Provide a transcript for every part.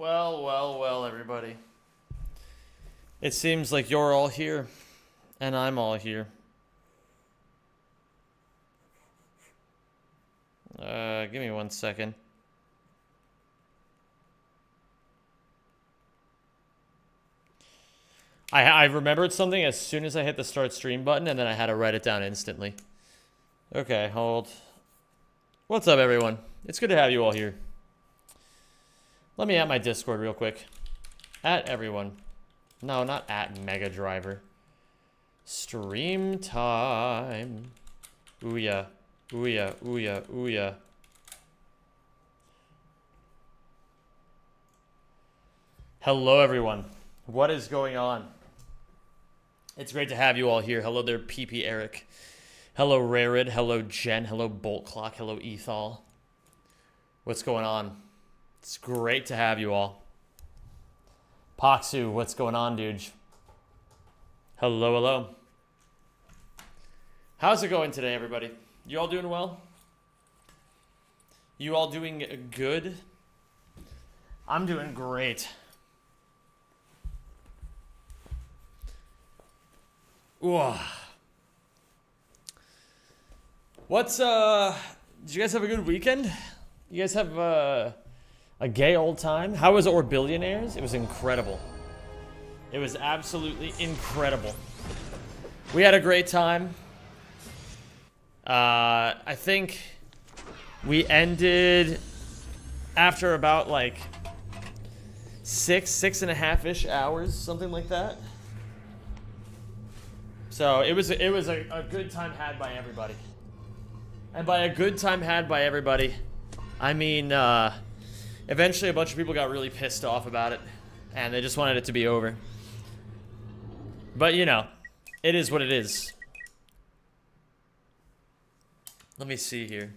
Well, everybody. It seems like you're all here, and I'm all here. Give me 1 second. I remembered something as soon as I hit the start stream button, and then I had to write it down instantly. Okay, hold. What's up, everyone? It's good to have you all here. Let me at my Discord real quick. At everyone. No, not at Mega Driver. Stream time. Ooh-yeah. Ooh-yeah. Ooh-yeah. Ooh-yeah. Hello, everyone. What is going on? It's great to have you all here. Hello there, PP Eric. Hello, Rarid. Hello, Jen. Hello, Bolt Clock. Hello, Ethol. What's going on? It's great to have you all. Poxu, what's going on, dude? Hello, hello. How's it going today, everybody? You all doing well? You all doing good? I'm doing great. Ooh. What's, did you guys have a good weekend? You guys have, a gay old time? How was Orbillionaires? It was incredible. It was absolutely incredible. We had a great time. I think we ended after about like 6.5-ish hours, something like that. So it was a good time had by everybody. And by a good time had by everybody, I mean, eventually a bunch of people got really pissed off about it, and they just wanted it to be over. But, you know, it is what it is. Let me see here.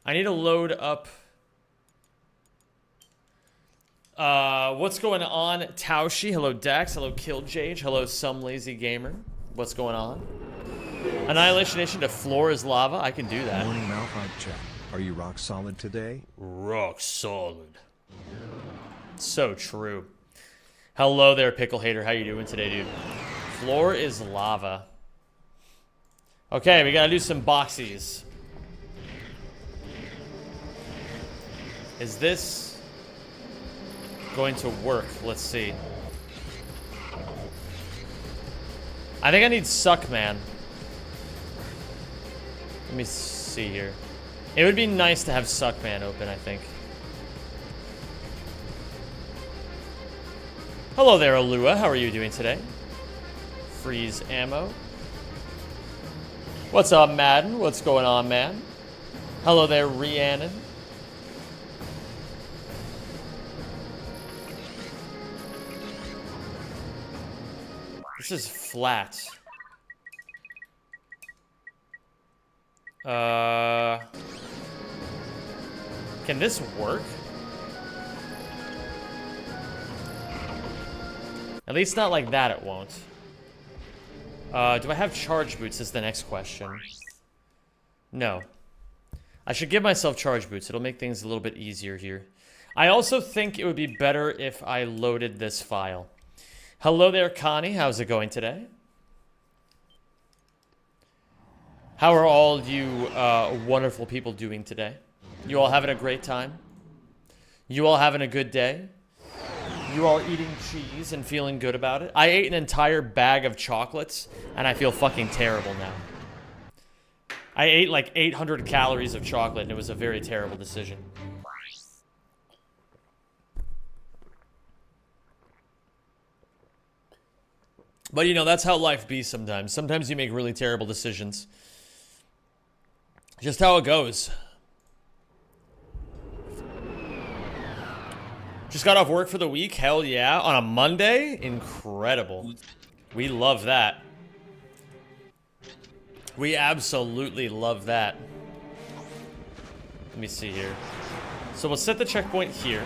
I need to load up. What's going on? Taushi. Hello, Dax. Hello, Killjage. Hello, Some Lazy Gamer. What's going on? Annihilation Nation to floor is lava. I can do that. Morning, Malphite chat. Are you rock solid today? Rock solid. So true. Hello there, Pickle Hater. How you doing today, dude? Floor is lava. Okay, we gotta do some boxies. Is this going to work? Let's see. I think I need Suckman. Let me see here. It would be nice to have Suckman open, I think. Hello there, Alua. How are you doing today? Freeze ammo. What's up, Madden? What's going on, man? Hello there, Rhiannon. This is flat. Can this work? At least not like that it won't. Do I have charge boots is the next question. No. I should give myself charge boots. It'll make things a little bit easier here. I also think it would be better if I loaded this file. Hello there, Connie. How's it going today? How are all you wonderful people doing today? You all having a great time? You all having a good day? You all eating cheese and feeling good about it? I ate an entire bag of chocolates, and I feel fucking terrible now. I ate like 800 calories of chocolate, and it was a very terrible decision. But, you know, that's how life be sometimes. Sometimes you make really terrible decisions. Just how it goes. Just got off work for the week. Hell yeah. On a Monday? Incredible. We love that. We absolutely love that. Let me see here. So we'll set the checkpoint here.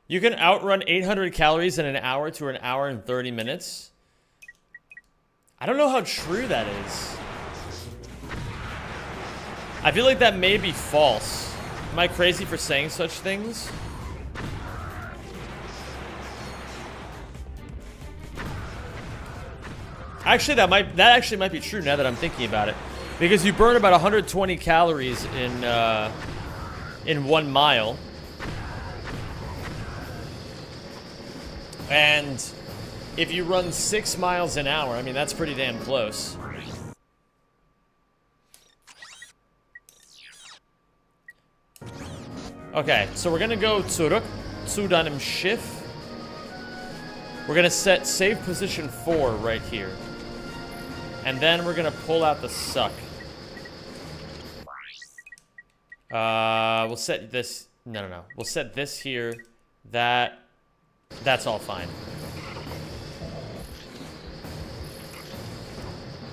You can outrun 800 calories in an hour to an hour and 30 minutes. I don't know how true that is. I feel like that may be false. Am I crazy for saying such things? Actually, that actually might be true now that I'm thinking about it, because you burn about 120 calories in 1 mile, and if you run 6 miles an hour, I mean that's pretty damn close. Okay, so we're gonna go zurück zu deinem Schiff. We're gonna set save position 4 right here. And then we're gonna pull out the suck. We'll set this, no. We'll set this here, that's all fine.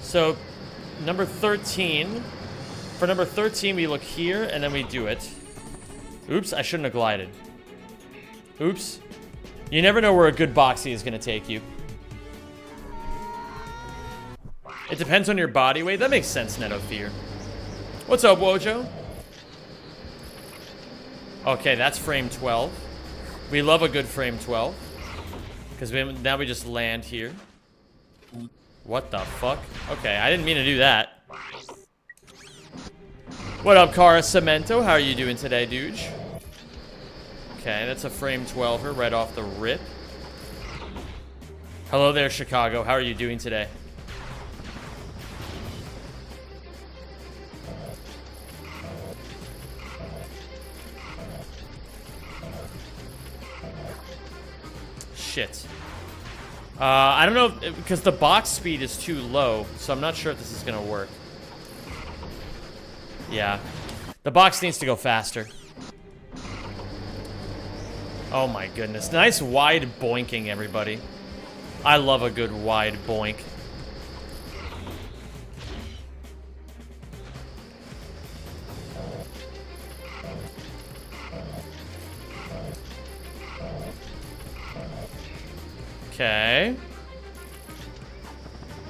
So, number 13, for number 13 we look here and then we do it. Oops, I shouldn't have glided. Oops. You never know where a good boxy is going to take you. It depends on your body weight. That makes sense, Neto Fear. What's up, Wojo? Okay, that's frame 12. We love a good frame 12. Because now we just land here. What the fuck? Okay, I didn't mean to do that. What up, Cara Cemento? How are you doing today, dude? Okay, that's a frame 12er right off the rip. Hello there, Chicago. How are you doing today? Shit. I don't know, because the box speed is too low, so I'm not sure if this is gonna work. Yeah. The box needs to go faster. Oh my goodness. Nice wide boinking, everybody. I love a good wide boink. Okay.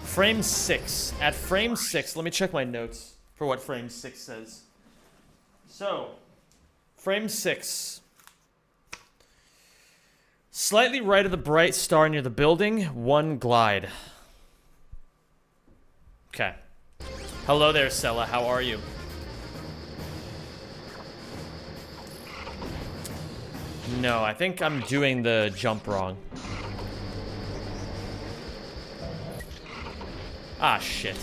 Frame 6. At frame 6, let me check my notes for what frame 6 says. So, frame 6. Slightly right of the bright star near the building, 1 glide. Okay. Hello there, Sella. How are you? No, I think I'm doing the jump wrong. Ah, shit.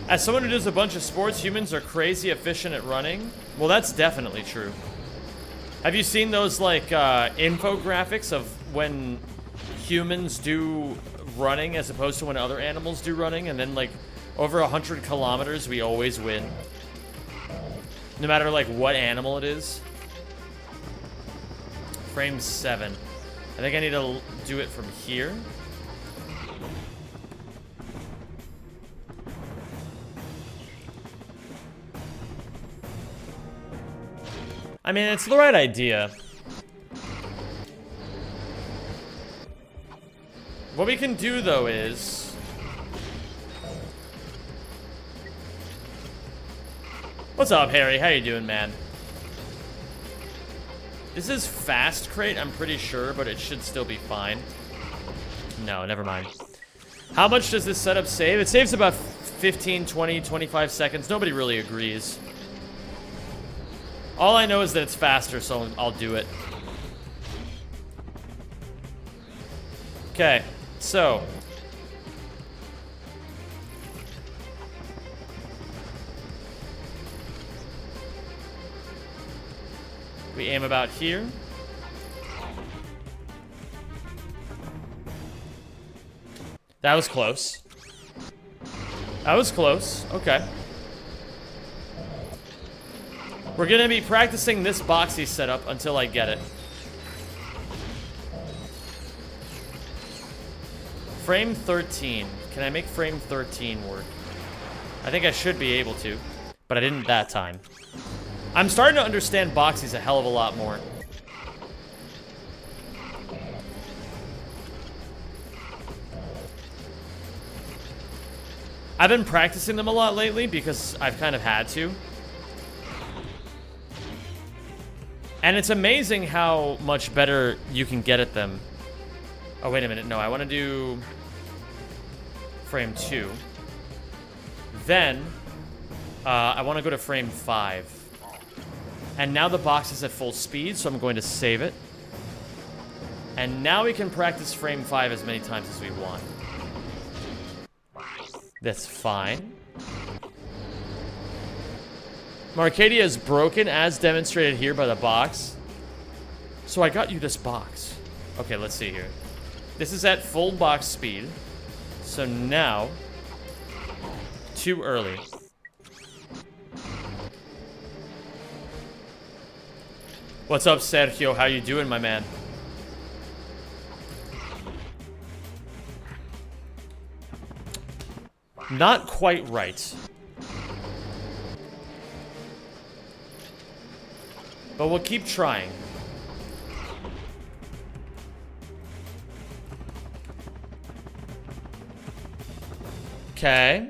As someone who does a bunch of sports, humans are crazy efficient at running. Well, that's definitely true. Have you seen those, like, infographics of when humans do running as opposed to when other animals do running? And then, like, over 100 kilometers, we always win. No matter, like, what animal it is. Frame 7. I think I need to do it from here. I mean, it's the right idea. What we can do, though, is... What's up, Harry? How you doing, man? This is fast crate, I'm pretty sure, but it should still be fine. No, never mind. How much does this setup save? It saves about 15, 20, 25 seconds. Nobody really agrees. All I know is that it's faster, so I'll do it. Okay, so. We aim about here. That was close. That was close. Okay. We're gonna be practicing this boxy setup until I get it. Frame 13. Can I make frame 13 work? I think I should be able to, but I didn't that time. I'm starting to understand boxies a hell of a lot more. I've been practicing them a lot lately because I've kind of had to. And it's amazing how much better you can get at them Oh, wait a minute. No, I want to do frame 2. Then, I want to go to frame 5. And now the box is at full speed, so I'm going to save it. And now we can practice frame 5 as many times as we want. That's fine. Marcadia is broken, as demonstrated here by the box. So I got you this box. Okay, let's see here. This is at full box speed. So now... Too early. What's up, Sergio? How you doing, my man? Not quite right. But we'll keep trying. Okay.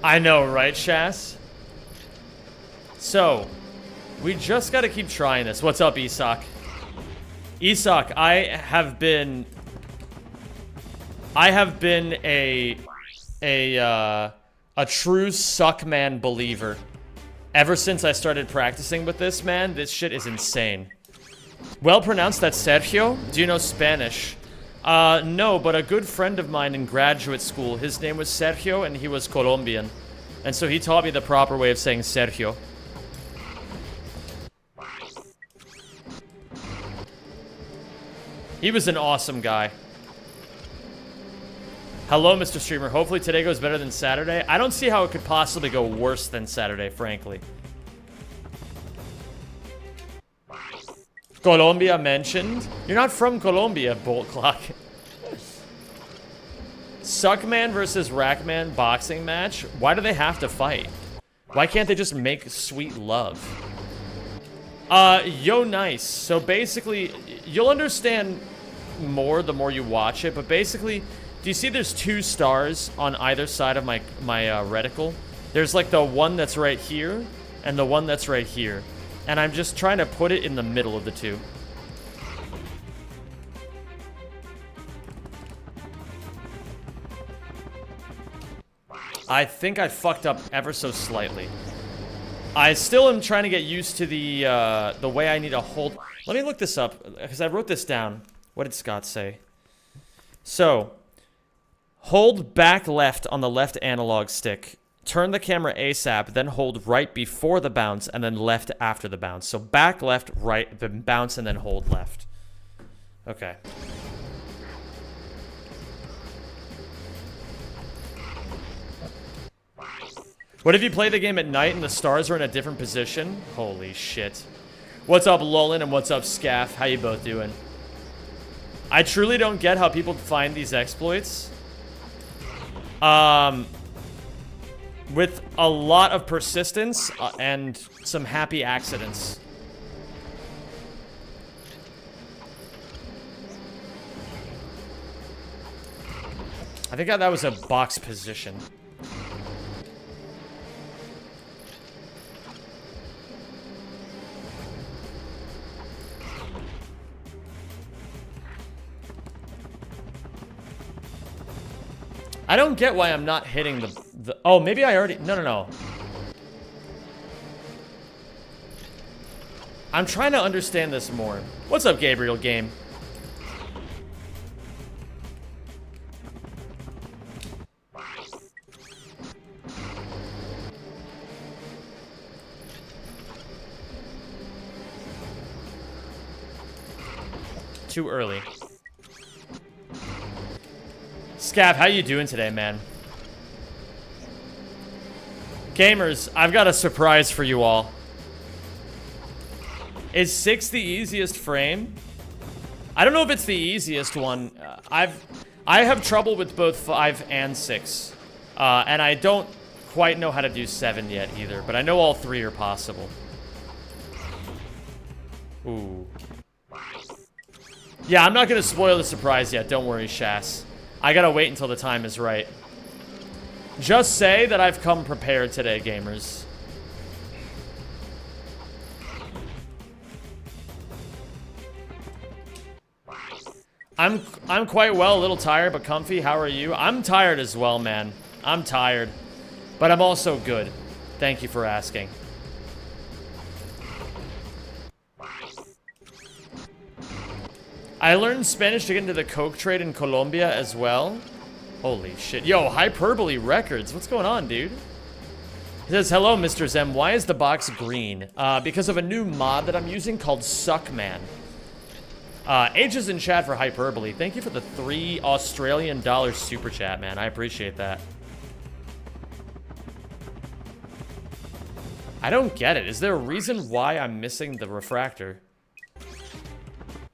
I know, right, Shas? So, we just gotta keep trying this. What's up, Isak? Isak, I have been a true Suckman believer. Ever since I started practicing with this, man, this shit is insane. Well pronounced, that's Sergio? Do you know Spanish? No, but a good friend of mine in graduate school, his name was Sergio, and he was Colombian. And so he taught me the proper way of saying Sergio. He was an awesome guy. Hello, Mr. Streamer. Hopefully today goes better than Saturday. I don't see how it could possibly go worse than Saturday, frankly. Colombia mentioned. You're not from Colombia, Bolt Clock. Suckman versus Rackman boxing match. Why do they have to fight? Why can't they just make sweet love? Yo, nice. So basically, you'll understand more the more you watch it, but basically, do you see there's 2 stars on either side of my reticle? There's like the one that's right here and the one that's right here. And I'm just trying to put it in the middle of the 2. I think I fucked up ever so slightly. I still am trying to get used to the way I need to hold. Let me look this up, because I wrote this down. What did Scott say? So, hold back left on the left analog stick. Turn the camera ASAP, then hold right before the bounce, and then left after the bounce. So back left, right, then bounce, and then hold left. Okay. What if you play the game at night and the stars are in a different position? Holy shit. What's up, Lolin, and what's up, Scaff? How you both doing? I truly don't get how people find these exploits. With a lot of persistence and some happy accidents. I think that was a box position. I don't get why I'm not hitting the oh, maybe I already... No. I'm trying to understand this more. What's up, Gabriel Game? Too early. Scav, how you doing today, man? Gamers, I've got a surprise for you all. Is 6 the easiest frame? I don't know if it's the easiest one. I have trouble with both 5 and 6. And I don't quite know how to do 7 yet either, but I know all 3 are possible. Ooh. Yeah, I'm not gonna spoil the surprise yet, don't worry, Shas. I gotta wait until the time is right. Just say that I've come prepared today, gamers. I'm quite well, a little tired, but comfy. How are you? I'm tired as well, man. I'm tired. But I'm also good. Thank you for asking. I learned Spanish to get into the coke trade in Colombia as well. Holy shit. Yo, Hyperbole Records. What's going on, dude? He says, hello, Mr. Zem. Why is the box green? Because of a new mod that I'm using called Suckman. H is in chat for Hyperbole. Thank you for the $3 Australian super chat, man. I appreciate that. I don't get it. Is there a reason why I'm missing the refractor?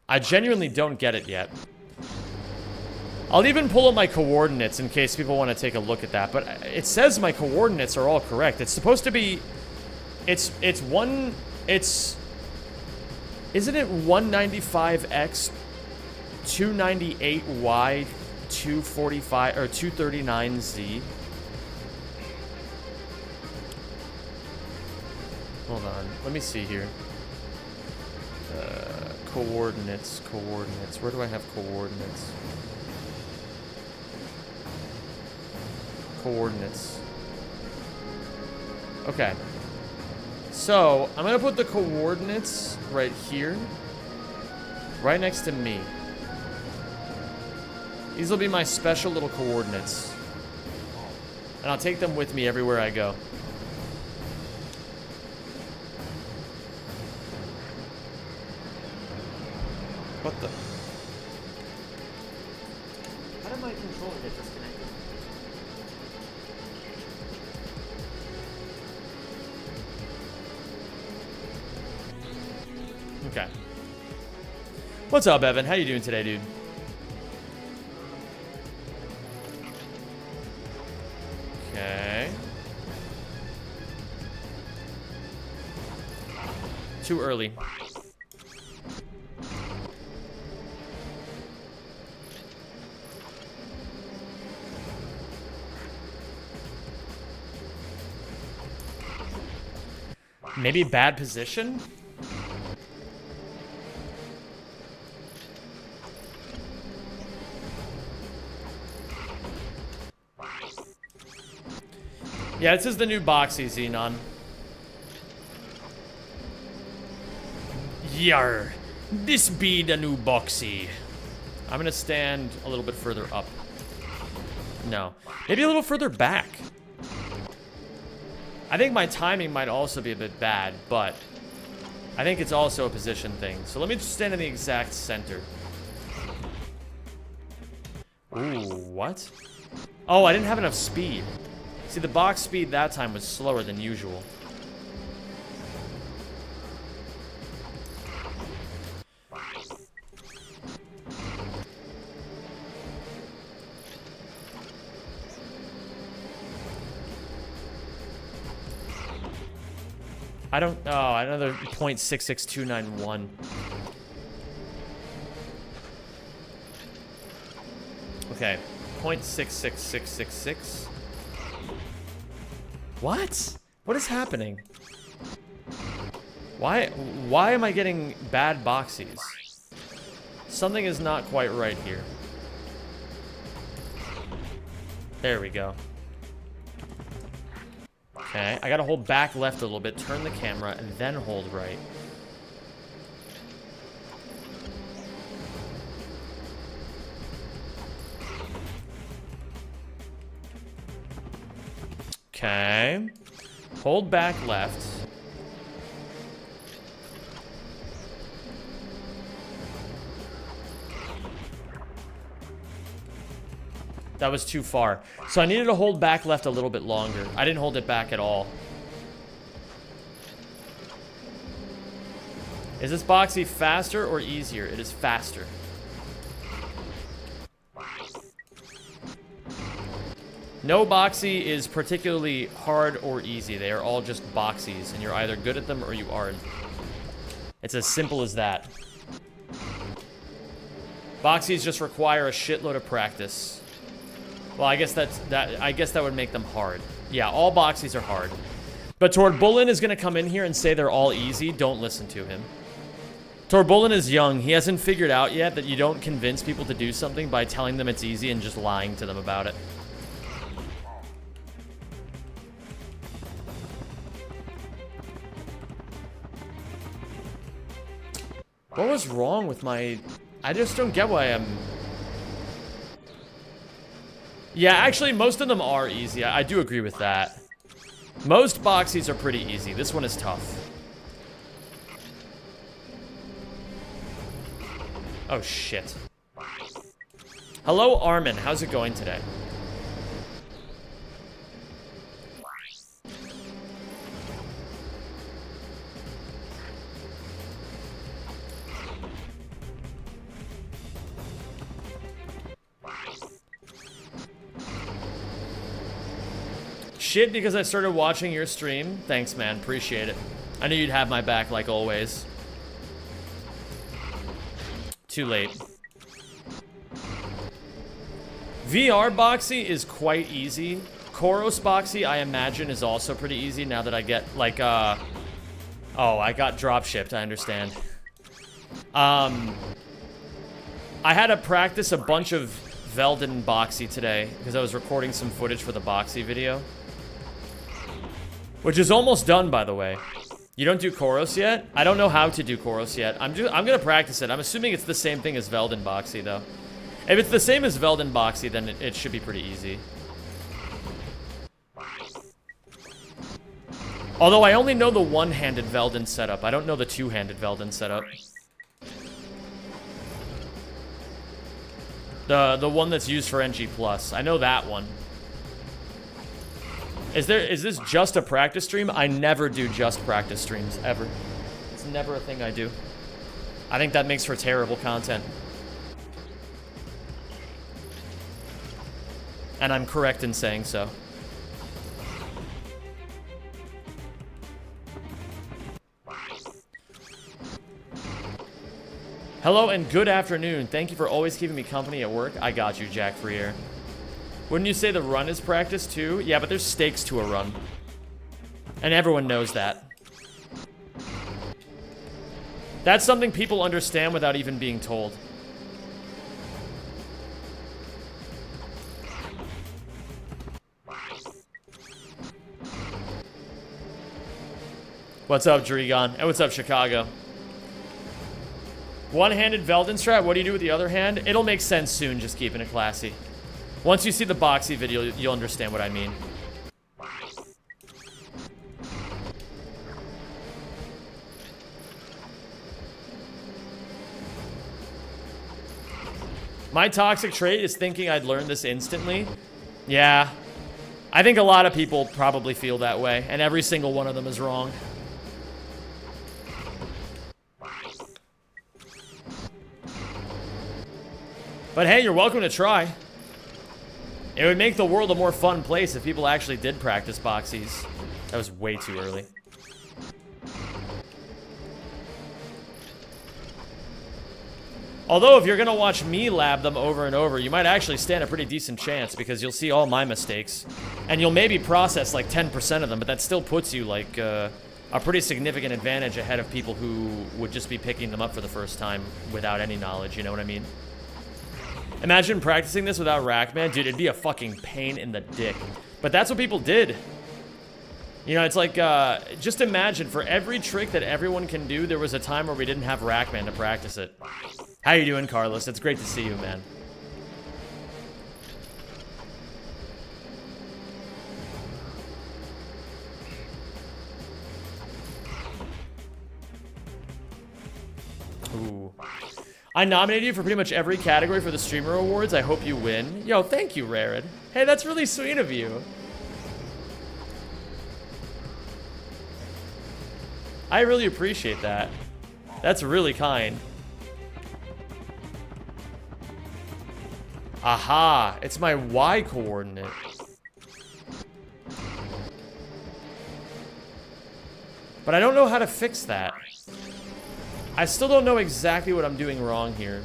I genuinely don't get it yet. I'll even pull up my coordinates in case people want to take a look at that. But it says my coordinates are all correct. It's supposed to be... Isn't it 195X, 298Y, 245, or 239Z? Hold on. Let me see here. Coordinates. Where do I have coordinates? Coordinates. Okay. So, I'm going to put the coordinates right here. Right next to me. These will be my special little coordinates. And I'll take them with me everywhere I go. What the? How did my controller get disconnected? Okay. What's up, Evan? How you doing today, dude? Okay. Too early. Maybe bad position? Yeah, this is the new boxy, Xenon. Yar, this be the new boxy. I'm gonna stand a little bit further up. No, maybe a little further back. I think my timing might also be a bit bad, but I think it's also a position thing. So let me just stand in the exact center. Ooh, what? Oh, I didn't have enough speed. See, the box speed that time was slower than usual. I don't... Oh, another 0.66291. Okay. 0.66666. What? What is happening? Why am I getting bad boxies? Something is not quite right here. There we go. Okay, I gotta hold back left a little bit, turn the camera, and then hold right. Okay. Hold back left. That was too far. So I needed to hold back left a little bit longer. I didn't hold it back at all. Is this boxy faster or easier? It is faster. No boxy is particularly hard or easy. They are all just boxies, and you're either good at them or you aren't. It's as simple as that. Boxies just require a shitload of practice. Well, I guess that would make them hard. Yeah, all boxies are hard. But Tord Bullen is gonna come in here and say they're all easy. Don't listen to him. Torbolin is young. He hasn't figured out yet that you don't convince people to do something by telling them it's easy and just lying to them about it. What was wrong with my... I just don't get why I'm... Yeah, actually, most of them are easy. I do agree with that. Most boxies are pretty easy. This one is tough. Oh, shit. Hello, Armin. How's it going today? Shit, because I started watching your stream. Thanks, man. Appreciate it. I knew you'd have my back like always. Too late. VR Boxy is quite easy. Koros Boxy, I imagine, is also pretty easy now that I get, like, Oh, I got drop shipped, I understand. I had to practice a bunch of Velden Boxy today because I was recording some footage for the Boxy video. Which is almost done, by the way. You don't do Koros yet? I don't know how to do Koros yet. I'm gonna practice it. I'm assuming it's the same thing as Velden Boxy, though. If it's the same as Velden Boxy, then it should be pretty easy. Although I only know the one-handed Velden setup. I don't know the two-handed Velden setup. The one that's used for NG+. I know that one. Is this just a practice stream? I never do just practice streams, ever. It's never a thing I do. I think that makes for terrible content. And I'm correct in saying so. Hello and good afternoon. Thank you for always keeping me company at work. I got you, Jack Freer. Wouldn't you say the run is practice too? Yeah, but there's stakes to a run. And everyone knows that. That's something people understand without even being told. What's up, Drigon? And what's up, Chicago? One-handed Velden strat, what do you do with the other hand? It'll make sense soon, just keeping it classy. Once you see the Boxy video, you'll understand what I mean. My toxic trait is thinking I'd learn this instantly. Yeah. I think a lot of people probably feel that way, and every single one of them is wrong. But hey, you're welcome to try. It would make the world a more fun place if people actually did practice boxies. That was way too early. Although, if you're gonna watch me lab them over and over, you might actually stand a pretty decent chance because you'll see all my mistakes. And you'll maybe process like 10% of them, but that still puts you like a pretty significant advantage ahead of people who would just be picking them up for the first time without any knowledge, you know what I mean? Imagine practicing this without Rackman. Dude, it'd be a fucking pain in the dick. But that's what people did. You know, it's like, just imagine, for every trick that everyone can do, there was a time where we didn't have Rackman to practice it. How you doing, Carlos? It's great to see you, man. Ooh. I nominated you for pretty much every category for the Streamer Awards. I hope you win. Yo, thank you, Rarid. Hey, that's really sweet of you. I really appreciate that. That's really kind. Aha, it's my Y coordinate. But I don't know how to fix that. I still don't know exactly what I'm doing wrong here.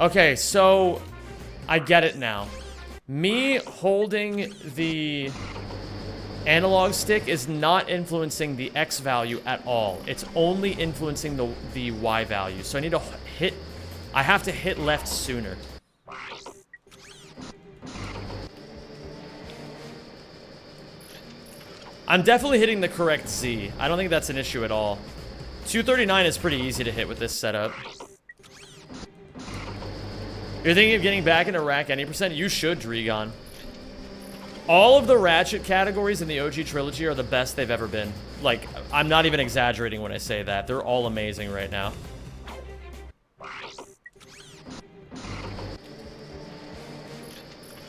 Okay, so I get it now. Me holding the analog stick is not influencing the X value at all. It's only influencing the Y value. So I need to hit... I have to hit left sooner. I'm definitely hitting the correct Z. I don't think that's an issue at all. 239 is pretty easy to hit with this setup. You're thinking of getting back into rack any percent? You should, Dregon. All of the Ratchet categories in the OG trilogy are the best they've ever been. Like, I'm not even exaggerating when I say that. They're all amazing right now.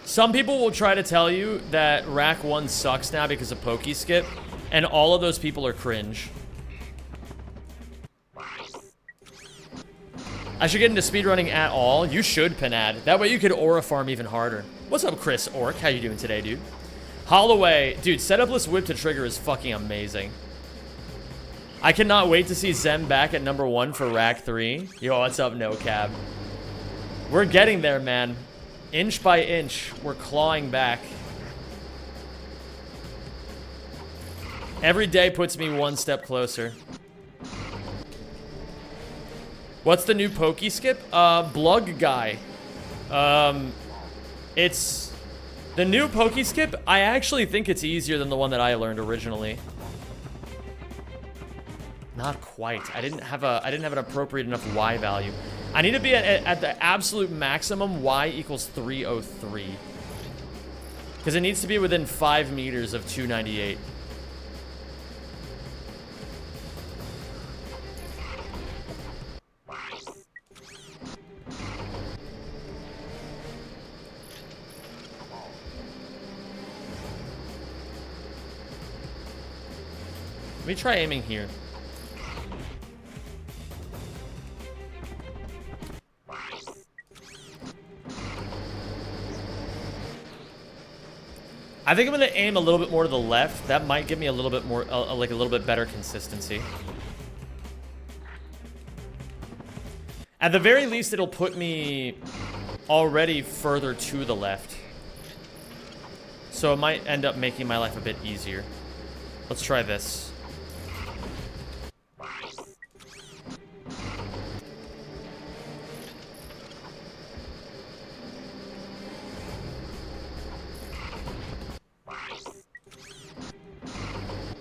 Some people will try to tell you that Rack 1 sucks now because of Pokey Skip, and all of those people are cringe. I should get into speedrunning at all. You should, Panad. That way you could aura farm even harder. What's up, Chris Orc? How you doing today, dude? Holloway. Dude, setupless whip to trigger is fucking amazing. I cannot wait to see Zem back at number 1 for Rack 3. Yo, what's up, No Cab? We're getting there, man. Inch by inch, we're clawing back. Every day puts me one step closer. What's the new Pokey Skip? Blug Guy. It's... The new Pokey Skip, I actually think it's easier than the one that I learned originally. Not quite. I didn't have an appropriate enough Y value. I need to be at the absolute maximum Y equals 303. Because it needs to be within 5 meters of 298. Let me try aiming here. I think I'm going to aim a little bit more to the left. That might give me a little bit more, like a little bit better consistency. At the very least, it'll put me already further to the left. So it might end up making my life a bit easier. Let's try this.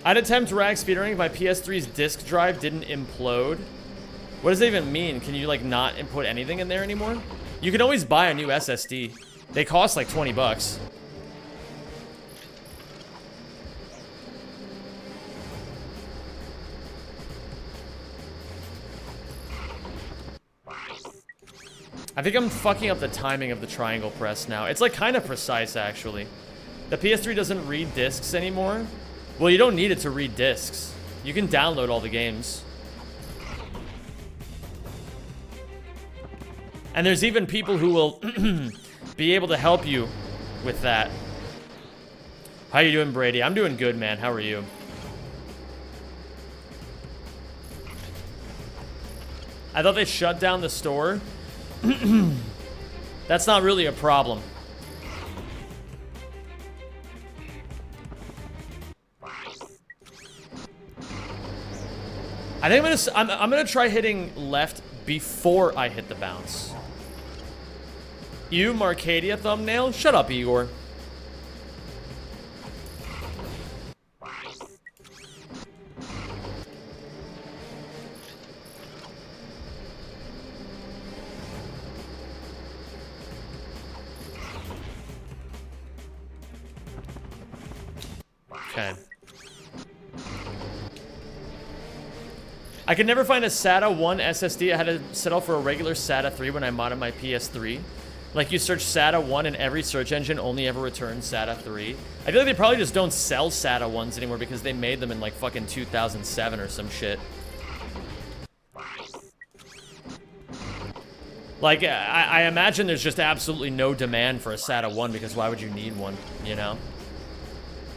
I'd attempt rack speedrunning if my PS3's disk drive didn't implode. What does that even mean? Can you, like, not input anything in there anymore? You can always buy a new SSD. They cost, like, 20 bucks. I think I'm fucking up the timing of the triangle press now. It's, like, kind of precise, actually. The PS3 doesn't read discs anymore. Well, you don't need it to read discs. You can download all the games. And there's even people who will be able to help you with that. How you doing, Brady? I'm doing good, man. How are you? I thought they shut down the store. That's not really a problem. I think I'm gonna try hitting left before I hit the bounce. You, Marcadia thumbnail? Shut up, Igor. Okay. I could never find a SATA 1 SSD. I had to settle for a regular SATA 3 when I modded my PS3. Like, you search SATA 1 and every search engine only ever returns SATA 3. I feel like they probably just don't sell SATA 1s anymore because they made them in, like, fucking 2007 or some shit. Like, I imagine there's just absolutely no demand for a SATA 1 because why would you need one, you know?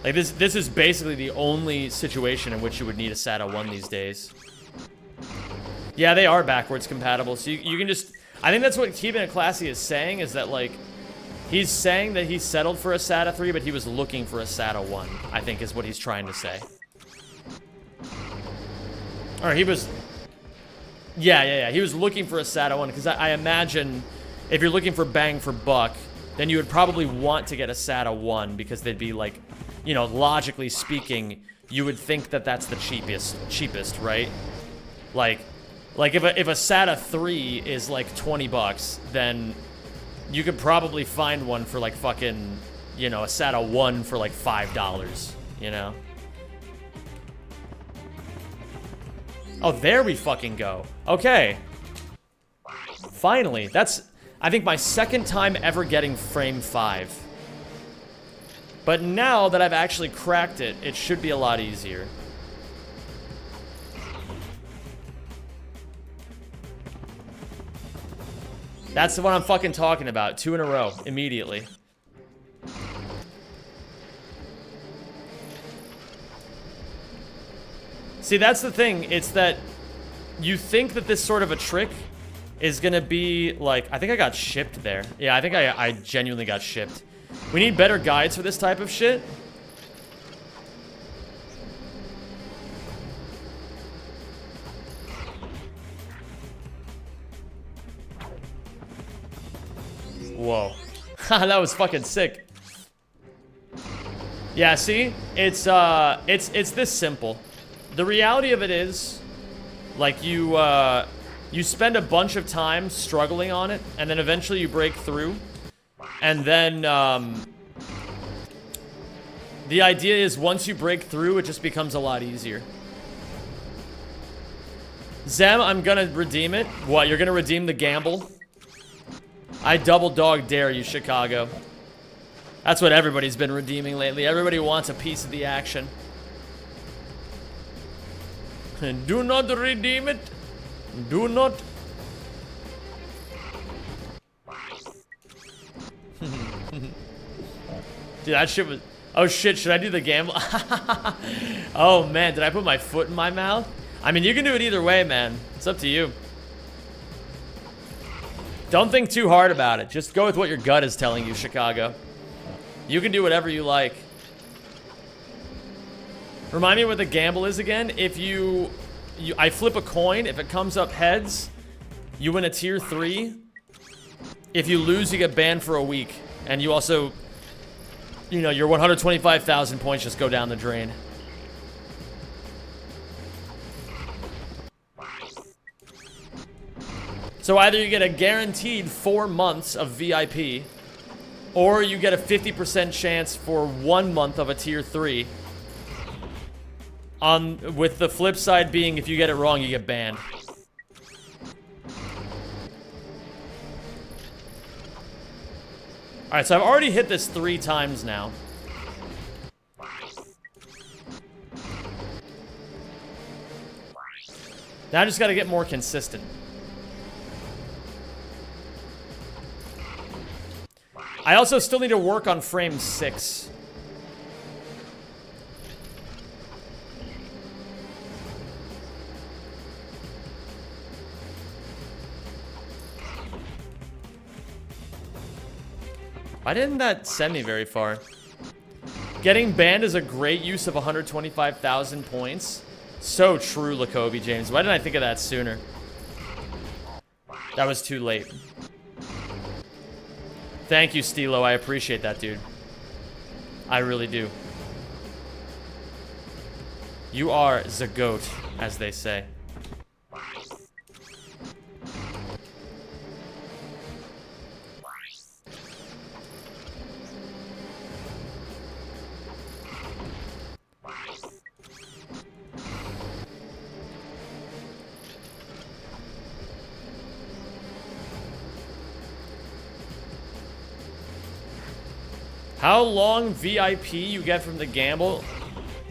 Like, this is basically the only situation in which you would need a SATA 1 these days. Yeah, they are backwards compatible, so you can just... I think that's what Keeping It Classy is saying, is that, like, he's saying that he settled for a SATA 3, but he was looking for a SATA 1, I think is what he's trying to say. Or he was... Yeah. He was looking for a SATA 1, because I imagine if you're looking for bang for buck, then you would probably want to get a SATA 1, because they'd be, like, you know, logically speaking, you would think that that's the cheapest, right? Like if a SATA 3 is like 20 bucks, then you could probably find one for like fucking, you know, a SATA 1 for like $5, you know? Oh, there we fucking go. Okay. Finally, that's, I think, my second time ever getting frame 5. But now that I've actually cracked it, it should be a lot easier. That's the one I'm fucking talking about. 2 in a row, immediately. See, that's the thing. It's that you think that this sort of a trick is gonna be like... I think I got shipped there. Yeah, I think I genuinely got shipped. We need better guides for this type of shit. Whoa. That was fucking sick. Yeah, see? It's this simple. The reality of it is, like, you spend a bunch of time struggling on it, and then eventually you break through. And then, the idea is once you break through, it just becomes a lot easier. Zem, I'm gonna redeem it. What, you're gonna redeem the gamble? I double dog dare you, Chicago. That's what everybody's been redeeming lately. Everybody wants a piece of the action. And do not redeem it. Do not. Dude, that shit was... Oh shit, should I do the gamble? Oh man, did I put my foot in my mouth? I mean, you can do it either way, man. It's up to you. Don't think too hard about it. Just go with what your gut is telling you, Chicago. You can do whatever you like. Remind me what the gamble is again. If I flip a coin. If it comes up heads, you win a tier 3. If you lose, you get banned for a week. And you also, you know, your 125,000 points just go down the drain. So either you get a guaranteed 4 months of VIP, or you get a 50% chance for 1 month of a tier 3. With the flip side being, if you get it wrong, you get banned. Alright, so I've already hit this 3 times now. Now I just gotta get more consistent. I also still need to work on frame 6. Why didn't that send me very far? Getting banned is a great use of 125,000 points. So true, Lakobe James. Why didn't I think of that sooner? That was too late. Thank you, Stilo. I appreciate that, dude. I really do. You are the GOAT, as they say. How long VIP you get from the gamble?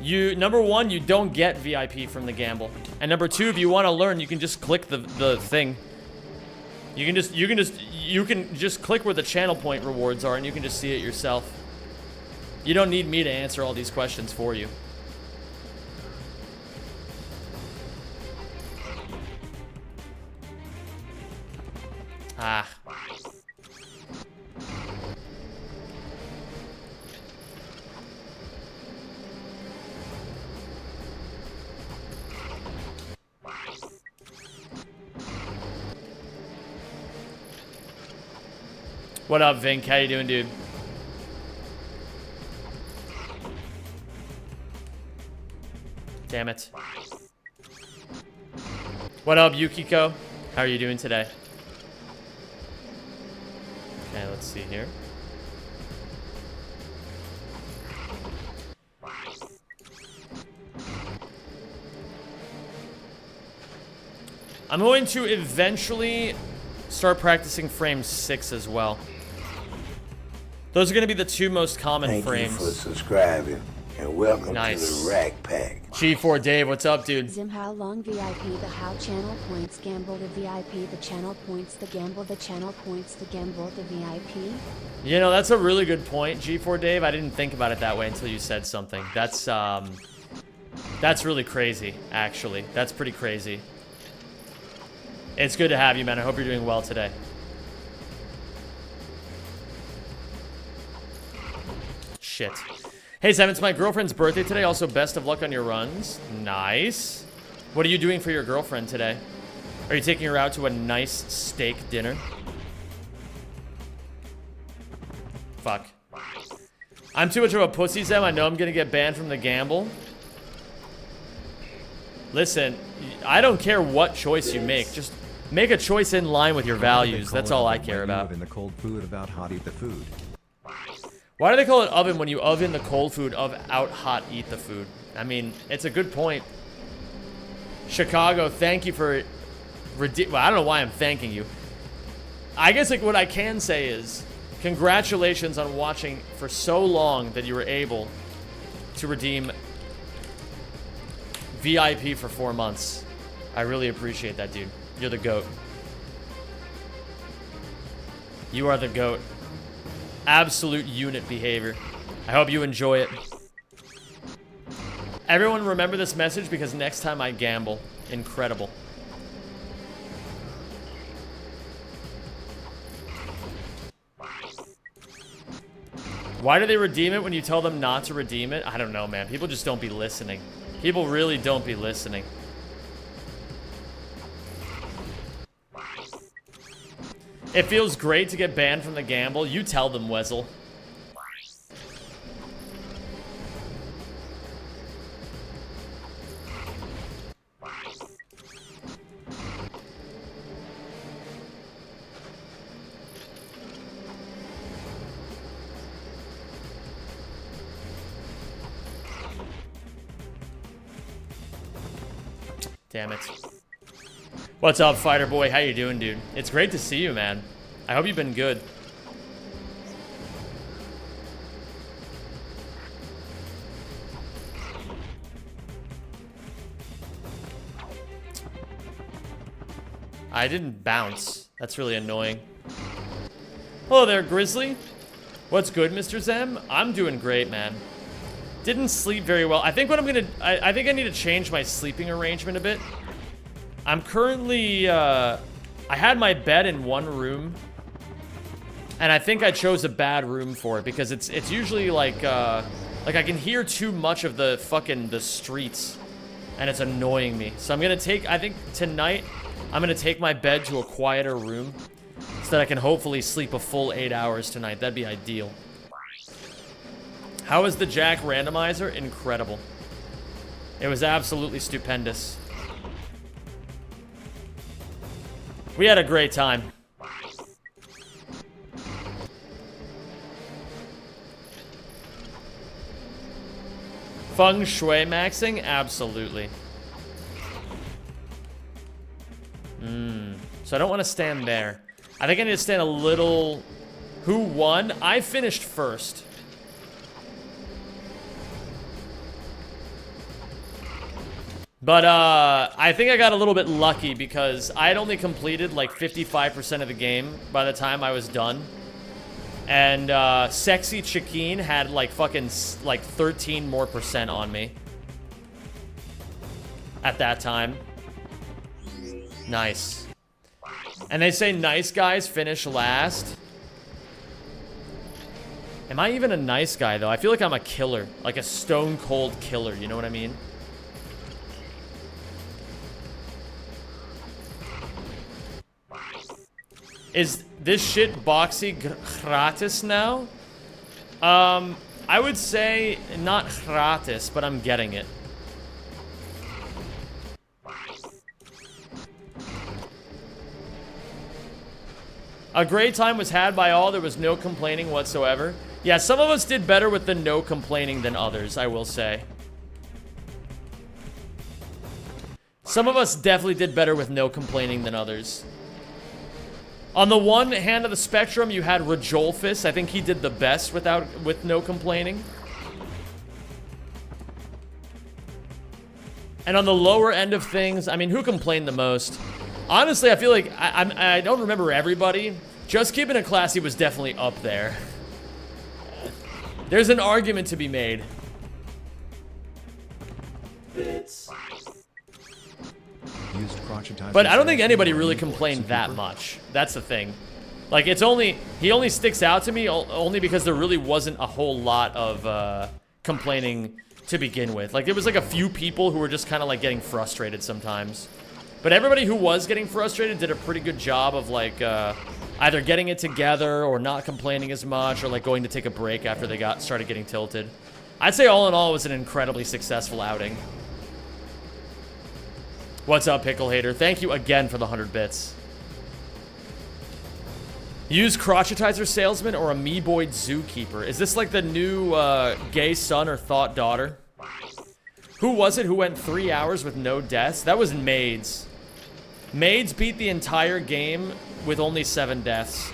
Number 1, you don't get VIP from the gamble. And number 2, if you want to learn, you can just click the thing. You can just click where the channel point rewards are, and you can just see it yourself. You don't need me to answer all these questions for you. Ah. What up, Vink? How you doing, dude? Damn it. What up, Yukiko? How are you doing today? Okay, let's see here. I'm going to eventually start practicing frame 6 as well. Those are going to be the two most common frames. Thank you for subscribing, and welcome to the Rack Pack. G4 Dave, what's up, dude? Zim how long VIP the how channel points gamble the VIP the channel points the gamble the channel points the gamble the VIP. You know, that's a really good point, G4 Dave. I didn't think about it that way until you said something. That's really crazy, actually. That's pretty crazy. It's good to have you, man. I hope you're doing well today. Shit. Hey, Sam, it's my girlfriend's birthday today. Also, best of luck on your runs. Nice. What are you doing for your girlfriend today? Are you taking her out to a nice steak dinner? Fuck. I'm too much of a pussy, Sam. I know I'm gonna get banned from the gamble. Listen, I don't care what choice you make. Just make a choice in line with your values. That's all I care about. In the cold food about hot eat the food. Why do they call it oven when you oven the cold food of out hot eat the food? I mean, it's a good point. Chicago, thank you for well, I don't know why I'm thanking you. I guess like what I can say is congratulations on watching for so long that you were able to redeem VIP for 4 months. I really appreciate that, dude. You're the GOAT. You are the GOAT. Absolute unit behavior. I hope you enjoy it. Everyone remember this message because next time I gamble. Incredible. Why do they redeem it when you tell them not to redeem it? I don't know, man. People just don't be listening. People really don't be listening. It feels great to get banned from the gamble. You tell them, Wezel. Damn it. What's up, fighter boy? How you doing, dude? It's great to see you, man. I hope you've been good. I didn't bounce. That's really annoying. Hello there, Grizzly. What's good, Mr. Zem? I'm doing great, man. Didn't sleep very well. I think what I'm gonna... I think I need to change my sleeping arrangement a bit. I'm currently, I had my bed in one room, and I think I chose a bad room for it because it's usually like I can hear too much of the streets, and it's annoying me. So I'm gonna take, I think tonight, I'm gonna take my bed to a quieter room so that I can hopefully sleep a full 8 hours tonight. That'd be ideal. How was the Jack randomizer? Incredible. It was absolutely stupendous. We had a great time. Feng Shui maxing? Absolutely. So I don't want to stand there. I think I need to stand a little... Who won? I finished first. But, I think I got a little bit lucky because I had only completed like 55% of the game by the time I was done. And, Sexy Chiquine had like fucking, like 13% more on me. At that time. Nice. And they say nice guys finish last. Am I even a nice guy, though? I feel like I'm a killer. Like a stone cold killer, you know what I mean? Is this shit boxy gratis now? I would say not gratis, but I'm getting it. A great time was had by all. There was no complaining whatsoever. Yeah, some of us did better with the no complaining than others, I will say. Some of us definitely did better with no complaining than others. On the one hand of the spectrum, you had Rajolfus. I think he did the best with no complaining. And on the lower end of things, I mean, who complained the most? Honestly, I feel like I don't remember everybody. Just Keeping It Classy was definitely up there. There's an argument to be made. Used crotchetizer But I don't think salesman anybody or really meatboy complained that zookeeper. much. That's the thing. Like, it's only... He only sticks out to me only because there really wasn't a whole lot of complaining to begin with. Like, there was like a few people who were just kind of like getting frustrated sometimes. But everybody who was getting frustrated did a pretty good job of like either getting it together or not complaining as much or like going to take a break after they started getting tilted. I'd say all in all it was an incredibly successful outing. What's up, Pickle Hater? Thank you again for the 100 bits. Use crotchetizer salesman or a me-boy zookeeper. Is this like the new gay son or thought daughter? Who was it who went 3 hours with no deaths? That was Maids. Maids beat the entire game with only 7 deaths.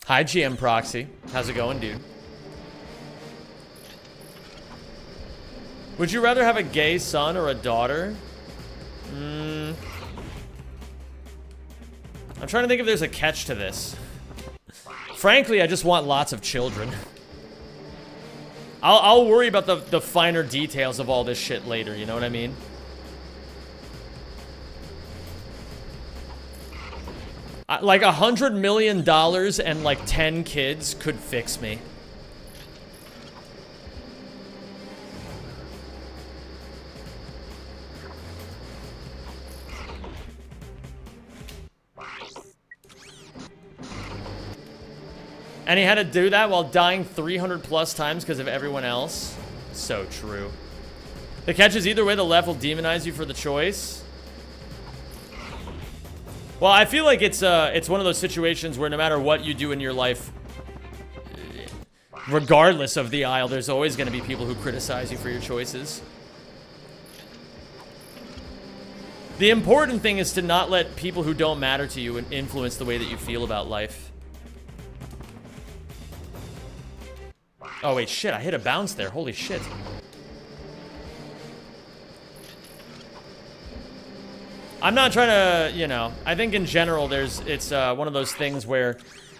Hi, GM Proxy. How's it going, dude? Would you rather have a gay son or a daughter? I'm trying to think if there's a catch to this. Frankly, I just want lots of children. I'll worry about the finer details of all this shit later, you know what I mean? Like $100 million and like 10 kids could fix me. And he had to do that while dying 300 plus times because of everyone else. So true. The catch is either way, the left will demonize you for the choice. Well, I feel like it's one of those situations where no matter what you do in your life, regardless of the aisle, there's always going to be people who criticize you for your choices. The important thing is to not let people who don't matter to you influence the way that you feel about life. Oh, wait, shit, I hit a bounce there. Holy shit. I'm not trying to, you know, I think in general it's one of those things where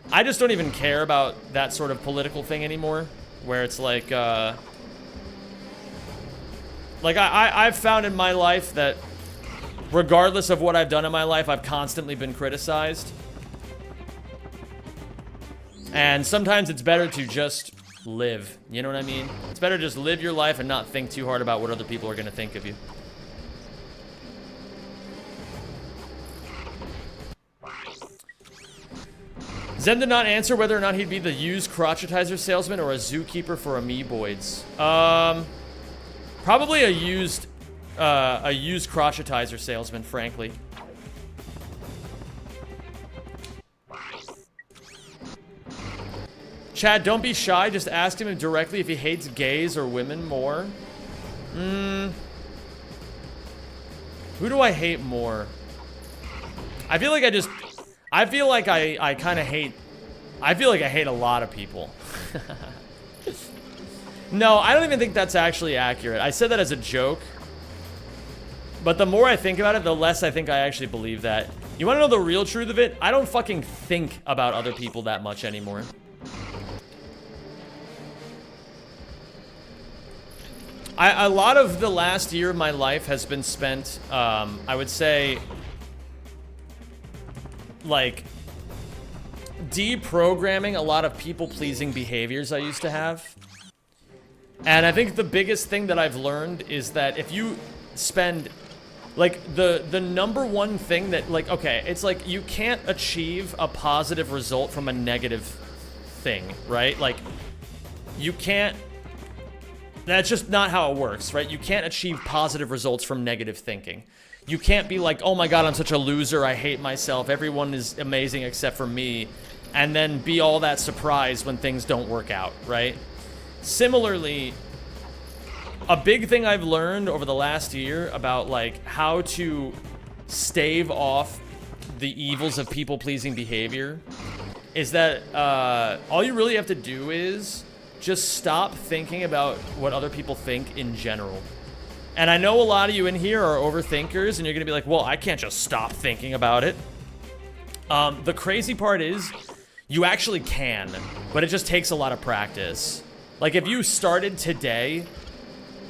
I just don't even care about that sort of political thing anymore. Where it's like I've found in my life that regardless of what I've done in my life, I've constantly been criticized. And sometimes it's better to just live, you know what I mean? It's better to just live your life and not think too hard about what other people are going to think of you. Zen did not answer whether or not he'd be the used crotchetizer salesman or a zookeeper for a me-boys. Probably a used crotchetizer salesman, frankly. Chad, don't be shy. Just ask him directly if he hates gays or women more. Who do I hate more? I feel like I kind of hate... I feel like I hate a lot of people. No, I don't even think that's actually accurate. I said that as a joke. But the more I think about it, the less I think I actually believe that. You want to know the real truth of it? I don't fucking think about other people that much anymore. A lot of the last year of my life has been spent, I would say, like, deprogramming a lot of people-pleasing behaviors I used to have. And I think the biggest thing that I've learned is that if you spend, like, the number one thing that, like, okay, it's like you can't achieve a positive result from a negative thing, right? Like, you can't, that's just not how it works, right? You can't achieve positive results from negative thinking. You can't be like, oh my god, I'm such a loser, I hate myself, everyone is amazing except for me, and then be all that surprised when things don't work out, right? Similarly, a big thing I've learned over the last year about, like, how to stave off the evils of people-pleasing behavior is that all you really have to do is just stop thinking about what other people think in general. And I know a lot of you in here are overthinkers, and you're gonna be like, well, I can't just stop thinking about it. The crazy part is, you actually can, but it just takes a lot of practice. Like, if you started today,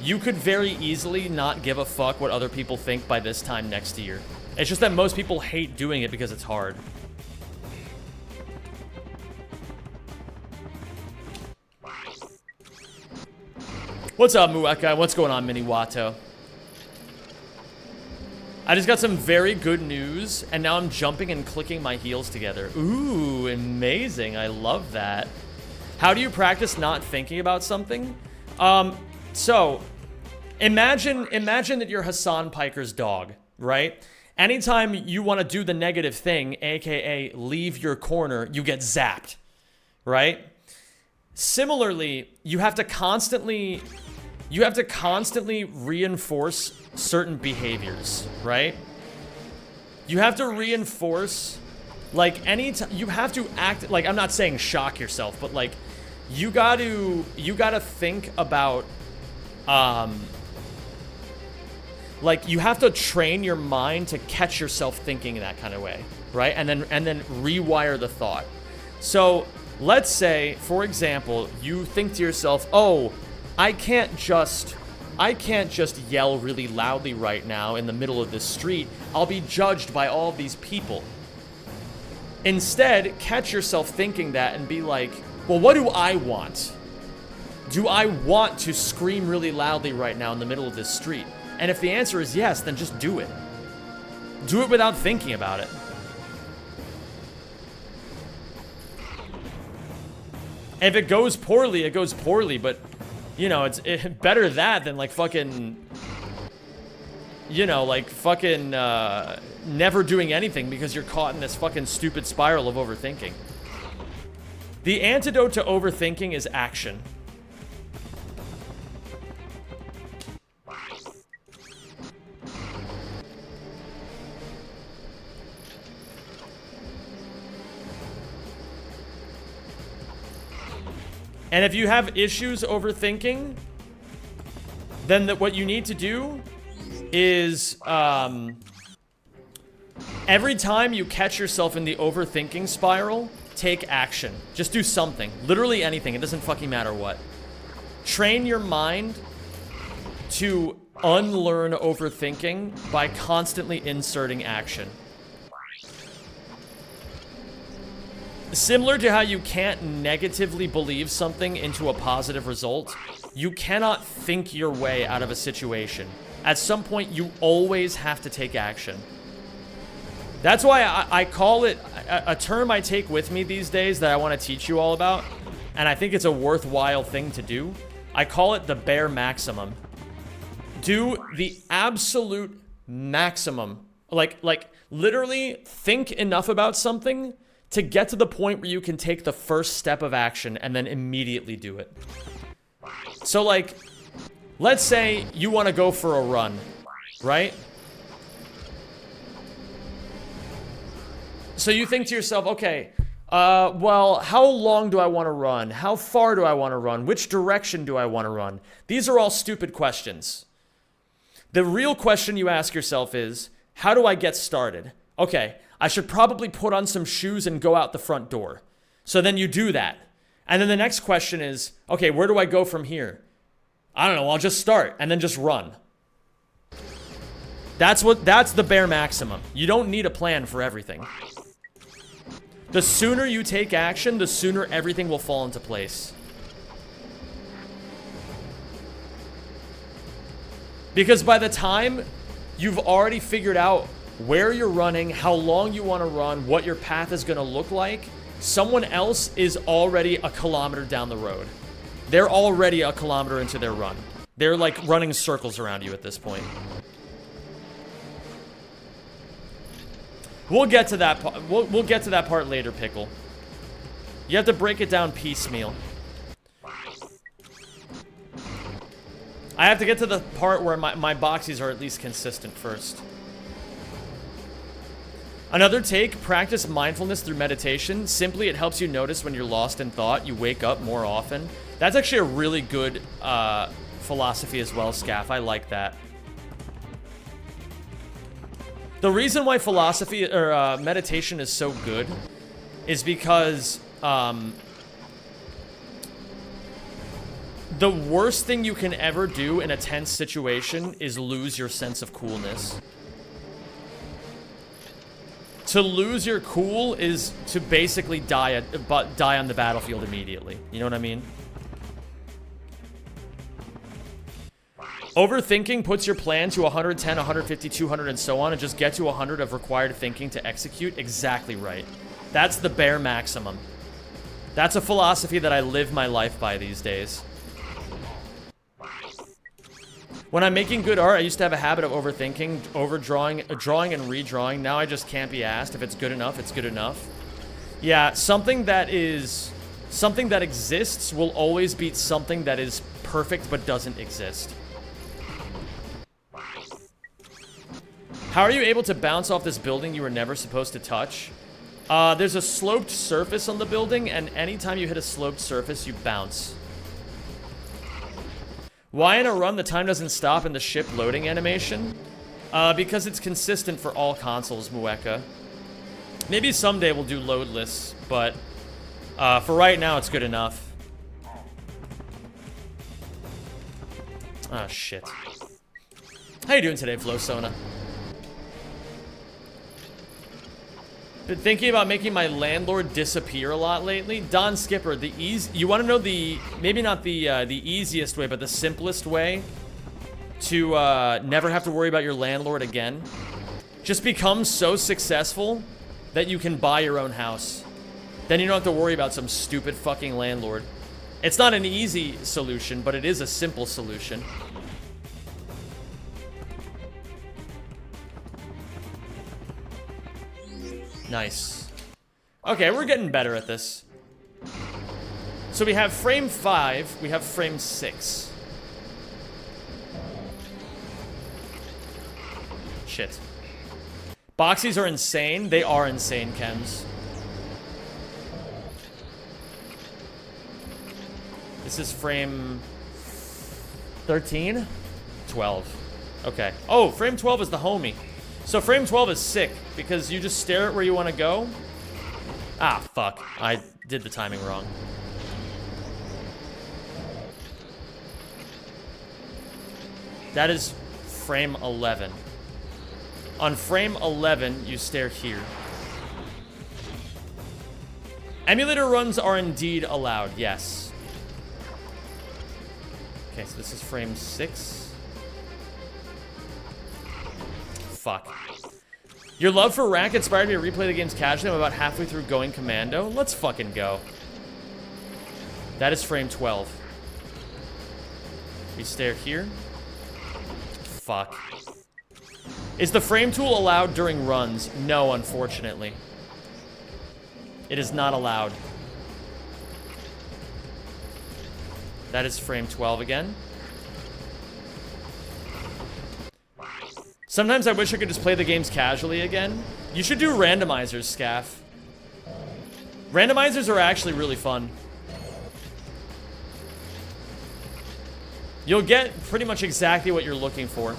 you could very easily not give a fuck what other people think by this time next year. It's just that most people hate doing it because it's hard. What's up, Mueka? What's going on, Mini Watto? I just got some very good news, and now I'm jumping and clicking my heels together. Ooh, amazing. I love that. How do you practice not thinking about something? So, imagine that you're Hassan Piker's dog, right? Anytime you want to do the negative thing, aka leave your corner, you get zapped, right? Similarly, you have to constantly reinforce certain behaviors, right? You have to reinforce, like, you have to act, like, I'm not saying shock yourself, but, like, you gotta think about, like, you have to train your mind to catch yourself thinking in that kind of way, right? And then rewire the thought. So, let's say, for example, you think to yourself, oh, I can't just yell really loudly right now in the middle of this street. I'll be judged by all of these people. Instead, catch yourself thinking that and be like, well, what do I want? Do I want to scream really loudly right now in the middle of this street? And if the answer is yes, then just do it. Do it without thinking about it. If it goes poorly, it goes poorly, but, you know, it's better that than, like, fucking, you know, like, fucking, never doing anything because you're caught in this fucking stupid spiral of overthinking. The antidote to overthinking is action. And if you have issues overthinking, then what you need to do is, every time you catch yourself in the overthinking spiral, take action. Just do something. Literally anything. It doesn't fucking matter what. Train your mind to unlearn overthinking by constantly inserting action. Similar to how you can't negatively believe something into a positive result, you cannot think your way out of a situation. At some point, you always have to take action. That's why I call it, a term I take with me these days that I want to teach you all about, and I think it's a worthwhile thing to do. I call it the bare maximum. Do the absolute maximum. Like literally think enough about something to get to the point where you can take the first step of action and then immediately do it. So, like, let's say you want to go for a run, right? So you think to yourself, okay, well, how long do I want to run? How far do I want to run? Which direction do I want to run? These are all stupid questions. The real question you ask yourself is, how do I get started? Okay, I should probably put on some shoes and go out the front door. So then you do that. And then the next question is, okay, where do I go from here? I don't know, I'll just start and then just run. That's the bare maximum. You don't need a plan for everything. The sooner you take action, the sooner everything will fall into place. Because by the time you've already figured out where you're running, how long you want to run, what your path is going to look like, someone else is already a kilometer down the road. They're already a kilometer into their run. They're like running circles around you at this point. We'll get to that part. We'll get to that part later, Pickle. You have to break it down piecemeal. I have to get to the part where my boxies are at least consistent first. Another take, practice mindfulness through meditation. Simply, it helps you notice when you're lost in thought. You wake up more often. That's actually a really good philosophy as well, Scaff. I like that. The reason why philosophy or meditation is so good is because the worst thing you can ever do in a tense situation is lose your sense of coolness. To lose your cool is to basically die on the battlefield immediately. You know what I mean? Overthinking puts your plan to 110, 150, 200, and so on, and just get to 100 of required thinking to execute. Exactly right. That's the bare maximum. That's a philosophy that I live my life by these days. When I'm making good art, I used to have a habit of overthinking, overdrawing, drawing and redrawing. Now I just can't be asked. If it's good enough, it's good enough. Yeah, something that exists will always beat something that is perfect but doesn't exist. How are you able to bounce off this building you were never supposed to touch? There's a sloped surface on the building, and anytime you hit a sloped surface, you bounce. Why in a run the time doesn't stop in the ship loading animation? Because it's consistent for all consoles, Mueka. Maybe someday we'll do loadless, but for right now it's good enough. Ah, shit. How you doing today, Flowsona? Been thinking about making my landlord disappear a lot lately. Don Skipper, you want to know maybe not the easiest way, but the simplest way to never have to worry about your landlord again? Just become so successful that you can buy your own house. Then you don't have to worry about some stupid fucking landlord. It's not an easy solution, but it is a simple solution. Nice. Okay, we're getting better at this. So we have frame 5, we have frame 6. Shit. Boxies are insane. They are insane, chems. This is frame 13? 12. Okay. Oh, frame 12 is the homie. So frame 12 is sick, because you just stare at where you want to go. Ah, fuck. I did the timing wrong. That is frame 11. On frame 11, you stare here. Emulator runs are indeed allowed, yes. Okay, so this is frame 6. Fuck. Your love for Ratchet inspired me to replay the games casually. I'm about halfway through going commando. Let's fucking go. That is frame 12. We stare here. Fuck. Is the frame tool allowed during runs? No, unfortunately. It is not allowed. That is frame 12 again. Sometimes I wish I could just play the games casually again. You should do randomizers, Scaff. Randomizers are actually really fun. You'll get pretty much exactly what you're looking for.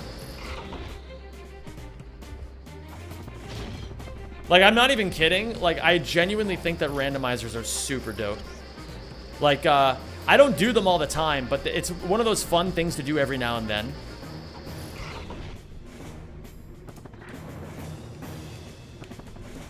Like, I'm not even kidding. Like, I genuinely think that randomizers are super dope. Like, I don't do them all the time, but it's one of those fun things to do every now and then.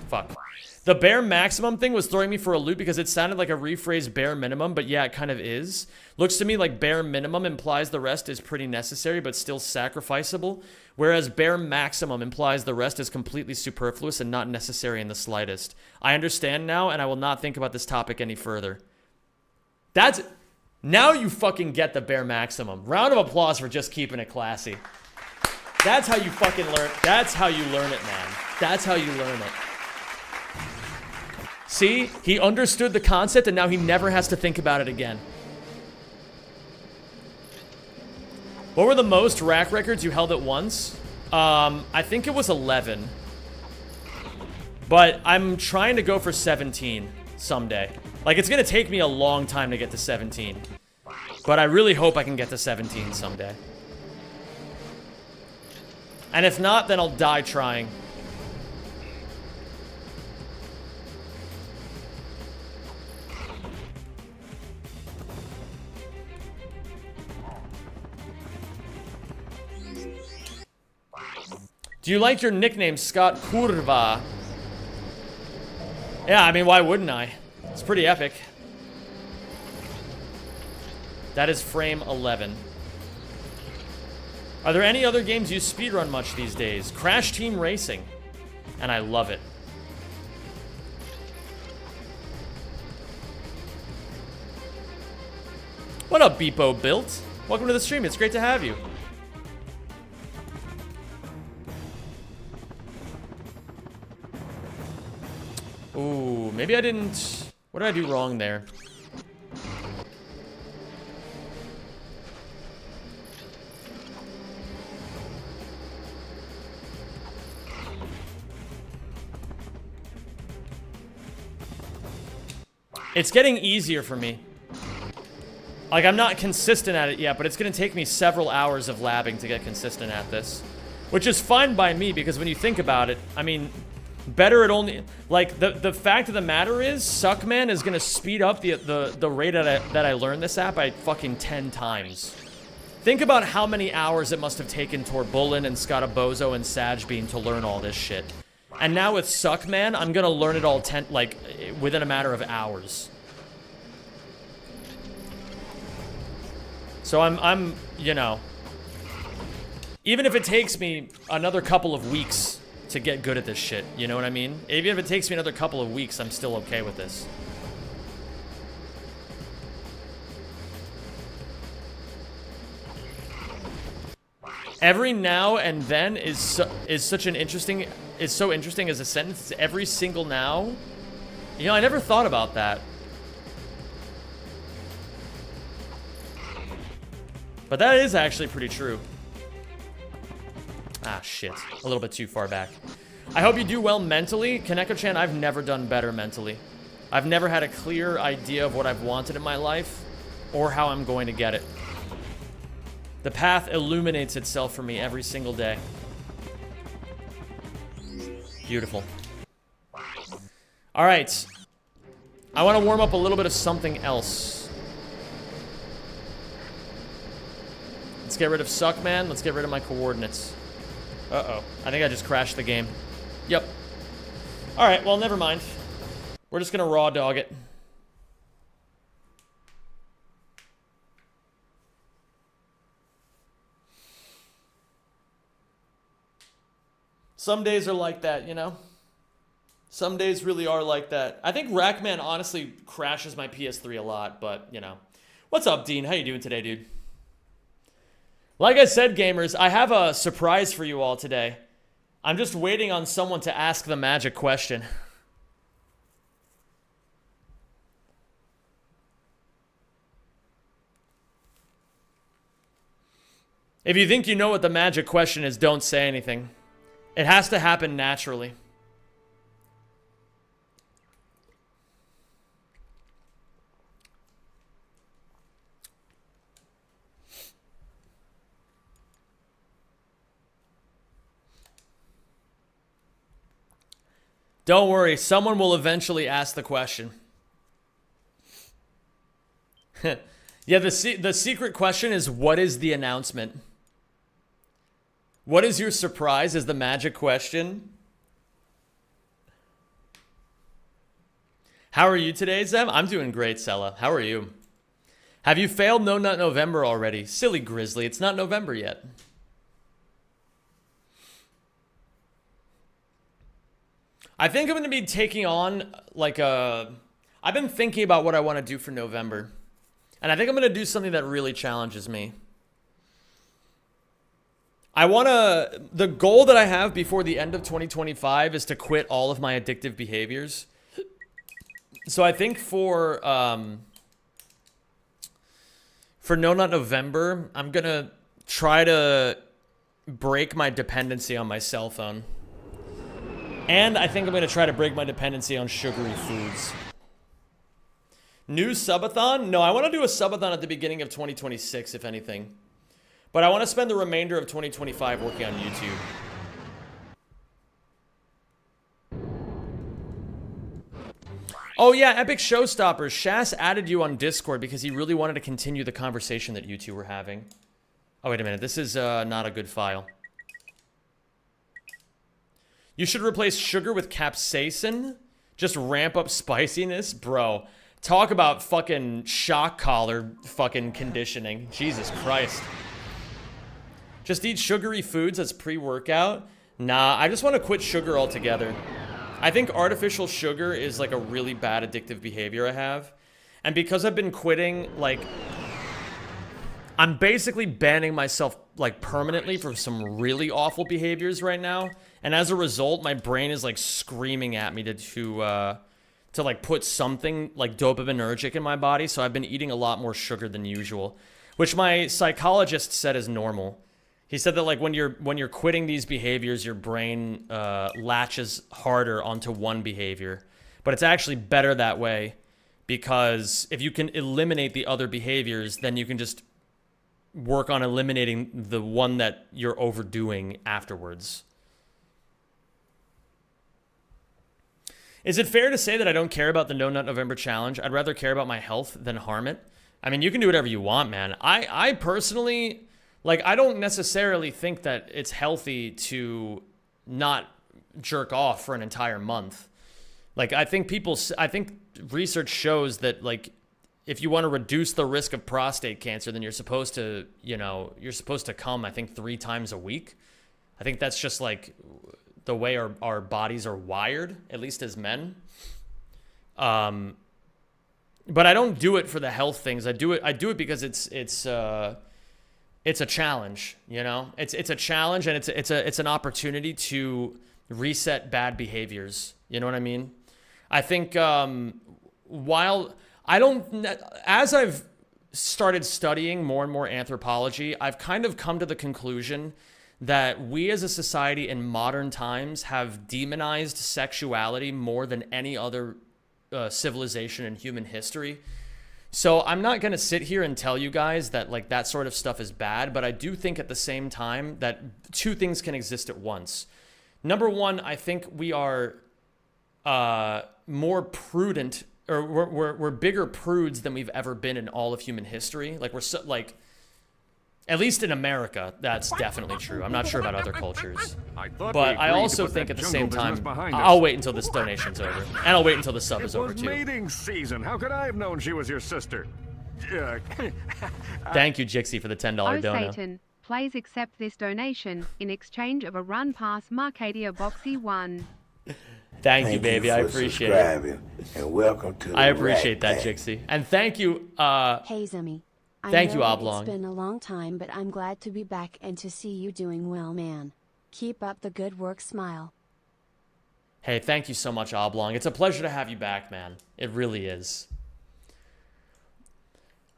Fuck. The bare maximum thing was throwing me for a loop because it sounded like a rephrased bare minimum, but yeah, it kind of is. Looks to me like bare minimum implies the rest is pretty necessary, but still sacrificable, whereas bare maximum implies the rest is completely superfluous and not necessary in the slightest. I understand now, and I will not think about this topic any further. That's... Now you fucking get the bare maximum. Round of applause for just keeping it classy. That's how you fucking learn. That's how you learn it, man. That's how you learn it. See? He understood the concept and now he never has to think about it again. What were the most rack records you held at once? I think it was 11. But I'm trying to go for 17 someday. Like, it's gonna take me a long time to get to 17. But I really hope I can get to 17 someday. And if not, then I'll die trying. Do you like your nickname, Scott Curva? Yeah, I mean, why wouldn't I? It's pretty epic. That is frame 11. Are there any other games you speedrun much these days? Crash Team Racing. And I love it. What up, Beepo Built? Welcome to the stream. It's great to have you. Ooh, maybe I didn't... What did I do wrong there? It's getting easier for me. Like, I'm not consistent at it yet, but it's going to take me several hours of labbing to get consistent at this. Which is fine by me, because when you think about it, I mean... Better at only... Like, the fact of the matter is, Suckman is going to speed up the rate that I learn this app by fucking 10 times. Think about how many hours it must have taken Torbulin and Scottabozo and Sajbean to learn all this shit. And now with Suckman, I'm going to learn it all within a matter of hours. So I'm, you know... Even if it takes me another couple of weeks... to get good at this shit, you know what I mean? Even if it takes me another couple of weeks, I'm still okay with this. Every now and then is so interesting as a sentence. It's every single now. You know, I never thought about that. But that is actually pretty true. Ah, shit. A little bit too far back. I hope you do well mentally. Kaneko-chan, I've never done better mentally. I've never had a clear idea of what I've wanted in my life or how I'm going to get it. The path illuminates itself for me every single day. Beautiful. All right. I want to warm up a little bit of something else. Let's get rid of Suckman. Let's get rid of my coordinates. Uh-oh. I think I just crashed the game. Yep. Alright, well, never mind. We're just gonna raw dog it. Some days are like that, you know? Some days really are like that. I think Rackman honestly crashes my PS3 a lot, but, you know. What's up, Dean? How you doing today, dude? Like I said, gamers, I have a surprise for you all today. I'm just waiting on someone to ask the magic question. If you think you know what the magic question is, don't say anything. It has to happen naturally. Don't worry, someone will eventually ask the question. Yeah, the secret question is, what is the announcement? What is your surprise is the magic question. How are you today, Zem? I'm doing great, Sella. How are you? Have you failed No Nut November already? Silly Grizzly, it's not November yet. I think I'm going to be taking on like a... I've been thinking about what I want to do for November. And I think I'm going to do something that really challenges me. I want to... The goal that I have before the end of 2025 is to quit all of my addictive behaviors. So I think for No Nut November, I'm going to try to break my dependency on my cell phone. And I think I'm going to try to break my dependency on sugary foods. New subathon? No, I want to do a subathon at the beginning of 2026, if anything. But I want to spend the remainder of 2025 working on YouTube. Oh yeah, Epic Showstoppers. Shas added you on Discord because he really wanted to continue the conversation that you two were having. Oh, wait a minute. This is not a good file. You should replace sugar with capsaicin. Just ramp up spiciness. Bro, talk about fucking shock collar fucking conditioning. Jesus Christ. Just eat sugary foods as pre-workout? Nah, I just want to quit sugar altogether. I think artificial sugar is like a really bad addictive behavior I have. And because I've been quitting, like... I'm basically banning myself like permanently from some really awful behaviors right now. And as a result, my brain is like screaming at me to like put something like dopaminergic in my body. So I've been eating a lot more sugar than usual, which my psychologist said is normal. He said that like when you're quitting these behaviors, your brain latches harder onto one behavior, but it's actually better that way because if you can eliminate the other behaviors, then you can just work on eliminating the one that you're overdoing afterwards. Is it fair to say that I don't care about the No Nut November challenge? I'd rather care about my health than harm it. I mean, you can do whatever you want, man. I personally, like, I don't necessarily think that it's healthy to not jerk off for an entire month. Like, I think research shows that, like, if you want to reduce the risk of prostate cancer, then you're supposed to, come, I think, 3 times a week. I think that's just, like, the way our bodies are wired, at least as men. But I don't do it for the health things. I do it because it's a challenge, you know? It's a challenge, and it's an opportunity to reset bad behaviors. You know what I mean? I think as I've started studying more and more anthropology, I've kind of come to the conclusion that we as a society in modern times have demonized sexuality more than any other civilization in human history. So I'm not going to sit here and tell you guys that like that sort of stuff is bad, but I do think at the same time that 2 things can exist at once. Number one, I think we are more prudent, or we're bigger prudes than we've ever been in all of human history. Like we're so, like, at least in America, that's definitely true. I'm not sure about other cultures. But I also think at the same time, I'll wait until this donation's over. And I'll wait until the sub is over too. It was mating season. How could I have known she was your sister? Thank you, Jixie, for the $10 dono. Satan, please accept this donation in exchange of a run past Marcadia Boxy 1. Thank you, baby. I appreciate it. And welcome to the I appreciate that, Rat Pack. Jixie. And thank you, Hey, Zemi. Thank I you, know Oblong. It's been a long time, but I'm glad to be back and to see you doing well, man. Keep up the good work, smile. Hey, thank you so much, Oblong. It's a pleasure to have you back, man. It really is.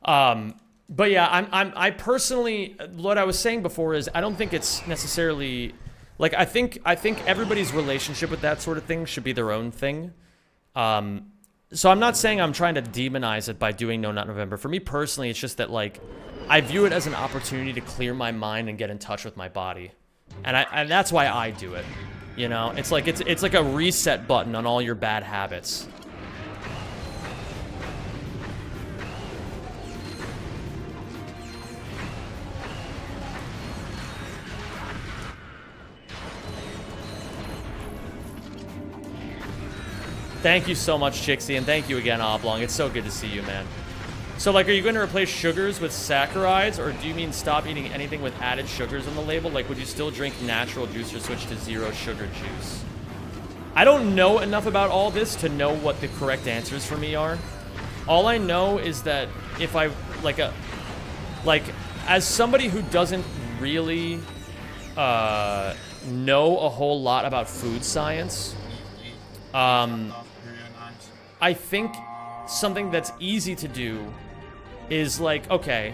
But yeah, I personally, what I was saying before is I don't think it's necessarily, like, I think everybody's relationship with that sort of thing should be their own thing. So I'm not saying I'm trying to demonize it by doing No Nut November. For me personally, it's just that, like, I view it as an opportunity to clear my mind and get in touch with my body. And that's why I do it. You know, it's like a reset button on all your bad habits. Thank you so much, Chixie, and thank you again, Oblong. It's so good to see you, man. So, like, are you going to replace sugars with saccharides, or do you mean stop eating anything with added sugars on the label? Like, would you still drink natural juice or switch to zero sugar juice? I don't know enough about all this to know what the correct answers for me are. All I know is that if I, as somebody who doesn't really know a whole lot about food science, I think something that's easy to do is like, okay,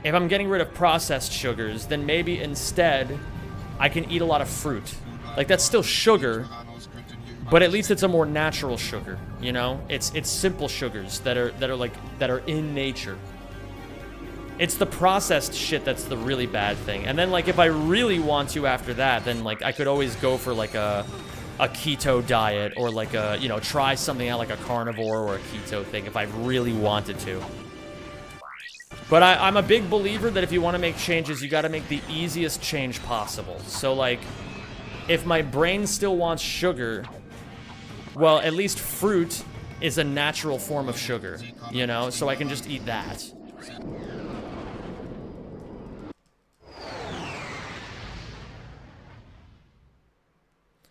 if I'm getting rid of processed sugars, then maybe instead I can eat a lot of fruit. Like, that's still sugar, but at least it's a more natural sugar, you know? It's simple sugars that are in nature. It's the processed shit that's the really bad thing. And then, like, if I really want to after that, then, like, I could always go for, like, a keto diet, or, like, a, you know, try something out like a carnivore or a keto thing if I really wanted to. But I'm a big believer that if you want to make changes, you got to make the easiest change possible. So, like, if my brain still wants sugar, well, at least fruit is a natural form of sugar, you know? So I can just eat that.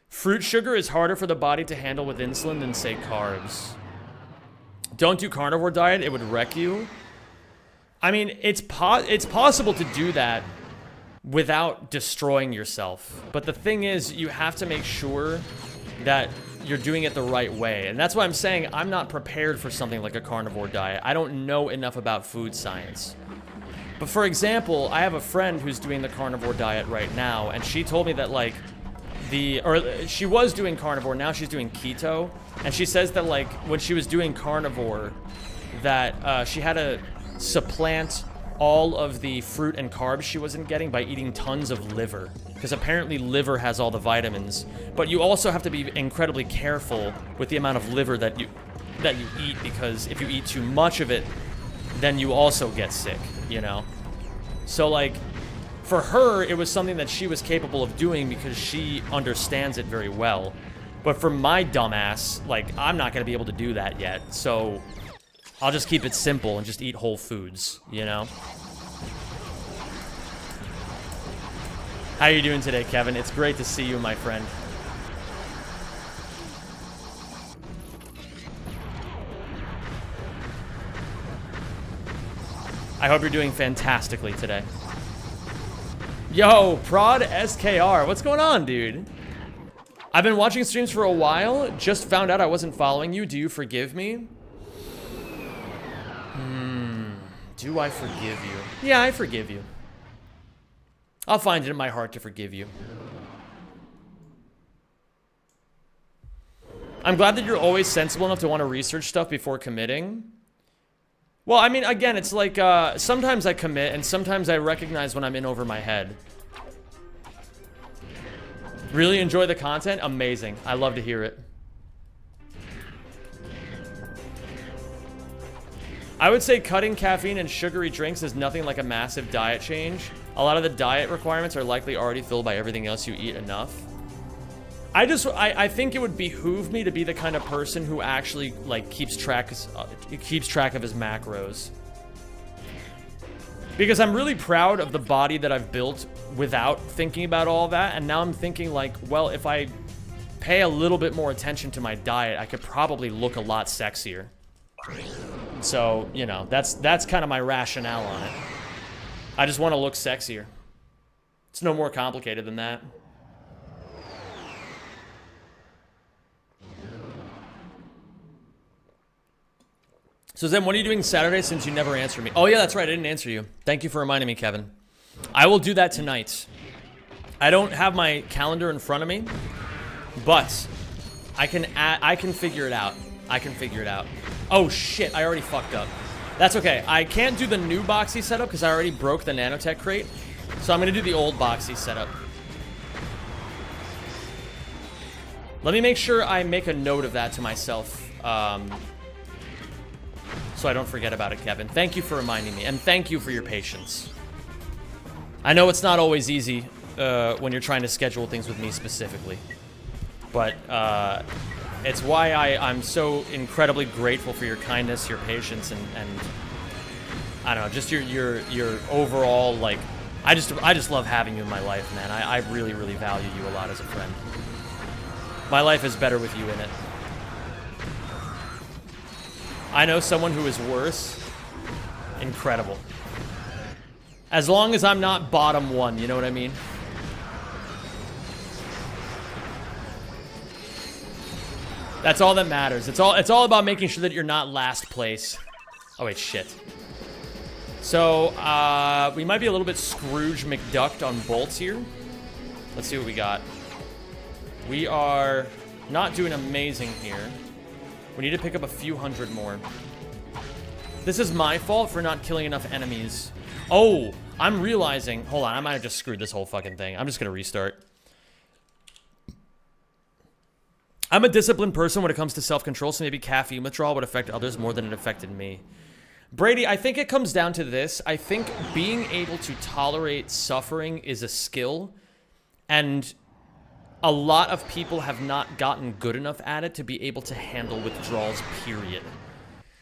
Fruit sugar is harder for the body to handle with insulin than, say, carbs. Don't do carnivore diet, it would wreck you. I mean, it's possible to do that without destroying yourself. But the thing is, you have to make sure that you're doing it the right way. And that's why I'm saying I'm not prepared for something like a carnivore diet. I don't know enough about food science. But for example, I have a friend who's doing the carnivore diet right now, and she told me that, like, she was doing carnivore, now she's doing keto. And she says that, like, when she was doing carnivore, that she had to supplant all of the fruit and carbs she wasn't getting by eating tons of liver, because apparently liver has all the vitamins. But you also have to be incredibly careful with the amount of liver that you eat, because if you eat too much of it, then you also get sick, you know? So, like, for her, it was something that she was capable of doing because she understands it very well. But for my dumbass, like, I'm not gonna be able to do that yet, so I'll just keep it simple and just eat whole foods, you know? How you doing today, Kevin? It's great to see you, my friend. I hope you're doing fantastically today. Yo, Prod SKR, what's going on, dude? I've been watching streams for a while, just found out I wasn't following you. Do you forgive me? Do I forgive you? Yeah, I forgive you. I'll find it in my heart to forgive you. I'm glad that you're always sensible enough to want to research stuff before committing. Well, I mean, again, it's like, sometimes I commit, and sometimes I recognize when I'm in over my head. Really enjoy the content? Amazing. I love to hear it. I would say cutting caffeine and sugary drinks is nothing like a massive diet change. A lot of the diet requirements are likely already filled by everything else you eat enough. I think it would behoove me to be the kind of person who actually, like, keeps track of his macros. Because I'm really proud of the body that I've built without thinking about all that, and now I'm thinking, like, well, if I pay a little bit more attention to my diet, I could probably look a lot sexier. So, you know, that's kind of my rationale on it. I just want to look sexier. It's no more complicated than that. So Zen, what are you doing Saturday since you never answered me? Oh yeah, that's right, I didn't answer you. Thank you for reminding me, Kevin. I will do that tonight. I don't have my calendar in front of me, but I can figure it out. I can figure it out. Oh shit, I already fucked up. That's okay. I can't do the new boxy setup because I already broke the nanotech crate. So I'm gonna do the old boxy setup. Let me make sure I make a note of that to myself. So I don't forget about it, Kevin. Thank you for reminding me, and thank you for your patience. I know it's not always easy when you're trying to schedule things with me specifically. But It's why I'm so incredibly grateful for your kindness, your patience, and I don't know, just your overall, like, I just love having you in my life, man. I really, really value you a lot as a friend. My life is better with you in it. I know someone who is worse. Incredible. As long as I'm not bottom one, you know what I mean? That's all that matters. It's all about making sure that you're not last place. Oh wait, shit. So, we might be a little bit Scrooge McDucked on bolts here. Let's see what we got. We are not doing amazing here. We need to pick up a few hundred more. This is my fault for not killing enough enemies. Oh, I'm realizing... Hold on, I might have just screwed this whole fucking thing. I'm just gonna restart. I'm a disciplined person when it comes to self-control, so maybe caffeine withdrawal would affect others more than it affected me. Brady, I think it comes down to this. I think being able to tolerate suffering is a skill, and a lot of people have not gotten good enough at it to be able to handle withdrawals, period.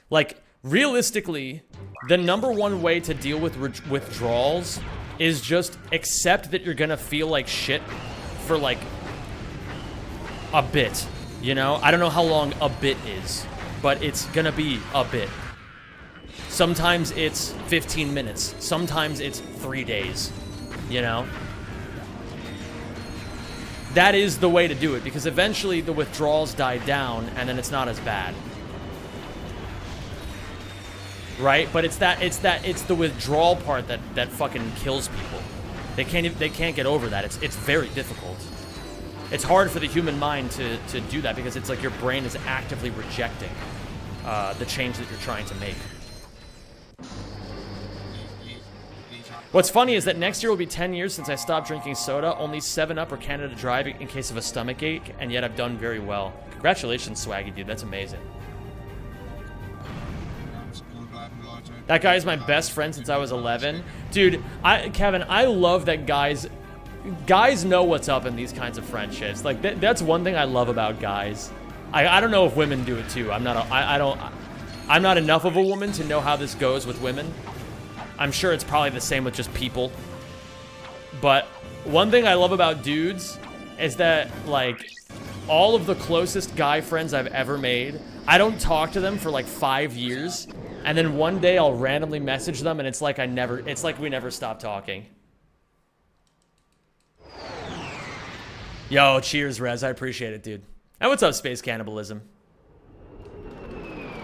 Like, realistically, the #1 way to deal with withdrawals is just accept that you're gonna feel like shit for, like, a bit. You know, I don't know how long a bit is, but it's gonna be a bit. Sometimes it's 15 minutes. Sometimes it's 3 days, you know? That is the way to do it, because eventually the withdrawals die down and then it's not as bad. Right? But it's the withdrawal part that fucking kills people. They can't get over that. It's very difficult. It's hard for the human mind to do that because it's like your brain is actively rejecting the change that you're trying to make. What's funny is that next year will be 10 years since I stopped drinking soda, only 7-Up or Canada Dry in case of a stomach ache, and yet I've done very well. Congratulations, Swaggy dude, that's amazing. That guy is my best friend since I was 11. Dude, Kevin, I love that guys know what's up in these kinds of friendships. Like, that's one thing I love about guys. I don't know if women do it too. I'm not enough of a woman to know how this goes with women. I'm sure it's probably the same with just people. But one thing I love about dudes is that, like, all of the closest guy friends I've ever made, I don't talk to them for like 5 years, and then one day I'll randomly message them and it's like we never stopped talking. Yo, cheers, Rez. I appreciate it, dude. And what's up, Space Cannibalism?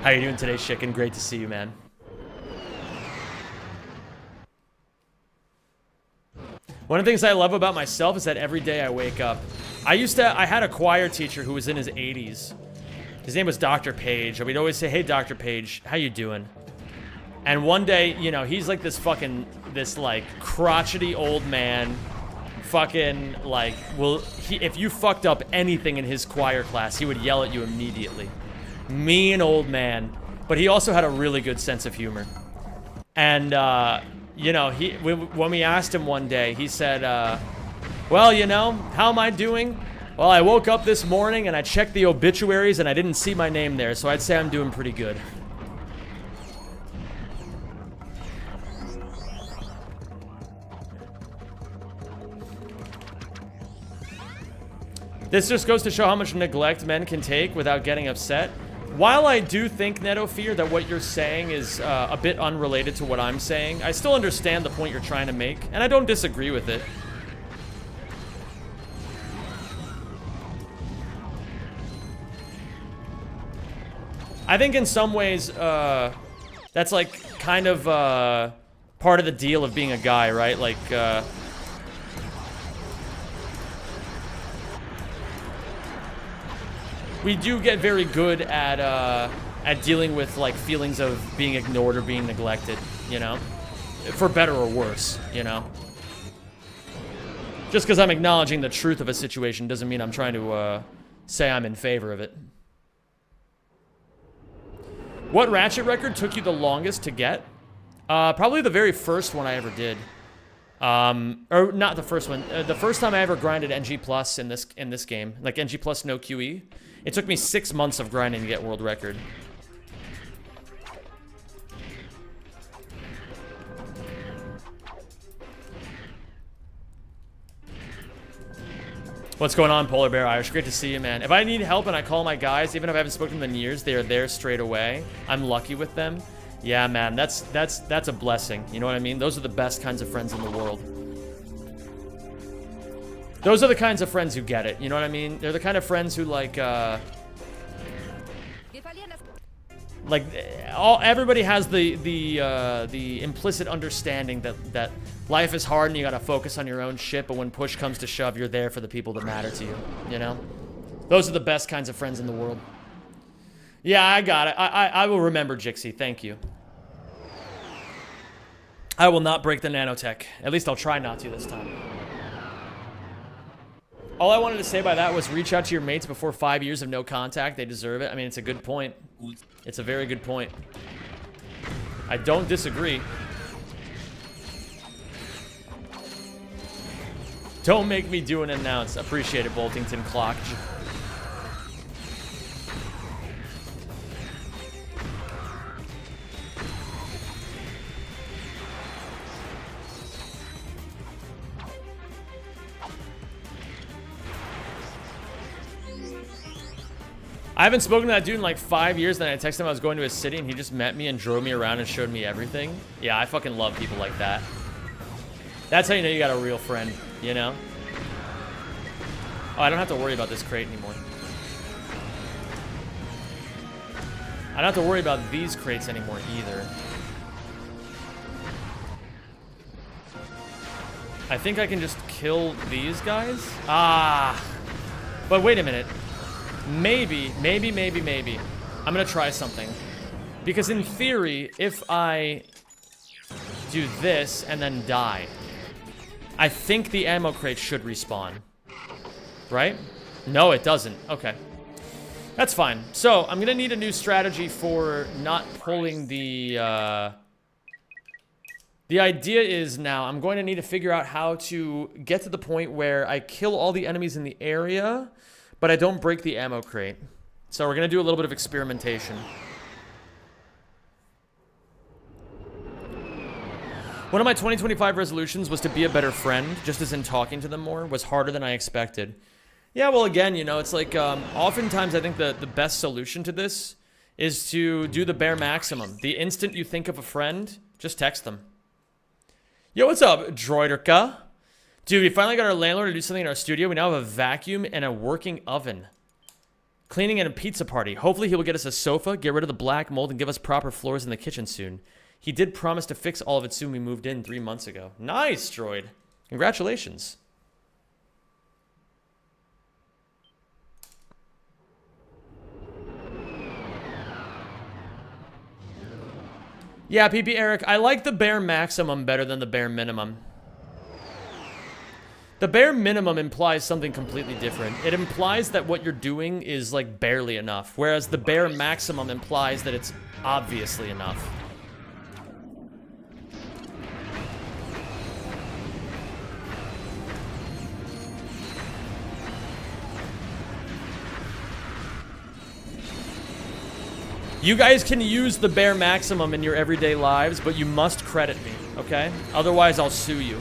How you doing today, Chicken? Great to see you, man. One of the things I love about myself is that every day I wake up. I had a choir teacher who was in his 80s. His name was Dr. Page. And we'd always say, hey, Dr. Page, how you doing? And one day, you know, he's like this like, crotchety old man. Fucking, like, if you fucked up anything in his choir class, he would yell at you immediately. Mean old man. But he also had a really good sense of humor. And, you know, when we asked him one day, he said, well, you know, how am I doing? Well, I woke up this morning and I checked the obituaries and I didn't see my name there, so I'd say I'm doing pretty good. This just goes to show how much neglect men can take without getting upset. While I do think, Netofear, that what you're saying is a bit unrelated to what I'm saying, I still understand the point you're trying to make, and I don't disagree with it. I think in some ways, that's like kind of part of the deal of being a guy, right? Like, we do get very good at dealing with, like, feelings of being ignored or being neglected, you know? For better or worse, you know? Just because I'm acknowledging the truth of a situation doesn't mean I'm trying to say I'm in favor of it. What Ratchet record took you the longest to get? Probably the very first one I ever did. Or not the first one. The first time I ever grinded NG plus in this game, like NG plus no QE, it took me 6 months of grinding to get world record. What's going on, Polar Bear Irish? Great to see you, man. If I need help and I call my guys, even if I haven't spoken to them in years, they are there straight away. I'm lucky with them. Yeah, man, that's a blessing. You know what I mean? Those are the best kinds of friends in the world. Those are the kinds of friends who get it. You know what I mean? They're the kind of friends who everybody has the implicit understanding that life is hard and you gotta focus on your own shit, but when push comes to shove, you're there for the people that matter to you, you know? Those are the best kinds of friends in the world. Yeah, I got it. I will remember, Jixie. Thank you. I will not break the nanotech. At least I'll try not to this time. All I wanted to say by that was reach out to your mates before 5 years of no contact. They deserve it. I mean, it's a good point. It's a very good point. I don't disagree. Don't make me do an announce. Appreciate it, Boltington Clock. I haven't spoken to that dude in like 5 years. Then I texted him I was going to his city and he just met me and drove me around and showed me everything. Yeah, I fucking love people like that. That's how you know you got a real friend, you know? Oh, I don't have to worry about this crate anymore. I don't have to worry about these crates anymore either. I think I can just kill these guys. Ah. But wait a minute. Maybe. I'm gonna try something. Because in theory, if I do this and then die, I think the ammo crate should respawn. Right? No, it doesn't. Okay. That's fine. So, I'm gonna need a new strategy for not pulling the idea is now, I'm going to need to figure out how to get to the point where I kill all the enemies in the area, but I don't break the ammo crate. So we're gonna do a little bit of experimentation. One of my 2025 resolutions was to be a better friend, just as in talking to them more, was harder than I expected. Yeah, well, again, you know, it's like, oftentimes I think the best solution to this is to do the bare maximum. The instant you think of a friend, just text them. Yo, what's up, Droiderka? Dude, we finally got our landlord to do something in our studio. We now have a vacuum and a working oven. Cleaning and a pizza party. Hopefully he will get us a sofa, get rid of the black mold, and give us proper floors in the kitchen soon. He did promise to fix all of it soon. We moved in 3 months ago. Nice, Droid. Congratulations. Yeah, PP Eric, I like the bare maximum better than the bare minimum. The bare minimum implies something completely different. It implies that what you're doing is like barely enough, whereas the bare maximum implies that it's obviously enough. You guys can use the bare maximum in your everyday lives, but you must credit me, okay? Otherwise, I'll sue you.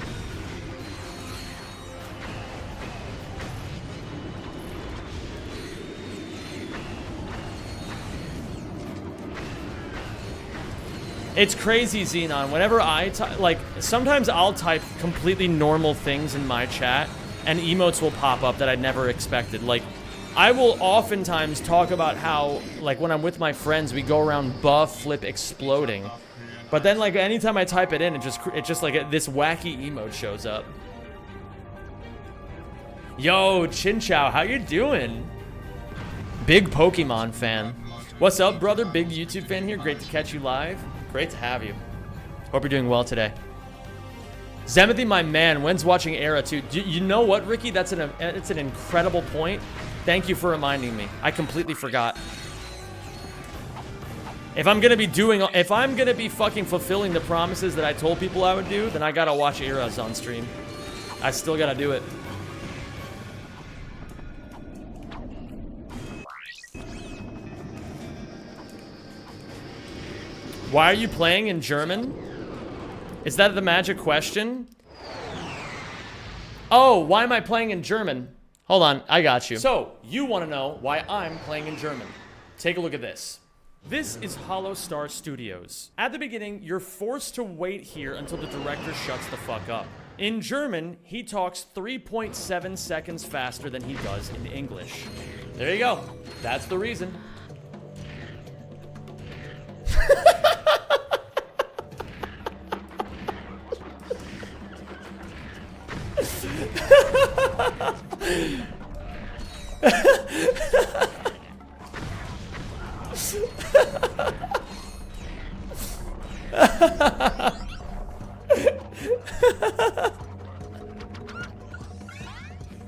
It's crazy, Xenon. Whenever I type, like, sometimes I'll type completely normal things in my chat, and emotes will pop up that I'd never expected. Like, I will oftentimes talk about how, like, when I'm with my friends, we go around buff, flip, exploding. But then, like, anytime I type it in, it just like, this wacky emote shows up. Yo, Chin Chow, how you doing? Big Pokemon fan. What's up, brother? Big YouTube fan here. Great to catch you live. Great to have you. Hope you're doing well today. Zemothy, my man, when's watching Era 2? You know what, Ricky? It's an incredible point. Thank you for reminding me. I completely forgot. If I'm gonna be fucking fulfilling the promises that I told people I would do, then I gotta watch Eras on stream. I still gotta do it. Why are you playing in German? Is that the magic question? Oh, why am I playing in German? Hold on, I got you. So, you want to know why I'm playing in German. Take a look at this. This is Hollow Star Studios. At the beginning, you're forced to wait here until the director shuts the fuck up. In German, he talks 3.7 seconds faster than he does in English. There you go. That's the reason.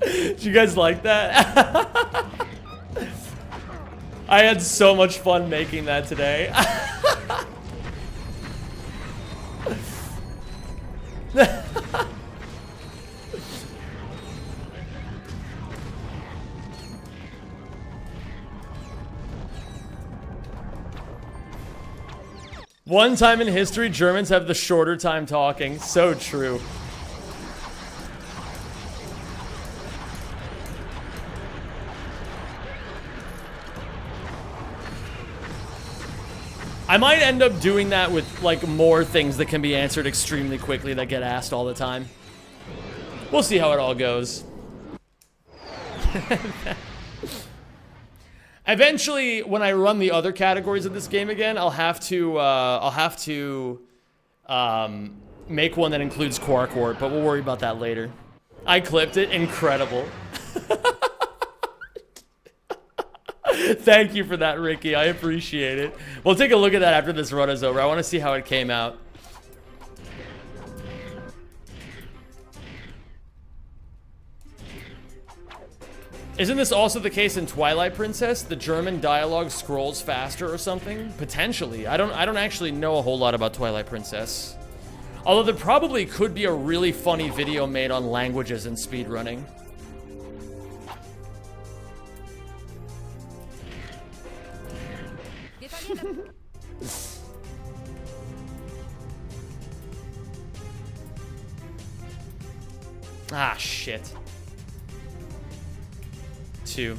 Did you guys like that? I had so much fun making that today. One time in history, Germans have the shorter time talking. So true. I might end up doing that with, like, more things that can be answered extremely quickly that get asked all the time. We'll see how it all goes. Eventually, when I run the other categories of this game again, I'll have to make one that includes Quark Warp, but we'll worry about that later. I clipped it. Incredible. Thank you for that, Ricky. I appreciate it. We'll take a look at that after this run is over. I want to see how it came out. Isn't this also the case in Twilight Princess? The German dialogue scrolls faster or something? Potentially. I don't actually know a whole lot about Twilight Princess. Although there probably could be a really funny video made on languages and speedrunning. Ah, shit. 2,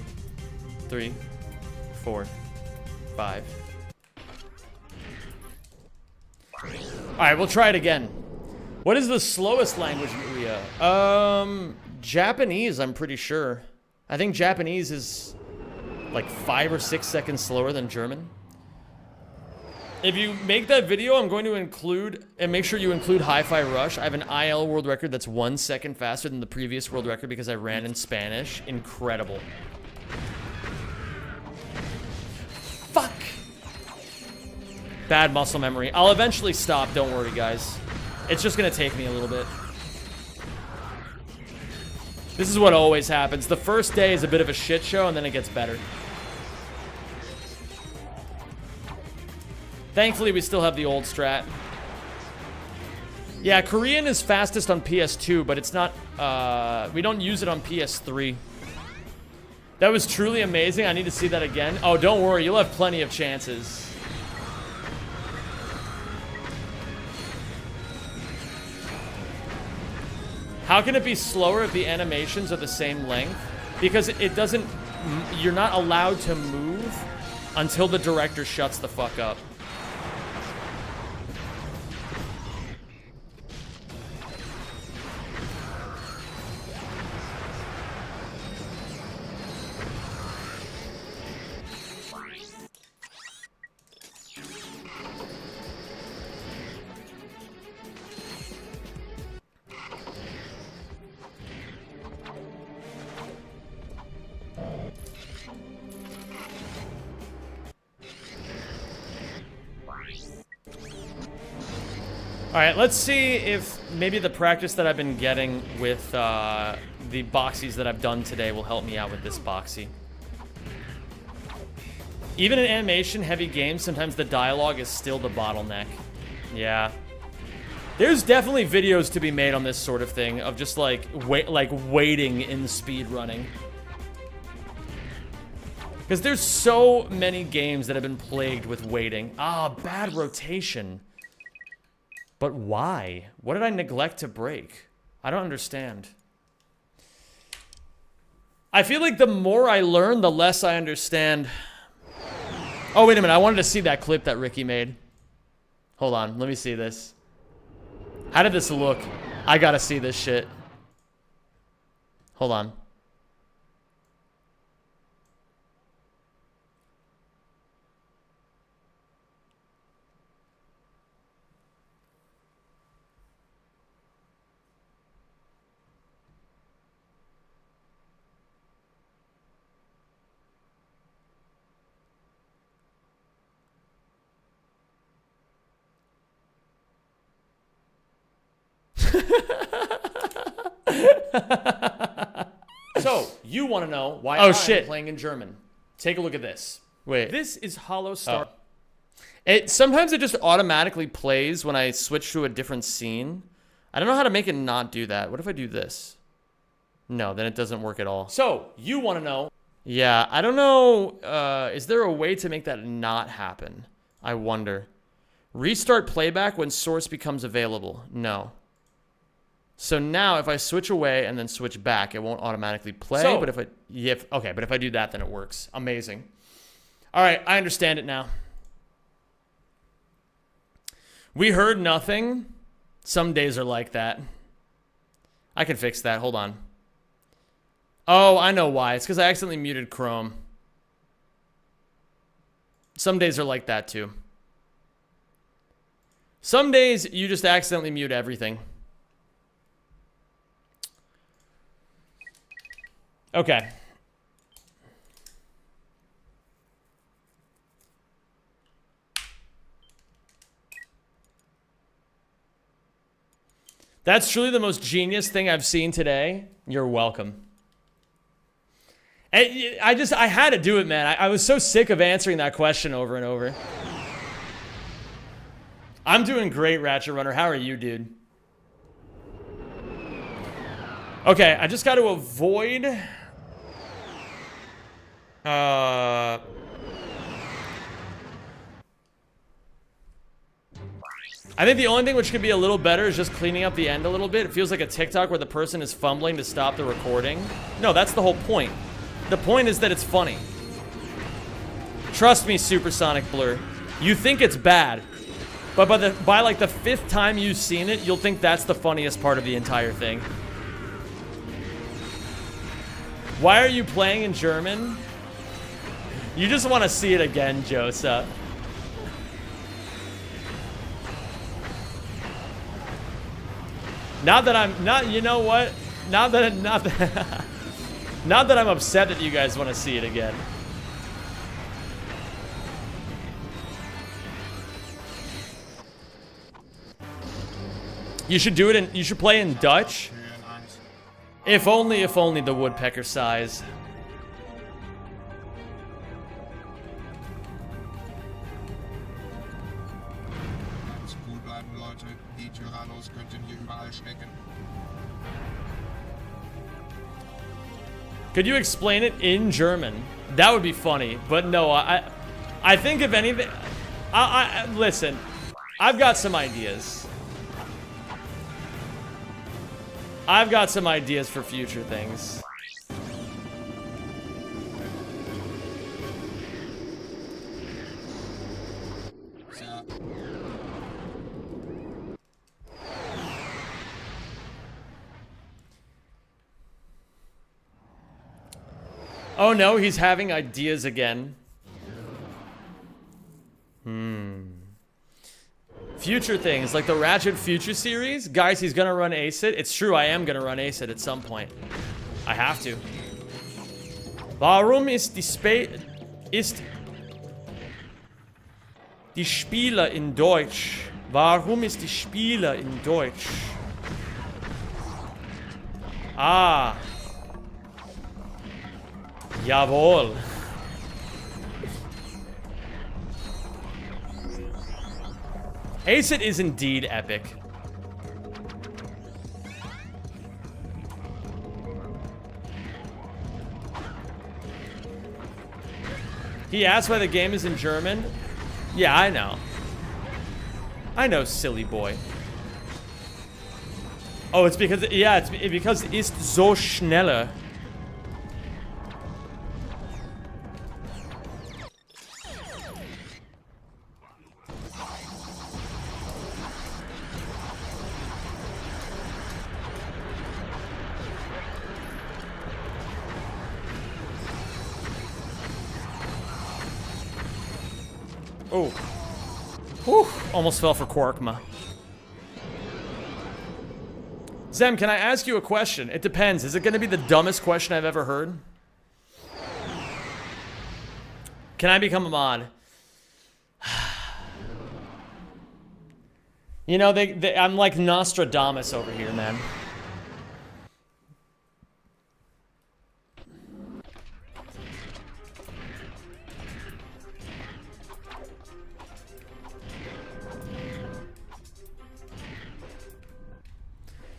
3, 4, 5. Alright, we'll try it again. What is the slowest language, Maria? Japanese, I'm pretty sure. I think Japanese is like 5 or 6 seconds slower than German. If you make that video, I'm going to include, and make sure you include Hi-Fi Rush. I have an IL world record that's 1 second faster than the previous world record because I ran in Spanish. Incredible. Fuck! Bad muscle memory. I'll eventually stop, don't worry, guys. It's just gonna take me a little bit. This is what always happens. The first day is a bit of a shit show, and then it gets better. Thankfully, we still have the old strat. Yeah, Korean is fastest on PS2, but it's not, we don't use it on PS3. That was truly amazing. I need to see that again. Oh, don't worry. You'll have plenty of chances. How can it be slower if the animations are the same length? Because it doesn't, you're not allowed to move until the director shuts the fuck up. Alright, let's see if maybe the practice that I've been getting with the boxies that I've done today will help me out with this boxy. Even in animation-heavy games, sometimes the dialogue is still the bottleneck. Yeah. There's definitely videos to be made on this sort of thing, of just like waiting in speedrunning. Because there's so many games that have been plagued with waiting. Ah, bad rotation. But why? What did I neglect to break? I don't understand. I feel like the more I learn, the less I understand. Oh, wait a minute. I wanted to see that clip that Ricky made. Hold on. Let me see this. How did this look? I gotta see this shit. Hold on. So, you want to know why I'm playing in German. Take a look at this. Wait. This is Hollow Star. Sometimes it just automatically plays when I switch to a different scene. I don't know how to make it not do that. What if I do this? No, then it doesn't work at all. So, you want to know. Yeah, I don't know. Is there a way to make that not happen? I wonder. Restart playback when source becomes available. No. So now if I switch away and then switch back, it won't automatically play. So, but if I do that, then it works. Amazing. All right, I understand it now. We heard nothing. Some days are like that. I can fix that. Hold on. Oh, I know why. It's because I accidentally muted Chrome. Some days are like that too. Some days you just accidentally mute everything. Okay. That's truly the most genius thing I've seen today. You're welcome. I had to do it, man. I was so sick of answering that question over and over. I'm doing great, Ratchet Runner. How are you, dude? Okay, I just got to avoid... I think the only thing which could be a little better is just cleaning up the end a little bit. It feels like a TikTok where the person is fumbling to stop the recording. No, that's the whole point. The point is that it's funny. Trust me, Supersonic Blur. You think it's bad, but by like the 5th time you've seen it, you'll think that's the funniest part of the entire thing. Why are you playing in German? You just want to see it again, Josa. Not that I'm not, you know what? Not that I'm upset that you guys want to see it again. You should do it you should play in Dutch. If only the woodpecker size. Could you explain it in German? That would be funny, but no, I think if anything, listen, I've got some ideas. I've got some ideas for future things. Oh no, he's having ideas again. Future things, like the Ratchet Future series. Guys, he's gonna run ACID. It's true, I am gonna run ACID at some point. I have to. Warum ist die Spieler in Deutsch? Warum ist die Spieler in Deutsch? Ah. Jawohl. Ace It is indeed epic. He asked why the game is in German. Yeah, I know. I know, silly boy. Oh, it's because, yeah, it's because ist so schneller. Oh. Whew. Almost fell for Quarkma. Zem, can I ask you a question? It depends. Is it going to be the dumbest question I've ever heard? Can I become a mod? You know, I'm like Nostradamus over here, man.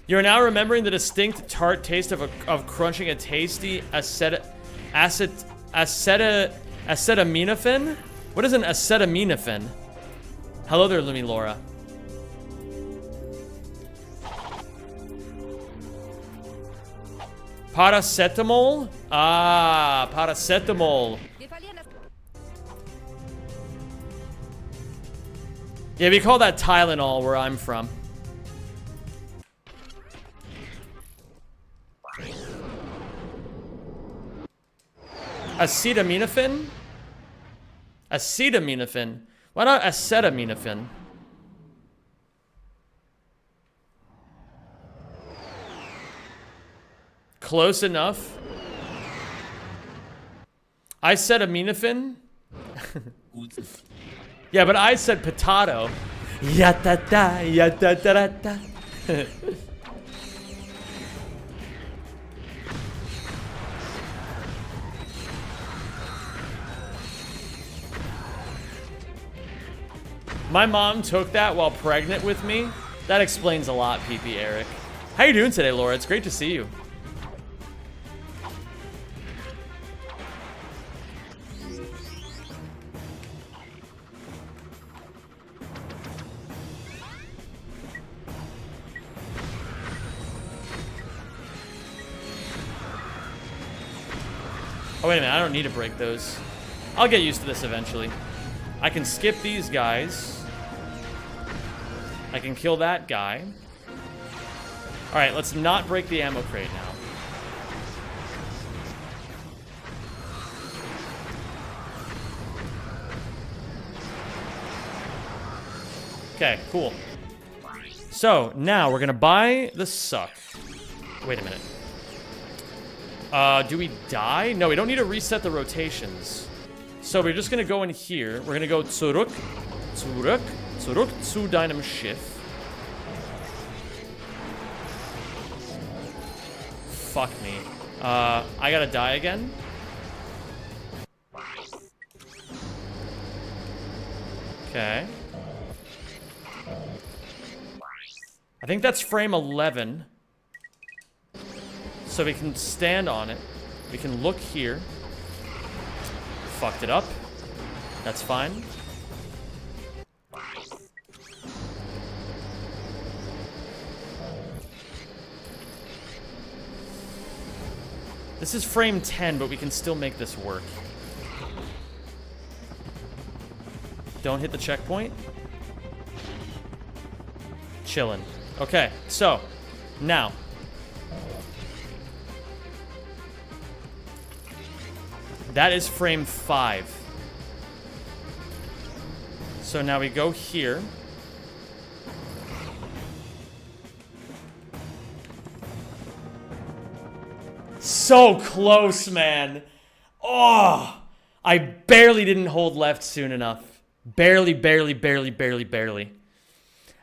You're now remembering the distinct tart taste of crunching a tasty acetaminophen? What is an acetaminophen? Hello there, Lumi Laura. Paracetamol? Ah, paracetamol. Yeah, we call that Tylenol where I'm from. Acetaminophen? Acetaminophen. Why not acetaminophen? Close enough. I said aminophen. Yeah, but I said potato. Yatata, yatatarata. My mom took that while pregnant with me. That explains a lot, PP Eric. How you doing today, Laura? It's great to see you. Oh, wait a minute. I don't need to break those. I'll get used to this eventually. I can skip these guys. I can kill that guy. Alright, let's not break the ammo crate now. Okay, cool. So, now we're gonna buy the suck. Wait a minute. Do we die? No, we don't need to reset the rotations. So we're just gonna go in here. We're gonna go zurück, zurück, zurück zu deinem Schiff. Fuck me. I gotta die again? Okay. I think that's frame 11. So we can stand on it. We can look here. Fucked it up. That's fine. This is frame 10, but we can still make this work. Don't hit the checkpoint. Chillin'. Okay, so, now. That is frame 5. So now we go here. So close, man. Oh, I barely didn't hold left soon enough. Barely, barely, barely, barely, barely.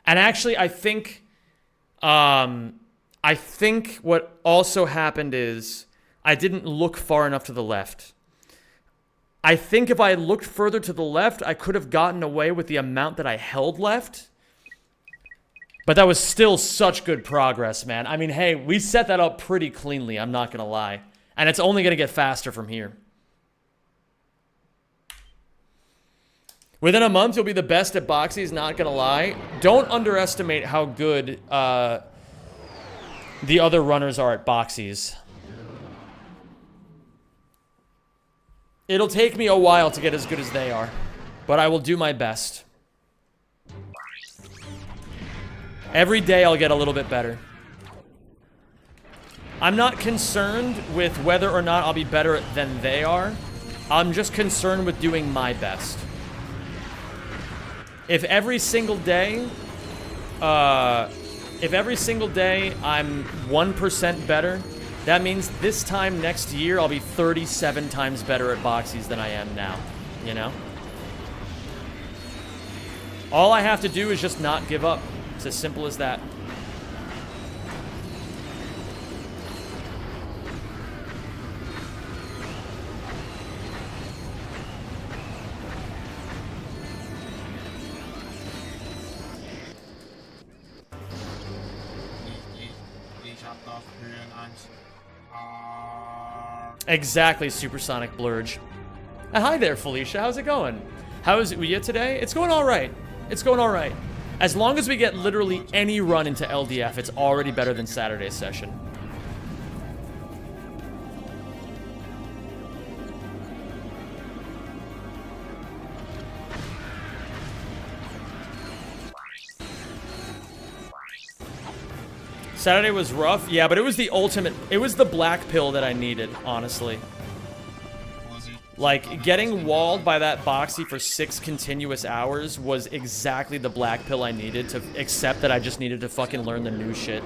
And actually, I think what also happened is I didn't look far enough to the left. I think if I had looked further to the left, I could have gotten away with the amount that I held left. But that was still such good progress, man. I mean, hey, we set that up pretty cleanly, I'm not going to lie. And it's only going to get faster from here. Within a month, you'll be the best at boxies, not going to lie. Don't underestimate how good the other runners are at boxies. It'll take me a while to get as good as they are, but I will do my best. Every day I'll get a little bit better. I'm not concerned with whether or not I'll be better than they are. I'm just concerned with doing my best. If every single day I'm 1% better, that means this time next year I'll be 37 times better at boxies than I am now, you know? All I have to do is just not give up. It's as simple as that. Exactly, Supersonic Blurge. Hi there, Felicia. How's it going? How is it with you today? It's going all right. It's going all right. As long as we get literally any run into LDF, it's already better than Saturday's session. Saturday was rough, yeah, but it was the ultimate. It was the black pill that I needed, honestly. Like, getting walled by that boxy for 6 continuous hours was exactly the black pill I needed to accept that I just needed to fucking learn the new shit.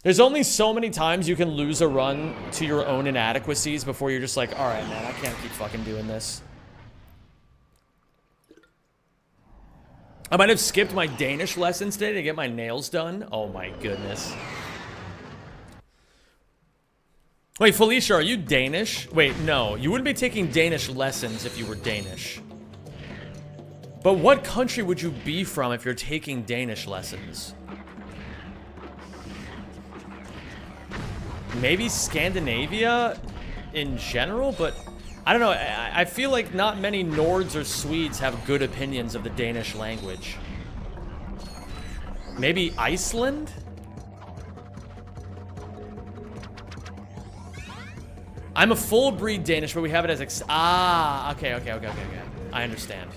There's only so many times you can lose a run to your own inadequacies before you're just like, alright, man, I can't keep fucking doing this. I might have skipped my Danish lessons today to get my nails done. Oh my goodness. Wait, Felicia, are you Danish? Wait, no. You wouldn't be taking Danish lessons if you were Danish. But what country would you be from if you're taking Danish lessons? Maybe Scandinavia in general, but I don't know. I feel like not many Nords or Swedes have good opinions of the Danish language. Maybe Iceland? I'm a full breed Danish, but we have it as okay. I understand.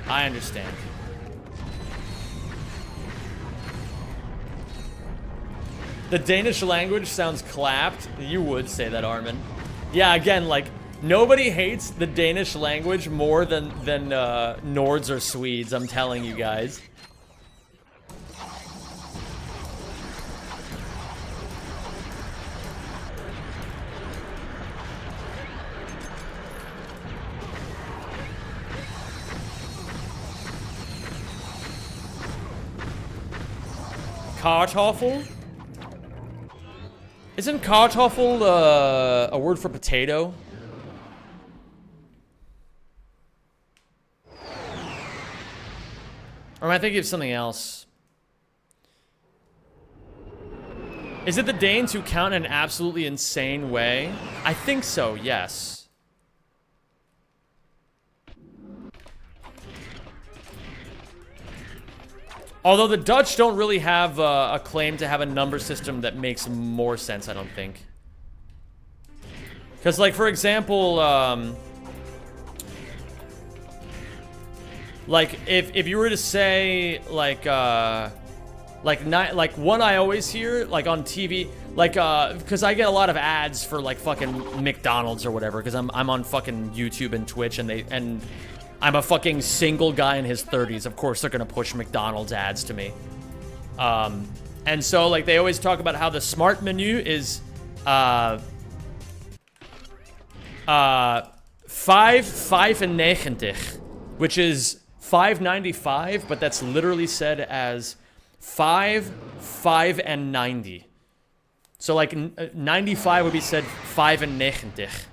I understand. The Danish language sounds clapped. You would say that, Armin. Yeah, again, like, nobody hates the Danish language more than Nords or Swedes, I'm telling you guys. Kartoffel? Isn't Kartoffel a word for potato? Or am I thinking of something else? Is it the Danes who count in an absolutely insane way? I think so, yes. Although the Dutch don't really have a claim to have a number system that makes more sense, I don't think. Because, like, for example, like, if you were to say, like one I always hear, like, on TV, like, because I get a lot of ads for, like, fucking McDonald's or whatever, because I'm on fucking YouTube and Twitch, and I'm a fucking single guy in his 30s. Of course they're gonna push McDonald's ads to me. And so, like, they always talk about how the smart menu is, 5,95, which is $5.95, but that's literally said as 5 and 90. So, like, 95 would be said 95.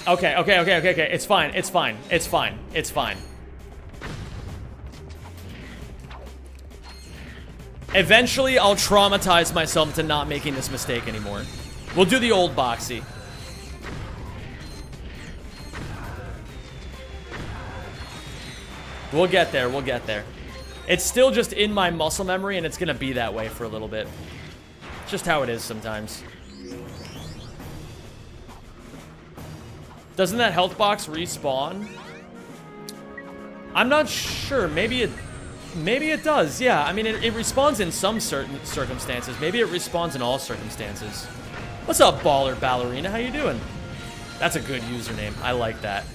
Okay, okay, okay, okay, okay. It's fine, it's fine, it's fine, it's fine. Eventually, I'll traumatize myself to not making this mistake anymore. We'll do the old boxy. We'll get there, we'll get there. It's still just in my muscle memory, and it's gonna be that way for a little bit. Just how it is sometimes. Doesn't that health box respawn? I'm not sure. Maybe it does. Yeah, I mean, it respawns in some certain circumstances. Maybe it respawns in all circumstances. What's up, Baller Ballerina? How you doing? That's a good username. I like that.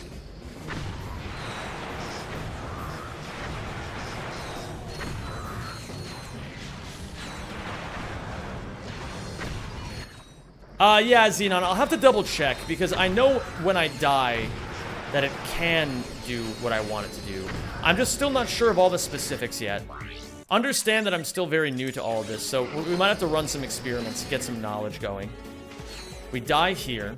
Yeah, Xenon, I'll have to double check because I know when I die that it can do what I want it to do. I'm just still not sure of all the specifics yet. Understand that I'm still very new to all of this, so we might have to run some experiments to get some knowledge going. We die here.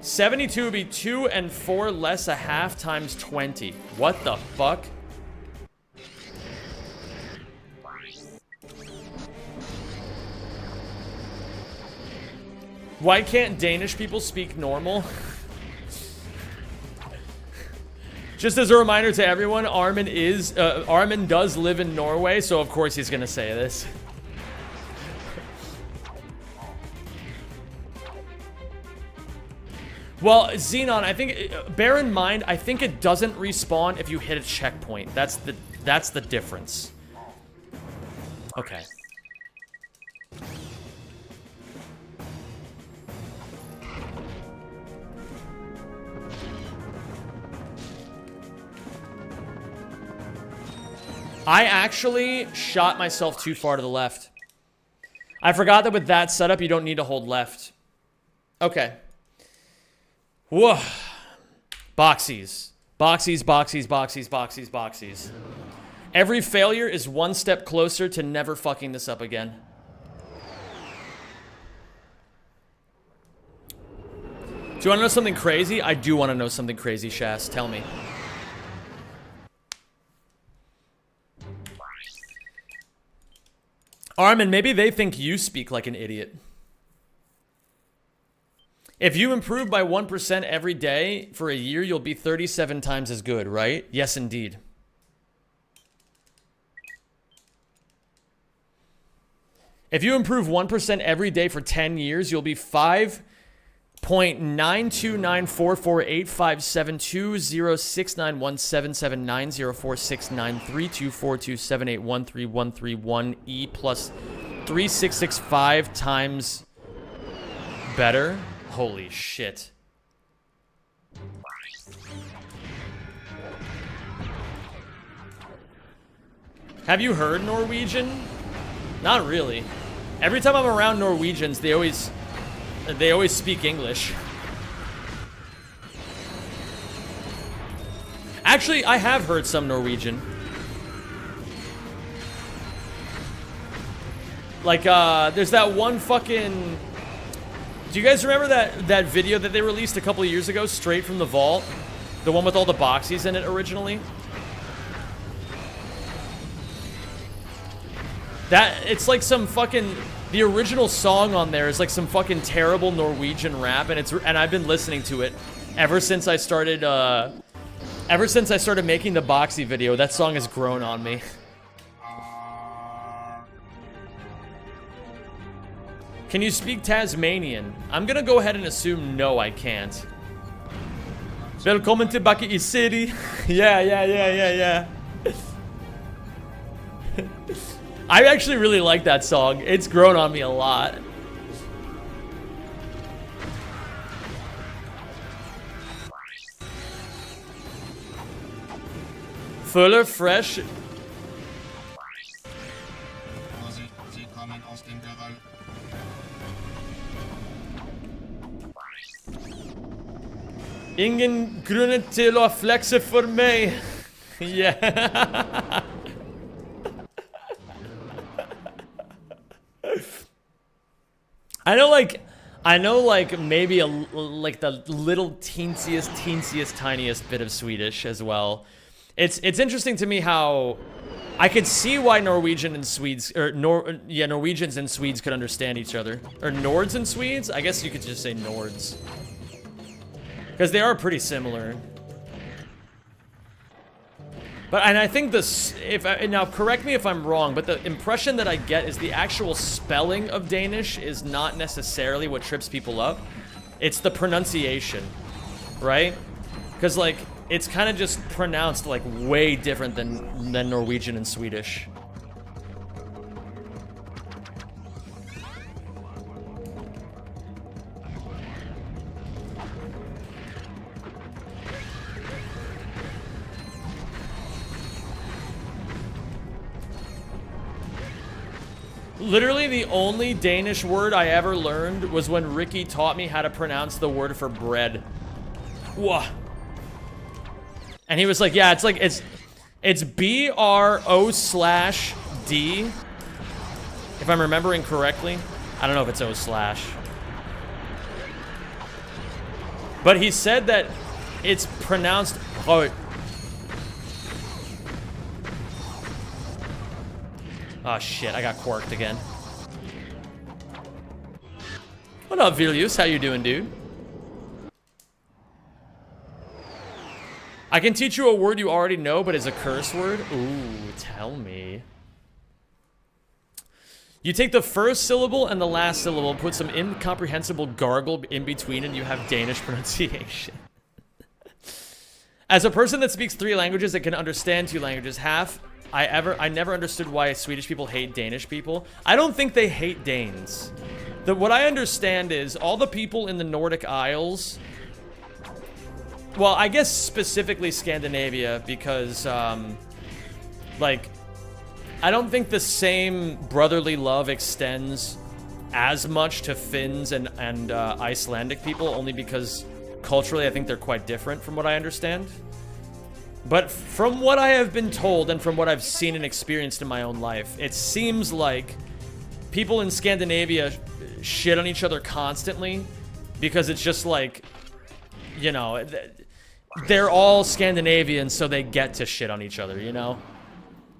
72 would be 2 and 4 less a half times 20. What the fuck? Why can't Danish people speak normal? Just as a reminder to everyone, Armin does live in Norway, so of course he's gonna say this. Well, Xenon, I think, bear in mind, I think it doesn't respawn if you hit a checkpoint. That's the difference. Okay. I actually shot myself too far to the left. I forgot that with that setup, you don't need to hold left. Okay. Whoa. Boxies. Boxies, boxies, boxies, boxies, boxies. Every failure is one step closer to never fucking this up again. Do you want to know something crazy? I do want to know something crazy, Shaz. Tell me. Armin, maybe they think you speak like an idiot. If you improve by 1% every day for a year, you'll be 37 times as good, right? Yes, indeed. If you improve 1% every day for 10 years, you'll be 5.9294485720691779046932427813131E plus 3665 times better. Holy shit. Have you heard Norwegian? Not really. Every time I'm around Norwegians, they always speak English. Actually, I have heard some Norwegian. Like, there's that one fucking... Do you guys remember that video that they released a couple of years ago, straight from the vault? The one with all the boxies in it originally? It's like some fucking... The original song on there is like some fucking terrible Norwegian rap, and I've been listening to it ever since I started making the boxy video. That song has grown on me. Can you speak Tasmanian? I'm gonna go ahead and assume no, I can't. Velkommen tillbaka i city. Yeah. I actually really like that song. It's grown on me a lot. Fuller, fresh. Ingen grunn til å flexe for meg. Yeah. I know like maybe like the little teensiest tiniest bit of Swedish as well. It's interesting to me how I could see why Norwegian and Swedes, or Norwegians and Swedes could understand each other. Or Nords and Swedes? I guess you could just say Nords. Because they are pretty similar. But, and I think this, now correct me if I'm wrong, but the impression that I get is the actual spelling of Danish is not necessarily what trips people up. It's the pronunciation, right? Because like, it's kind of just pronounced like way different than Norwegian and Swedish. Literally the only Danish word I ever learned was when Ricky taught me how to pronounce the word for bread. Whoa. And he was like, yeah, it's B-R-O/D. If I'm remembering correctly. I don't know if it's O/. But he said that it's pronounced oh. Oh shit, I got quirked again. What up, Vilius? How you doing, dude? I can teach you a word you already know, but it's a curse word. Ooh, tell me. You take the first syllable and the last syllable, put some incomprehensible gargle in between, and you have Danish pronunciation. As a person that speaks 3 languages and can understand 2 languages, I never understood why Swedish people hate Danish people. I don't think they hate Danes. What I understand is all the people in the Nordic Isles, well, I guess specifically Scandinavia, because, like, I don't think the same brotherly love extends as much to Finns and Icelandic people, only because culturally I think they're quite different from what I understand. But from what I have been told and from what I've seen and experienced in my own life, it seems like people in Scandinavia shit on each other constantly because it's just like, you know, they're all Scandinavian, so they get to shit on each other, you know?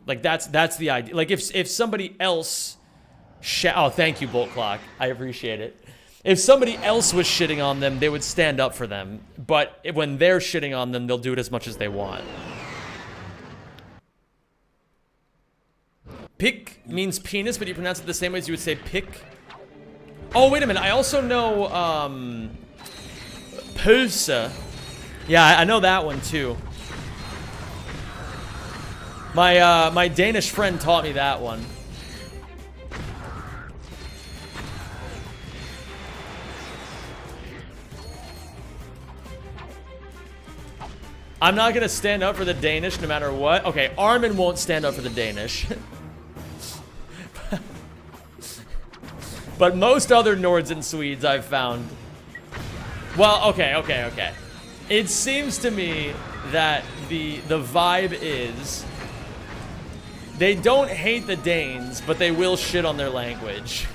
Like, that's the idea. Like, if somebody else... Oh, thank you, Bolt Clock. I appreciate it. If somebody else was shitting on them, they would stand up for them. But when they're shitting on them, they'll do it as much as they want. Pick means penis, but you pronounce it the same way as you would say pick. Oh, wait a minute. I also know, pølse. Yeah, I know that one, too. My Danish friend taught me that one. I'm not gonna stand up for the Danish no matter what. Okay, Armin won't stand up for the Danish. But most other Nords and Swedes I've found... Well, okay. It seems to me that the vibe is... They don't hate the Danes, but they will shit on their language.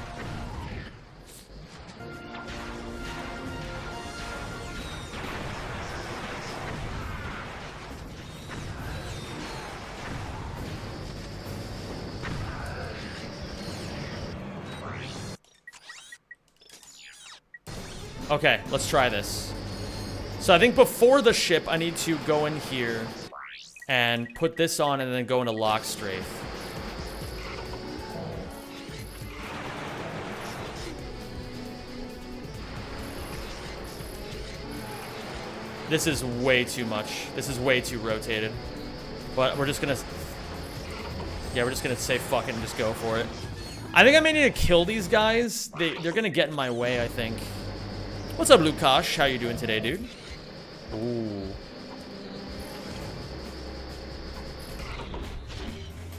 Okay, let's try this. So I think before the ship, I need to go in here and put this on and then go into lock strafe. This is way too much. This is way too rotated. But we're just gonna... Yeah, we're just gonna say fuck it and just go for it. I think I may need to kill these guys. They're gonna get in my way, I think. What's up, Lukash? How you doing today, dude? Ooh.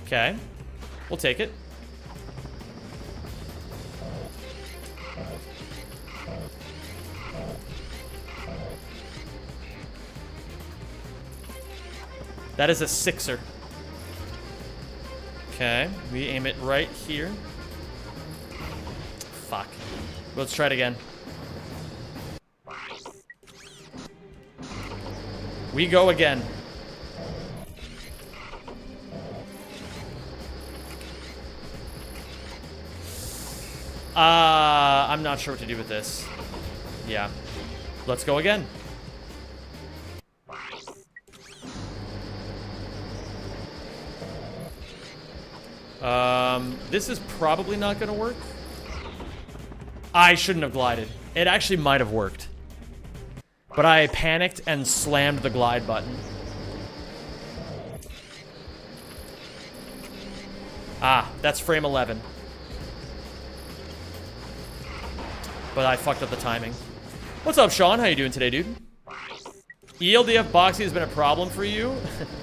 Okay. We'll take it. That is a 6er. Okay. We aim it right here. Fuck. Let's try it again. We go again. I'm not sure what to do with this. Yeah. Let's go again. This is probably not gonna work. I shouldn't have glided. It actually might have worked. But I panicked and slammed the glide button. Ah, that's frame 11. But I fucked up the timing. What's up, Sean? How you doing today, dude? ELDF boxing has been a problem for you?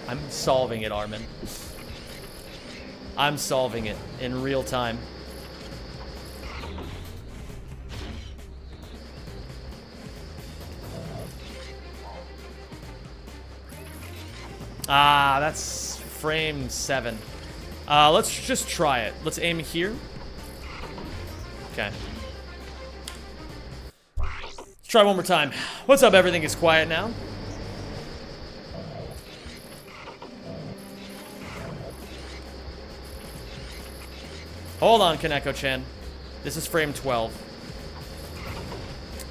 I'm solving it, Armin. I'm solving it in real time. Ah, that's frame 7. Let's just try it. Let's aim here. Okay. Let's try one more time. What's up? Everything is quiet now. Hold on, Kaneko-chan. This is frame 12.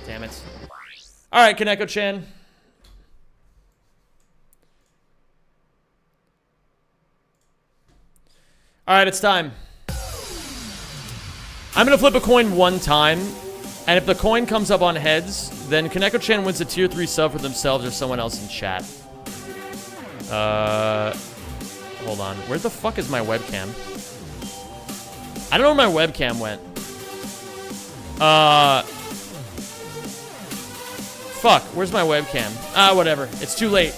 Damn it. Alright, Kaneko-chan. Alright, it's time. I'm gonna flip a coin one time, and if the coin comes up on heads, then Kaneko-chan wins a tier 3 sub for themselves or someone else in chat. Hold on. Where the fuck is my webcam? I don't know where my webcam went. Fuck, where's my webcam? Ah, whatever. It's too late.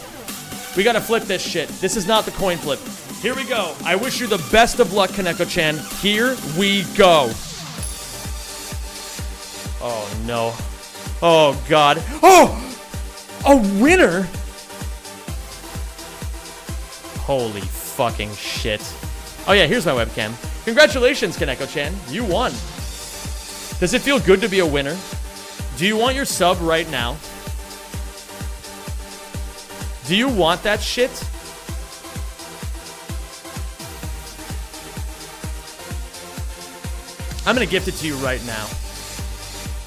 We gotta flip this shit. This is not the coin flip. Here we go. I wish you the best of luck, Kaneko-chan. Here we go. Oh, no. Oh, God. Oh! A winner? Holy fucking shit. Oh, yeah, here's my webcam. Congratulations, Kaneko-chan. You won. Does it feel good to be a winner? Do you want your sub right now? Do you want that shit? I'm gonna gift it to you right now.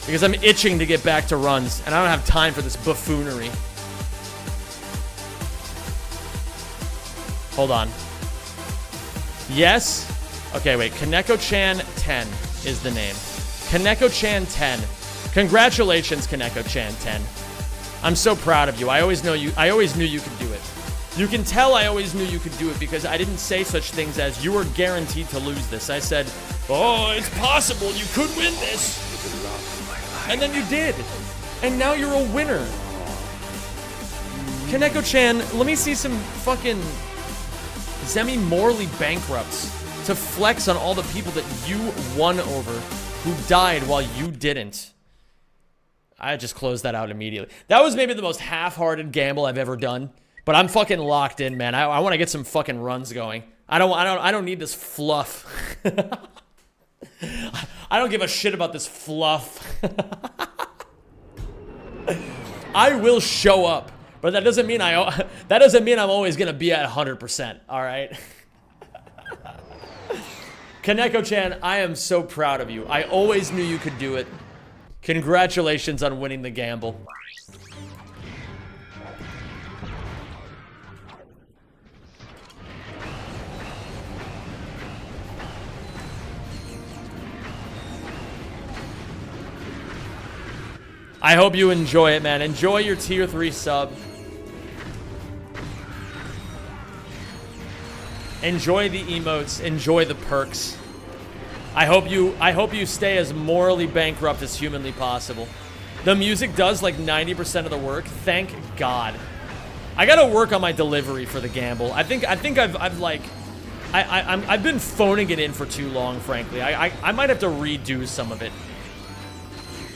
Because I'm itching to get back to runs, and I don't have time for this buffoonery. Hold on. Yes? Okay, wait. Kaneko-chan 10 is the name. Kaneko-chan 10. Congratulations, Kaneko-chan 10. I'm so proud of you. I always knew you could do it. You can tell I always knew you could do it because I didn't say such things as you were guaranteed to lose this. I said, oh, it's possible you could win this. And then you did. And now you're a winner. Kaneko-chan, let me see some fucking semi-morally bankrupts to flex on all the people that you won over who died while you didn't. I just closed that out immediately. That was maybe the most half-hearted gamble I've ever done. But I'm fucking locked in, man. I want to get some fucking runs going. I don't need this fluff. I don't give a shit about this fluff. I will show up, but that doesn't mean I'm always gonna be at 100%. All right. Kaneko-chan, I am so proud of you. I always knew you could do it. Congratulations on winning the gamble. I hope you enjoy it, man. Enjoy your tier 3 sub. Enjoy the emotes. Enjoy the perks. I hope you stay as morally bankrupt as humanly possible. The music does like 90% of the work. Thank God. I gotta work on my delivery for the gamble. I've been phoning it in for too long, frankly. I might have to redo some of it.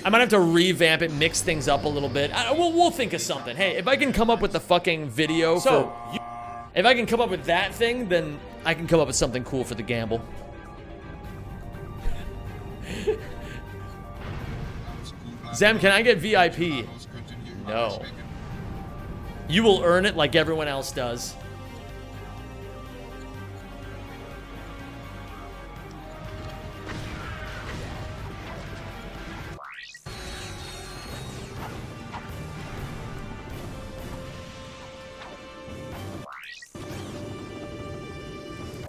I might have to revamp it, mix things up a little bit. We'll think of something. Hey, if I can come up with the fucking video if I can come up with that thing, then I can come up with something cool for the gamble. Zem, can I get VIP? No. You will earn it like everyone else does.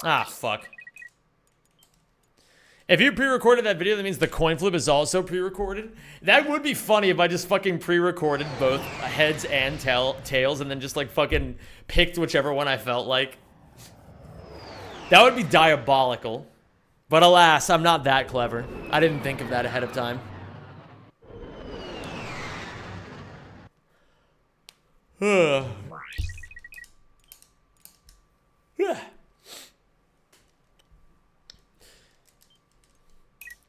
Ah, fuck. If you pre-recorded that video, that means the coin flip is also pre-recorded. That would be funny if I just fucking pre-recorded both heads and tails and then just like fucking picked whichever one I felt like. That would be diabolical. But alas, I'm not that clever. I didn't think of that ahead of time.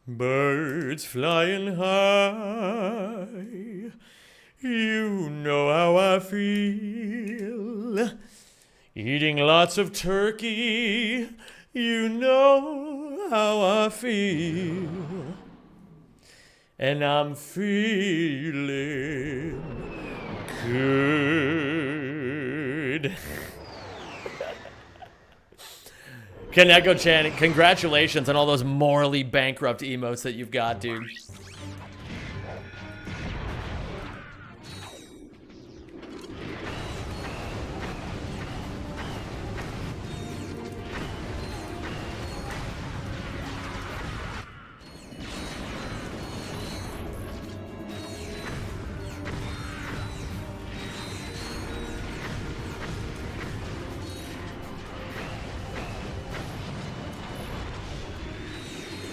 Birds flying high, you know how I feel. Eating lots of turkey, you know how I feel. And I'm feeling good. Kaneko Chan, congratulations on all those morally bankrupt emotes that you've got, dude.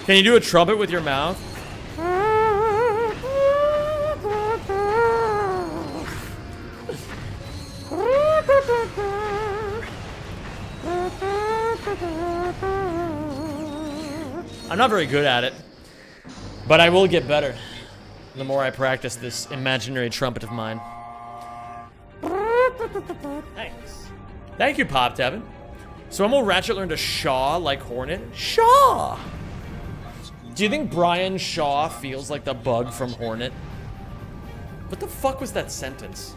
Can you do a trumpet with your mouth? I'm not very good at it, but I will get better the more I practice this imaginary trumpet of mine. Thanks. Thank you, Pop Tevin. So when will Ratchet learn to shaw like Hornet? Shaw! Do you think Brian Shaw feels like the bug from Hornet? What the fuck was that sentence?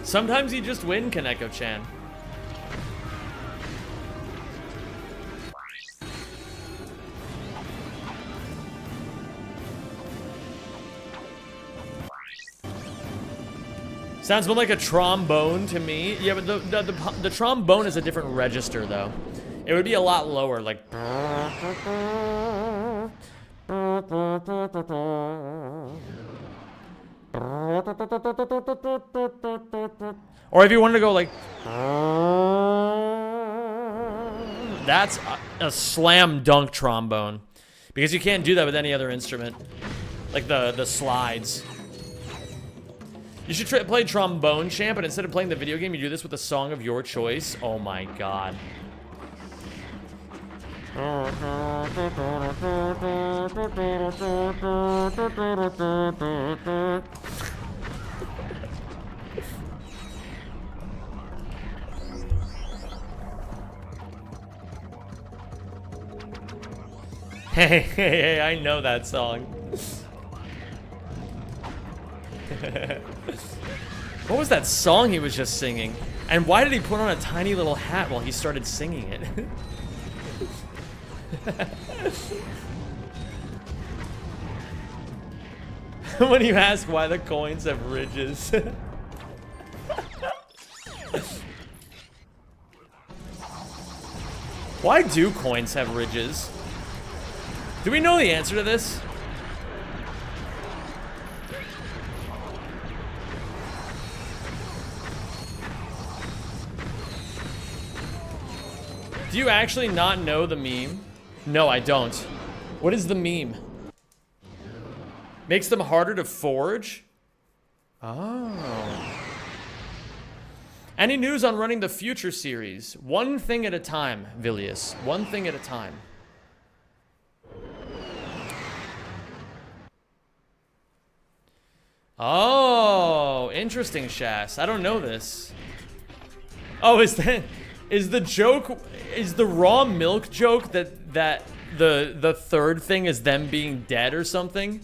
Sometimes you just win, Kaneko-chan. Sounds more like a trombone to me. Yeah, but the trombone is a different register, though. It would be a lot lower, like... Or if you wanted to go like... That's a slam dunk trombone. Because you can't do that with any other instrument. Like the slides. You should play Trombone Champ, but instead of playing the video game, you do this with a song of your choice. Oh my god. Hey, I know that song. What was that song he was just singing? And why did he put on a tiny little hat while he started singing it? When you ask why the coins have ridges. Why do coins have ridges? Do we know the answer to this? Do you actually not know the meme? No, I don't. What is the meme? Makes them harder to forge? Oh. Any news on running the Future series? One thing at a time, Vilius. One thing at a time. Oh, interesting, Shas. I don't know this. Oh, is the joke, is the raw milk joke that the third thing is them being dead or something.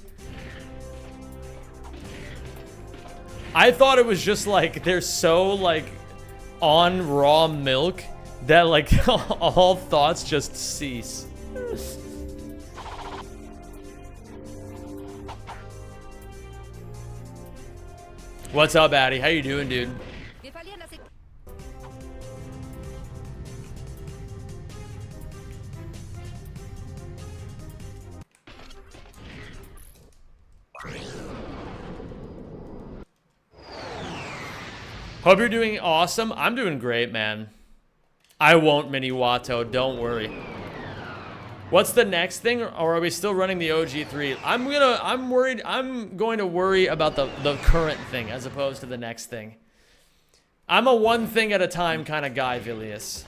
I thought it was just like they're so like on raw milk that like all thoughts just cease. What's up, Addy? How you doing, dude? Hope you're doing awesome. I'm doing great, man. I won't mini Watto, don't worry. What's the next thing, or are we still running the OG3? I'm going to worry about the current thing as opposed to the next thing. I'm a one thing at a time kind of guy, Vilius.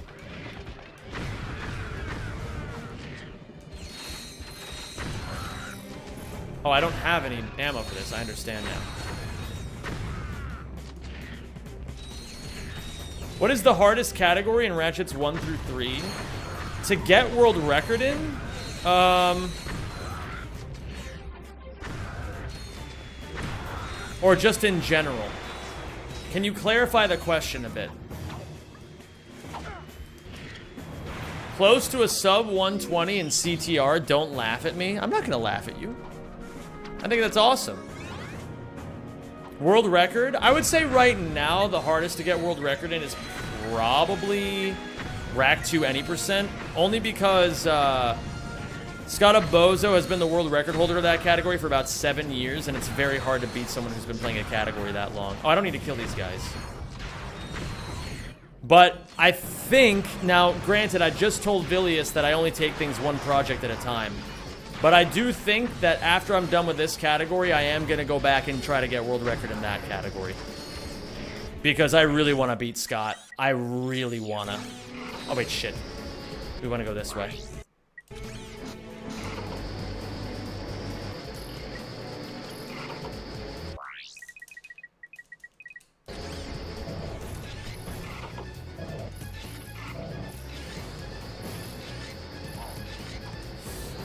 Oh, I don't have any ammo for this. I understand now. What is the hardest category in Ratchets 1 through 3? To get world record in? Or just in general? Can you clarify the question a bit? Close to a sub 120 in CTR, don't laugh at me. I'm not gonna laugh at you. I think that's awesome. World record? I would say right now the hardest to get world record in is probably Rack 2 any percent. Only because Scott Bozo has been the world record holder of that category for about 7 years, and it's very hard to beat someone who's been playing a category that long. Oh, I don't need to kill these guys. But I think, now granted, I just told Vilius that I only take things one project at a time. But I do think that after I'm done with this category, I am going to go back and try to get world record in that category. Because I really want to beat Scott. I really want to. Oh, wait, shit. We want to go this way.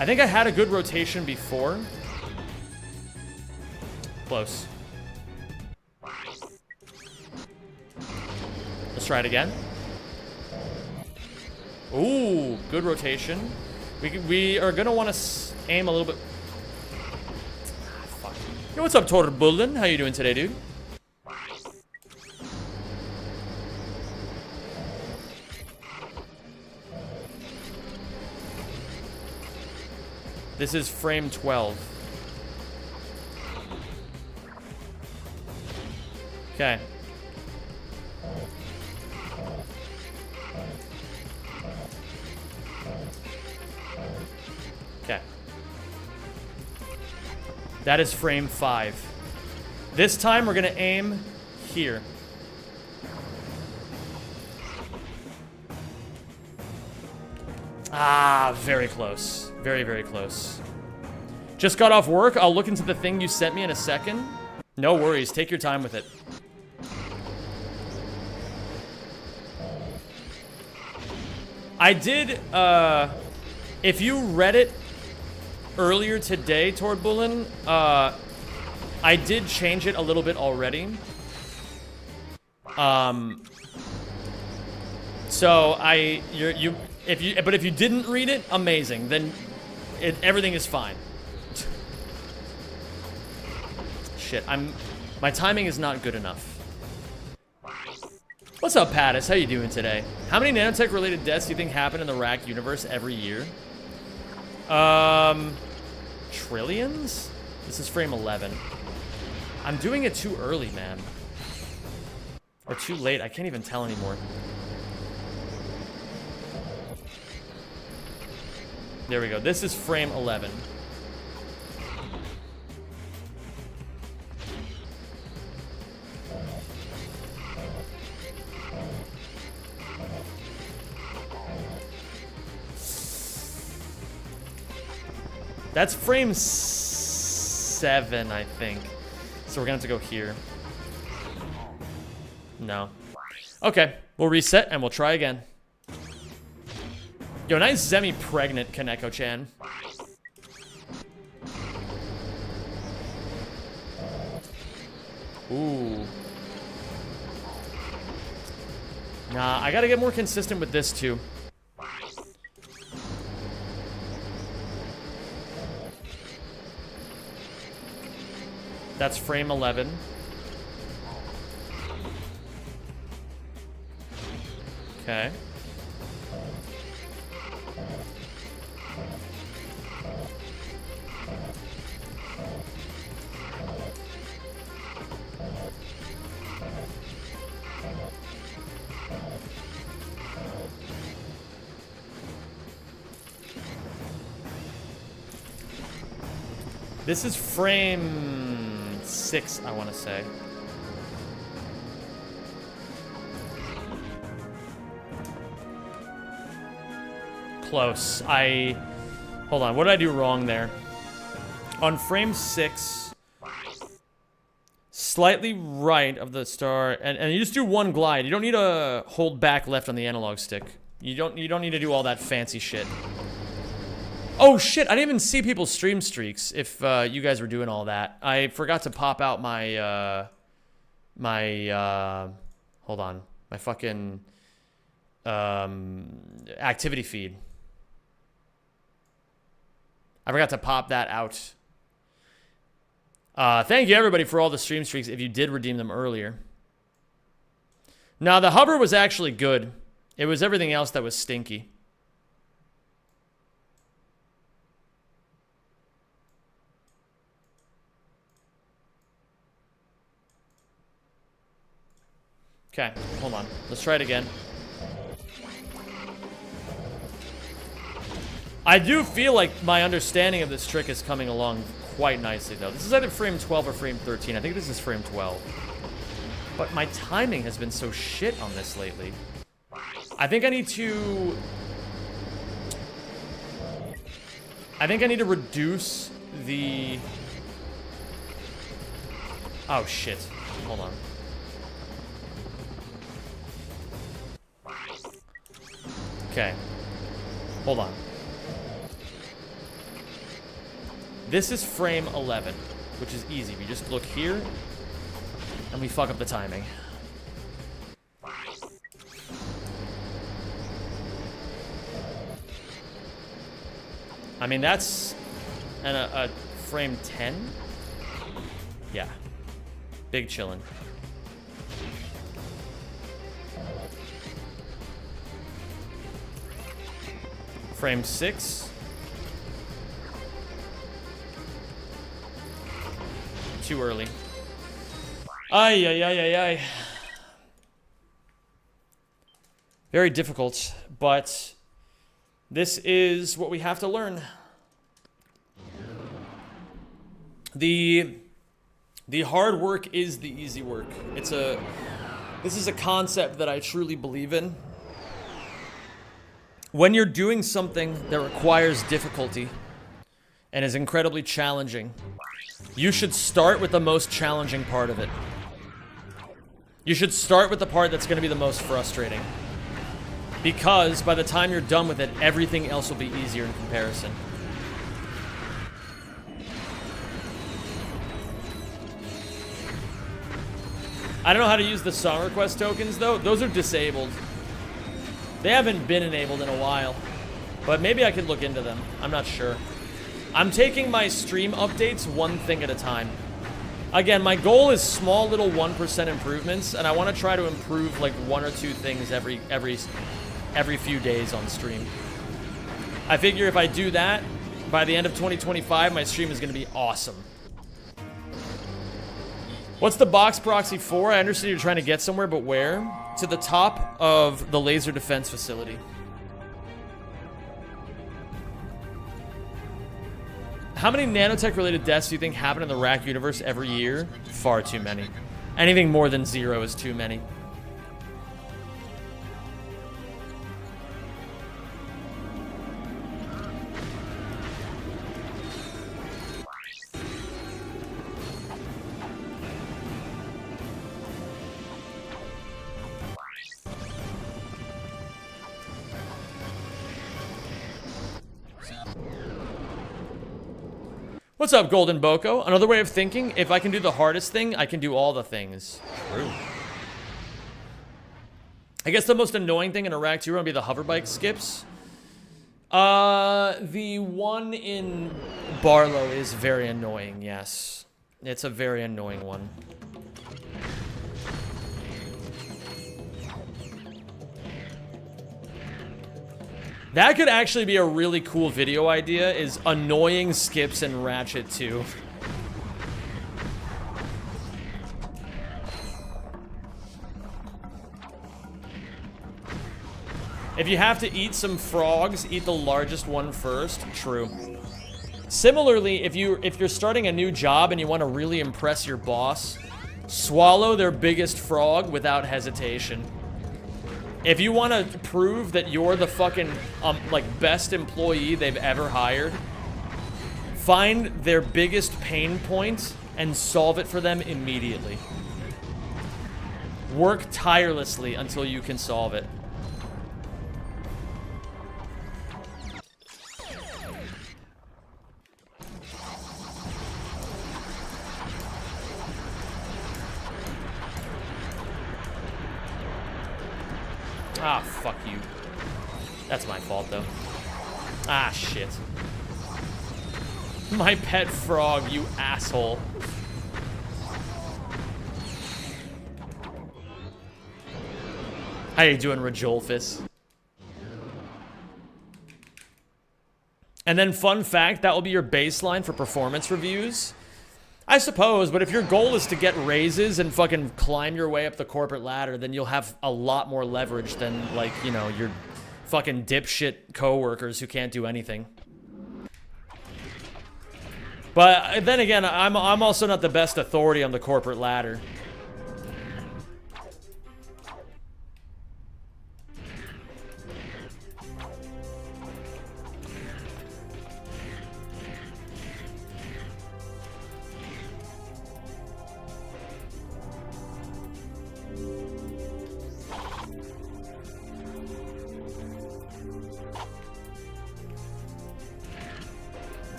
I think I had a good rotation before. Close. Let's try it again. Ooh, good rotation. We are gonna want to aim a little bit. Ah, fuck. Yo, what's up, Torbullen? How you doing today, dude? This is frame 12. Okay. Okay. That is frame 5. This time we're gonna aim here. Ah, very close. Very, very close. Just got off work. I'll look into the thing you sent me in a second. No worries. Take your time with it. I did, if you read it earlier today, Torbullen, I did change it a little bit already. So if you didn't read it, amazing. Then everything is fine. Shit, my timing is not good enough. What's up, Pattis? How you doing today? How many nanotech related deaths do you think happen in the Rack universe every year? Trillions? This is frame 11. I'm doing it too early, man. Or too late. I can't even tell anymore. There we go. This is frame 11. That's frame 7, I think. So we're gonna have to go here. No. Okay, we'll reset and we'll try again. Yo, nice semi-pregnant Kaneko-chan. Ooh. Nah, I gotta get more consistent with this too. That's frame 11. Okay. This is frame 6, I want to say. Close. Hold on, what did I do wrong there? On frame 6, slightly right of the star, and you just do one glide. You don't need to hold back left on the analog stick. You don't need to do all that fancy shit. Oh shit, I didn't even see people's stream streaks if you guys were doing all that. I forgot to pop out my, hold on, my fucking, activity feed. I forgot to pop that out. Thank you everybody for all the stream streaks if you did redeem them earlier. Now the hover was actually good. It was everything else that was stinky. Okay, hold on. Let's try it again. I do feel like my understanding of this trick is coming along quite nicely, though. This is either frame 12 or frame 13. I think this is frame 12. But my timing has been so shit on this lately. I think I need to reduce the... Oh, shit. Hold on. Okay. Hold on. This is frame 11, which is easy. We just look here, and we fuck up the timing. I mean, that's a frame 10? Yeah. Big chillin'. Frame 6. Too early. Ay, ay, ay, ay, ay. Very difficult, but this is what we have to learn. The hard work is the easy work. This is a concept that I truly believe in. When you're doing something that requires difficulty and is incredibly challenging, you should start with the most challenging part of it. You should start with the part that's going to be the most frustrating. Because by the time you're done with it, everything else will be easier in comparison. I don't know how to use the song request tokens, though. Those are disabled. They haven't been enabled in a while, but maybe I could look into them. I'm not sure. I'm taking my stream updates one thing at a time. Again, my goal is small little 1% improvements, and I want to try to improve like 1 or 2 things every few days on stream. I figure if I do that, by the end of 2025, my stream is going to be awesome. What's the box proxy for? I understand you're trying to get somewhere, but where? To the top of the laser defense facility. How many nanotech-related deaths do you think happen in the Rack universe every year? Far too many. Anything more than 0 is too many. What's up, Golden Boko? Another way of thinking, if I can do the hardest thing, I can do all the things. True. I guess the most annoying thing in a Rack 2 run would be the hoverbike skips. The one in Barlow is very annoying, yes. It's a very annoying one. That could actually be a really cool video idea, is annoying skips in Ratchet 2. If you have to eat some frogs, eat the largest one first. True. Similarly, if you're starting a new job and you want to really impress your boss, swallow their biggest frog without hesitation. If you want to prove that you're the fucking like best employee they've ever hired, find their biggest pain point and solve it for them immediately. Work tirelessly until you can solve it. Ah, fuck you. That's my fault, though. Ah, shit. My pet frog, you asshole. How you doing, Rajolfus? And then, fun fact, that will be your baseline for performance reviews. I suppose, but if your goal is to get raises and fucking climb your way up the corporate ladder, then you'll have a lot more leverage than, like, you know, your fucking dipshit coworkers who can't do anything. But then again, I'm also not the best authority on the corporate ladder.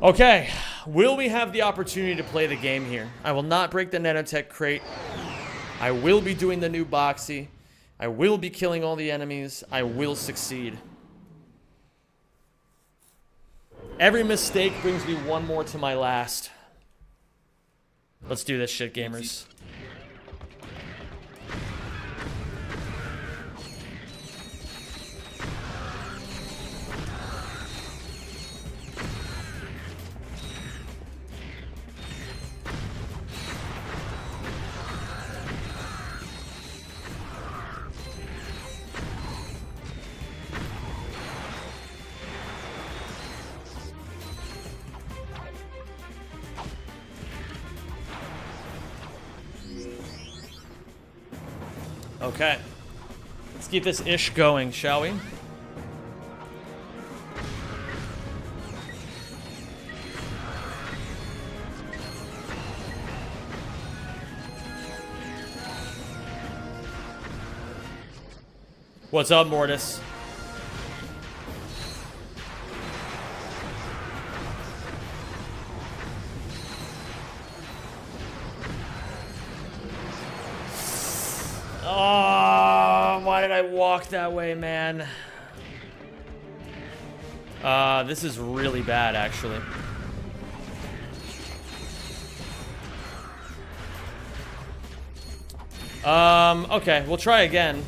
Okay, will we have the opportunity to play the game here? I will not break the nanotech crate. I will be doing the new boxy. I will be killing all the enemies. I will succeed. Every mistake brings me one more to my last. Let's do this shit, gamers. Okay. Let's keep this ish going, shall we? What's up, Mortis? Oh, why did I walk that way, man? This is really bad, actually. Okay, we'll try again.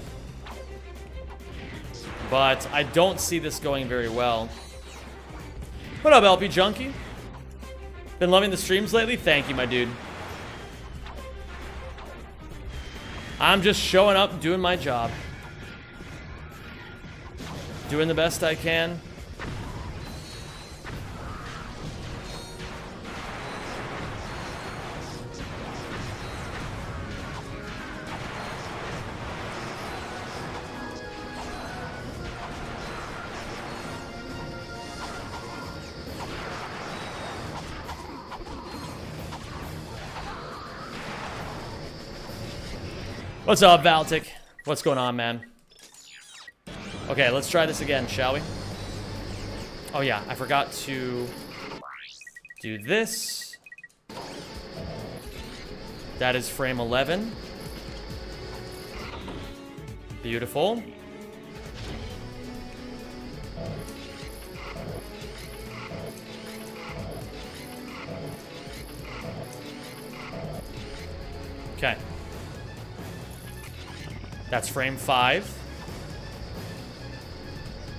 But I don't see this going very well. What up, LP Junkie? Been loving the streams lately? Thank you, my dude. I'm just showing up, doing my job. Doing the best I can. What's up, Valtic? What's going on, man? Okay, let's try this again, shall we? Oh yeah, I forgot to do this. That is frame 11. Beautiful. Okay. That's frame 5.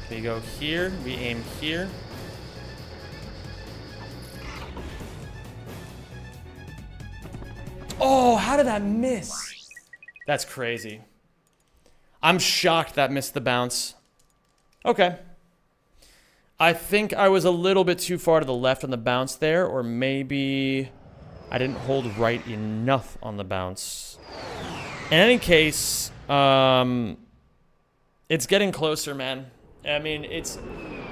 We go here, we aim here. Oh, how did that miss? That's crazy. I'm shocked that missed the bounce. Okay. I think I was a little bit too far to the left on the bounce there, or maybe I didn't hold right enough on the bounce. In any case, it's getting closer, man. I mean, it's...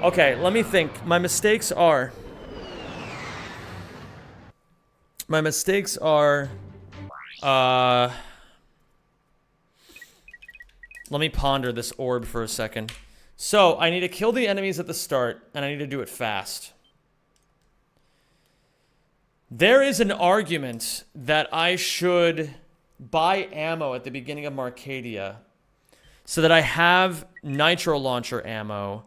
Okay, let me think. My mistakes are... Let me ponder this orb for a second. So, I need to kill the enemies at the start, and I need to do it fast. There is an argument that I should buy ammo at the beginning of Marcadia so that I have nitro launcher ammo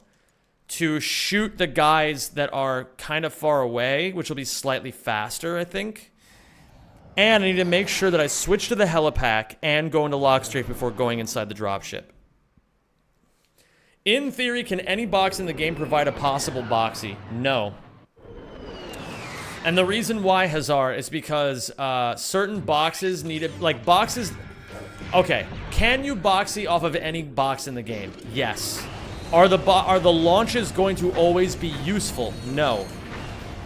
to shoot the guys that are kind of far away, which will be slightly faster, I think. And I need to make sure that I switch to the helipack and go into lockstrafe before going inside the dropship. In theory, can any box in the game provide a possible boxy? No. And the reason why, Hazar, is because certain boxes needed... Like, boxes... Okay, can you boxy off of any box in the game? Yes. Are the launches going to always be useful? No.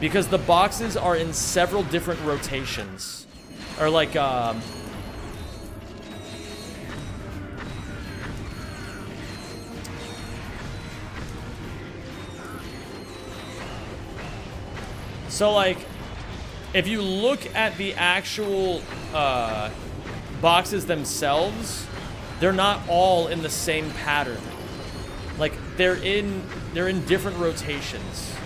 Because the boxes are in several different rotations. Or like, so like, if you look at the actual boxes themselves, they're not all in the same pattern. Like, they're in different rotations.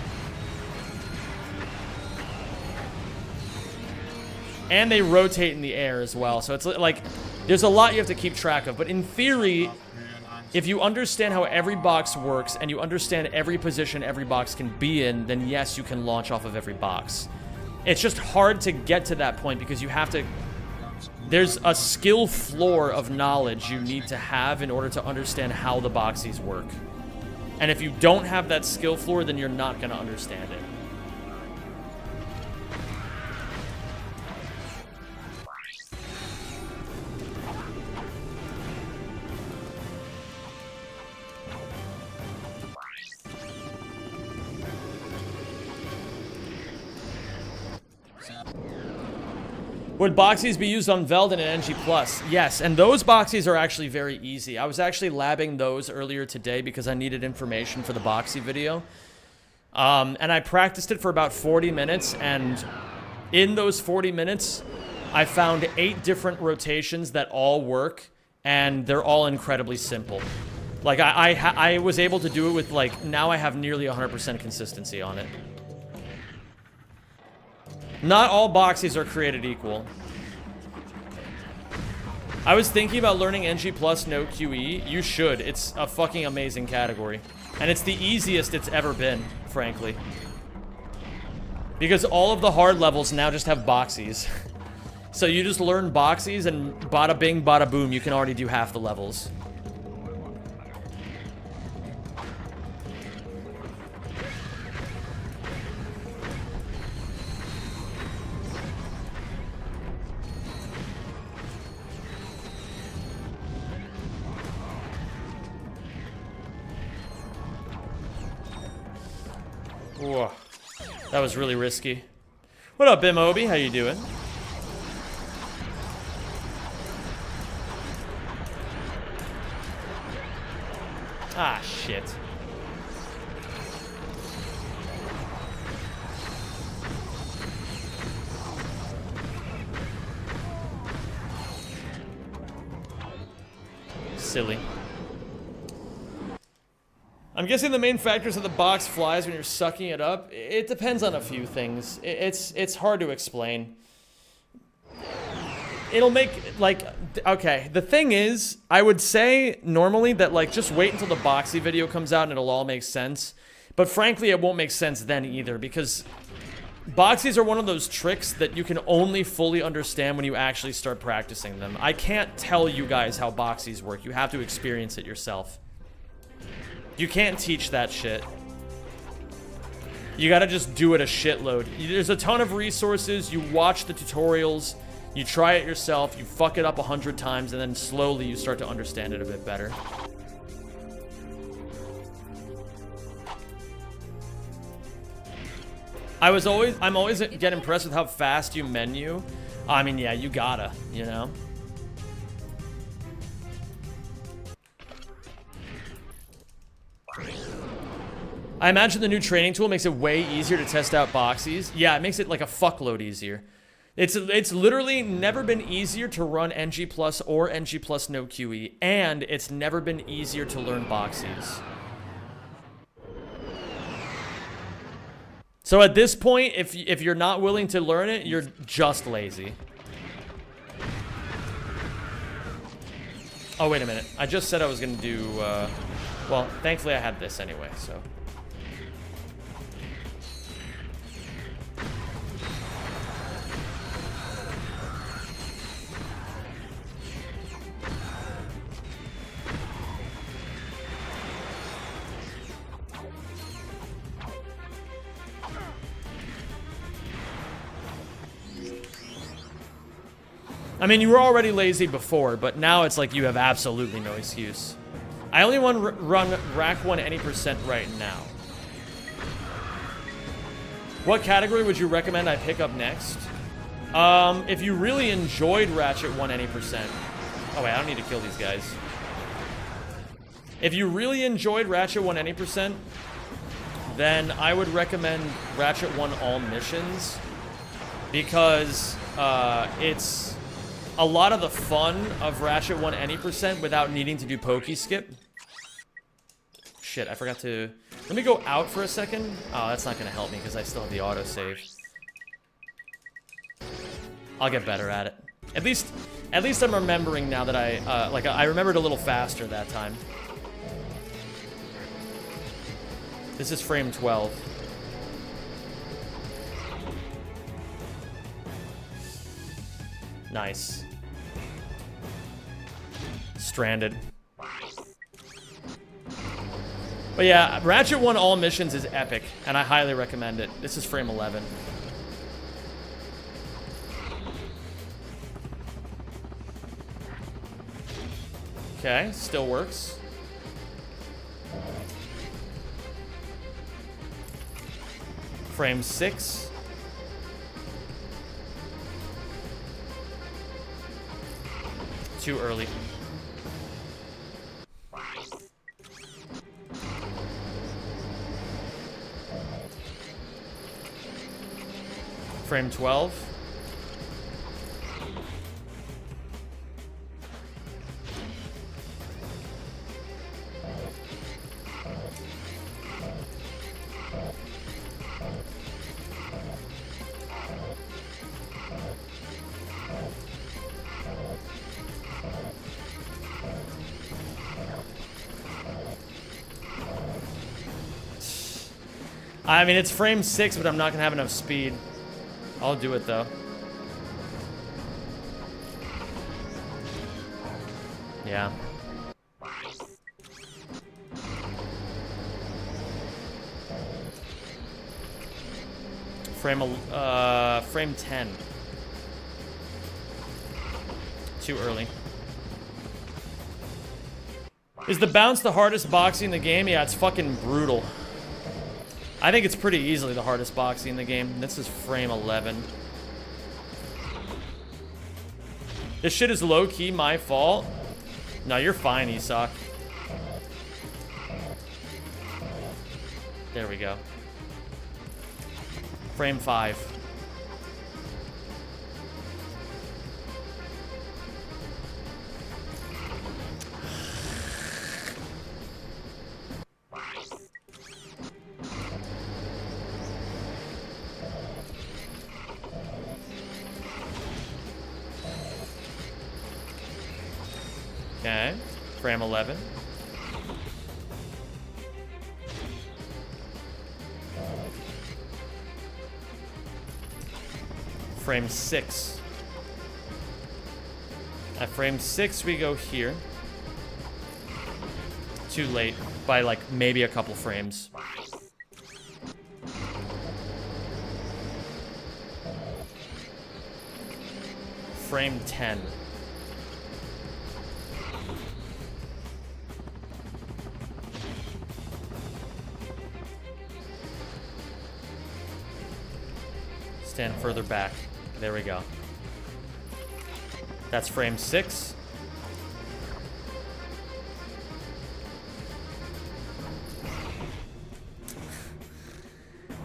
And they rotate in the air as well. So it's like, there's a lot you have to keep track of. But in theory, if you understand how every box works and you understand every position every box can be in, then yes, you can launch off of every box. It's just hard to get to that point because you have to... There's a skill floor of knowledge you need to have in order to understand how the boxies work. And if you don't have that skill floor, then you're not going to understand it. Would boxies be used on Veld and NG+? Yes, and those boxies are actually very easy. I was actually labbing those earlier today because I needed information for the boxy video. And I practiced it for about 40 minutes, and in those 40 minutes, I found 8 different rotations that all work, and they're all incredibly simple. Like, I was able to do it with, like, now I have nearly 100% consistency on it. Not all boxies are created equal. I was thinking about learning NG Plus no QE. You should. It's a fucking amazing category. And it's the easiest it's ever been, frankly. Because all of the hard levels now just have boxies. So you just learn boxies and bada bing, bada boom, you can already do half the levels. Whoa. That was really risky. What up, Bim Obi? How you doing? Ah, shit. silly. I'm guessing the main factors of the box flies when you're sucking it up. It depends on a few things. It's hard to explain. It'll make, like, okay, the thing is, I would say normally that, like, just wait until the Boxy video comes out and it'll all make sense. But frankly, it won't make sense then either, because Boxies are one of those tricks that you can only fully understand when you actually start practicing them. I can't tell you guys how Boxies work. You have to experience it yourself. You can't teach that shit. You gotta just do it a shitload. There's a ton of resources. You watch the tutorials. You try it yourself. You fuck it up 100 times, and then slowly you start to understand it a bit better. I'm always get impressed with how fast you menu. I mean, yeah, you gotta, you know? I imagine the new training tool makes it way easier to test out Boxies. Yeah, it makes it like a fuckload easier. It's literally never been easier to run NG Plus or NG Plus no QE, and it's never been easier to learn Boxies. So at this point, if you're not willing to learn it, you're just lazy. Oh, wait a minute. I just said I was gonna do, well, thankfully I had this anyway, so. I mean, you were already lazy before, but now it's like you have absolutely no excuse. I only want to run Rack 1 any percent right now. What category would you recommend I pick up next? If you really enjoyed Ratchet 1 any percent. Oh wait, I don't need to kill these guys. If you really enjoyed Ratchet 1 any percent, then I would recommend Ratchet 1 all missions, because it's a lot of the fun of Ratchet 1 any percent without needing to do pokey skip. Shit, I forgot to... Let me go out for a second. Oh, that's not going to help me because I still have the autosave. I'll get better at it. At least I'm remembering now that I remembered a little faster that time. This is frame 12. Nice. Stranded. But yeah, Ratchet 1 all missions is epic, and I highly recommend it. This is frame 11. Okay, still works. Frame 6. Too early. Frame 12. I mean, it's frame 6, but I'm not gonna have enough speed. I'll do it though. Yeah. Frame 10. Too early. Is the bounce the hardest boxing in the game? Yeah, it's fucking brutal. I think it's pretty easily the hardest boxing in the game. This is frame 11. This shit is low-key my fault. No, you're fine, Isak. There we go. Frame 5. Okay. Frame 11. Frame 6. At frame 6, we go here. Too late by like maybe a couple frames. Frame 10. Stand further back. There we go. That's frame 6.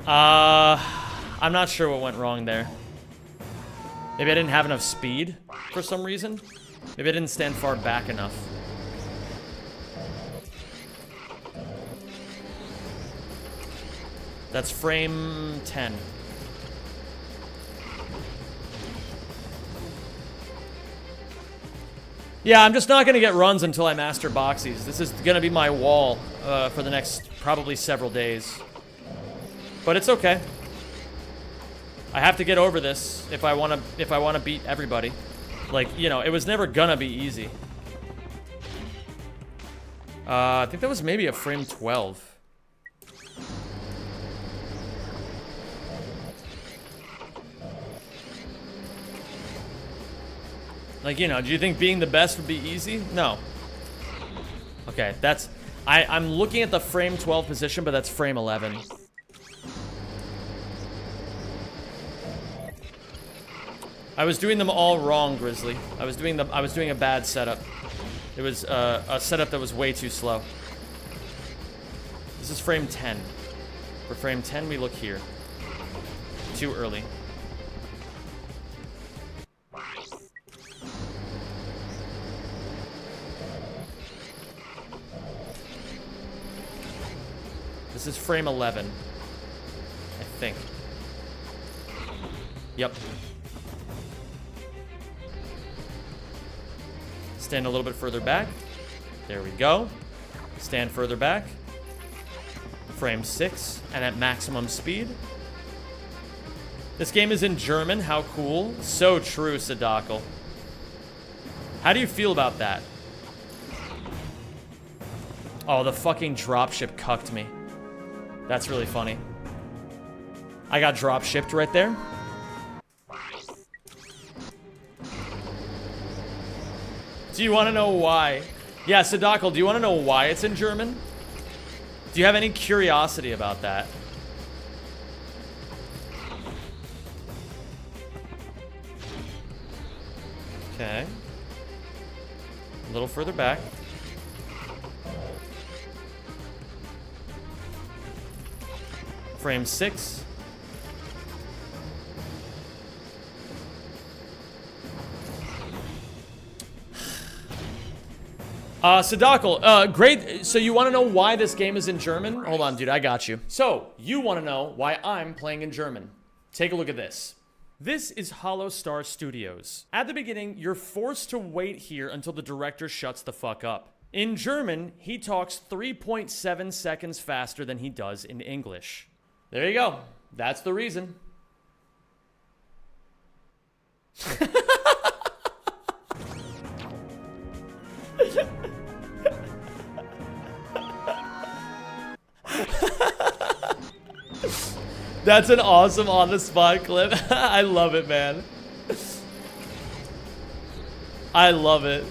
I'm not sure what went wrong there. Maybe I didn't have enough speed for some reason. Maybe I didn't stand far back enough. That's frame 10. Yeah, I'm just not going to get runs until I master boxies. This is going to be my wall for the next probably several days. But it's okay. I have to get over this if I want to beat everybody. Like, you know, it was never gonna be easy. I think that was maybe a frame 12. Like, you know, do you think being the best would be easy? No. Okay, that's... I'm looking at the frame 12 position, but that's frame 11. I was doing them all wrong, Grizzly. I was doing a bad setup. It was a setup that was way too slow. This is frame 10. For frame 10, we look here. Too early. This is frame 11. I think. Yep. Stand a little bit further back. There we go. Stand further back. Frame 6, and at maximum speed. This game is in German. How cool. So true, Sadakal. How do you feel about that? Oh, the fucking dropship cucked me. That's really funny. I got dropshipped right there. Do you want to know why? Yeah, Sadakal, do you want to know why it's in German? Do you have any curiosity about that? Okay. A little further back. Frame 6. Sadakal, great. So you want to know why this game is in German? Hold on, dude, I got you. So, you want to know why I'm playing in German. Take a look at this. This is Hollow Star Studios. At the beginning, you're forced to wait here until the director shuts the fuck up. In German, he talks 3.7 seconds faster than he does in English. There you go. That's the reason. That's an awesome on-the-spot clip. I love it, man. I love it.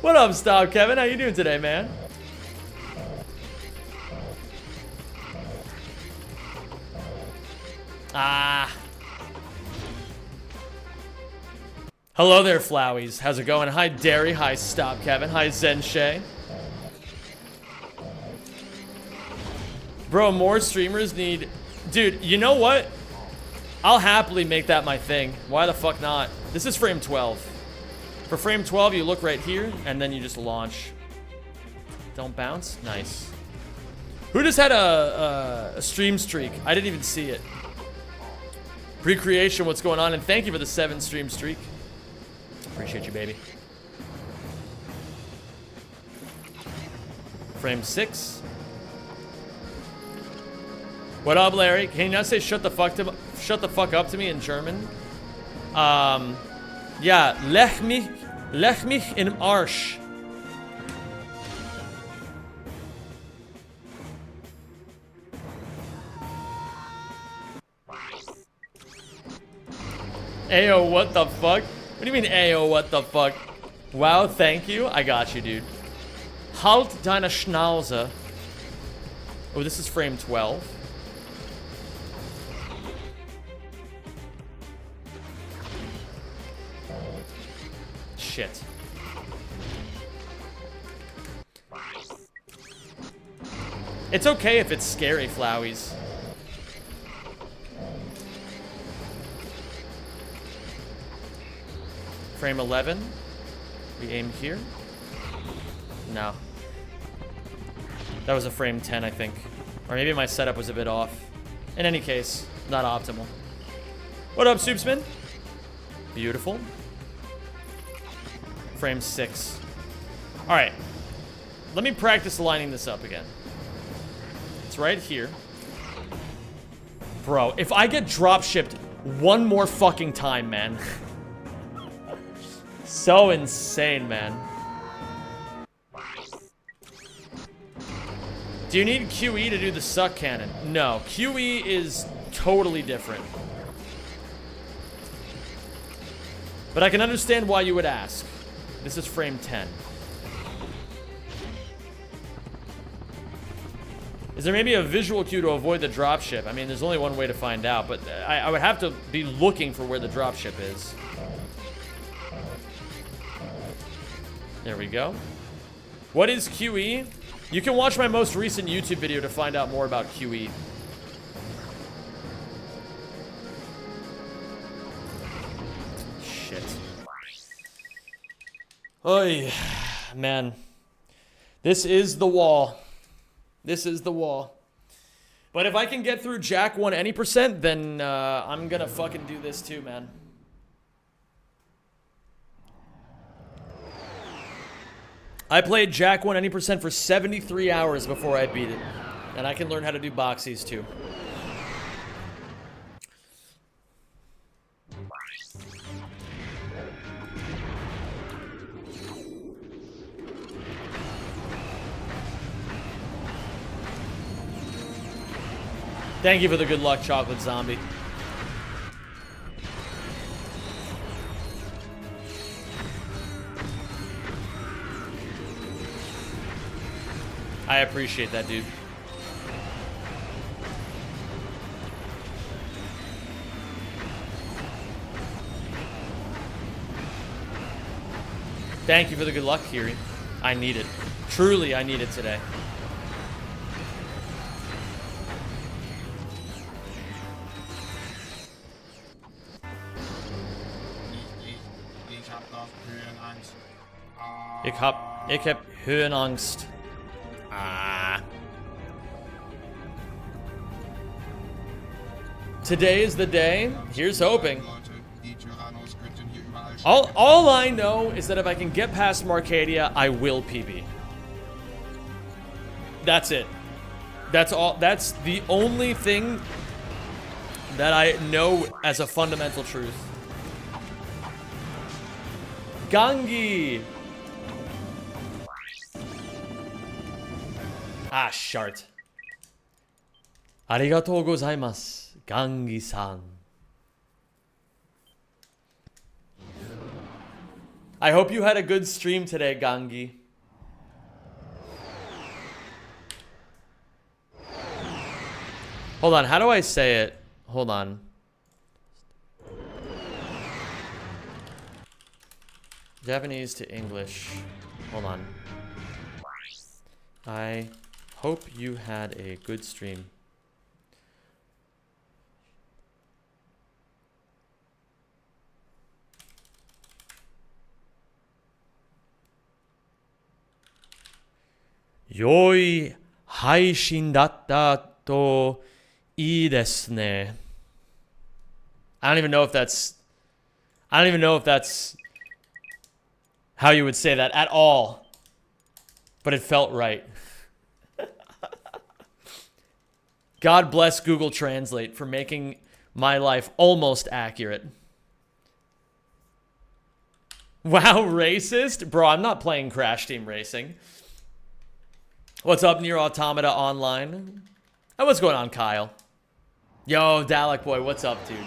What up, Stop Kevin? How you doing today, man? Ah. Hello there, Flowies. How's it going? Hi, Derry. Hi, Stop Kevin. Hi, Zen Shay. Bro, more streamers need... Dude, you know what? I'll happily make that my thing. Why the fuck not? This is frame 12. For frame 12, you look right here, and then you just launch. Don't bounce? Nice. Who just had a stream streak? I didn't even see it. Pre-creation, what's going on? And thank you for the 7 stream streak. Appreciate you, baby. Frame 6. What up, Larry? Can you not say shut the fuck up to me in German? Yeah, lech mich in Arsch. Ayo, what the fuck? What do you mean, ayo, what the fuck? Wow, thank you. I got you, dude. Halt deine Schnauze. Oh, this is frame 12. Shit. It's okay if it's scary, Flowies. Frame 11. We aim here. No. That was a frame 10, I think. Or maybe my setup was a bit off. In any case, not optimal. What up, Soupsman? Beautiful. Frame 6. Alright. Let me practice lining this up again. It's right here. Bro, if I get drop shipped one more fucking time, man. So insane, man. Do you need QE to do the suck cannon? No, QE is totally different. But I can understand why you would ask. This is frame 10. Is there maybe a visual cue to avoid the dropship? I mean, there's only one way to find out, but I would have to be looking for where the dropship is. There we go. What is QE? You can watch my most recent YouTube video to find out more about QE. Shit. Oy, man. This is the wall. This is the wall. But if I can get through Jack 1 any percent, then I'm gonna fucking do this too, man. I played Jack 1 any percent for 73 hours before I beat it. And I can learn how to do boxies too. Thank you for the good luck, Chocolate Zombie. I appreciate that, dude. Thank you for the good luck, Kiri. I need it. Truly, I need it today. Ik heb Höhenangst. Ah. Today is the day. Here's hoping. All I know is that if I can get past Marcadia, I will PB. That's it. That's all. That's the only thing that I know as a fundamental truth. Gangi. Ah, shart. Arigatou gozaimasu, Gangi-san. I hope you had a good stream today, Gangi. Hold on, how do I say it? Hold on. Japanese to English. Hold on. I hope you had a good stream. Yoi haishin datta to ii desu ne. I don't even know if that's how you would say that at all. But it felt right. God bless Google Translate for making my life almost accurate. Wow, racist? Bro, I'm not playing Crash Team Racing. What's up, Nier Automata Online? Hey, what's going on, Kyle? Yo, Dalek Boy, what's up, dude?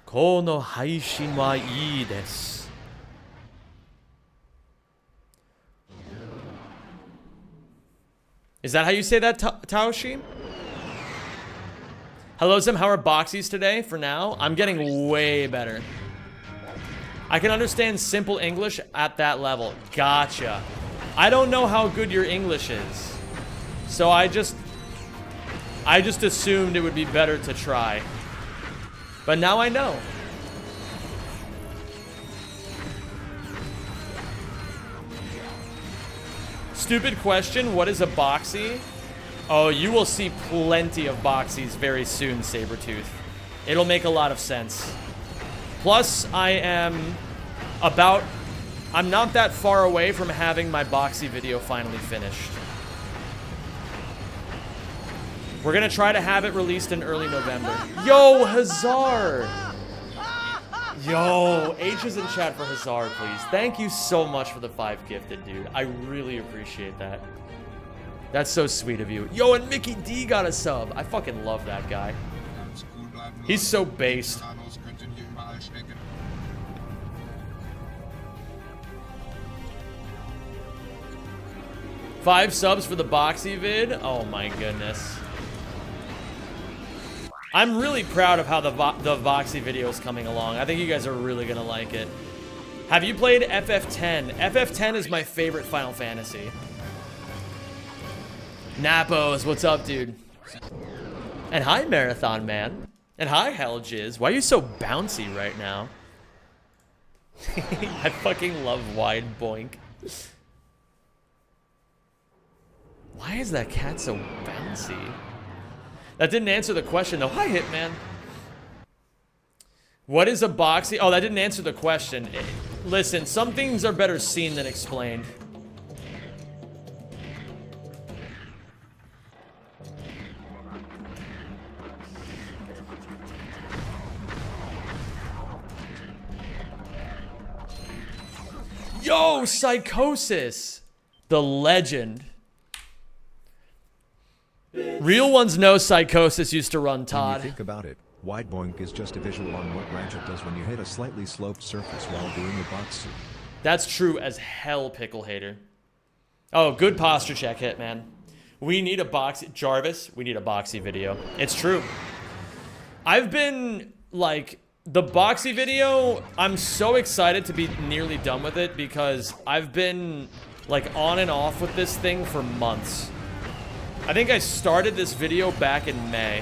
Kono haishin wa ii desu. Is that how you say that, Taoshi? Hello, Sim. How are boxies today? For now, I'm getting way better. I can understand simple English at that level. Gotcha. I don't know how good your English is, so I just assumed it would be better to try. But now I know. Stupid question, what is a boxy? Oh, you will see plenty of boxies very soon, Sabretooth. It'll make a lot of sense. Plus, I'm not that far away from having my boxy video finally finished. We're gonna try to have it released in early November. Yo, Hazard! Yo, H is in chat for Hazard, please. Thank you so much for the 5 gifted, dude. I really appreciate that. That's so sweet of you. Yo, and Mickey D got a sub. I fucking love that guy. He's so based. Five subs for the boxy vid? Oh my goodness. I'm really proud of how the Voxy video is coming along. I think you guys are really gonna like it. Have you played FF10? FF10 is my favorite Final Fantasy. Napos, what's up, dude? And hi, Marathon Man. And hi, Helljiz. Why are you so bouncy right now? I fucking love Wide Boink. Why is that cat so bouncy? That didn't answer the question, though. Hi, Hitman. What is a boxy? Oh, that didn't answer the question. Listen, some things are better seen than explained. Yo, Psychosis! The legend. Real ones know Psychosis used to run, Todd. When you think about it, Wide Boink is just a visual on what Ratchet does when you hit a slightly sloped surface while doing your box suit. That's true as hell, Pickle Hater. Oh, good posture check, Hitman. We need a boxy... Jarvis, we need a boxy video. It's true. I've been, like... The boxy video, I'm so excited to be nearly done with it because I've been, like, on and off with this thing for months. I think I started this video back in May.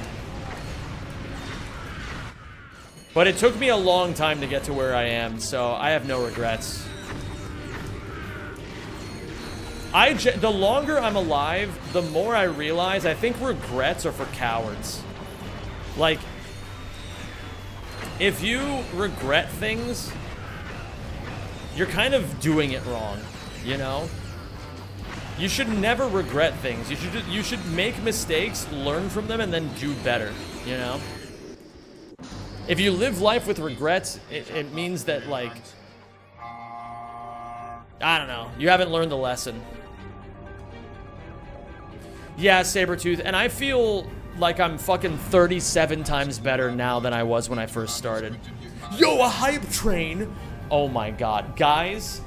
But it took me a long time to get to where I am, so I have no regrets. The longer I'm alive, the more I realize I think regrets are for cowards. Like, if you regret things, you're kind of doing it wrong, you know? You should never regret things. You should make mistakes, learn from them, and then do better, you know? If you live life with regrets, it means that, like, I don't know, you haven't learned the lesson. Yeah, Sabretooth, and I feel like I'm fucking 37 times better now than I was when I first started. Yo, a hype train! Oh my god. Guys,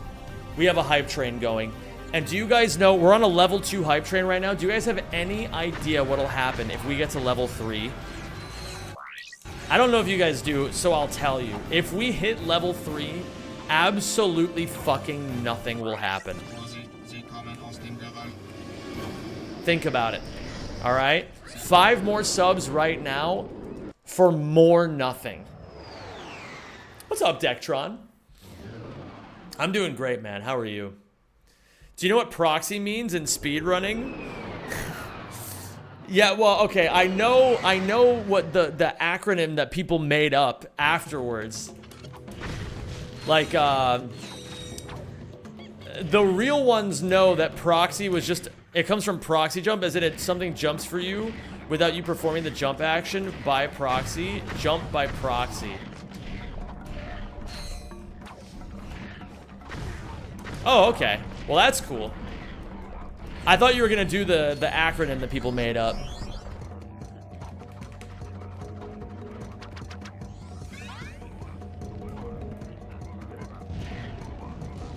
we have a hype train going. And do you guys know, we're on a level 2 hype train right now. Do you guys have any idea what'll happen if we get to level 3? I don't know if you guys do, so I'll tell you. If we hit level 3, absolutely fucking nothing will happen. Think about it. Alright? 5 more subs right now for more nothing. What's up, Dectron? I'm doing great, man. How are you? Do you know what proxy means in speedrunning? Yeah, well, okay, I know what the acronym that people made up afterwards. Like, the real ones know that proxy was just, it comes from proxy jump, as in something jumps for you without you performing the jump action by proxy, jump by proxy. Oh, okay. Well, that's cool. I thought you were gonna do the acronym that people made up.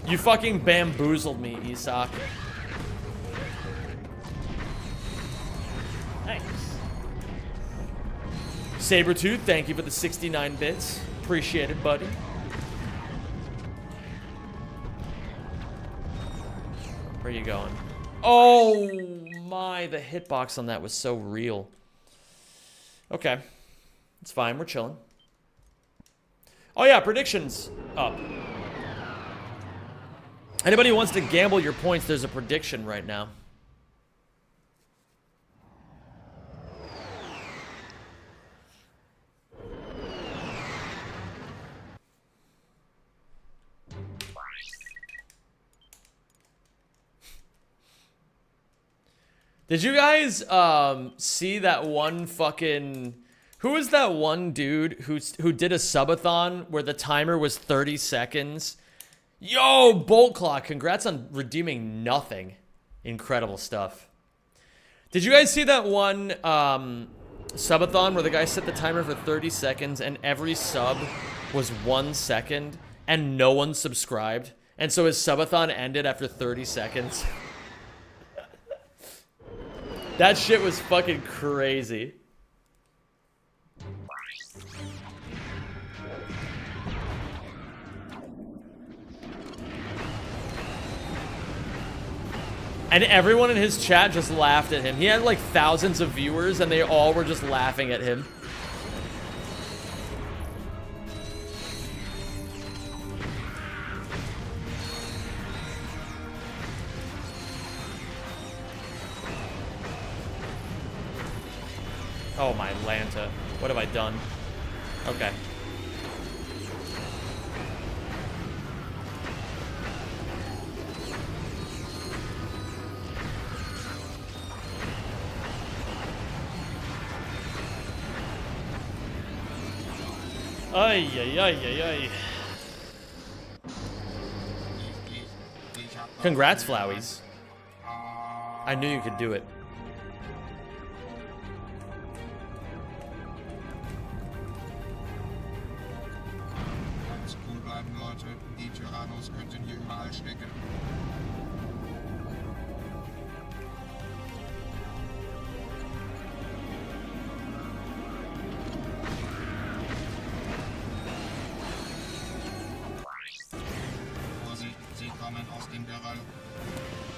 You fucking bamboozled me, Isak. Thanks. Sabretooth, thank you for the 69 bits. Appreciate it, buddy. Where are you going? Oh my, the hitbox on that was so real. Okay. It's fine, we're chilling. Oh yeah, predictions up. Anybody who wants to gamble your points, there's a prediction right now. Did you guys see that one fucking... Who was that one dude who did a subathon where the timer was 30 seconds? Yo, Bolt Clock, congrats on redeeming nothing. Incredible stuff. Did you guys see that one subathon where the guy set the timer for 30 seconds and every sub was 1 second and no one subscribed? And so his subathon ended after 30 seconds. That shit was fucking crazy. And everyone in his chat just laughed at him. He had like thousands of viewers and they all were just laughing at him. Oh my Lanta. What have I done? Okay. Ay, ay, ay, ay, ay. Congrats, Flowies. I knew you could do it.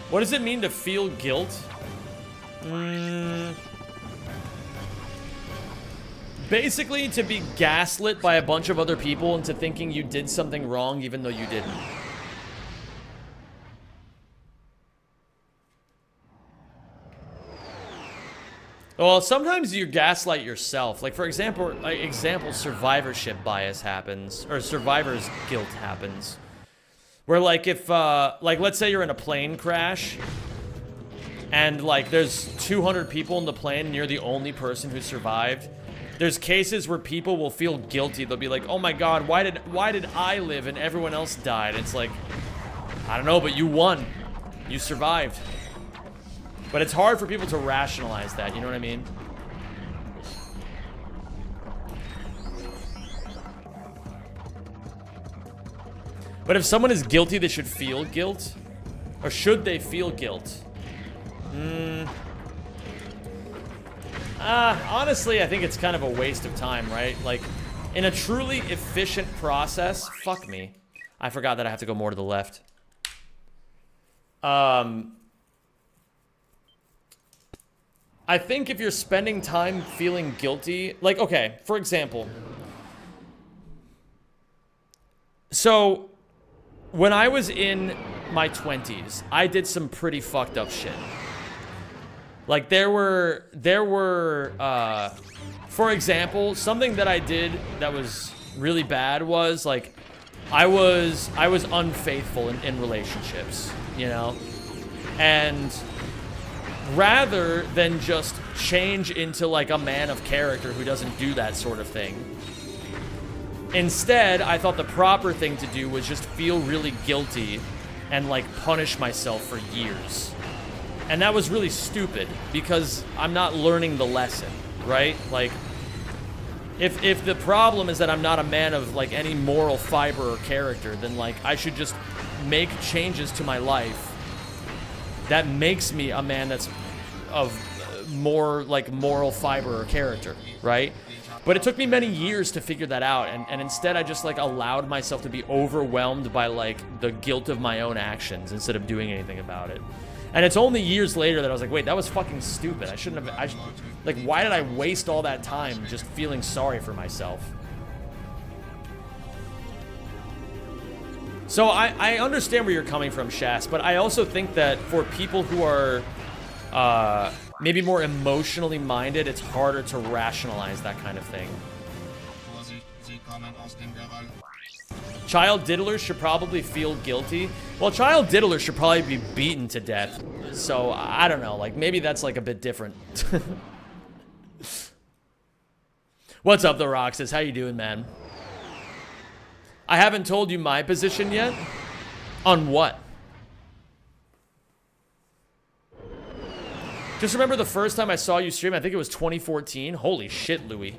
What does it mean to feel guilt? Basically, to be gaslit by a bunch of other people into thinking you did something wrong even though you didn't. Well, sometimes you gaslight yourself. Like, for example, survivorship bias happens, or survivor's guilt happens. Where, like, if, like, let's say you're in a plane crash, and, like, there's 200 people in the plane, and you're the only person who survived. There's cases where people will feel guilty. They'll be like, oh my god, why did I live and everyone else died? It's like, I don't know, but you won. You survived. But it's hard for people to rationalize that, you know what I mean? But if someone is guilty, they should feel guilt? Or should they feel guilt? Honestly, I think it's kind of a waste of time, right? Like, in a truly efficient process, fuck me. I forgot that I have to go more to the left. I think if you're spending time feeling guilty, like, okay, for example. So, when I was in my 20s, I did some pretty fucked up shit. Like there were for example, something that I did that was really bad was like I was unfaithful in relationships, you know? And rather than just change into like a man of character who doesn't do that sort of thing, instead, I thought the proper thing to do was just feel really guilty and like punish myself for years. And that was really stupid because I'm not learning the lesson, right? Like, if the problem is that I'm not a man of like any moral fiber or character, then like I should just make changes to my life that makes me a man that's of more like moral fiber or character, right? But it took me many years to figure that out, and instead I just like allowed myself to be overwhelmed by like the guilt of my own actions instead of doing anything about it. And it's only years later that I was like, wait, that was fucking stupid. I shouldn't have, like, why did I waste all that time just feeling sorry for myself? So I understand where you're coming from, Shas, but I also think that for people who are maybe more emotionally minded, it's harder to rationalize that kind of thing. Child diddlers should probably feel guilty. Well, child diddlers should probably be beaten to death. So, I don't know, like, maybe that's, like, a bit different. What's up, The Roxas? How you doing, man? I haven't told you my position yet. On what? Just remember the first time I saw you stream, I think it was 2014. Holy shit, Louis.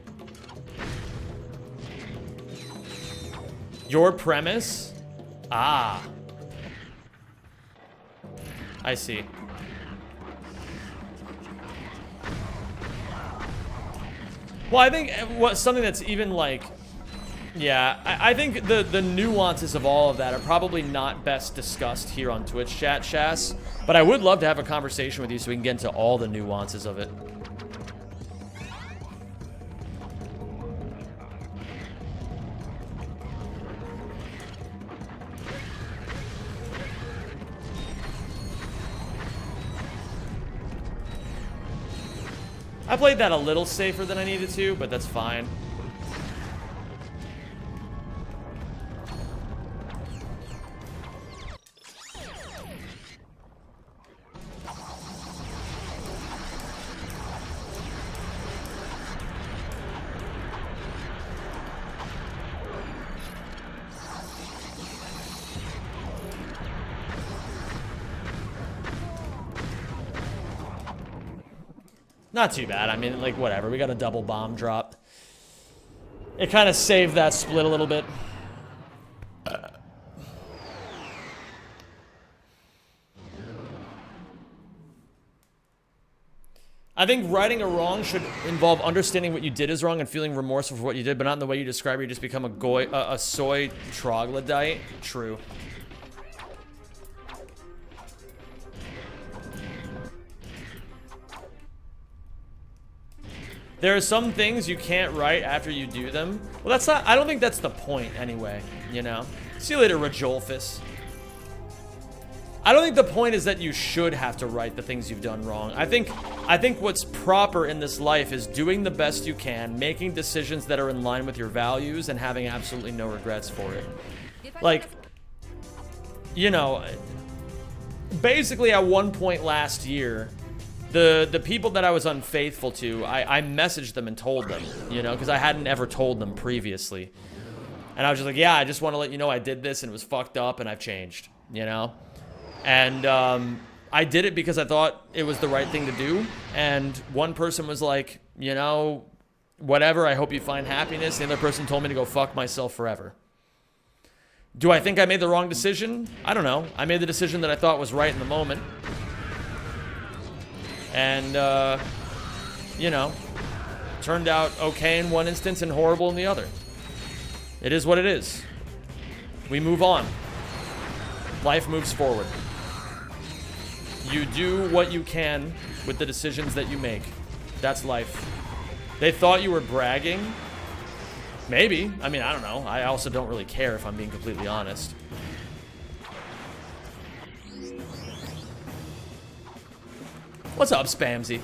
Your premise? Ah. I see. Well, I think something that's even like... Yeah, I think the nuances of all of that are probably not best discussed here on Twitch chat, Shas. But I would love to have a conversation with you so we can get into all the nuances of it. I played that a little safer than I needed to, but that's fine. Not too bad. I mean, like, whatever. We got a double bomb drop. It kind of saved that split a little bit. I think righting a wrong should involve understanding what you did is wrong and feeling remorseful for what you did, but not in the way you describe it. You just become a soy troglodyte. True. There are some things you can't write after you do them. Well, that's not... I don't think that's the point anyway, you know? See you later, Rajolphus. I don't think the point is that you should have to write the things you've done wrong. I think what's proper in this life is doing the best you can, making decisions that are in line with your values, and having absolutely no regrets for it. Like, you know, basically at one point last year... The people that I was unfaithful to, I messaged them and told them, you know, because I hadn't ever told them previously. And I was just like, yeah, I just want to let you know I did this and it was fucked up and I've changed, you know? And I did it because I thought it was the right thing to do. And one person was like, you know, whatever, I hope you find happiness. The other person told me to go fuck myself forever. Do I think I made the wrong decision? I don't know. I made the decision that I thought was right in the moment. And, you know, turned out okay in one instance and horrible in the other. It is what it is. We move on. Life moves forward. You do what you can with the decisions that you make. That's life. They thought you were bragging. Maybe. I mean, I don't know. I also don't really care if I'm being completely honest. What's up, Spamsy?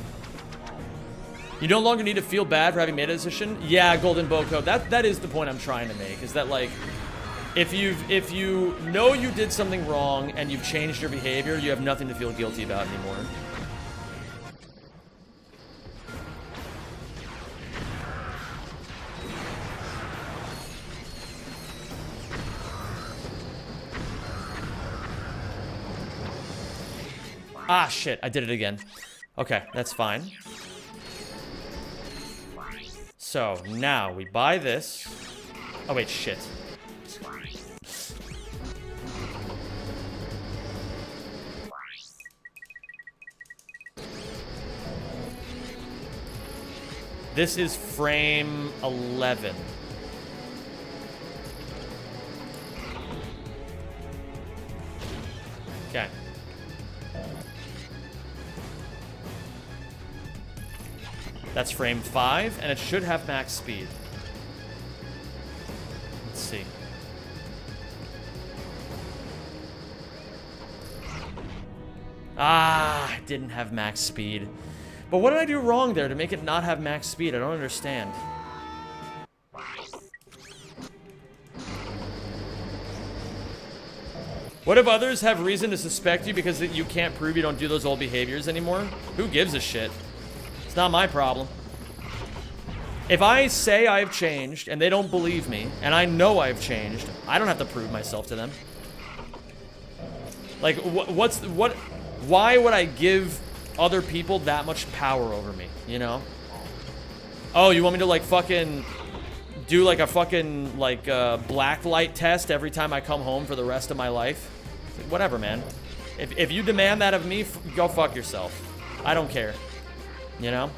You no longer need to feel bad for having made a decision. Yeah, Golden Boko. That is the point I'm trying to make. Is that like, if you know you did something wrong and you've changed your behavior, you have nothing to feel guilty about anymore. Ah, shit. I did it again. Okay, that's fine. So, now we buy this. Oh, wait, shit. This is frame 11. Okay. That's frame 5, and it should have max speed. Let's see. Ah, it didn't have max speed. But what did I do wrong there to make it not have max speed? I don't understand. What if others have reason to suspect you because you can't prove you don't do those old behaviors anymore? Who gives a shit? It's not my problem. If I say I've changed and they don't believe me, and I know I've changed, I don't have to prove myself to them. Like, why would I give other people that much power over me, you know? Oh, you want me to, like, fucking do, like, a fucking, like, black light test every time I come home for the rest of my life? Like, whatever, man. If you demand that of me, go fuck yourself. I don't care. You know?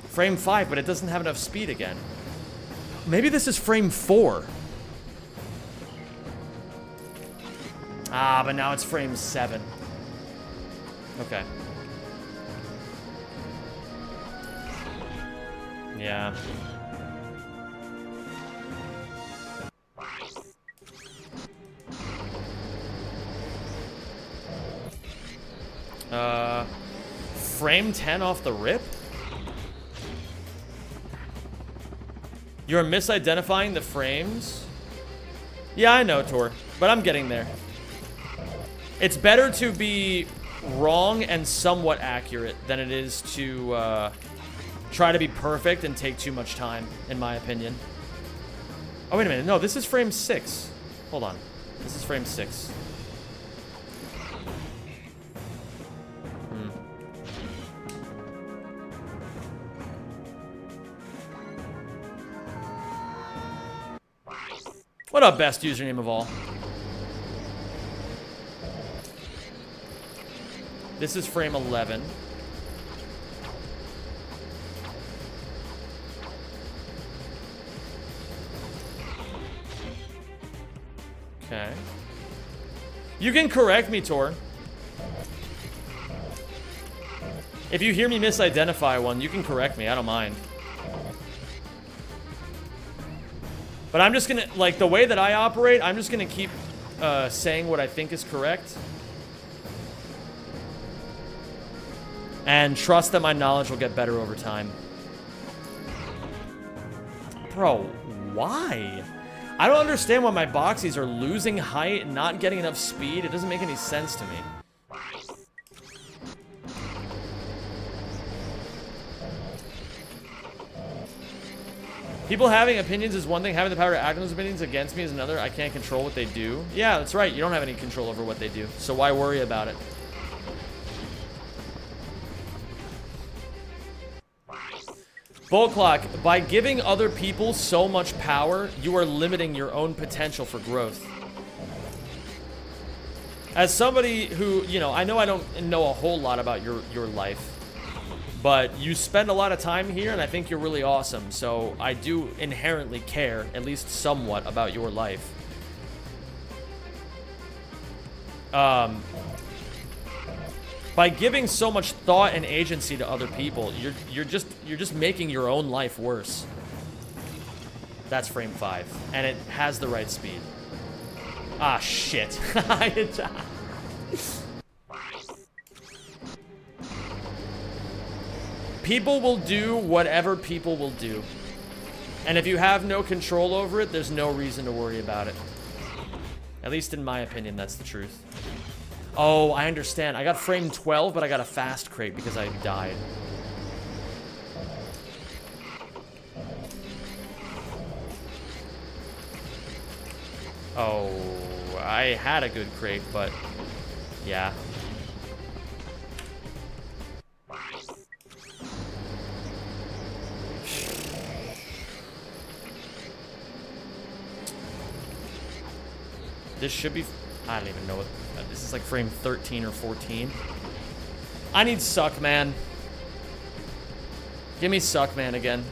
Frame 5, but it doesn't have enough speed again. Maybe this is frame 4. Ah, but now it's frame 7. Okay. Yeah. Frame 10 off the rip? You're misidentifying the frames? Yeah, I know, Tor, but I'm getting there. It's better to be wrong and somewhat accurate than it is to try to be perfect and take too much time, in my opinion. Oh, wait a minute. No, this is frame 6. Hold on. This is frame 6. What up, best username of all? This is frame 11. Okay. You can correct me, Tor. If you hear me misidentify one, you can correct me. I don't mind. But I'm just gonna, like, the way that I operate, I'm just gonna keep saying what I think is correct. And trust that my knowledge will get better over time. Bro, why? I don't understand why my boxies are losing height and not getting enough speed. It doesn't make any sense to me. People having opinions is one thing. Having the power to act on those opinions against me is another. I can't control what they do. Yeah, that's right. You don't have any control over what they do. So why worry about it? Bolt Clock, by giving other people so much power, you are limiting your own potential for growth. As somebody who, you know, I don't know a whole lot about your life. But you spend a lot of time here, and I think you're really awesome. So I do inherently care, at least somewhat, about your life. By giving so much thought and agency to other people, you're just making your own life worse. That's frame 5, and it has the right speed. Ah, shit. People will do whatever people will do. And if you have no control over it, there's no reason to worry about it. At least in my opinion, that's the truth. Oh, I understand. I got frame 12, but I got a fast crate because I died. Oh, I had a good crate, but yeah. This should be, I don't even know what, this is like frame 13 or 14. I need Suck Man. Give me Suck Man again.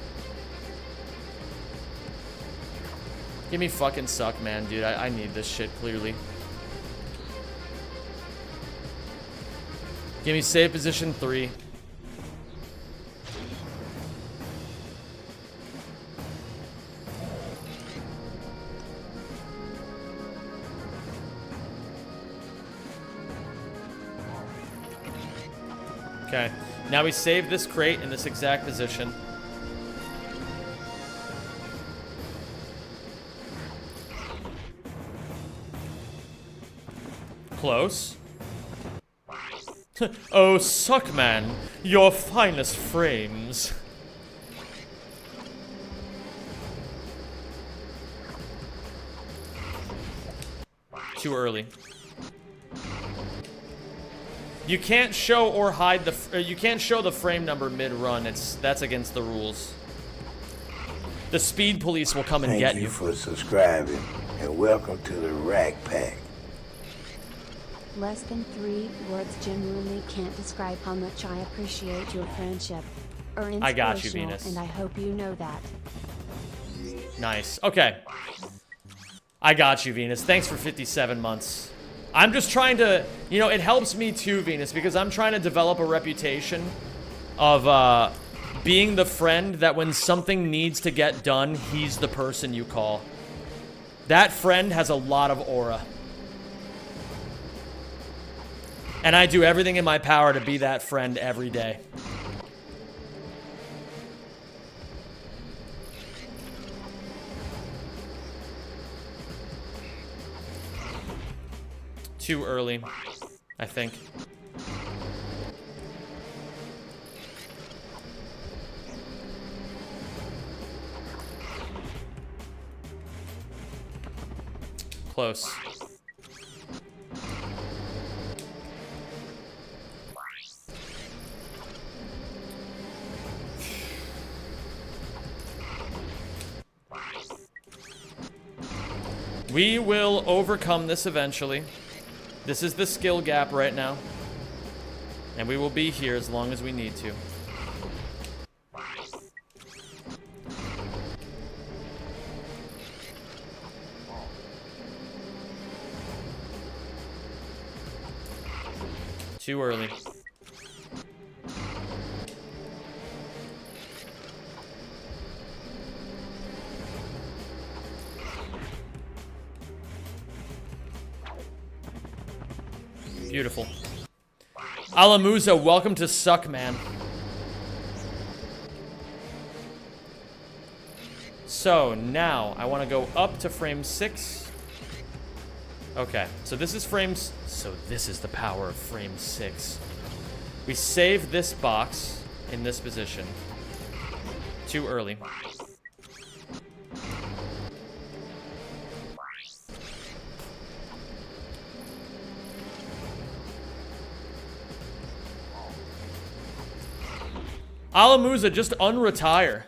Give me fucking Suck Man, dude. I need this shit, clearly. Give me save position 3. Okay, now we save this crate in this exact position. Close. Oh, Suckman, your finest frames. Too early. You can't show or hide the. You can't show the frame number mid-run. That's against the rules. The speed police will come and get you. Thank you for subscribing, and welcome to the Rack Pack. Less than 3 words genuinely can't describe how much I appreciate your friendship. Or I got you, inspirational, Venus. and I hope you know that. Nice. Okay. I got you, Venus. Thanks for 57 months. I'm just trying to, you know, it helps me too, Venus, because I'm trying to develop a reputation of being the friend that when something needs to get done, he's the person you call. That friend has a lot of aura. And I do everything in my power to be that friend every day. Too early, I think. Close. We will overcome this eventually. This is the skill gap right now. And we will be here as long as we need to. Too early. Beautiful. Alamusa, welcome to Suck Man. So now I want to go up to frame 6. Okay, so this is frames. So this is the power of frame 6. We save this box in this position. Too early. Alamusa, just unretire.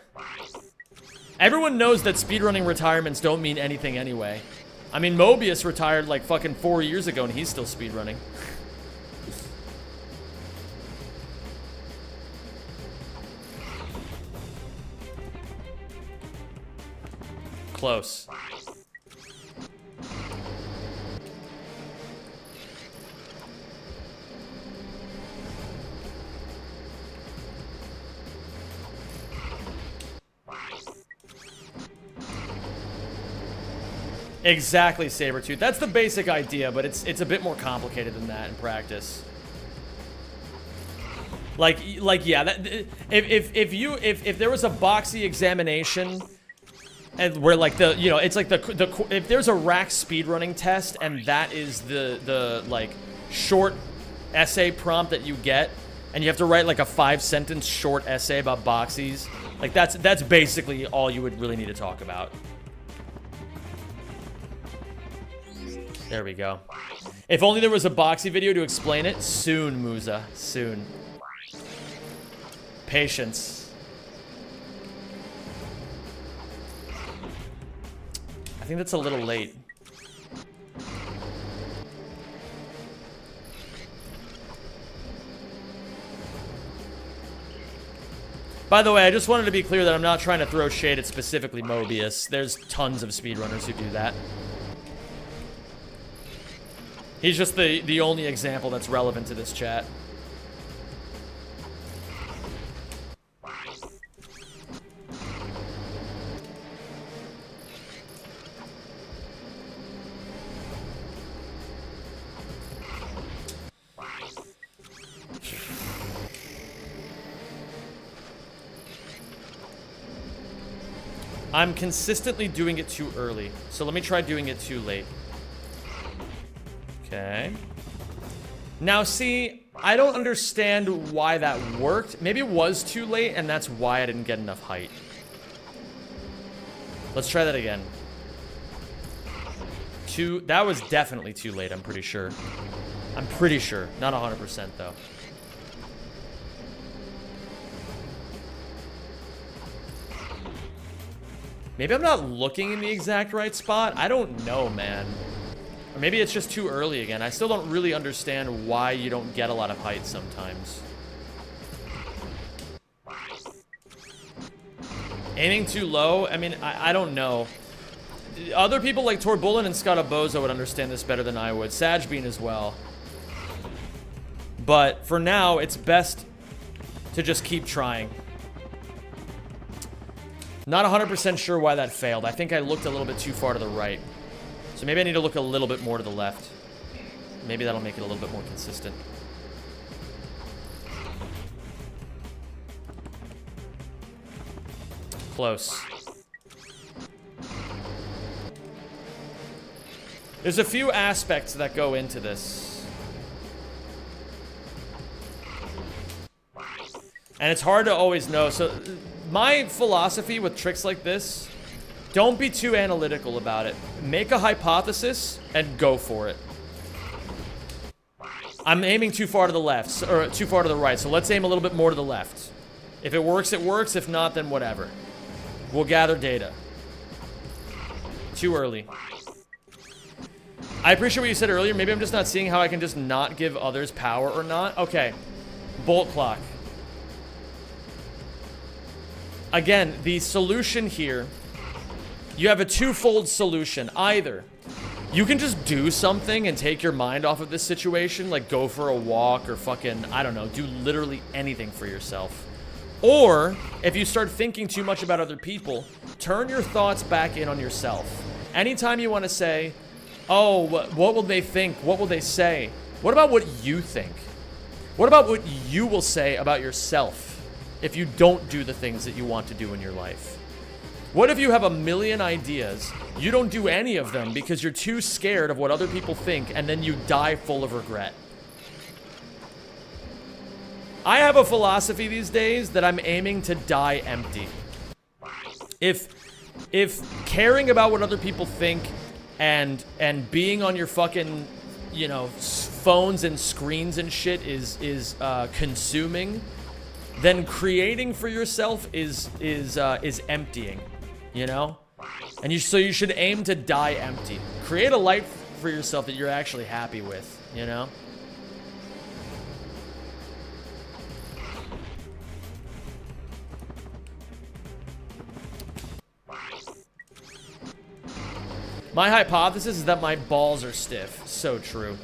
Everyone knows that speedrunning retirements don't mean anything anyway. I mean, Mobius retired like fucking 4 years ago and he's still speedrunning. Close. Exactly, Sabretooth. That's the basic idea, but it's a bit more complicated than that in practice. Like yeah, that, if there was a boxy examination, and where like it's like if there's a rack speedrunning test and that is the like short essay prompt that you get, and you have to write like a 5-sentence short essay about boxies, like that's basically all you would really need to talk about. There we go. If only there was a boxy video to explain it. Soon, Musa. Soon. Patience. I think that's a little late. By the way, I just wanted to be clear that I'm not trying to throw shade at specifically Mobius. There's tons of speedrunners who do that. He's just the only example that's relevant to this chat. I'm consistently doing it too early, so let me try doing it too late. Okay. Now see, I don't understand why that worked. Maybe it was too late, and that's why I didn't get enough height. Let's try that again. That was definitely too late, I'm pretty sure. I'm pretty sure. Not 100% though. Maybe I'm not looking in the exact right spot. I don't know, man. Or maybe it's just too early again. I still don't really understand why you don't get a lot of height sometimes. Aiming too low? I mean, I don't know. Other people like Torbulin and Scottobozo would understand this better than I would. Sajbean as well. But for now, it's best to just keep trying. Not 100% sure why that failed. I think I looked a little bit too far to the right. So maybe I need to look a little bit more to the left. Maybe that'll make it a little bit more consistent. Close. There's a few aspects that go into this. And it's hard to always know. So my philosophy with tricks like this, don't be too analytical about it. Make a hypothesis and go for it. I'm aiming too far to the left, or too far to the right, so let's aim a little bit more to the left. If it works, it works. If not, then whatever. We'll gather data. Too early. I appreciate what you said earlier. Maybe I'm just not seeing how I can just not give others power or not. Okay. Bolt clock. Again, the solution here, you have a twofold solution. Either you can just do something and take your mind off of this situation, like go for a walk or fucking, I don't know, do literally anything for yourself. Or, if you start thinking too much about other people, turn your thoughts back in on yourself. Anytime you want to say, oh, what will they think? What will they say? What about what you think? What about what you will say about yourself if you don't do the things that you want to do in your life? What if you have a million ideas, you don't do any of them because you're too scared of what other people think, and then you die full of regret? I have a philosophy these days that I'm aiming to die empty. If caring about what other people think and being on your fucking, you know, phones and screens and shit is consuming, then creating for yourself is emptying, you know? And so you should aim to die empty. Create a life for yourself that you're actually happy with, you know? My hypothesis is that my balls are stiff. So true.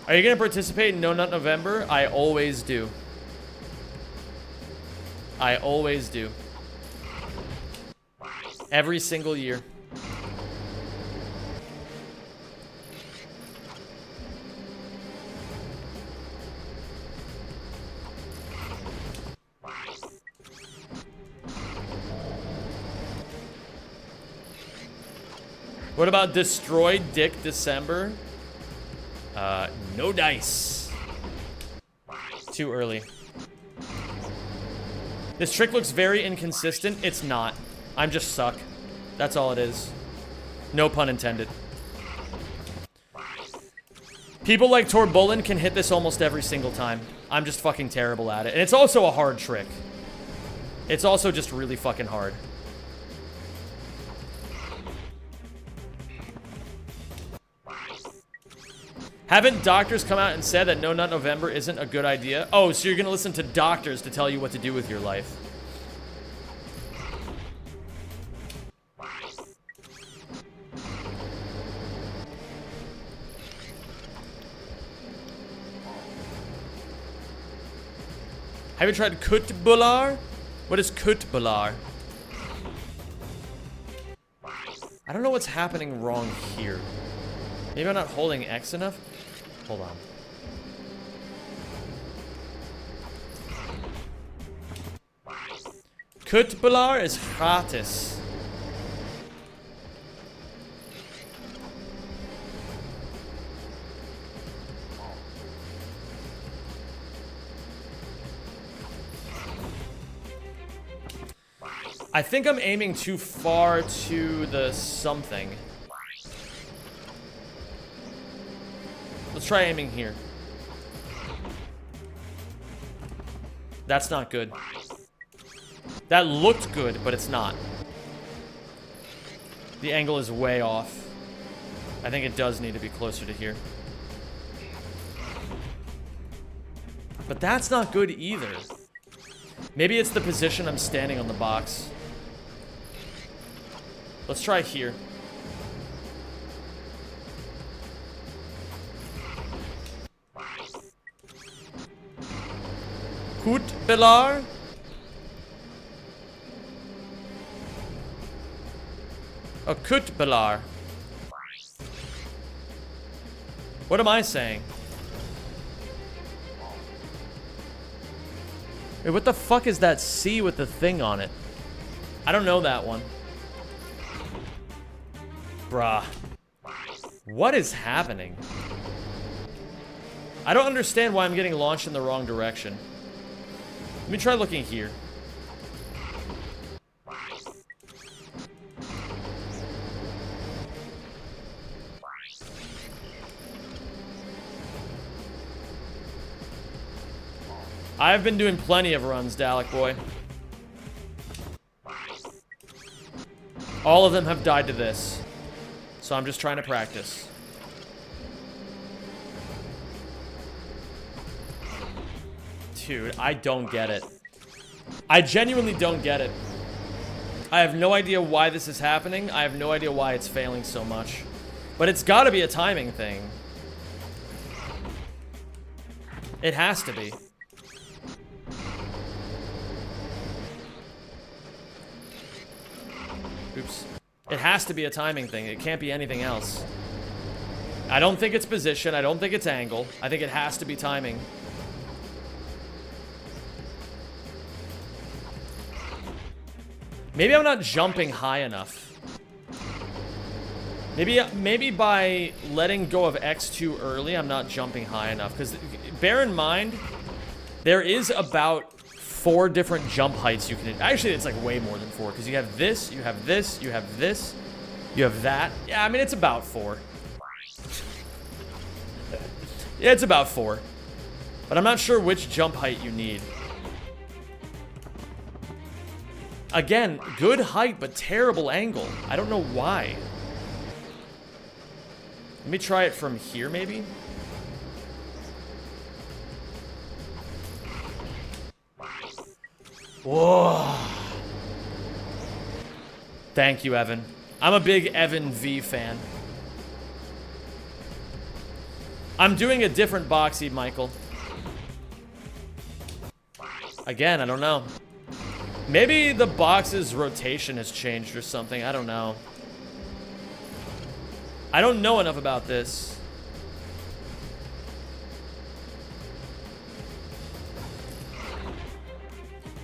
Are you going to participate in No Nut November? I always do. I always do. Every single year. What about Destroy Dick December? No dice. Too early. This trick looks very inconsistent. It's not. I'm just suck. That's all it is. No pun intended. People like Torbulin can hit this almost every single time. I'm just fucking terrible at it. And it's also a hard trick. It's also just really fucking hard. Haven't doctors come out and said that No Nut November isn't a good idea? Oh, so you're gonna listen to doctors to tell you what to do with your life. Have you tried Kutbular? What is Kutbular? I don't know what's happening wrong here. Maybe I'm not holding X enough? Hold on. Kutbular is gratis. I think I'm aiming too far to the something. Let's try aiming here. That's not good. That looked good, but it's not. The angle is way off. I think it does need to be closer to here. But that's not good either. Maybe it's the position I'm standing on the box. Let's try here. Kutbular? A Kutbular. What am I saying? Wait, what the fuck is that C with the thing on it? I don't know that one. Bruh. What is happening? I don't understand why I'm getting launched in the wrong direction. Let me try looking here. I've been doing plenty of runs, Dalek boy. All of them have died to this. So I'm just trying to practice. Dude, I don't get it. I genuinely don't get it. I have no idea why this is happening. I have no idea why it's failing so much. But it's gotta be a timing thing. It has to be. Oops. It has to be a timing thing. It can't be anything else. I don't think it's position. I don't think it's angle. I think it has to be timing. Maybe I'm not jumping high enough. Maybe by letting go of X too early, I'm not jumping high enough. Because bear in mind, there is about 4 different jump heights you can... Actually, it's like way more than 4. Because you have this, you have this, you have this, you have that. Yeah, I mean, it's about 4. Yeah, it's about 4. But I'm not sure which jump height you need. Again, good height, but terrible angle. I don't know why. Let me try it from here, maybe? Whoa. Thank you, Evan. I'm a big Evan V fan. I'm doing a different boxy, Michael. Again, I don't know. Maybe the box's rotation has changed or something. I don't know. I don't know enough about this.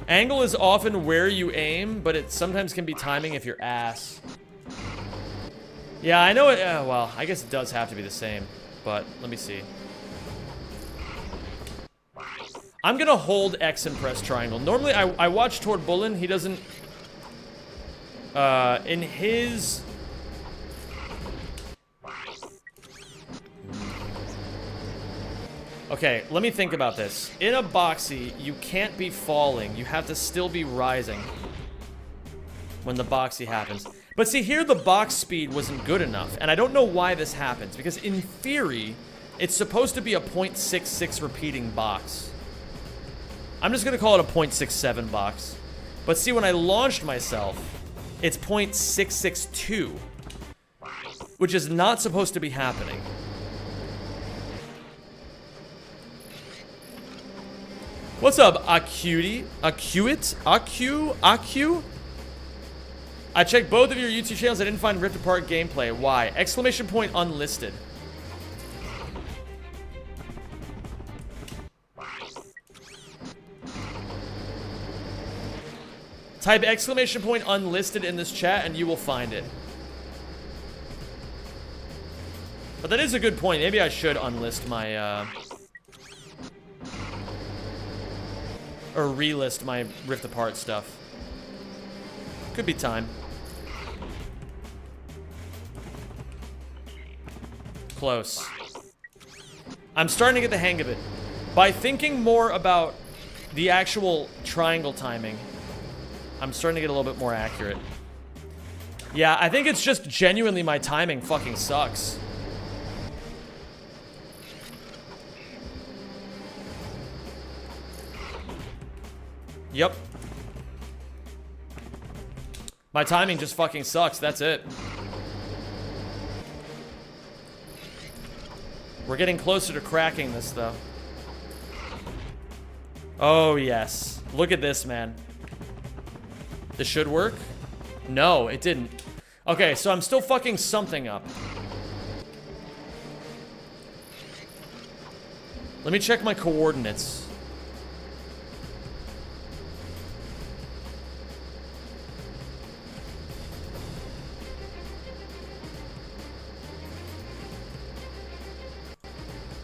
Angle is often where you aim, but it sometimes can be timing if you're ass. Yeah, I know it. Well, I guess it does have to be the same, but let me see. I'm gonna hold X and press triangle. Normally, I watch toward Bullen. He doesn't. In his. Okay, let me think about this. In a boxy, you can't be falling. You have to still be rising when the boxy happens. But see, here the box speed wasn't good enough, and I don't know why this happens, because in theory, it's supposed to be a 0.66 repeating box. I'm just gonna call it a 0.67 box. But see, when I launched myself, it's 0.662, which is not supposed to be happening. What's up, Acuity? Acuit? Acu? I checked both of your YouTube channels. I didn't find Rift Apart gameplay. Why? Exclamation point unlisted. Type exclamation point unlisted in this chat and you will find it. But that is a good point. Maybe I should unlist my, or relist my Rift Apart stuff. Could be time. Close. I'm starting to get the hang of it. By thinking more about the actual triangle timing, I'm starting to get a little bit more accurate. Yeah, I think it's just genuinely my timing fucking sucks. Yep. My timing just fucking sucks, that's it. We're getting closer to cracking this, though. Oh, yes. Look at this, man. This should work? No, it didn't. Okay, so I'm still fucking something up. Let me check my coordinates.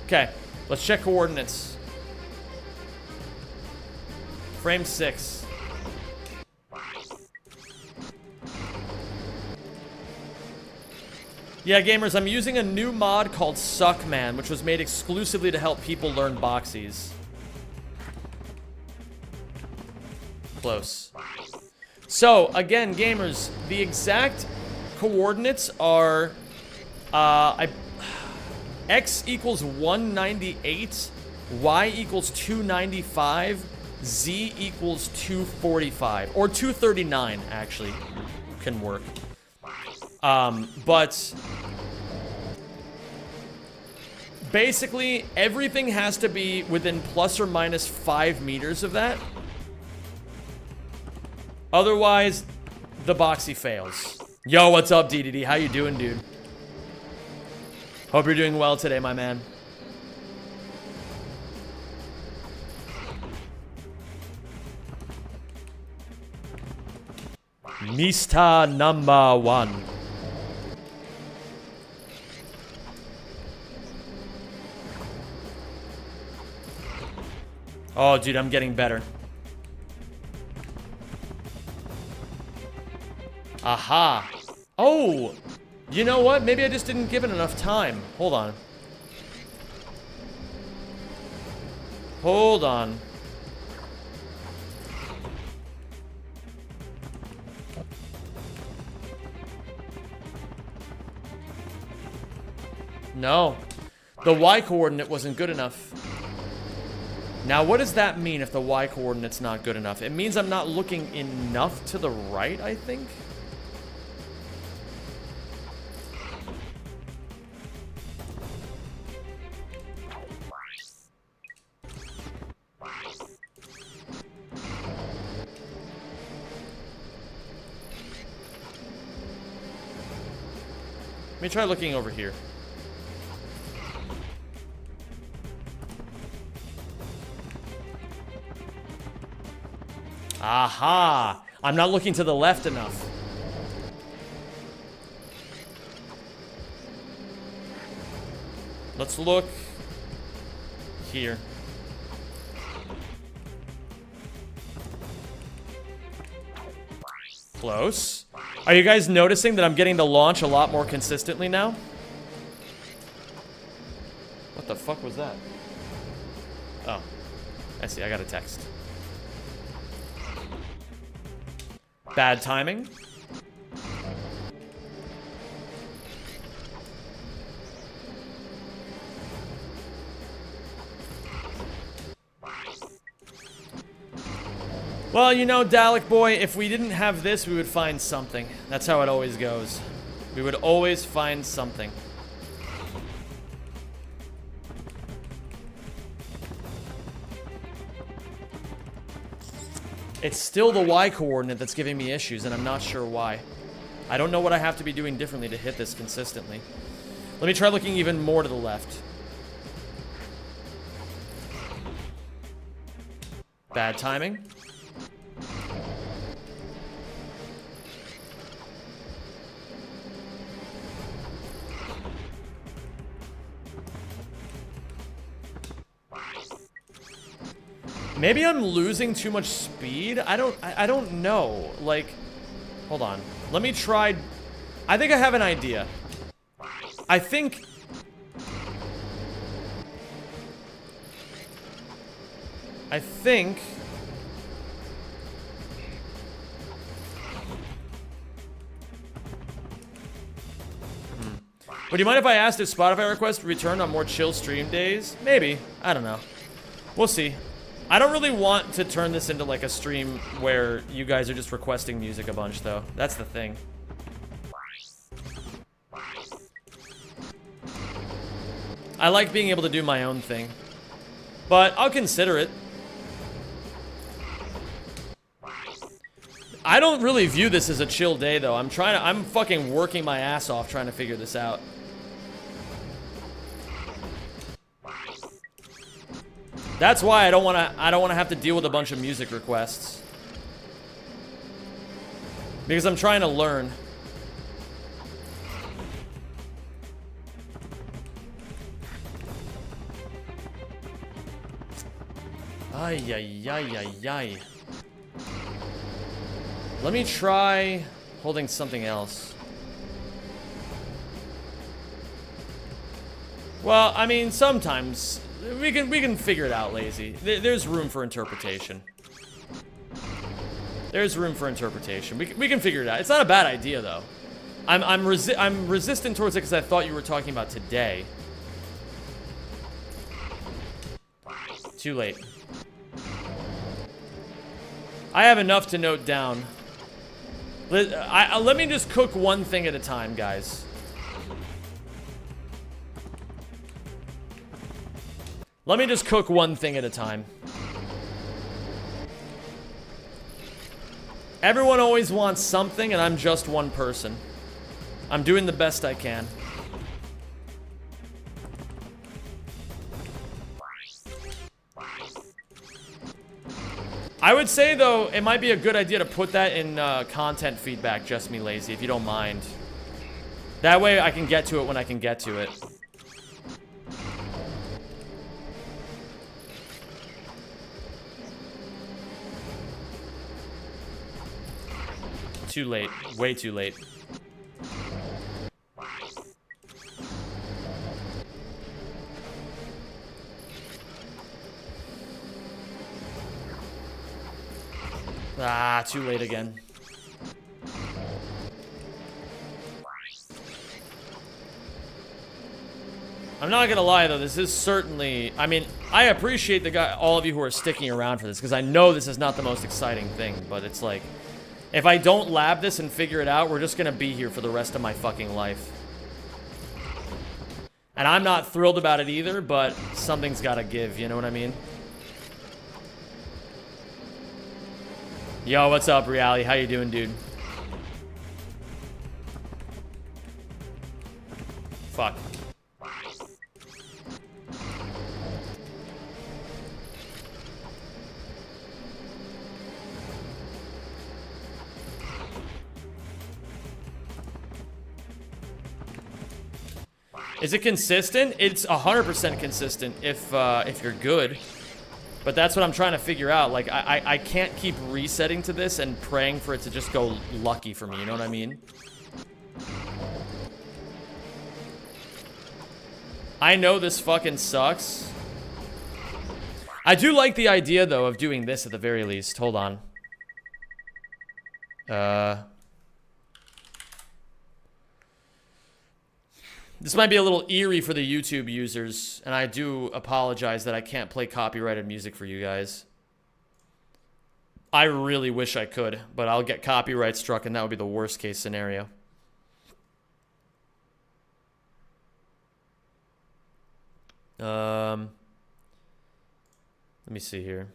Okay, let's check coordinates. Frame 6. Yeah, gamers, I'm using a new mod called Suckman, which was made exclusively to help people learn boxies. Close. So, again, gamers, the exact coordinates are, X equals 198, Y equals 295, Z equals 245, or 239, actually, can work. But basically, everything has to be within plus or minus 5 meters of that. Otherwise, the boxy fails. Yo, what's up, DDD? How you doing, dude? Hope you're doing well today, my man. Mr. Number 1. Oh, dude, I'm getting better. Aha. Oh! You know what? Maybe I just didn't give it enough time. Hold on. Hold on. No. The Y coordinate wasn't good enough. Now, what does that mean if the Y coordinate's not good enough? It means I'm not looking enough to the right, I think? Let me try looking over here. Aha! I'm not looking to the left enough. Let's look here. Close. Are you guys noticing that I'm getting the launch a lot more consistently now? What the fuck was that? Oh. I see, I got a text. Bad timing. Well, you know, Dalek boy, if we didn't have this, we would find something. That's how it always goes. We would always find something. It's still the Y coordinate that's giving me issues, and I'm not sure why. I don't know what I have to be doing differently to hit this consistently. Let me try looking even more to the left. Bad timing. Maybe I'm losing too much speed. I don't know. Like, hold on. Let me try. I think I have an idea. I think Would you mind if I asked if Spotify requests return on more chill stream days? Maybe. I don't know. We'll see. I don't really want to turn this into like a stream where you guys are just requesting music a bunch, though. That's the thing. I like being able to do my own thing. But I'll consider it. I don't really view this as a chill day, though. I'm fucking working my ass off trying to figure this out. That's why I don't want to have to deal with a bunch of music requests. Because I'm trying to learn. Ay, ay, ay, ay, ay. Let me try holding something else. Well, I mean, sometimes we can figure it out, Lazy. There's room for interpretation. There's room for interpretation. We can figure it out. It's not a bad idea, though. I'm resistant towards it because I thought you were talking about today. Too late. I have enough to note down. Let me just cook one thing at a time, guys. Let me just cook one thing at a time. Everyone always wants something, and I'm just one person. I'm doing the best I can. I would say, though, it might be a good idea to put that in content feedback, Just Me Lazy, if you don't mind. That way I can get to it when I can get to it. Too late. Way too late. Ah, too late again. I'm not gonna lie, though, this is certainly... I mean, I appreciate all of you who are sticking around for this, because I know this is not the most exciting thing, but it's like... If I don't lab this and figure it out, we're just gonna be here for the rest of my fucking life. And I'm not thrilled about it either, but something's gotta give, you know what I mean? Yo, what's up, Reality? How you doing, dude? Fuck. Is it consistent? It's 100% consistent if you're good. But that's what I'm trying to figure out. Like, I can't keep resetting to this and praying for it to just go lucky for me. You know what I mean? I know this fucking sucks. I do like the idea, though, of doing this at the very least. Hold on. This might be a little eerie for the YouTube users, and I do apologize that I can't play copyrighted music for you guys. I really wish I could, but I'll get copyright struck, and that would be the worst case scenario. Let me see here.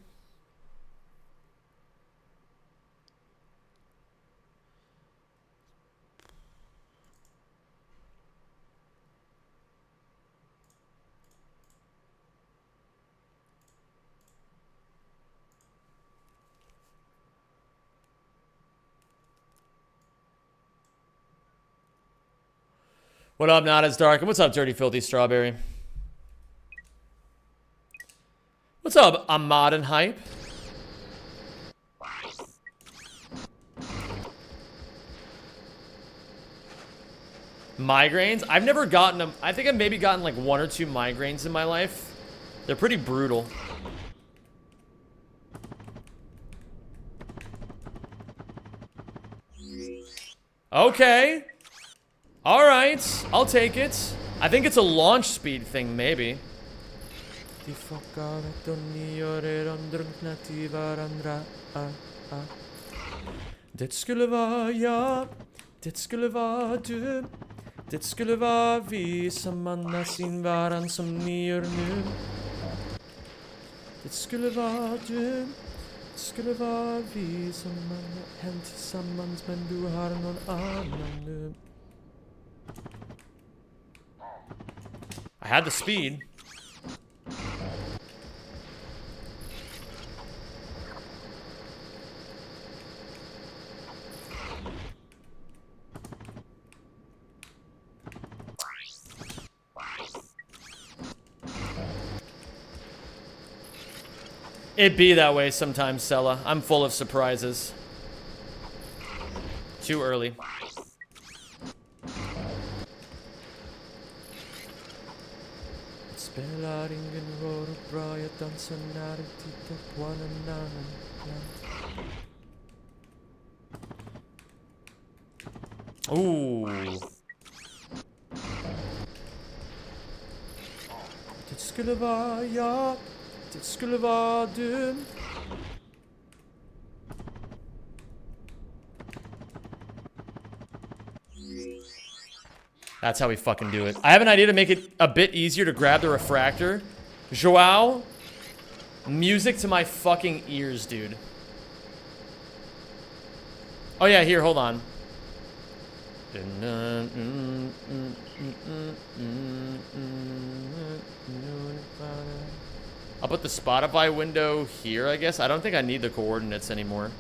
What up, Not As Dark? And what's up, Dirty Filthy Strawberry? What's up, Ahmad and Hype? Migraines? I've never gotten them. I think I've maybe gotten like 1 or 2 migraines in my life. They're pretty brutal. Okay. All right. I'll take it. I think it's a launch speed thing, maybe. Det skulle vara jag. Det skulle vara du. Det skulle vara vi som andas in varann som ni gör nu. Det skulle vara du. Det skulle vara vi som hänt tillsammans, men du har någon annan nu. I had the speed. It be that way sometimes, Sella. I'm full of surprises. Too early. Spelar ingen roll hur bra jag dansar när du tittar på en annan. Ooh. Det skulle vara jag. Det skulle vara du. That's how we fucking do it. I have an idea to make it a bit easier to grab the refractor. Joao, music to my fucking ears, dude. Oh yeah, here, hold on. I'll put the Spotify window here, I guess. I don't think I need the coordinates anymore.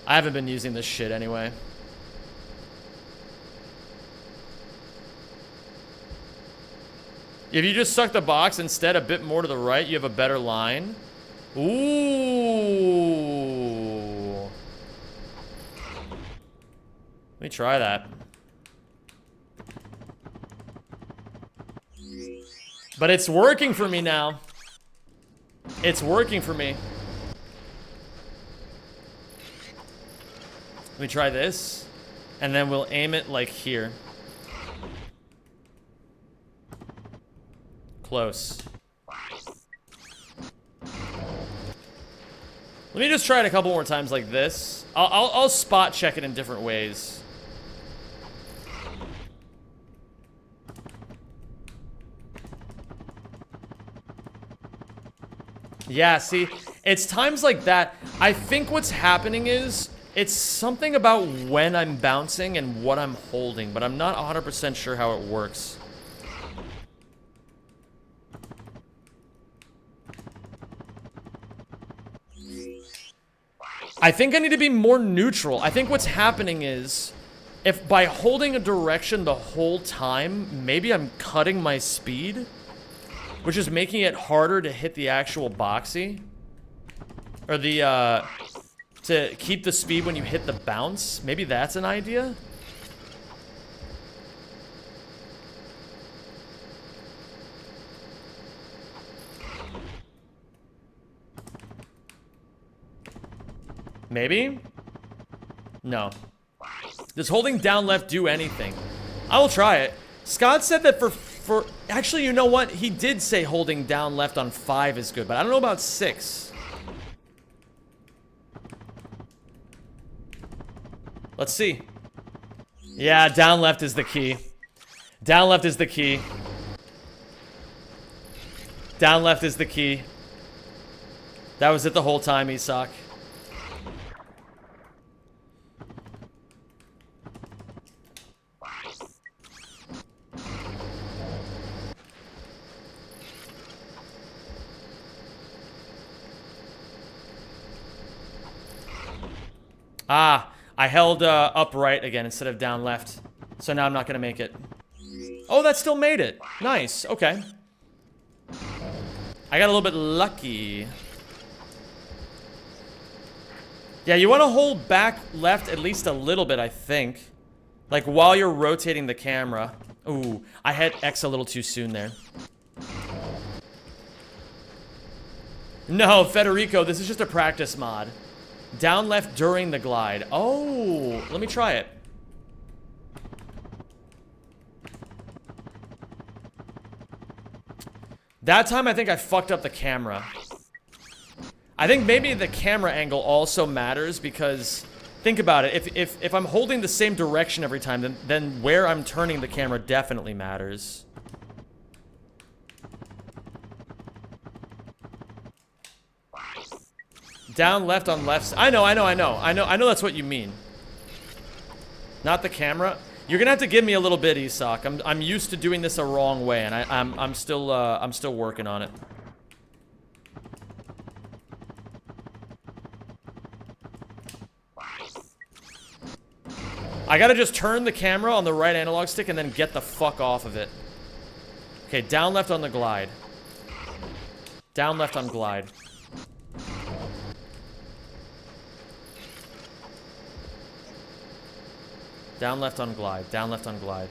I haven't been using this shit anyway. If you just suck the box instead a bit more to the right, you have a better line. Ooh. Let me try that. But it's working for me now. It's working for me. Let me try this. And then we'll aim it like here. Close. Let me just try it a couple more times like this. I'll spot check it in different ways. Yeah, see, it's times like that. I think what's happening is It's something about when I'm bouncing and what I'm holding, but I'm not 100% sure how it works. I think I need to be more neutral. I think what's happening is, if by holding a direction the whole time, maybe I'm cutting my speed, which is making it harder to hit the actual boxy. Or the, to keep the speed when you hit the bounce. Maybe that's an idea? Maybe? No. Does holding down left do anything? I will try it. Scott said that for actually, you know what? He did say holding down left on 5 is good, but I don't know about 6. Let's see. Yeah, down left is the key. Down left is the key. Down left is the key. That was it the whole time, Isak. Ah, I held upright again instead of down left. So now I'm not gonna make it. Oh, that still made it. Nice, okay. I got a little bit lucky. Yeah, you want to hold back left at least a little bit, I think. Like, while you're rotating the camera. Ooh, I hit X a little too soon there. No, Federico, this is just a practice mod. Down left during the glide. Oh, let me try it. That time I think I fucked up the camera. I think maybe the camera angle also matters because think about it. If I'm holding the same direction every time, then where I'm turning the camera definitely matters. Down left on left. I know that's what you mean. Not the camera. You're gonna have to give me a little bit, Isak. I'm used to doing this a wrong way, and I'm still working on it. I gotta just turn the camera on the right analog stick and then get the fuck off of it. Okay, down left on the glide. Down left on glide. Down left on glide. Down left on glide.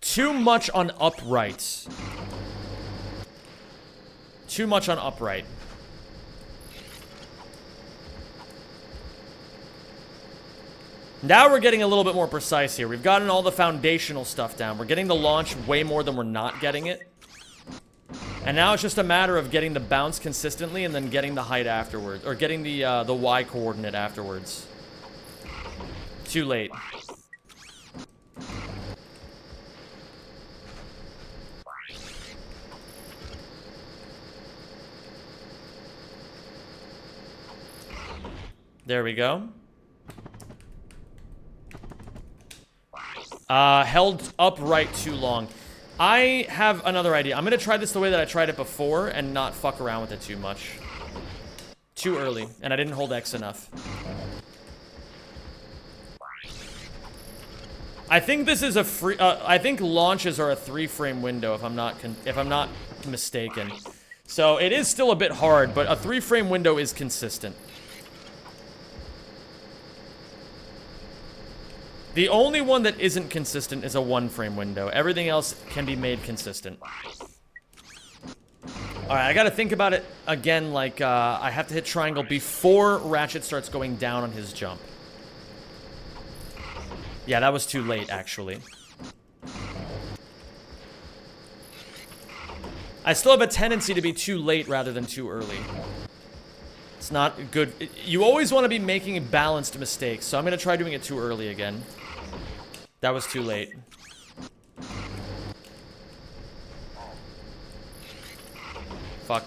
Too much on upright. Too much on upright. Now we're getting a little bit more precise here. We've gotten all the foundational stuff down. We're getting the launch way more than we're not getting it. And now it's just a matter of getting the bounce consistently and then getting the height afterwards. Or getting the Y coordinate afterwards. Too late. There we go. Held upright too long. I have another idea. I'm gonna try this the way that I tried it before and not fuck around with it too much. Too early, and I didn't hold X enough. I think this is a free. I think launches are a 3-frame window, if I'm not mistaken. So it is still a bit hard, but a 3-frame window is consistent. The only one that isn't consistent is a 1-frame window. Everything else can be made consistent. Alright, I gotta think about it again, like, I have to hit triangle before Ratchet starts going down on his jump. Yeah, that was too late, actually. I still have a tendency to be too late rather than too early. It's not good. You always want to be making balanced mistakes, so I'm going to try doing it too early again. That was too late. Fuck.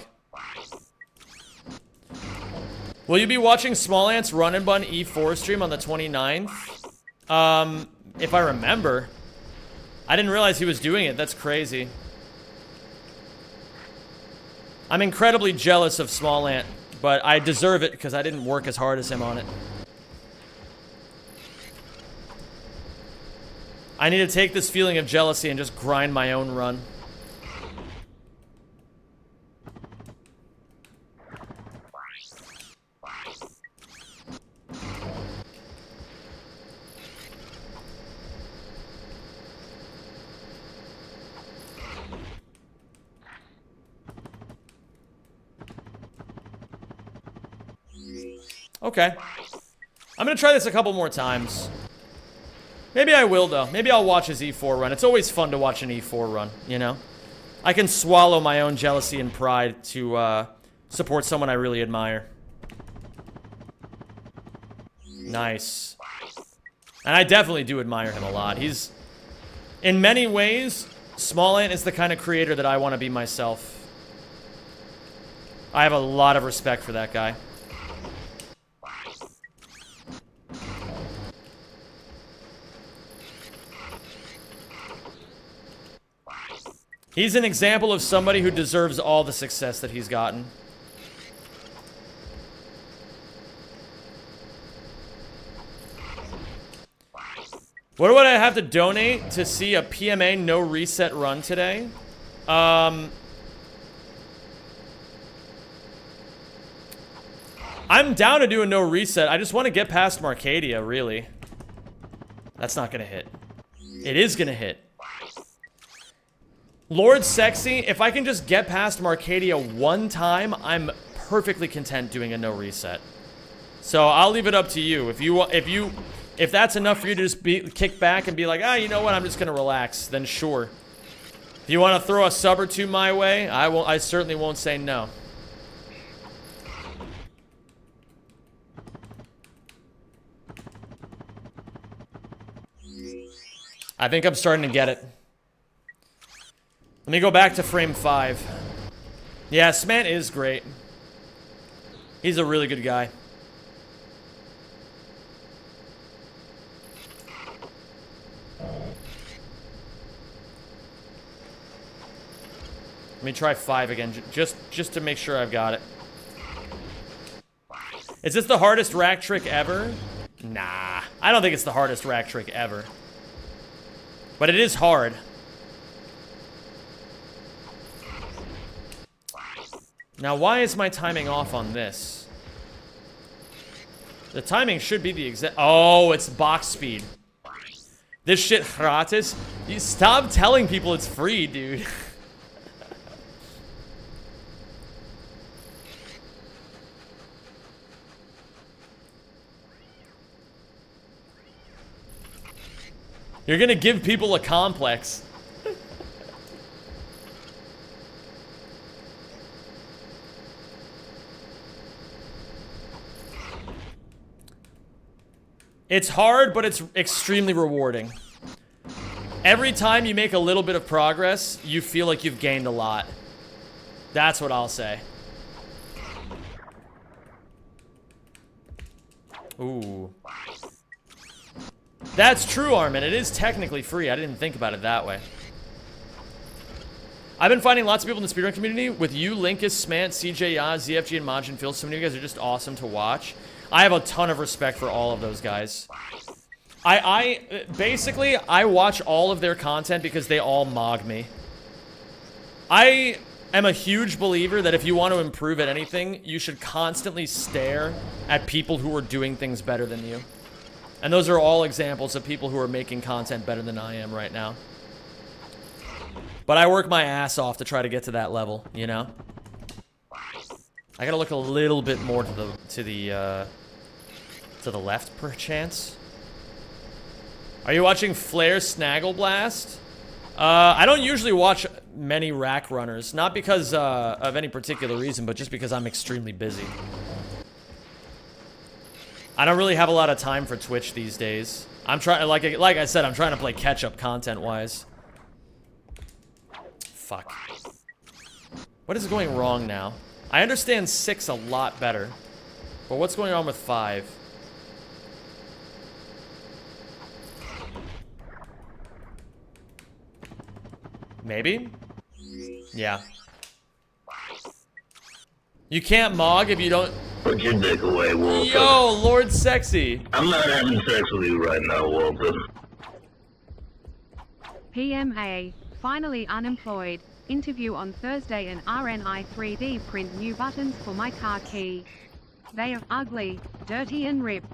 Will you be watching Small Ants Run and Bun E4 stream on the 29th? If I remember. I didn't realize he was doing it. That's crazy. I'm incredibly jealous of Small Ant, but I deserve it because I didn't work as hard as him on it. I need to take this feeling of jealousy and just grind my own run. Okay. I'm gonna try this a couple more times. Maybe I will, though. Maybe I'll watch his E4 run. It's always fun to watch an E4 run, you know? I can swallow my own jealousy and pride to support someone I really admire. Nice. And I definitely do admire him a lot. He's... In many ways, Small Ant is the kind of creator that I want to be myself. I have a lot of respect for that guy. He's an example of somebody who deserves all the success that he's gotten. What would I have to donate to see a PMA no reset run today? I'm down to do a no reset. I just want to get past Marcadia, really. That's not gonna hit. It is gonna hit. Lord Sexy, if I can just get past Marcadia one time, I'm perfectly content doing a no reset. So I'll leave it up to you. If that's enough for you to just kick back and be like, ah, you know what, I'm just gonna relax, then sure. If you want to throw a sub or two my way, I certainly won't say no. I think I'm starting to get it. Let me go back to frame 5. Yeah, Smant is great. He's a really good guy. Let me try 5 again, just to make sure I've got it. Is this the hardest rack trick ever? Nah, I don't think it's the hardest rack trick ever. But it is hard. Now, why is my timing off on this? The timing should be the exact... Oh, it's box speed. This shit gratis? You stop telling people it's free, dude. You're gonna give people a complex. It's hard, but it's extremely rewarding. Every time you make a little bit of progress, you feel like you've gained a lot. That's what I'll say. Ooh. That's true, Armin. It is technically free. I didn't think about it that way. I've been finding lots of people in the speedrun community. With you, Linkus, Smant, CJ Yaz, ZFG, and Majin Phil. So many of you guys are just awesome to watch. I have a ton of respect for all of those guys. Basically, I watch all of their content because they all mog me. I am a huge believer that if you want to improve at anything, you should constantly stare at people who are doing things better than you. And those are all examples of people who are making content better than I am right now. But I work my ass off to try to get to that level, you know? I gotta look a little bit more to the left, perchance. Are you watching Flare Snaggle Blast? I don't usually watch many rack runners, not because of any particular reason, but just because I'm extremely busy. I don't really have a lot of time for Twitch these days. I'm trying, like I said, I'm trying to play catch up content-wise. Fuck. What is going wrong now? I understand 6 a lot better. But what's going on with 5? Maybe? Yeah. You can't mog if you don't... Put your dick away, Walter. Yo, Lord Sexy. I'm not having sex with you right now, Walter. PMA, finally unemployed. Interview on Thursday and RNI 3D print new buttons for my car key. They are ugly, dirty and ripped.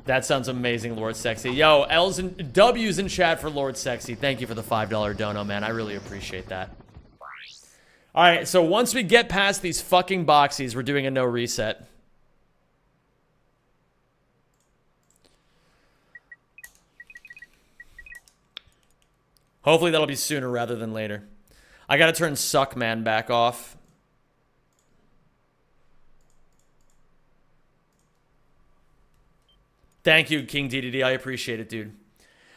That sounds amazing, Lord Sexy. Yo, L's and W's in chat for Lord Sexy. Thank you for the $5 dono, man. I really appreciate that. Alright, so once we get past these fucking boxies, we're doing a no reset. Hopefully that'll be sooner rather than later. I gotta turn Suckman back off. Thank you, King DDD. I appreciate it, dude.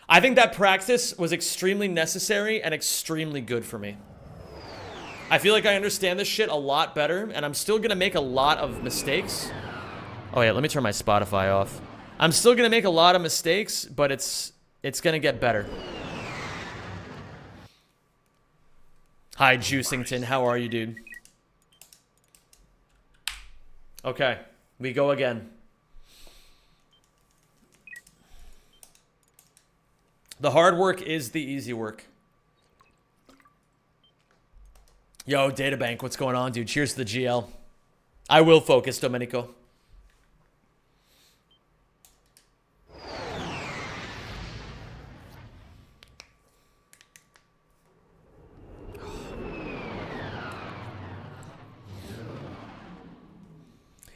I think that practice was extremely necessary and extremely good for me. I feel like I understand this shit a lot better, and I'm still gonna make a lot of mistakes. Oh yeah, let me turn my Spotify off. I'm still gonna make a lot of mistakes, but it's gonna get better. Hi, Juicington. How are you, dude? Okay, we go again. The hard work is the easy work. Yo, Databank, what's going on, dude? Cheers to the GL. I will focus, Domenico.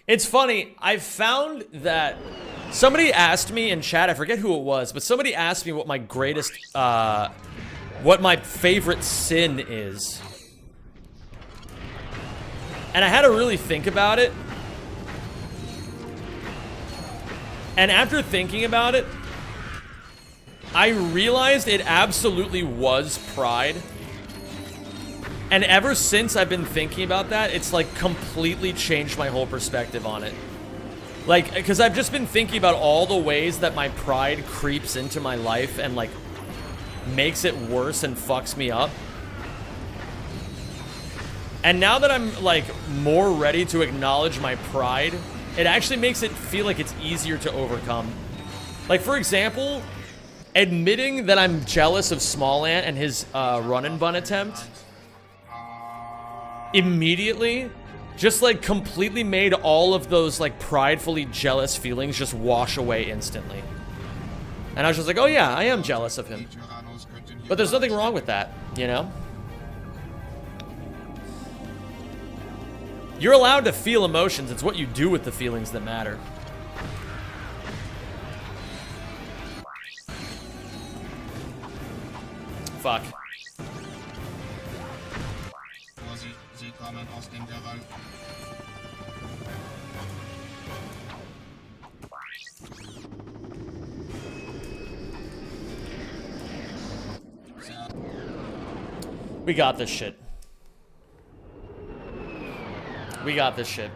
It's funny, I've found that somebody asked me in chat, I forget who it was, but somebody asked me what my greatest, what my favorite sin is. And I had to really think about it. And after thinking about it, I realized it absolutely was pride. And ever since I've been thinking about that, it's like completely changed my whole perspective on it. Like, because I've just been thinking about all the ways that my pride creeps into my life and like makes it worse and fucks me up. And now that I'm like more ready to acknowledge my pride, it actually makes it feel like it's easier to overcome. Like, for example, admitting that I'm jealous of Smallant and his run and bun attempt immediately just like completely made all of those like pridefully jealous feelings just wash away instantly. And I was just like, oh yeah, I am jealous of him. But there's nothing wrong with that, you know? You're allowed to feel emotions. It's what you do with the feelings that matter. Fuck. We got this shit. We got this shit.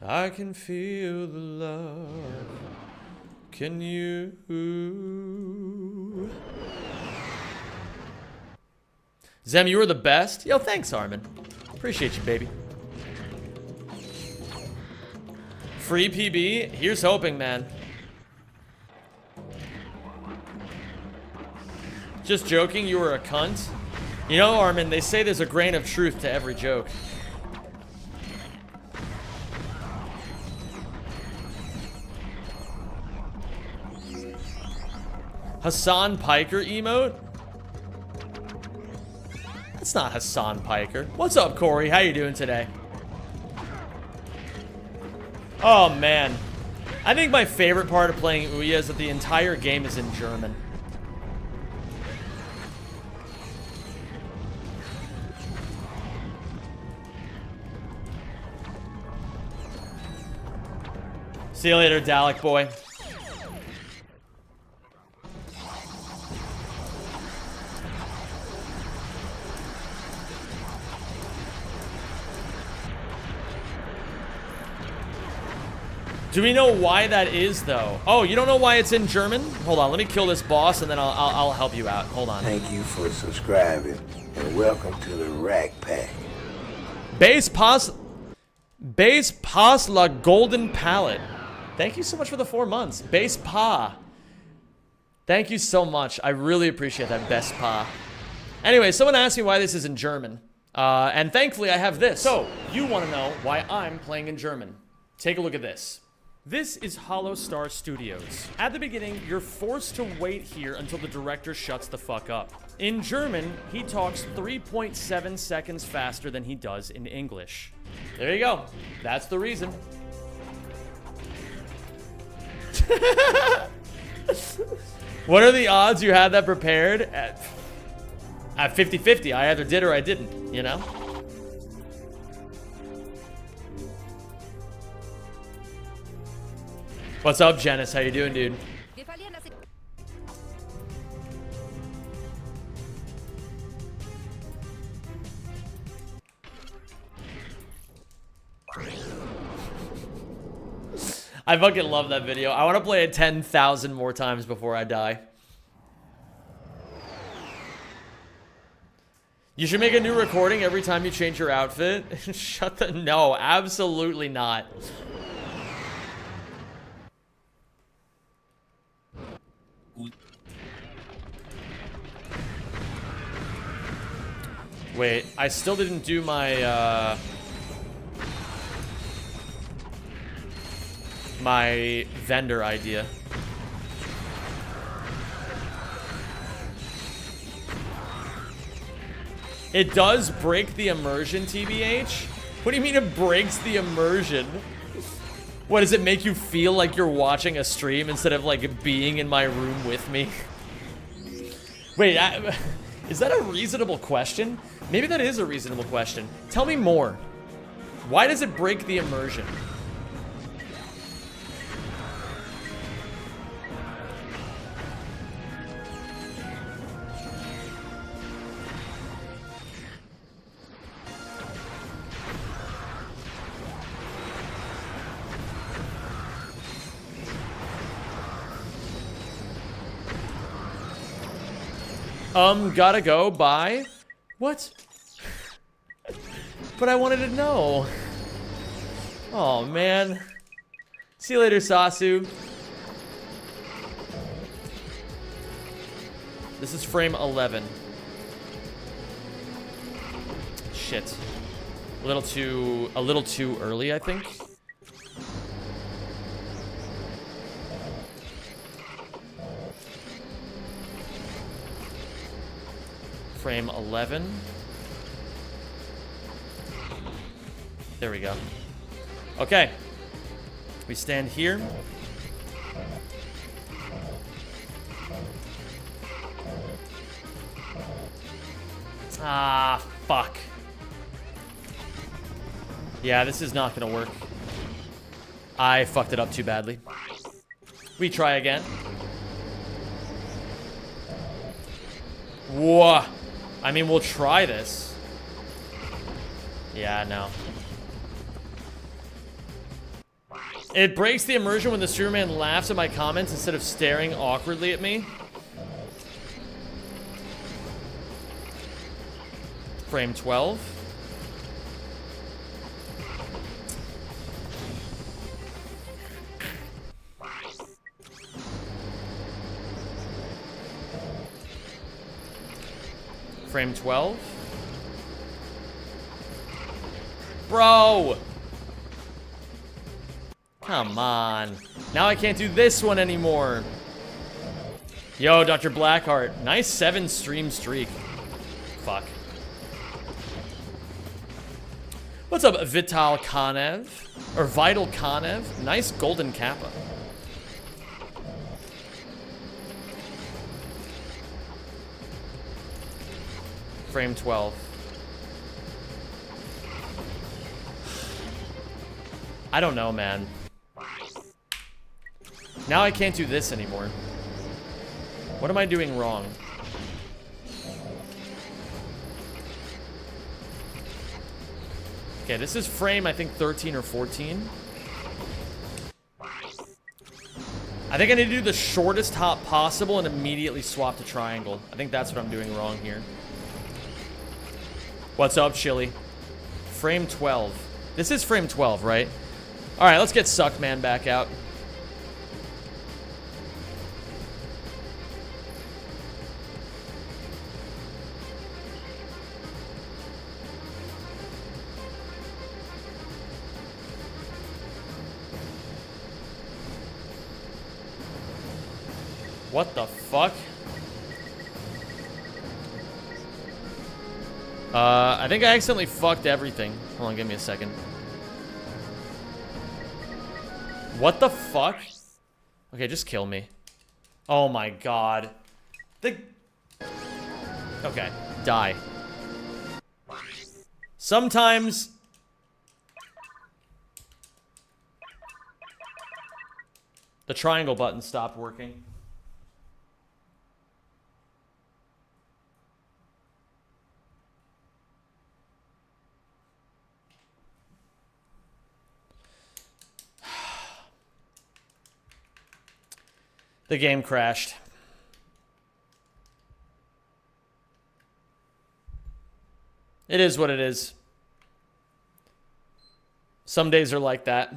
I can feel the love. Can you? Zem, you were the best. Yo, thanks, Armin. Appreciate you, baby. Free PB? Here's hoping, man. Just joking, you were a cunt. You know, Armin, they say there's a grain of truth to every joke. Hassan Piker emote? That's not Hassan Piker. What's up, Corey? How you doing today? Oh, man. I think my favorite part of playing Ouya is that the entire game is in German. See you later, Dalek boy. Do we know why that is, though? Oh, you don't know why it's in German? Hold on, let me kill this boss, and then I'll help you out. Hold on. Thank you for subscribing, and welcome to the Rack Pack. Base Pass La Golden Palette. Thank you so much for the 4 months. Base Pa. Thank you so much. I really appreciate that, Best Pa. Anyway, someone asked me why this is in German. And thankfully I have this. So, you want to know why I'm playing in German. Take a look at this. This is Hollow Star Studios. At the beginning, you're forced to wait here until the director shuts the fuck up. In German, he talks 3.7 seconds faster than he does in English. There you go. That's the reason. What are the odds you had that prepared? At 50-50. I either did or I didn't, you know? What's up, Janice? How you doing, dude? I fucking love that video. I want to play it 10,000 more times before I die. You should make a new recording every time you change your outfit. Shut the... No, absolutely not. Wait, I still didn't do my, my vendor idea. It does break the immersion, TBH? What do you mean it breaks the immersion? What, does it make you feel like you're watching a stream instead of, like, being in my room with me? Wait, is that a reasonable question? Maybe that is a reasonable question. Tell me more. Why does it break the immersion? Gotta go, bye. What? But I wanted to know. Oh, man. See you later, Sasu. This is frame 11. Shit. A little too early, I think. Frame 11. There we go. Okay. We stand here. Ah, fuck. Yeah, this is not gonna work. I fucked it up too badly. We try again. Whoa. I mean, we'll try this. Yeah, no. It breaks the immersion when the streamerman laughs at my comments instead of staring awkwardly at me. Frame 12. Frame 12. Bro! Come on. Now I can't do this one anymore. Yo, Dr. Blackheart. Nice 7 stream streak. Fuck. What's up, Vital Kanev? Or Vital Kanev? Nice golden kappa. Frame 12. I don't know, man. Now I can't do this anymore. What am I doing wrong? Okay, this is frame, I think, 13 or 14. I think I need to do the shortest hop possible and immediately swap to triangle. I think that's what I'm doing wrong here. What's up, Chili? Frame 12. This is frame 12, right? Alright, let's get Suckman back out. What the fuck? I think I accidentally fucked everything. Hold on, give me a second. What the fuck? Okay, just kill me. Oh my god. Okay, die. Sometimes... the triangle button stopped working. The game crashed. It is what it is. Some days are like that.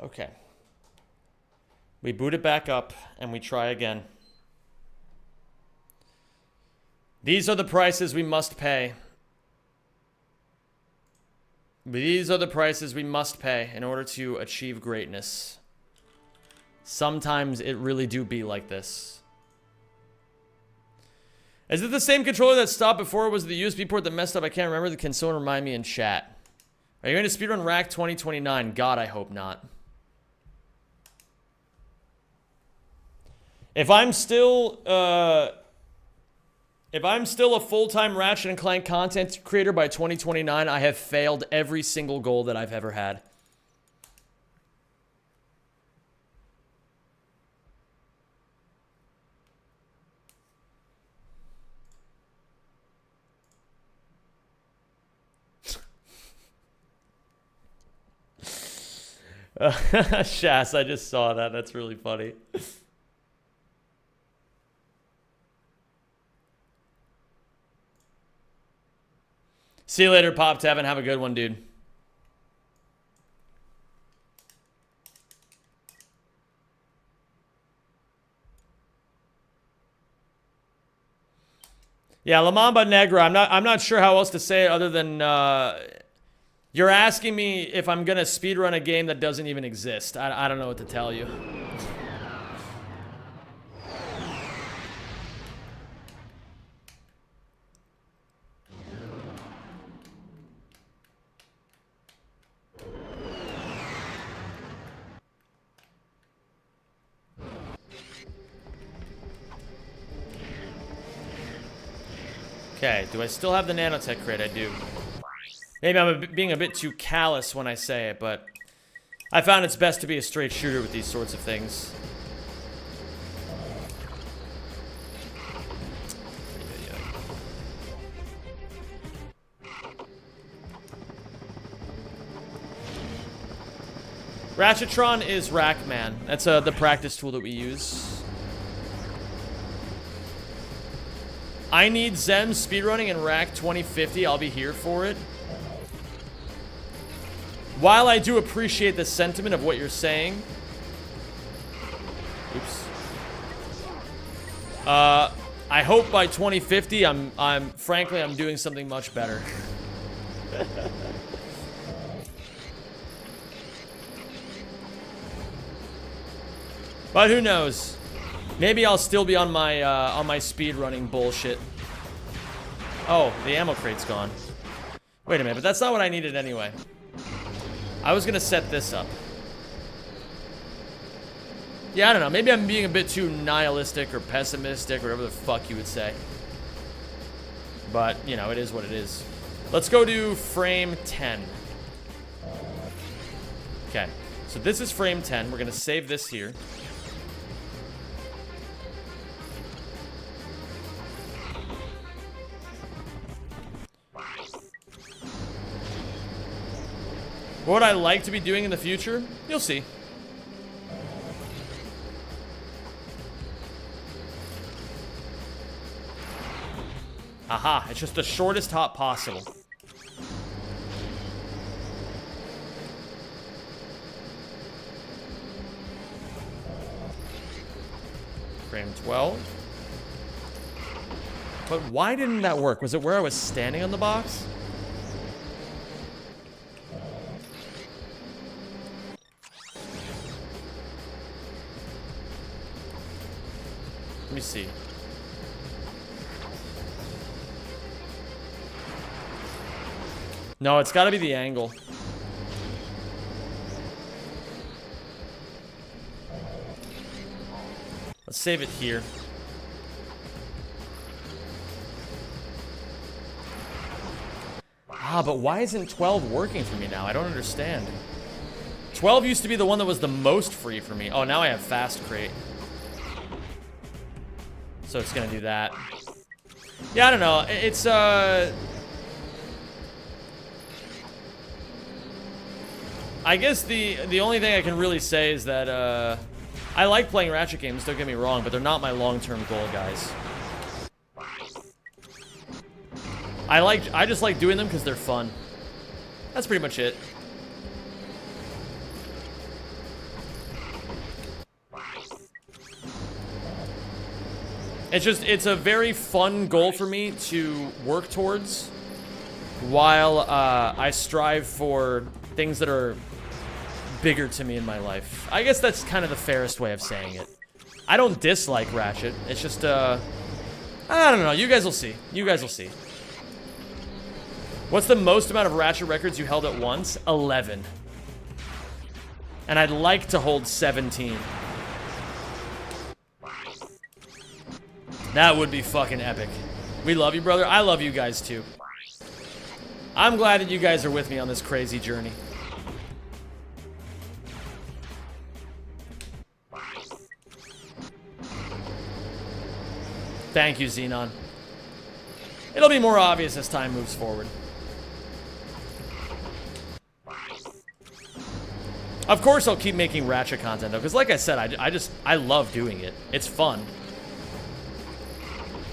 Okay. We boot it back up and we try again. These are the prices we must pay. These are the prices we must pay in order to achieve greatness. Sometimes it really do be like this. Is it the same controller that stopped before it was the USB port that messed up? I can't remember. Can someone remind me in chat? Are you going to speedrun Rack 2029? God, I hope not. If I'm still a full-time Ratchet and Clank content creator by 2029, I have failed every single goal that I've ever had. Shas, I just saw that. That's really funny. See you later, Pop Tevin. Have a good one, dude. Yeah, La Mamba Negra. I'm not sure how else to say it other than you're asking me if I'm gonna speedrun a game that doesn't even exist. I don't know what to tell you. Okay, do I still have the nanotech crate? I do. Maybe I'm being a bit too callous when I say it, but I found it's best to be a straight shooter with these sorts of things. Ratchetron is Rackman. That's the practice tool that we use. I need Zem speedrunning in Rack 2050. I'll be here for it. While I do appreciate the sentiment of what you're saying. Oops. I hope by 2050 frankly I'm doing something much better. But who knows? Maybe I'll still be on my speedrunning bullshit. Oh, the ammo crate's gone. Wait a minute, but that's not what I needed anyway. I was gonna set this up. Yeah, I don't know. Maybe I'm being a bit too nihilistic or pessimistic or whatever the fuck you would say. But, you know, it is what it is. Let's go to frame 10. Okay. So this is frame 10. We're going to save this here. What would I like to be doing in the future? You'll see. Aha, it's just the shortest hop possible. Frame 12. But why didn't that work? Was it where I was standing on the box? Let me see. No, it's got to be the angle. Let's save it here. Ah, but why isn't 12 working for me now? I don't understand. 12 used to be the one that was the most free for me. Oh, now I have fast crate. So it's gonna do that. Yeah, I don't know. It's, I guess the only thing I can really say is that, I like playing Ratchet games, don't get me wrong, but they're not my long-term goal, guys. I just like doing them because they're fun. That's pretty much it. It's a very fun goal for me to work towards while I strive for things that are bigger to me in my life. I guess that's kind of the fairest way of saying it. I don't dislike Ratchet. It's just, I don't know. You guys will see. You guys will see. What's the most amount of Ratchet records you held at once? 11. And I'd like to hold 17. That would be fucking epic. We love you, brother. I love you guys, too. I'm glad that you guys are with me on this crazy journey. Thank you, Xenon. It'll be more obvious as time moves forward. Of course I'll keep making Ratchet content, though, because like I said, I love doing it. It's fun.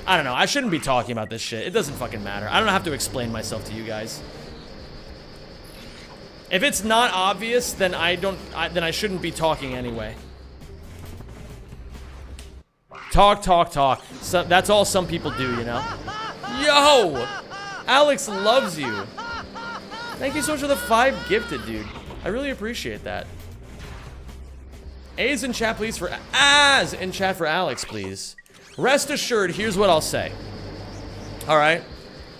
I don't know. I shouldn't be talking about this shit. It doesn't fucking matter. I don't have to explain myself to you guys. If it's not obvious, then then I shouldn't be talking anyway. Talk, talk, talk. So, that's all some people do, you know? Yo! Alex loves you. Thank you so much for the 5 gifted, dude. I really appreciate that. A's in chat, please, for... A's in chat for Alex, please. Rest assured, here's what I'll say. Alright?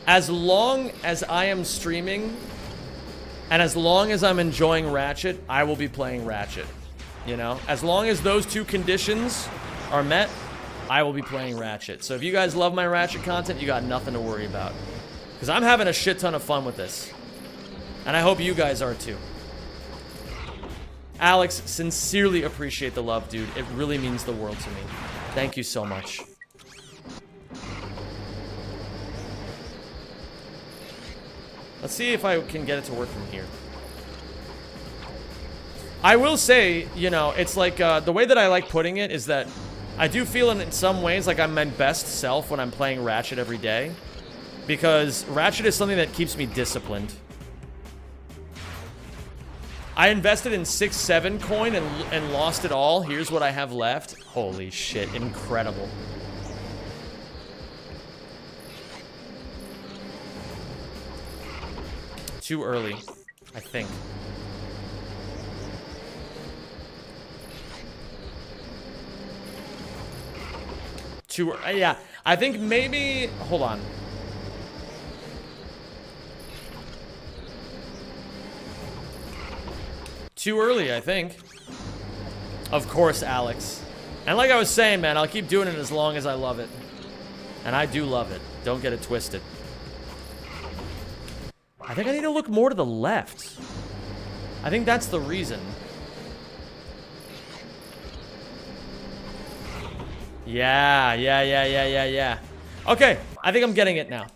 As long as I am streaming, and as long as I'm enjoying Ratchet, I will be playing Ratchet. You know? As long as those 2 conditions are met, I will be playing Ratchet. So if you guys love my Ratchet content, you got nothing to worry about. Because I'm having a shit ton of fun with this. And I hope you guys are too. Alex, sincerely appreciate the love, dude. It really means the world to me. Thank you so much. Let's see if I can get it to work from here. I will say, you know, it's like, the way that I like putting it is that I do feel in some ways like I'm my best self when I'm playing Ratchet every day. Because Ratchet is something that keeps me disciplined. I invested in 6-7 coin and lost it all. Here's what I have left. Holy shit, incredible. Too early, I think. Yeah, I think maybe... Hold on. too early, I think. Of course, Alex. And like I was saying, man, I'll keep doing it as long as I love it. And I do love it. Don't get it twisted. I think I need to look more to the left. I think that's the reason. Yeah. Okay, I think I'm getting it now.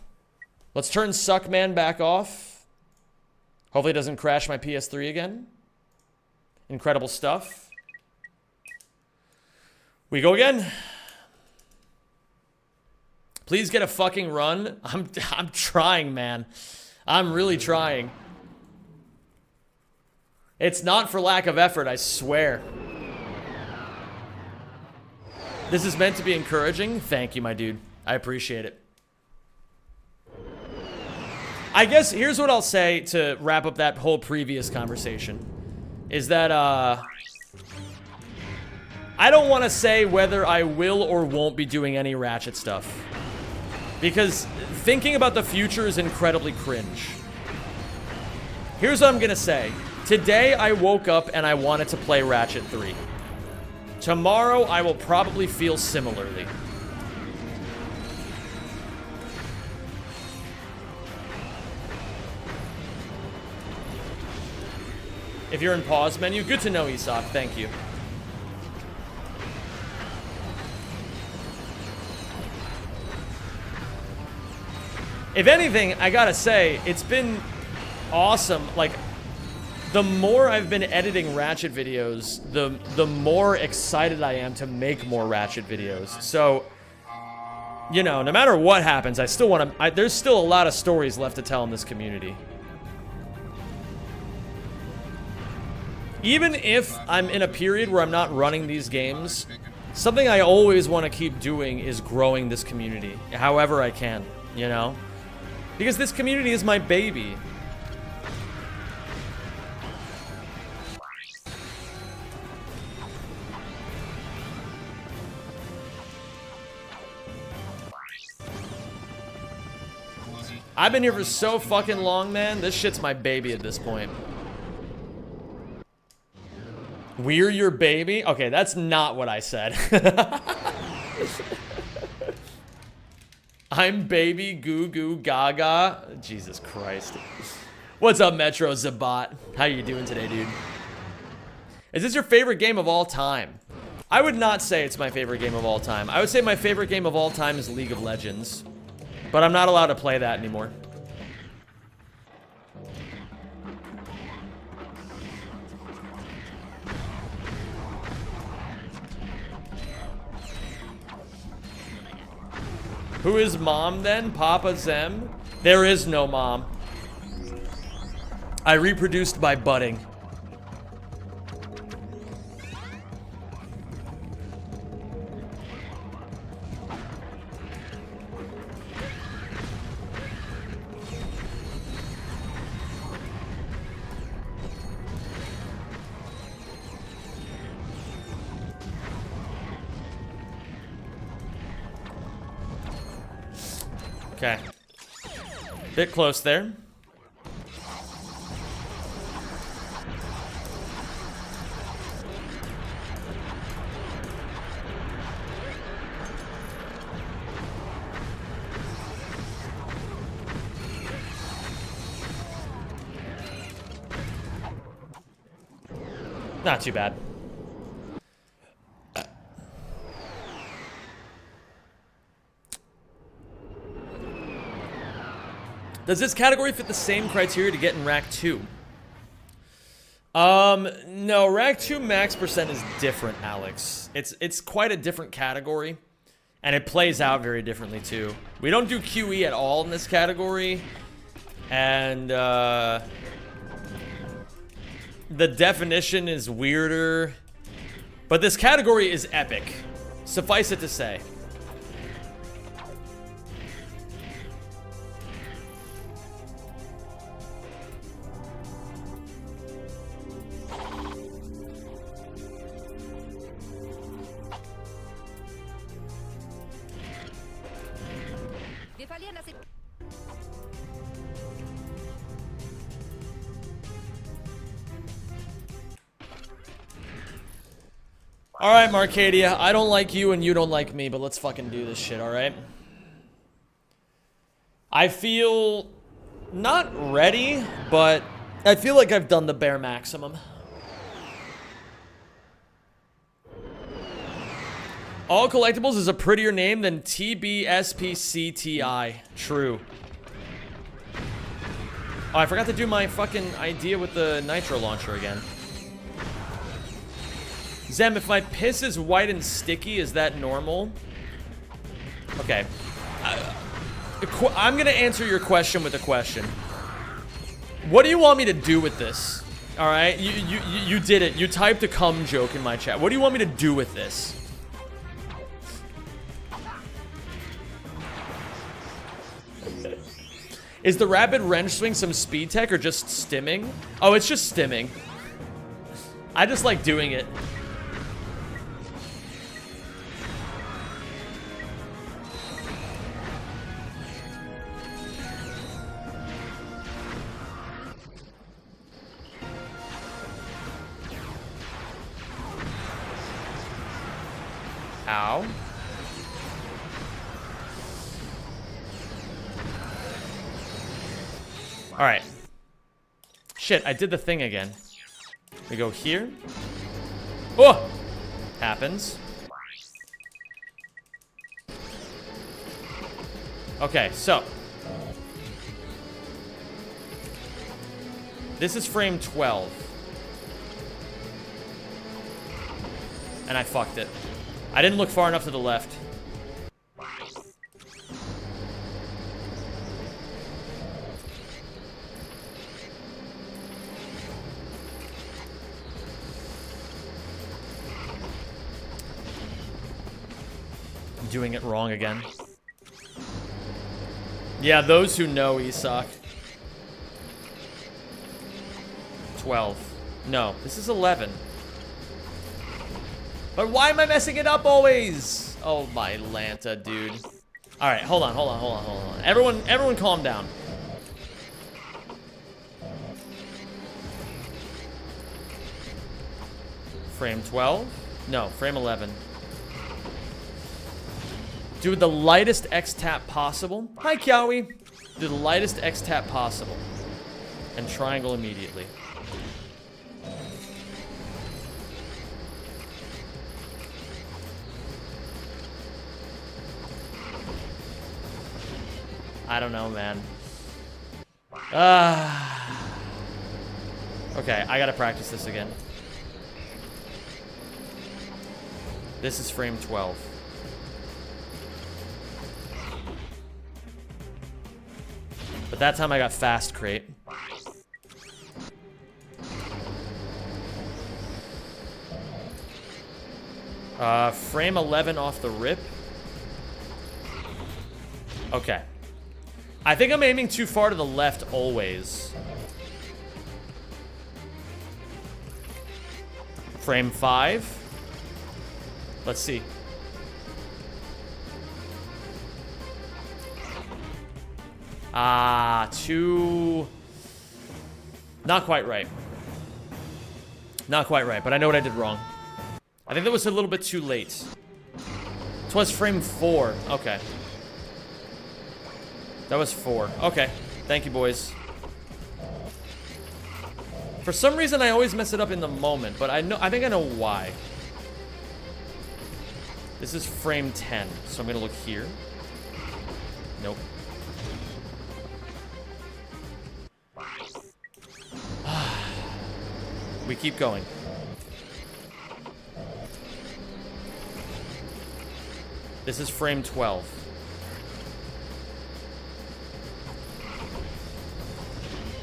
Let's turn Suckman back off. Hopefully it doesn't crash my PS3 again. Incredible stuff. We go again. Please get a fucking run. I'm trying, man. I'm really trying. It's not for lack of effort, I swear. This is meant to be encouraging. Thank you, my dude. I appreciate it. I guess here's what I'll say to wrap up that whole previous conversation. Is that, I don't want to say whether I will or won't be doing any Ratchet stuff. Because thinking about the future is incredibly cringe. Here's what I'm gonna say. Today I woke up and I wanted to play Ratchet 3. Tomorrow I will probably feel similarly. If you're in pause menu, good to know, Isak. Thank you. If anything, I gotta say, it's been awesome. Like, the more I've been editing Ratchet videos, the more excited I am to make more Ratchet videos. So, you know, no matter what happens, I still want to... there's still a lot of stories left to tell in this community. Even if I'm in a period where I'm not running these games, something I always want to keep doing is growing this community, however I can, you know? Because this community is my baby. I've been here for so fucking long, man. This shit's my baby at this point. We're your baby? Okay, that's not what I said. I'm baby goo goo gaga. Jesus Christ. What's up, Metro Zabat? How you doing today, dude? Is this your favorite game of all time? I would not say it's my favorite game of all time. I would say my favorite game of all time is League of Legends. But I'm not allowed to play that anymore. Who is mom then? Papa Zem? There is no mom. I reproduced by budding. Okay. Bit close there. Not too bad. Does this category fit the same criteria to get in Rack 2? No, Rack 2 max percent is different, Alex. It's quite a different category, and it plays out very differently too. We don't do QE at all in this category, and the definition is weirder, but this category is epic. Suffice it to say. Alright, Marcadia. I don't like you and you don't like me, but let's fucking do this shit, alright? I feel not ready, but I feel like I've done the bare maximum. All Collectables is a prettier name than TBSPCTI. True. Oh, I forgot to do my fucking idea with the nitro launcher again. Zem, if my piss is white and sticky, is that normal? Okay. I'm gonna answer your question with a question. What do you want me to do with this? Alright? You did it. You typed a cum joke in my chat. What do you want me to do with this? Is the rapid wrench swing some speed tech or just stimming? Oh, it's just stimming. I just like doing it. Ow. Alright. Shit, I did the thing again. We go here. Oh! Happens. Okay, so. This is frame 12. And I fucked it. I didn't look far enough to the left. I'm doing it wrong again. Yeah, those who know Isak. 12. No, this is 11. But why am I messing it up always? Oh my Lanta, dude. Alright, hold on. Everyone calm down. Frame 12? No, frame 11. Do the lightest X-tap possible. Hi, Kiawi. Do the lightest X-tap possible. And triangle immediately. I don't know, man. Okay, I gotta practice this again. This is frame 12. But that time I got fast crate. Frame 11 off the rip. Okay. I think I'm aiming too far to the left always. Frame 5. Let's see. Too... Not quite right. Not quite right, but I know what I did wrong. I think that was a little bit too late. It was frame 4. Okay. That was 4. Okay. Thank you, boys. For some reason, I always mess it up in the moment, but I think I know why. This is frame 10, so I'm gonna look here. Nope. We keep going. This is frame 12.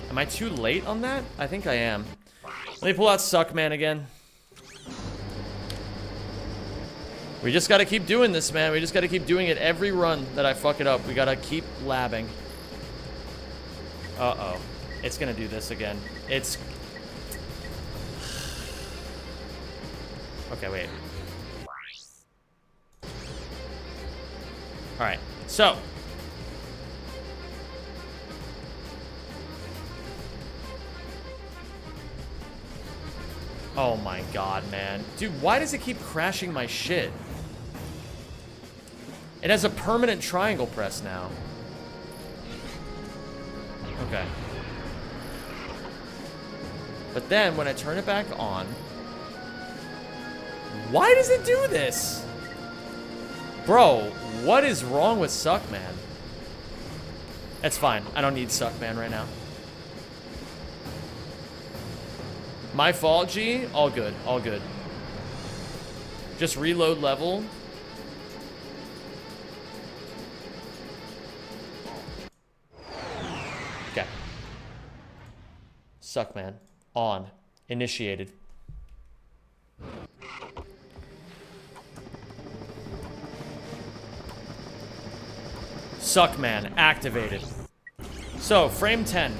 Am I too late on that? I think I am. Let me pull out Suckman again. We just gotta keep doing this, man. We just gotta keep doing it every run that I fuck it up. We gotta keep labbing. Uh-oh. It's gonna do this again. It's... Okay, wait. Alright, so... Oh my god, man. Dude, why does it keep crashing my shit? It has a permanent triangle press now. Okay. But then, when I turn it back on... Why does it do this? Bro, what is wrong with Suckman? That's fine. I don't need Suckman right now. My fault, G? All good. All good. Just reload level. Okay. Suckman. On. Initiated. Suckman. Activated. So, frame 10.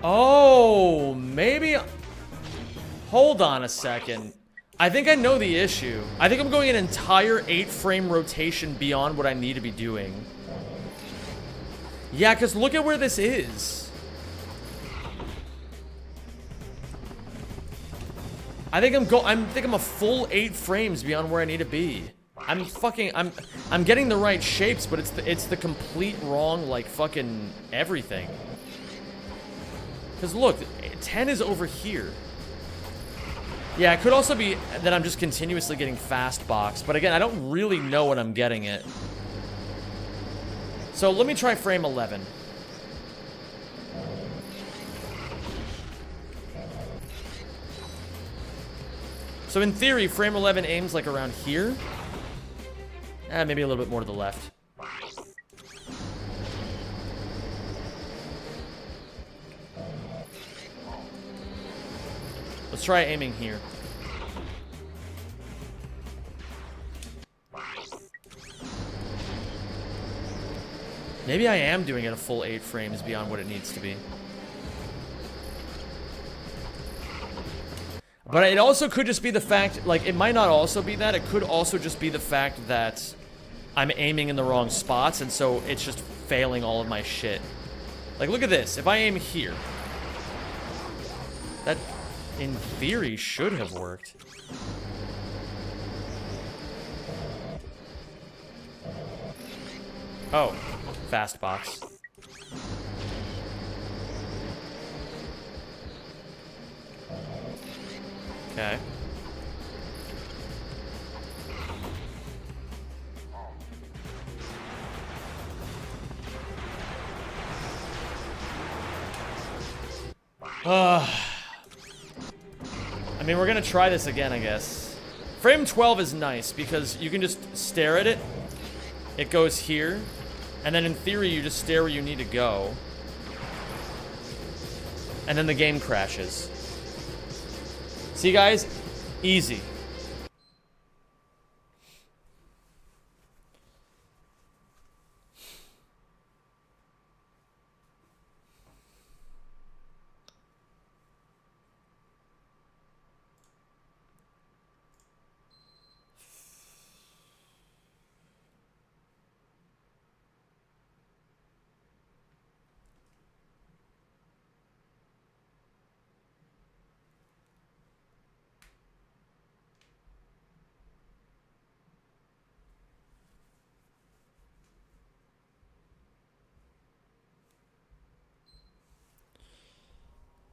Oh, maybe... Hold on a second. I think I know the issue. I think I'm going an entire 8-frame rotation beyond what I need to be doing. Yeah, because look at where this is. I think I'm a full 8 frames beyond where I need to be. I'm getting the right shapes, but it's the complete wrong, like, fucking everything. Because look, 10 is over here. Yeah, it could also be that I'm just continuously getting fast boxed. But again, I don't really know when I'm getting it. So let me try frame 11. So in theory, frame 11 aims like around here. Maybe a little bit more to the left. Let's try aiming here. Maybe I am doing it a full 8 frames beyond what it needs to be. But it also could just be the fact, like, it might not also be that. It could also just be the fact that I'm aiming in the wrong spots, and so it's just failing all of my shit. Like, look at this. If I aim here, that... in theory, should have worked. Oh, fast box. Okay. I mean, we're gonna try this again, I guess. Frame 12 is nice because you can just stare at it. It goes here. And then in theory, you just stare where you need to go. And then the game crashes. See, guys? Easy.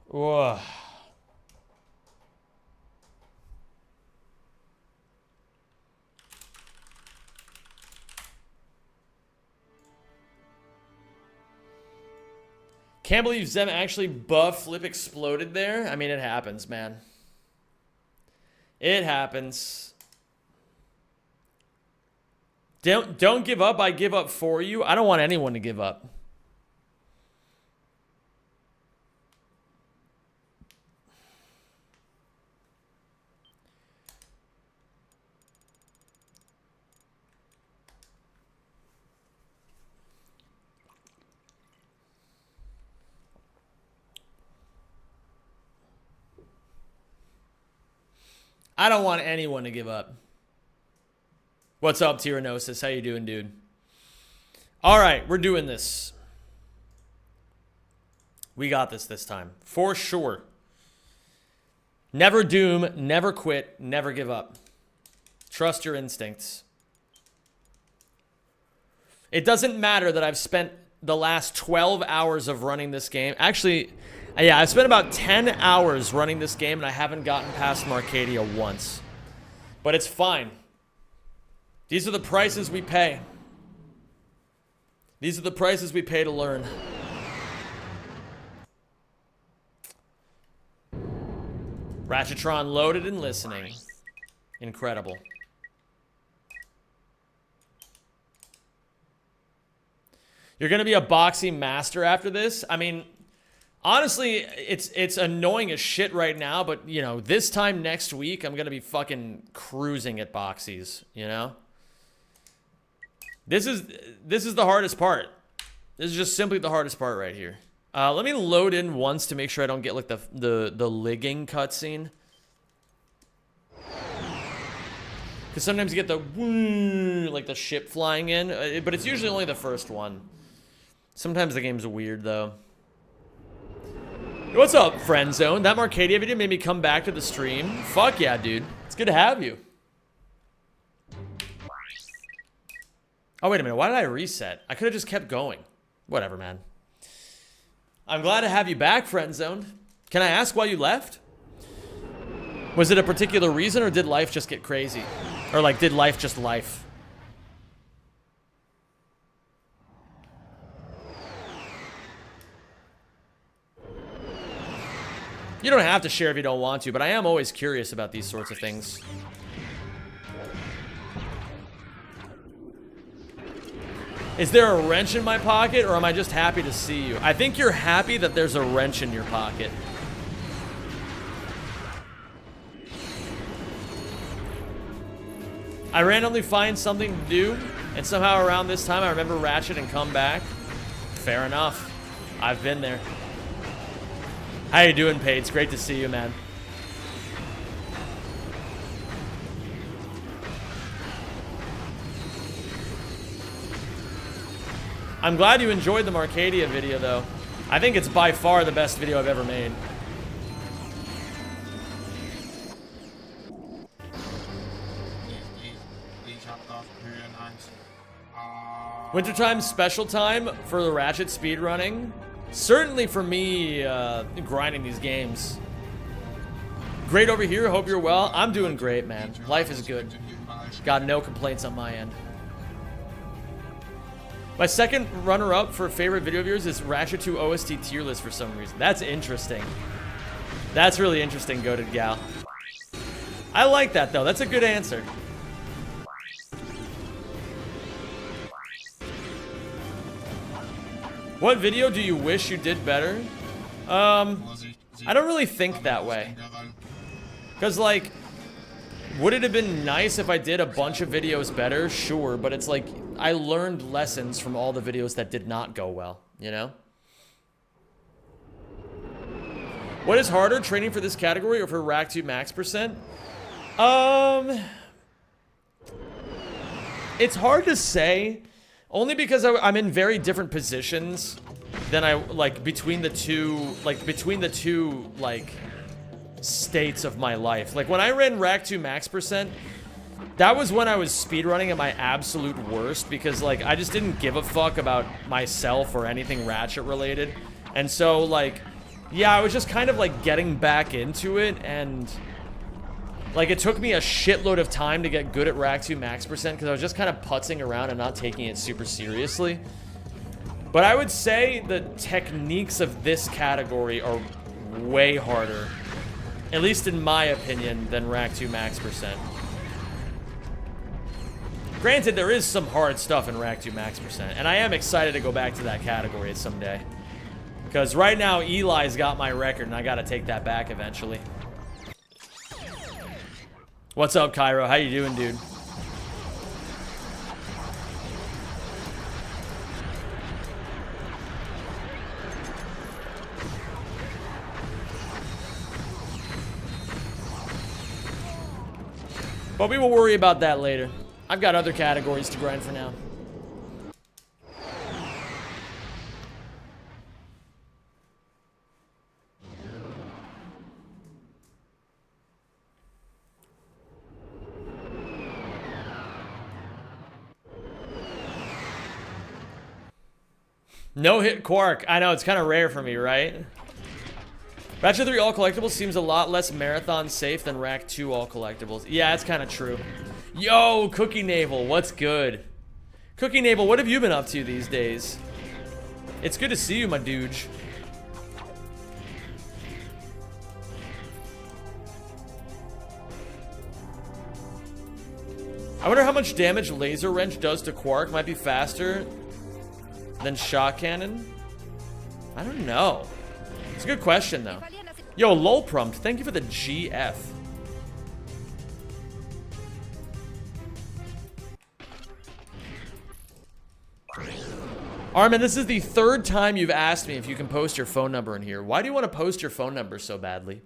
Whoa. Can't believe Zem actually buff flip exploded there. I mean, it happens, man. It happens. Don't give up. I give up for you. I don't want anyone to give up. I don't want anyone to give up. What's up, Tyrannosis? How you doing, dude? All right, we're doing this. We got this time. For sure. Never doom, never quit, never give up. Trust your instincts. It doesn't matter that I've spent the last 12 hours of running this game. Actually, yeah, I've spent about 10 hours running this game and I haven't gotten past Marcadia once. But it's fine. These are the prices we pay. These are the prices we pay to learn. Ratchetron loaded and listening. Incredible. You're gonna be a boxing master after this? I mean, honestly, it's annoying as shit right now, but you know, this time next week, I'm gonna be fucking cruising at boxies, you know? This is the hardest part. This is just simply the hardest part right here. Let me load in once to make sure I don't get like the ligging cutscene. Because sometimes you get the like the ship flying in, but it's usually only the first one. Sometimes the game's weird though. What's up, friend zone? That Marcadia video made me come back to the stream. Fuck yeah, dude. It's good to have you. Oh, wait a minute. Why did I reset? I could have just kept going. Whatever, man. I'm glad to have you back, friend zone. Can I ask why you left? Was it a particular reason or did life just get crazy? Or like, did life just life? You don't have to share if you don't want to, but I am always curious about these sorts of things. Is there a wrench in my pocket, or am I just happy to see you? I think you're happy that there's a wrench in your pocket. I randomly find something to do, and somehow around this time I remember Ratchet and come back. Fair enough. I've been there. How you doing, Paige? It's great to see you, man. I'm glad you enjoyed the Marcadia video, though. I think it's by far the best video I've ever made. Wintertime special time for the Ratchet speedrunning? Certainly for me, grinding these games. Great over here, hope you're well. I'm doing great, man. Life is good. Got no complaints on my end. My second runner-up for favorite video viewers is Ratchet 2 OST tier list for some reason. That's interesting. That's really interesting, Goated Gal. I like that, though. That's a good answer. What video do you wish you did better? I don't really think that way. Because, like, would it have been nice if I did a bunch of videos better? Sure, but it's like, I learned lessons from all the videos that did not go well, you know? What is harder, training for this category or for Rack 2 max %? It's hard to say, only because I'm in very different positions than I, like, between the two, like, states of my life. Like, when I ran Rack 2 max %, that was when I was speedrunning at my absolute worst because, like, I just didn't give a fuck about myself or anything Ratchet related. And so, like, yeah, I was just kind of, like, getting back into it, and, like, it took me a shitload of time to get good at Rack 2 max % because I was just kind of putzing around and not taking it super seriously. But I would say the techniques of this category are way harder, at least in my opinion, than Rack 2 max %. Granted, there is some hard stuff in Rack 2 max %, and I am excited to go back to that category someday. Because right now, Eli's got my record, and I gotta take that back eventually. What's up, Cairo? How you doing, dude? But we will worry about that later. I've got other categories to grind for now. No hit Quark. I know, it's kind of rare for me, right? Ratchet 3 all collectibles seems a lot less marathon safe than Rack 2 all collectibles. Yeah, it's kind of true. Yo, Cookie Navel, what's good? Cookie Navel, what have you been up to these days? It's good to see you, my dude. I wonder how much damage Laser Wrench does to Quark. Might be faster than Shock Cannon? I don't know. It's a good question, though. Yo, Lolprumpt, thank you for the GF. Armin, this is the third time you've asked me if you can post your phone number in here. Why do you want to post your phone number so badly?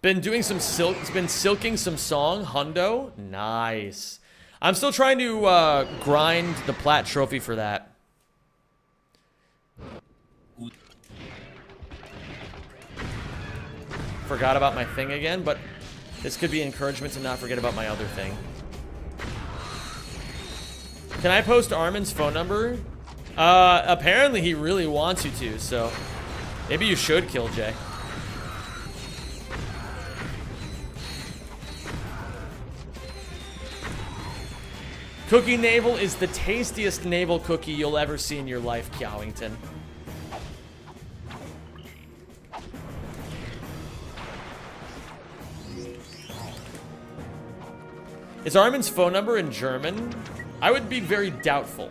Been doing some silking some song, Hundo. Nice. I'm still trying to grind the plat trophy for that. Forgot about my thing again, but this could be encouragement to not forget about my other thing. Can I post Armin's phone number? Apparently he really wants you to, so maybe you should, Killj. Cookie Navel is the tastiest navel cookie you'll ever see in your life, Cowington. Is Armin's phone number in German? I would be very doubtful.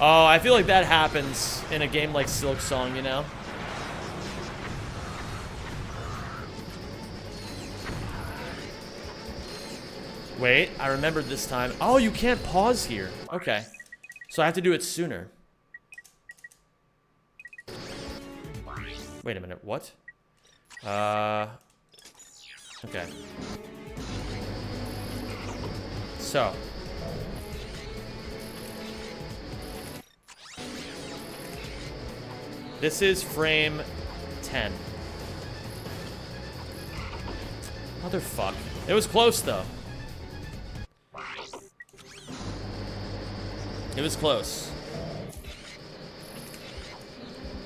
Oh, I feel like that happens in a game like Silk Song, you know? Wait, I remembered this time. Oh, you can't pause here. Okay. So I have to do it sooner. Wait a minute, what? Okay. So. This is frame 10. Motherfuck. It was close, though. It was close.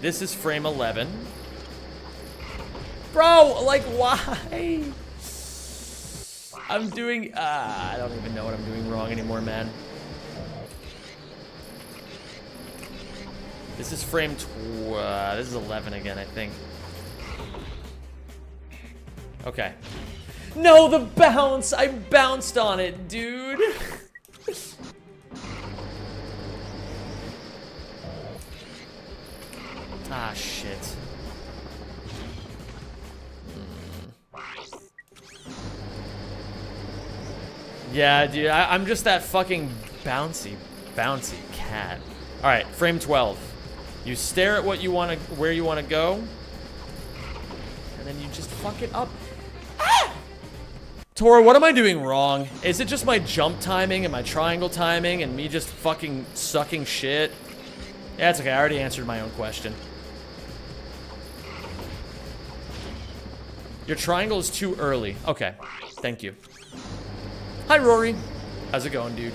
This is frame 11. Bro, like, why? I'm doing... I don't even know what I'm doing wrong anymore, man. This is frame this is 11 again, I think. Okay. No, the bounce! I bounced on it, dude! Ah, shit. Yeah, dude, I'm just that fucking bouncy cat. Alright, frame 12. You stare at what you want to, where you want to go, and then you just fuck it up. Ah! Tora, what am I doing wrong? Is it just my jump timing and my triangle timing and me just fucking sucking shit? Yeah, it's okay. I already answered my own question. Your triangle is too early. Okay, thank you. Hi, Rory. How's it going, dude?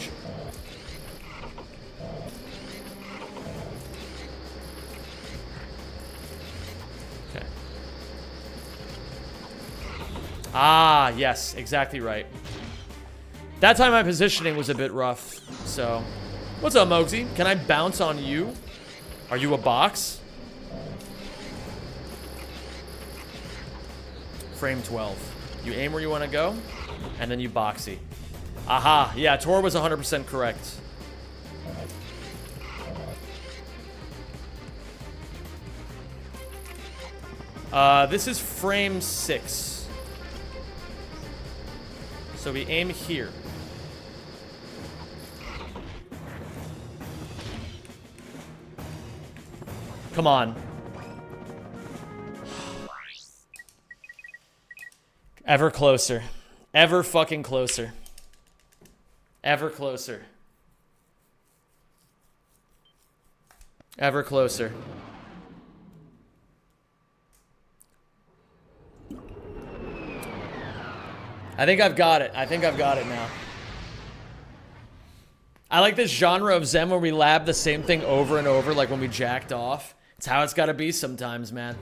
Ah, yes, exactly right. That time my positioning was a bit rough, so... What's up, Mogsy? Can I bounce on you? Are you a box? Frame 12. You aim where you want to go, and then you boxy. Aha, yeah, Tor was 100% correct. This is frame 6. So we aim here. Come on. Ever closer. Ever fucking closer. Ever closer. Ever closer. I think I've got it. I think I've got it now. I like this genre of Zen where we lab the same thing over and over, like when we jacked off. It's how it's gotta be sometimes, man.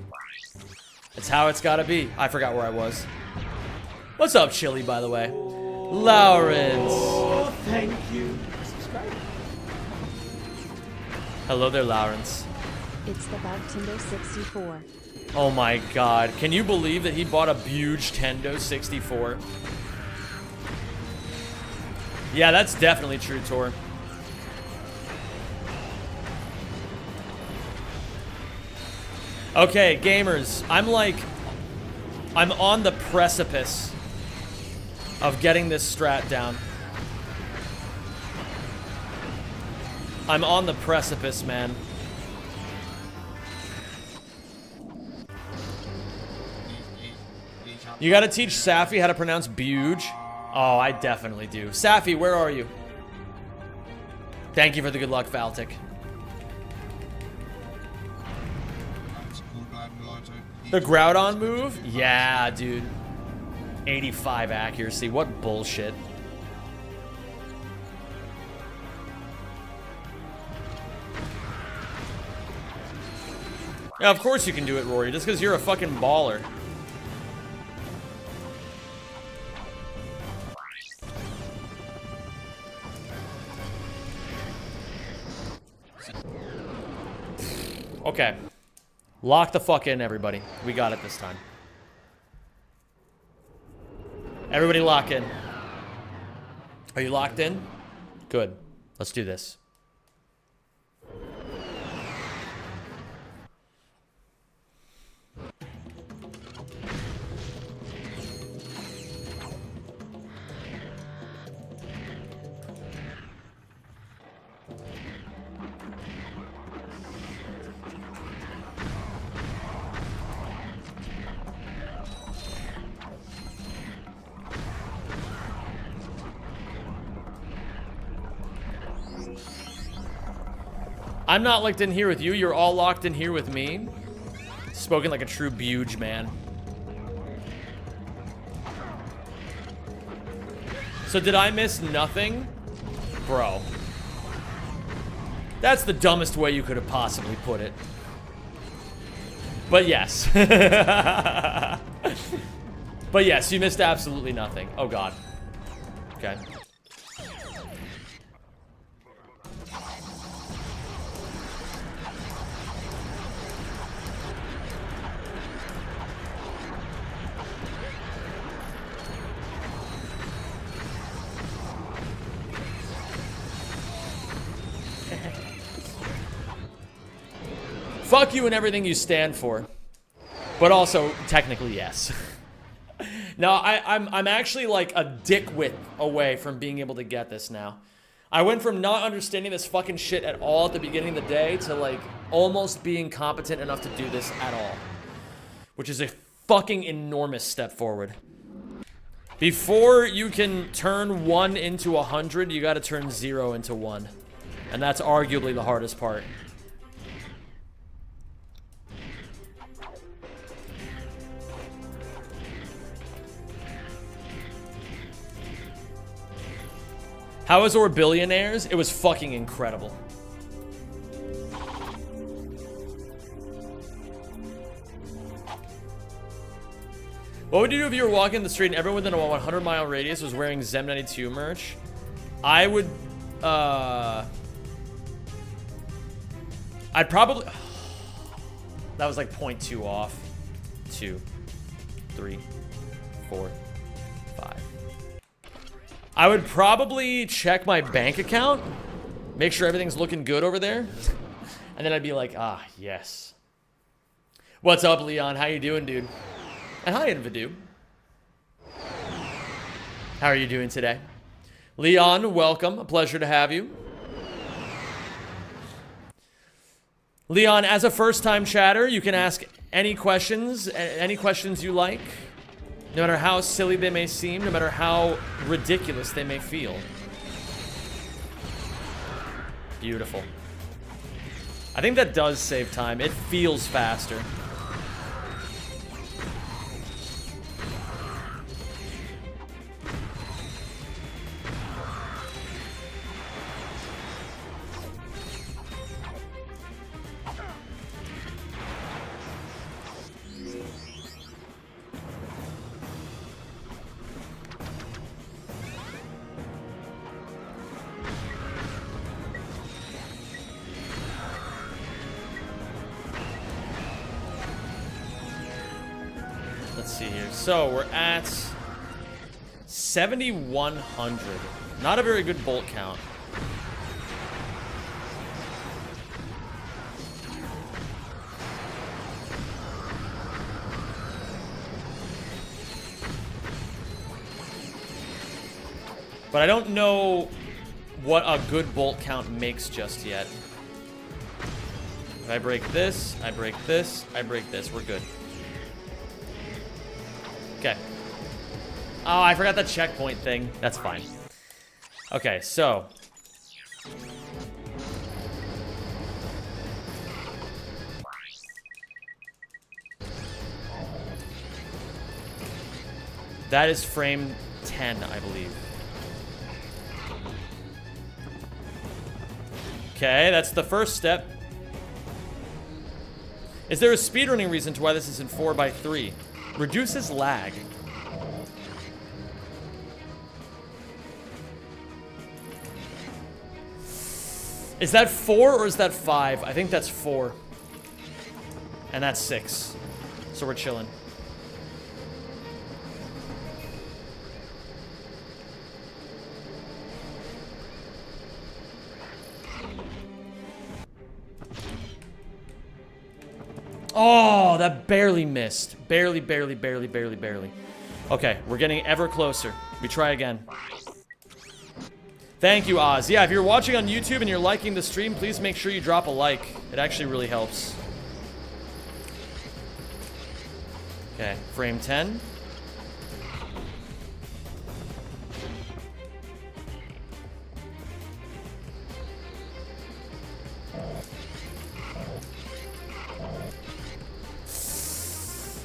It's how it's gotta be. I forgot where I was. What's up, Chili, by the way? Lawrence. Oh, thank you. Hello there, Lawrence. It's the Bartender 64. Oh my god. Can you believe that he bought a huge Tendo 64? Yeah, that's definitely true, Tor. Okay, gamers. I'm on the precipice of getting this strat down. I'm on the precipice, man. You gotta teach Safi how to pronounce Buge. Oh, I definitely do. Safi, where are you? Thank you for the good luck, Faltic. The Groudon move? Yeah, dude. 85 accuracy. What bullshit. Yeah, of course you can do it, Rory. Just because you're a fucking baller. Okay. Lock the fuck in, everybody. We got it this time. Everybody lock in. Are you locked in? Good. Let's do this. I'm not locked in here with you. You're all locked in here with me. Spoken like a true Buge, man. So did I miss nothing? Bro. That's the dumbest way you could have possibly put it. But yes. But yes, you missed absolutely nothing. Oh god. Okay. Fuck you and everything you stand for. But also, technically, yes. No, I'm actually like a dick width away from being able to get this now. I went from not understanding this fucking shit at all at the beginning of the day to like almost being competent enough to do this at all. Which is a fucking enormous step forward. Before you can turn 1 into 100, you gotta turn 0 into 1. And that's arguably the hardest part. How was Orbillionaires? It was fucking incredible. What would you do if you were walking the street and everyone within a 100-mile radius was wearing Zem92 merch? I would, I'd probably... That was like 0.2 off. 2, 3, 4, 5. I would probably check my bank account, make sure everything's looking good over there, and then I'd be like, ah, yes. What's up, Leon? How you doing, dude? And hi, Invadu. How are you doing today? Leon, welcome. A pleasure to have you. Leon, as a first-time chatter, you can ask any questions you like, no matter how silly they may seem, no matter how ridiculous they may feel. Beautiful. I think that does save time. It feels faster. So we're at 7,100. Not a very good bolt count. But I don't know what a good bolt count makes just yet. If I break this, I break this, I break this, we're good. Okay. Oh, I forgot the checkpoint thing. That's fine. Okay, so. That is frame 10, I believe. Okay, that's the first step. Is there a speedrunning reason to why this is in 4x3? Reduces lag. Is that 4 or is that 5? I think that's 4. And that's 6. So we're chilling. Oh, that barely missed. Barely, barely, barely, barely, barely. Okay, we're getting ever closer. We try again. Thank you, Oz. Yeah, if you're watching on YouTube and you're liking the stream, please make sure you drop a like. It actually really helps. Okay, frame 10.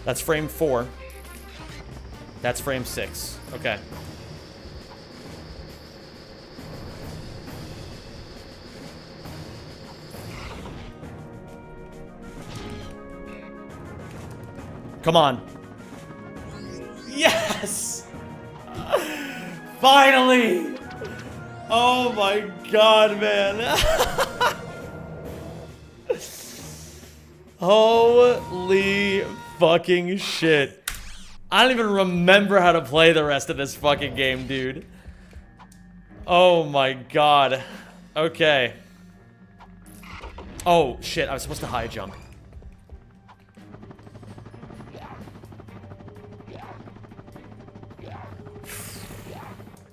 That's frame 4. That's frame 6. Okay. Come on. Yes! Finally! Oh my god, man. Holy fucking shit. I don't even remember how to play the rest of this fucking game, dude. Oh my god. Okay. Oh shit, I was supposed to high jump.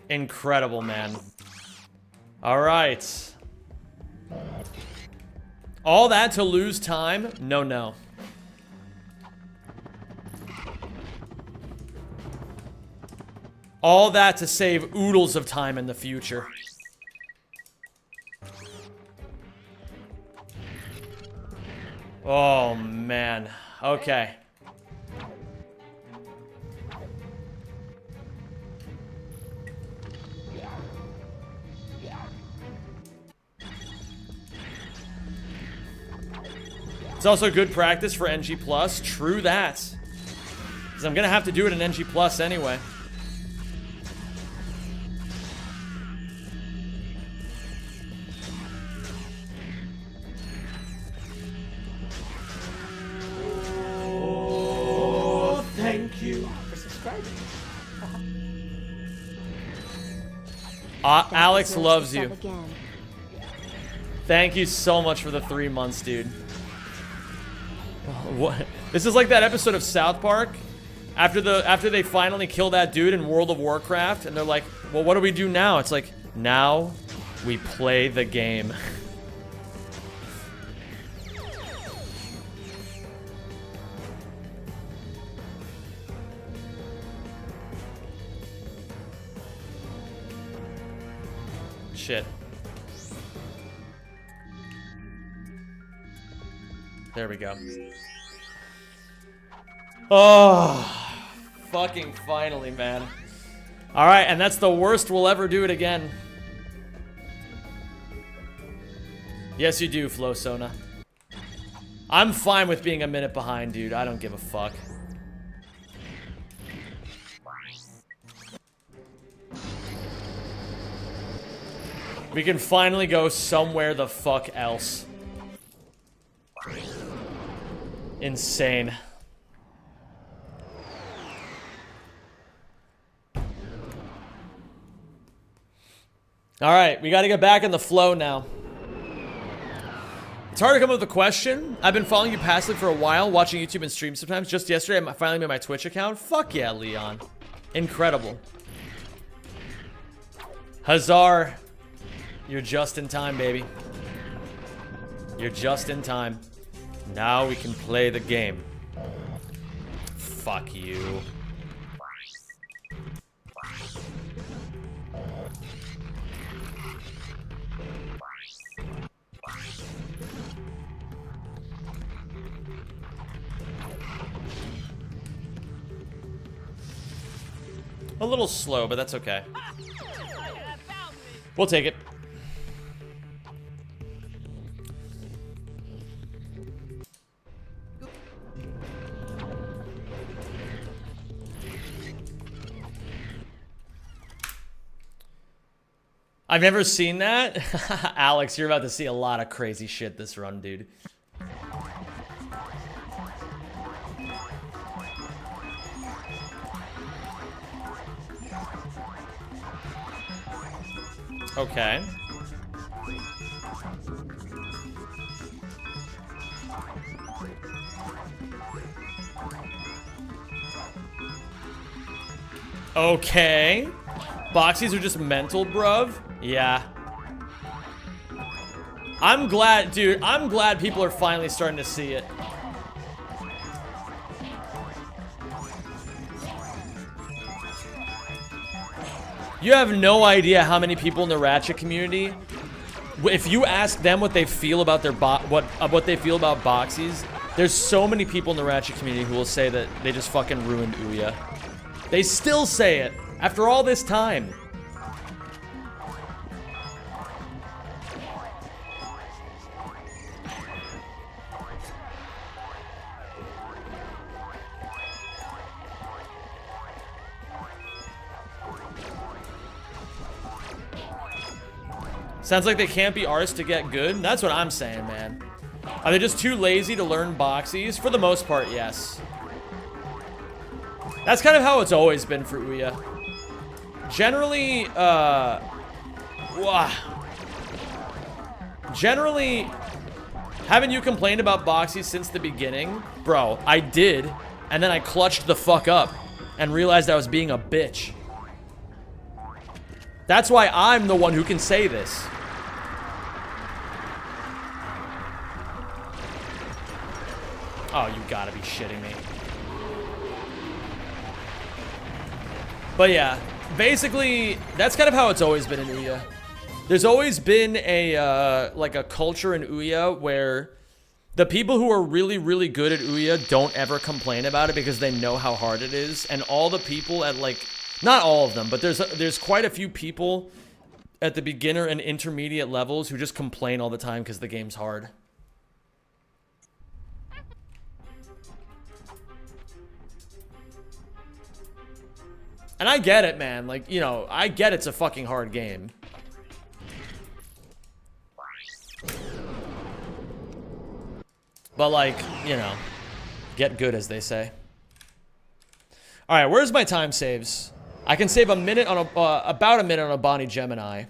Incredible, man. Alright. All that to lose time? No, no. All that to save oodles of time in the future. Oh, man. Okay. It's also good practice for NG+. True that. Because I'm going to have to do it in NG+ anyway. Oh, thank you for subscribing. Alex loves you. Thank you so much for the 3 months, dude. What? This is like that episode of South Park. After they finally kill that dude in World of Warcraft, and they're like, well, what do we do now? It's like, now we play the game. Shit. There we go. Oh, fucking finally, man. All right, and that's the worst we'll ever do it again. Yes, you do, Flo Sona. I'm fine with being a minute behind, dude. I don't give a fuck. We can finally go somewhere the fuck else. Insane. Alright, we gotta get back in the flow now. It's hard to come up with a question. I've been following you passively for a while, watching YouTube and stream sometimes. Just yesterday, I finally made my Twitch account. Fuck yeah, Leon. Incredible. Hazar. You're just in time, baby. You're just in time. Now we can play the game. Fuck you. A little slow, but that's okay. We'll take it. I've never seen that. Alex, you're about to see a lot of crazy shit this run, dude. Okay. Okay. Boxies are just mental, bruv. Yeah. I'm glad, dude. I'm glad people are finally starting to see it. You have no idea how many people in the Ratchet community, if you ask them what they feel about their what they feel about boxies, there's so many people in the Ratchet community who will say that they just fucking ruined Ouya. They still say it after all this time. Sounds like they can't be arsed to get good. That's what I'm saying, man. Are they just too lazy to learn boxies? For the most part, yes. That's kind of how it's always been for Ouya. Generally, generally, haven't you complained about boxies since the beginning? Bro, I did. And then I clutched the fuck up and realized I was being a bitch. That's why I'm the one who can say this. Oh, you gotta be shitting me. But yeah, basically, that's kind of how it's always been in Ouya. There's always been a, like a culture in Ouya where the people who are really, really good at Ouya don't ever complain about it because they know how hard it is. And all the people at, like, not all of them, but there's quite a few people at the beginner and intermediate levels who just complain all the time because the game's hard. And I get it, man. Like, you know, I get it's a fucking hard game. But, like, you know, get good, as they say. Alright, where's my time saves? I can save a minute on about a minute on a Bonnie Gemini.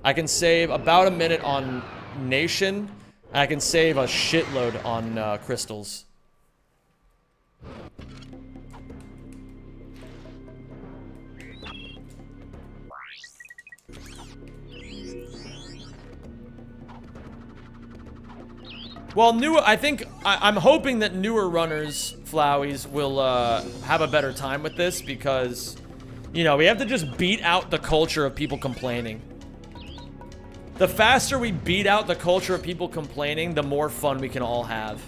I can save about a minute on Nation. And I can save a shitload on Crystals. Well, I'm hoping that newer runners, Flowies, will have a better time with this because, you know, we have to just beat out the culture of people complaining. The faster we beat out the culture of people complaining, the more fun we can all have.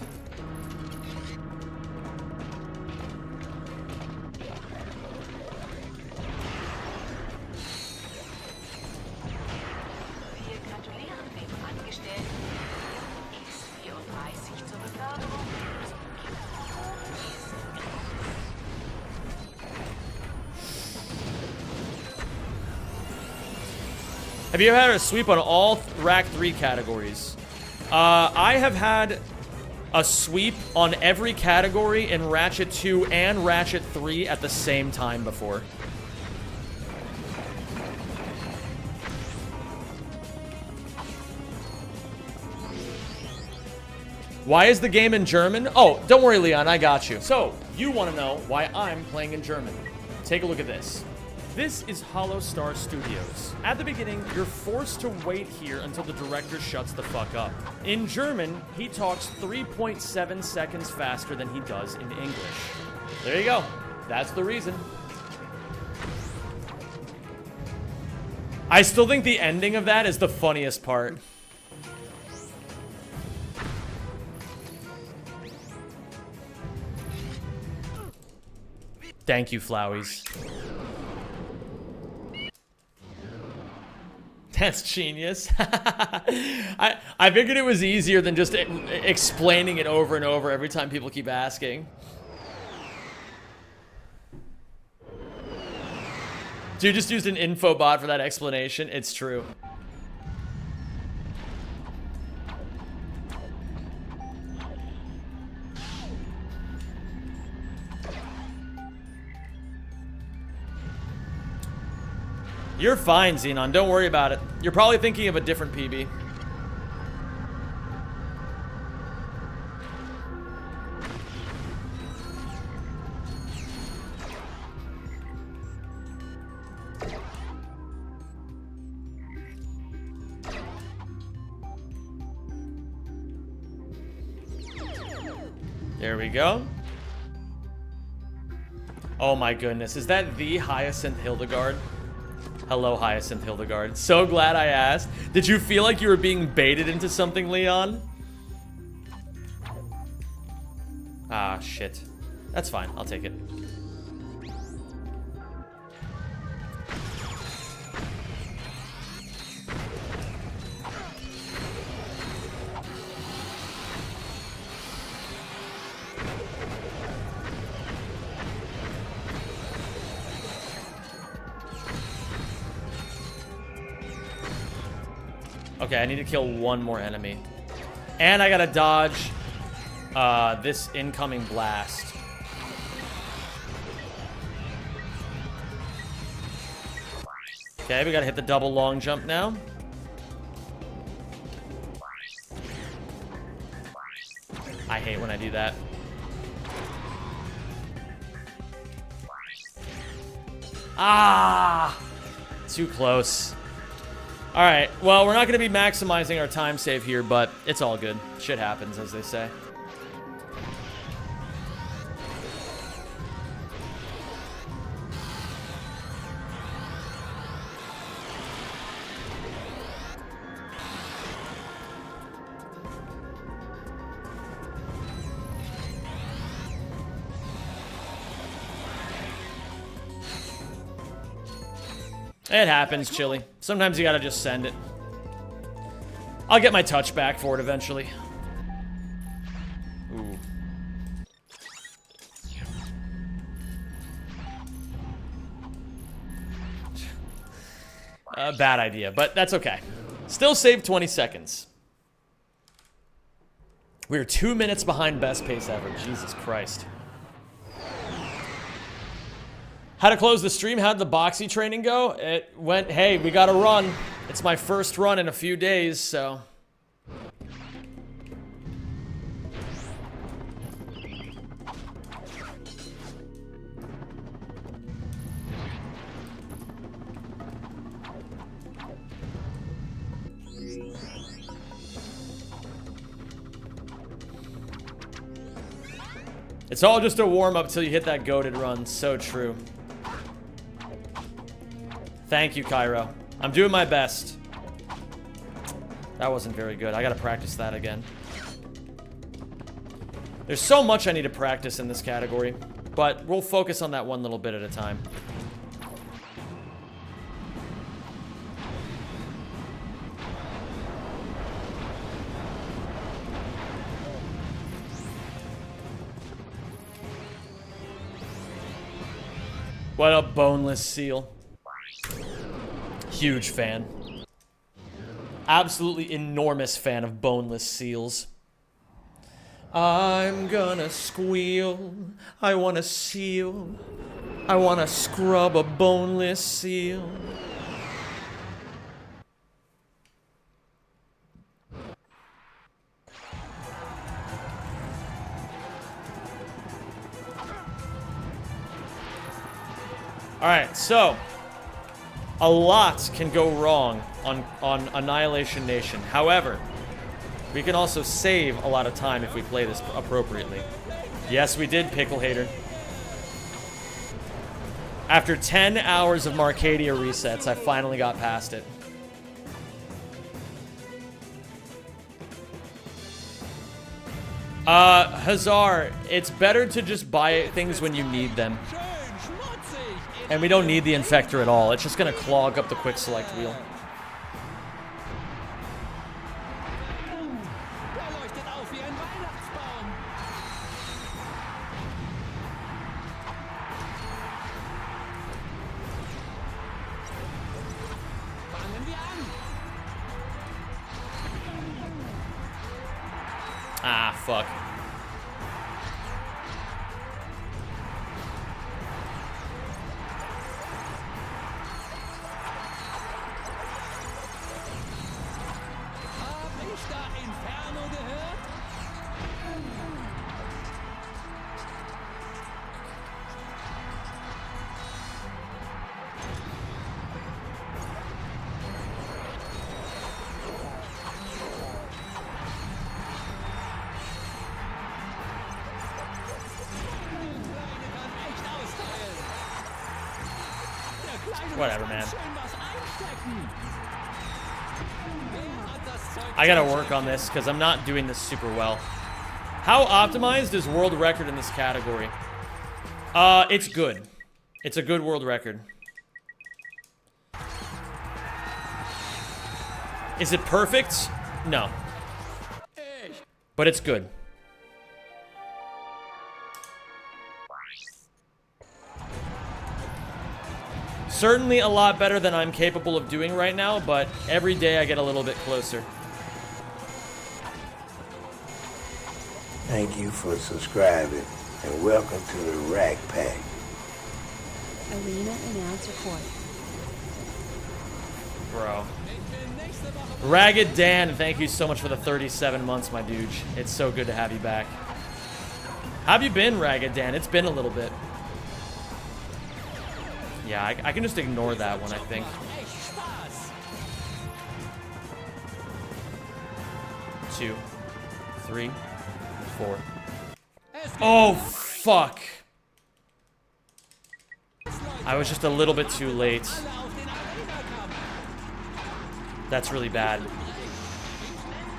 Have you ever had a sweep on all Rack 3 categories? I have had a sweep on every category in Ratchet 2 and Ratchet 3 at the same time before. Why is the game in German? Oh, don't worry, Leon, I got you. So, you want to know why I'm playing in German. Take a look at this. This is Hollow Star Studios. At the beginning, you're forced to wait here until the director shuts the fuck up. In German, he talks 3.7 seconds faster than he does in English. There you go. That's the reason. I still think the ending of that is the funniest part. Thank you, Flowies. That's genius. I figured it was easier than just explaining it over and over every time people keep asking. Dude just used an info bot for that explanation. It's true. You're fine, Xenon. Don't worry about it. You're probably thinking of a different PB. There we go. Oh my goodness. Is that the Hyacinth Hildegard? Hello, Hyacinth Hildegard. So glad I asked. Did you feel like you were being baited into something, Leon? Ah, shit. That's fine. I'll take it. Okay, I need to kill one more enemy. And I gotta dodge this incoming blast. Okay, we gotta hit the double long jump now. I hate when I do that. Ah! Too close. Alright, well, we're not going to be maximizing our time save here, but it's all good. Shit happens, as they say. It happens, Chili. Sometimes you gotta just send it. I'll get my touch back for it eventually. Ooh. Bad idea, but that's okay. Still save 20 seconds. We're 2 minutes behind best pace ever. Jesus Christ. How to close the stream? How'd the boxy training go? It went, hey, we got to run. It's my first run in a few days, so. It's all just a warm-up till you hit that goated run. So true. Thank you, Cairo. I'm doing my best. That wasn't very good. I gotta practice that again. There's so much I need to practice in this category, but we'll focus on that one little bit at a time. What a boneless seal. Huge fan. Absolutely enormous fan of boneless seals. I'm gonna squeal. I wanna seal. I wanna scrub a boneless seal. Alright, so a lot can go wrong on Annihilation Nation. However, we can also save a lot of time if we play this appropriately. Yes, we did, Pickle Hater. After 10 hours of Marcadia resets, I finally got past it. Hazar, it's better to just buy things when you need them. And we don't need the Infector at all. It's just gonna clog up the quick select wheel. Ah, fuck. Whatever, man. I gotta work on this because I'm not doing this super well. How optimized is world record in this category? It's good. It's a good world record. Is it perfect? No. But it's good. Certainly a lot better than I'm capable of doing right now, but every day I get a little bit closer. Thank you for subscribing, and welcome to the Rack Pack. Arena announcer court. Bro. Ragged Dan, thank you so much for the 37 months, my dude. It's so good to have you back. How have you been, Ragged Dan? It's been a little bit. Yeah, I can just ignore that one, I think. Two, 3, 4. Oh, fuck. I was just a little bit too late. That's really bad.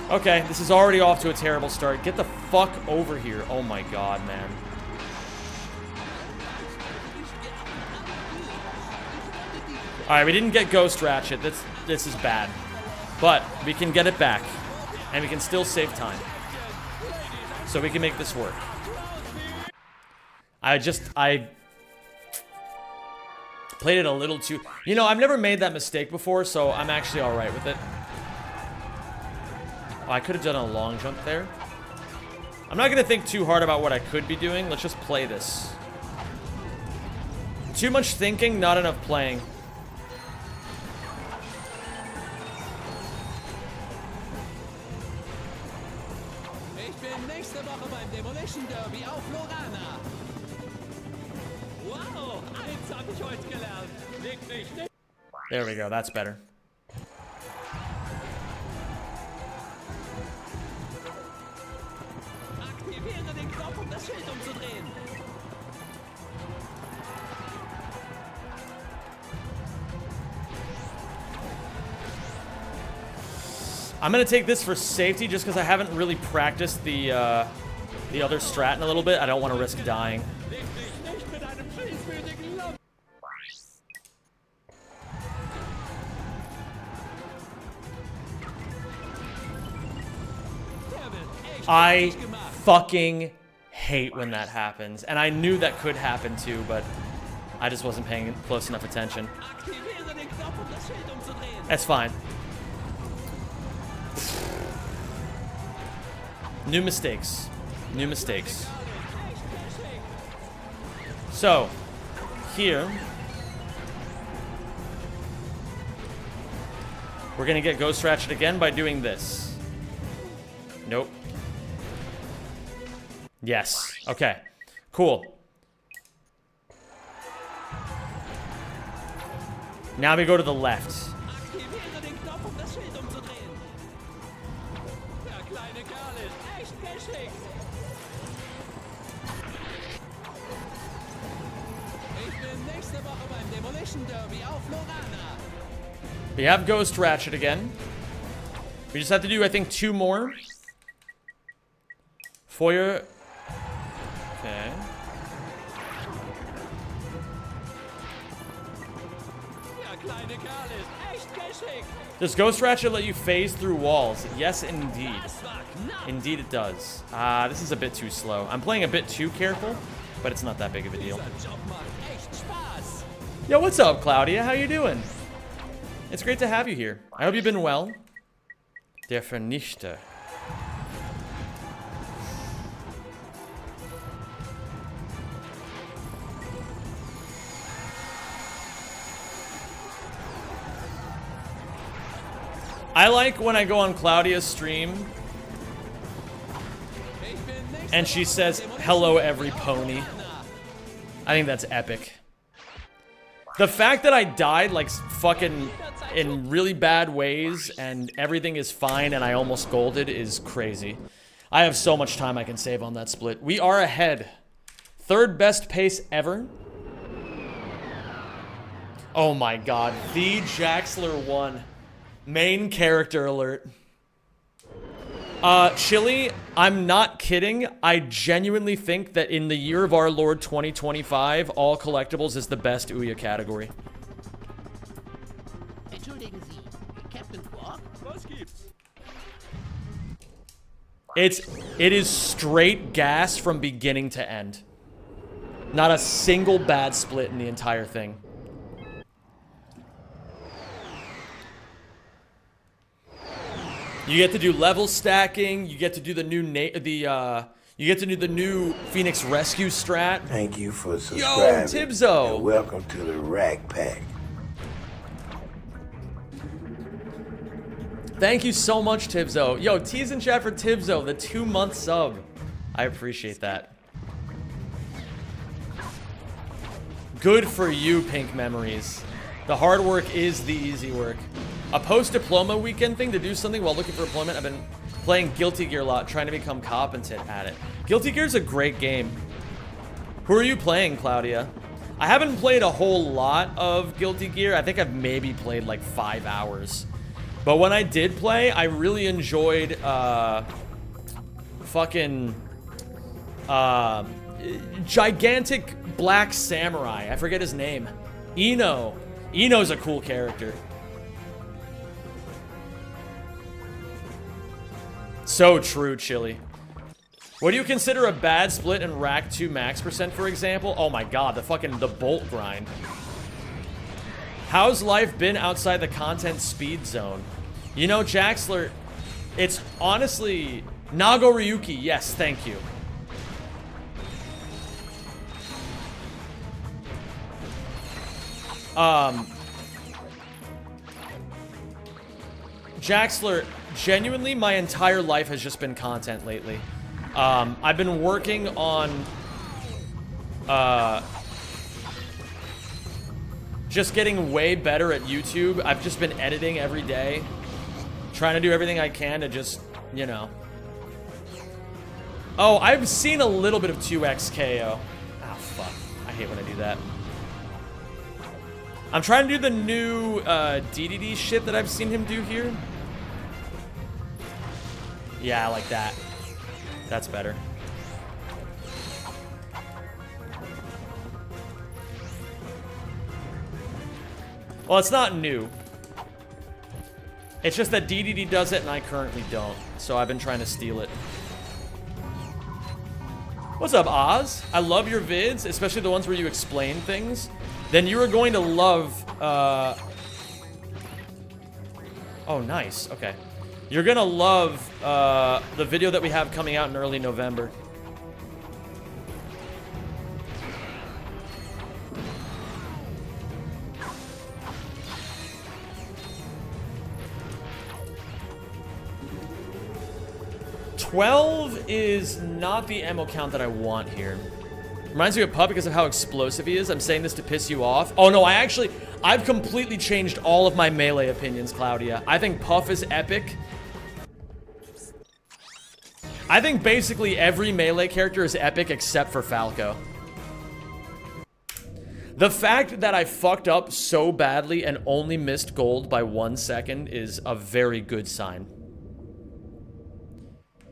Okay, this is already off to a terrible start. Get the fuck over here. Oh my god, man. Alright, we didn't get Ghost Ratchet. This is bad. But we can get it back. And we can still save time. So we can make this work. I played it a little too... You know, I've never made that mistake before, so I'm actually alright with it. Oh, I could have done a long jump there. I'm not going to think too hard about what I could be doing. Let's just play this. Too much thinking, not enough playing. There we go, that's better. I'm gonna take this for safety just because I haven't really practiced the other strat in a little bit. I don't want to risk dying. I fucking hate when that happens. And I knew that could happen too, but I just wasn't paying close enough attention. That's fine. New mistakes. New mistakes. So, here, we're gonna get Ghost Ratchet again by doing this. Nope. Yes. Okay. Cool. Now we go to the left. We have Ghost Ratchet again. We just have to do, I think, 2 more. Foyer. Okay. Does Ghost Ratchet let you phase through walls? Yes, indeed. Indeed it does. This is a bit too slow. I'm playing a bit too careful, but it's not that big of a deal. Yo, what's up, Claudia? How you doing? It's great to have you here. I hope you've been well. Der Vernichter. I like when I go on Claudia's stream and she says, "Hello, every pony." I think that's epic. The fact that I died like fucking in really bad ways and everything is fine and I almost golded is crazy. I have so much time I can save on that split. We are ahead. 3rd best pace ever. Oh my god. The Jaxler won. Main character alert. Chili, I'm not kidding. I genuinely think that in the year of our Lord 2025, all collectibles is the best Ouya category. It is straight gas from beginning to end. Not a single bad split in the entire thing. You get to do level stacking. You get to do the new you get to do the new Phoenix Rescue strat. Thank you for subscribing. Yo, Tibzo. And welcome to the Rack Pack. Thank you so much, Tibzo. Yo, tease in chat for Tibzo, the 2-month sub. I appreciate that. Good for you, Pink Memories. The hard work is the easy work. A post-diploma weekend thing to do something while looking for employment. I've been playing Guilty Gear a lot, trying to become competent at it. Guilty Gear's a great game. Who are you playing, Claudia? I haven't played a whole lot of Guilty Gear. I think I've maybe played like 5 hours. But when I did play, I really enjoyed gigantic black samurai. I forget his name. Eno. Eno's a cool character. So true, Chili. What do you consider a bad split in Rack 2 max %, for example? Oh my god, the bolt grind. How's life been outside the content speed zone? You know, Jaxler, it's honestly... Nago Ryuki, yes, thank you. Jaxler, genuinely, my entire life has just been content lately. I've been working on just getting way better at YouTube. I've just been editing every day, trying to do everything I can to just, you know, Oh, I've seen a little bit of 2x KO. Ah, fuck. I hate when I do that. I'm trying to do the new DDD shit that I've seen him do here. Yeah, I like that. That's better. Well, it's not new. It's just that DDD does it and I currently don't. So I've been trying to steal it. What's up, Oz? I love your vids, especially the ones where you explain things. Then you are going to love, oh, nice. Okay. You're gonna love the video that we have coming out in early November. $12 is not the ammo count that I want here. Reminds me of Pup because of how explosive he is. I'm saying this to piss you off. Oh no, I've completely changed all of my melee opinions, Claudia. I think Puff is epic. I think basically every melee character is epic except for Falco. The fact that I fucked up so badly and only missed gold by 1 second is a very good sign.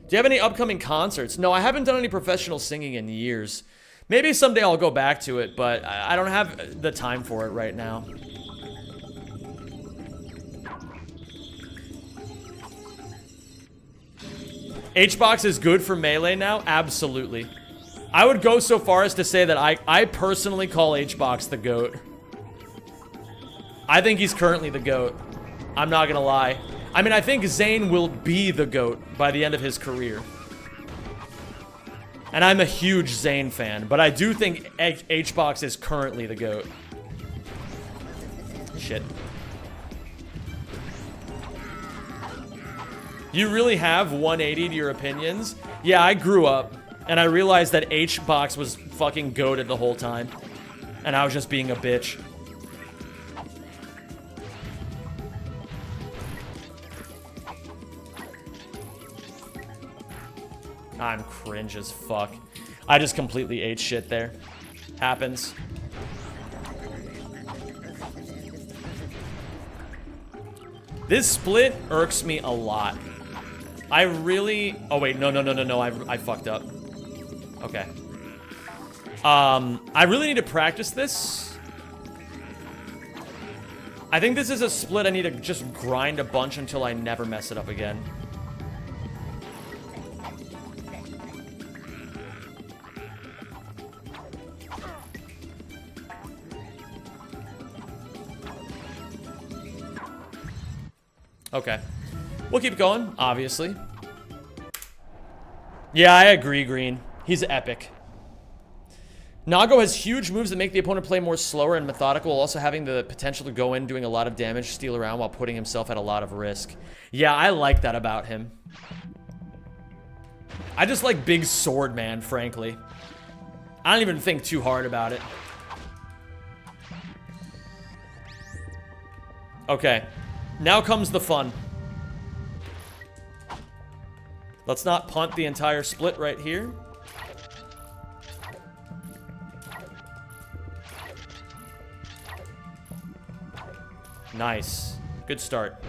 Do you have any upcoming concerts? No, I haven't done any professional singing in years. Maybe someday I'll go back to it, but I don't have the time for it right now. H-Box is good for melee now? Absolutely. I would go so far as to say that I personally call H-Box the GOAT. I think he's currently the GOAT. I'm not gonna lie. I mean, I think Zane will be the GOAT by the end of his career. And I'm a huge Zane fan, but I do think H-Box is currently the GOAT. Shit. You really have 180 to your opinions? Yeah, I grew up, and I realized that H-Box was fucking goated the whole time. And I was just being a bitch. I'm cringe as fuck. I just completely ate shit there. Happens. This split irks me a lot. I really... Oh, wait. No. I fucked up. Okay. I really need to practice this. I think this is a split I need to just grind a bunch until I never mess it up again. Okay. We'll keep going, obviously. Yeah, I agree, Green. He's epic. Nago has huge moves that make the opponent play more slower and methodical, also having the potential to go in doing a lot of damage, steal around while putting himself at a lot of risk. Yeah, I like that about him. I just like big sword man, frankly. I don't even think too hard about it. Okay. Now comes the fun. Let's not punt the entire split right here. Nice. Good start.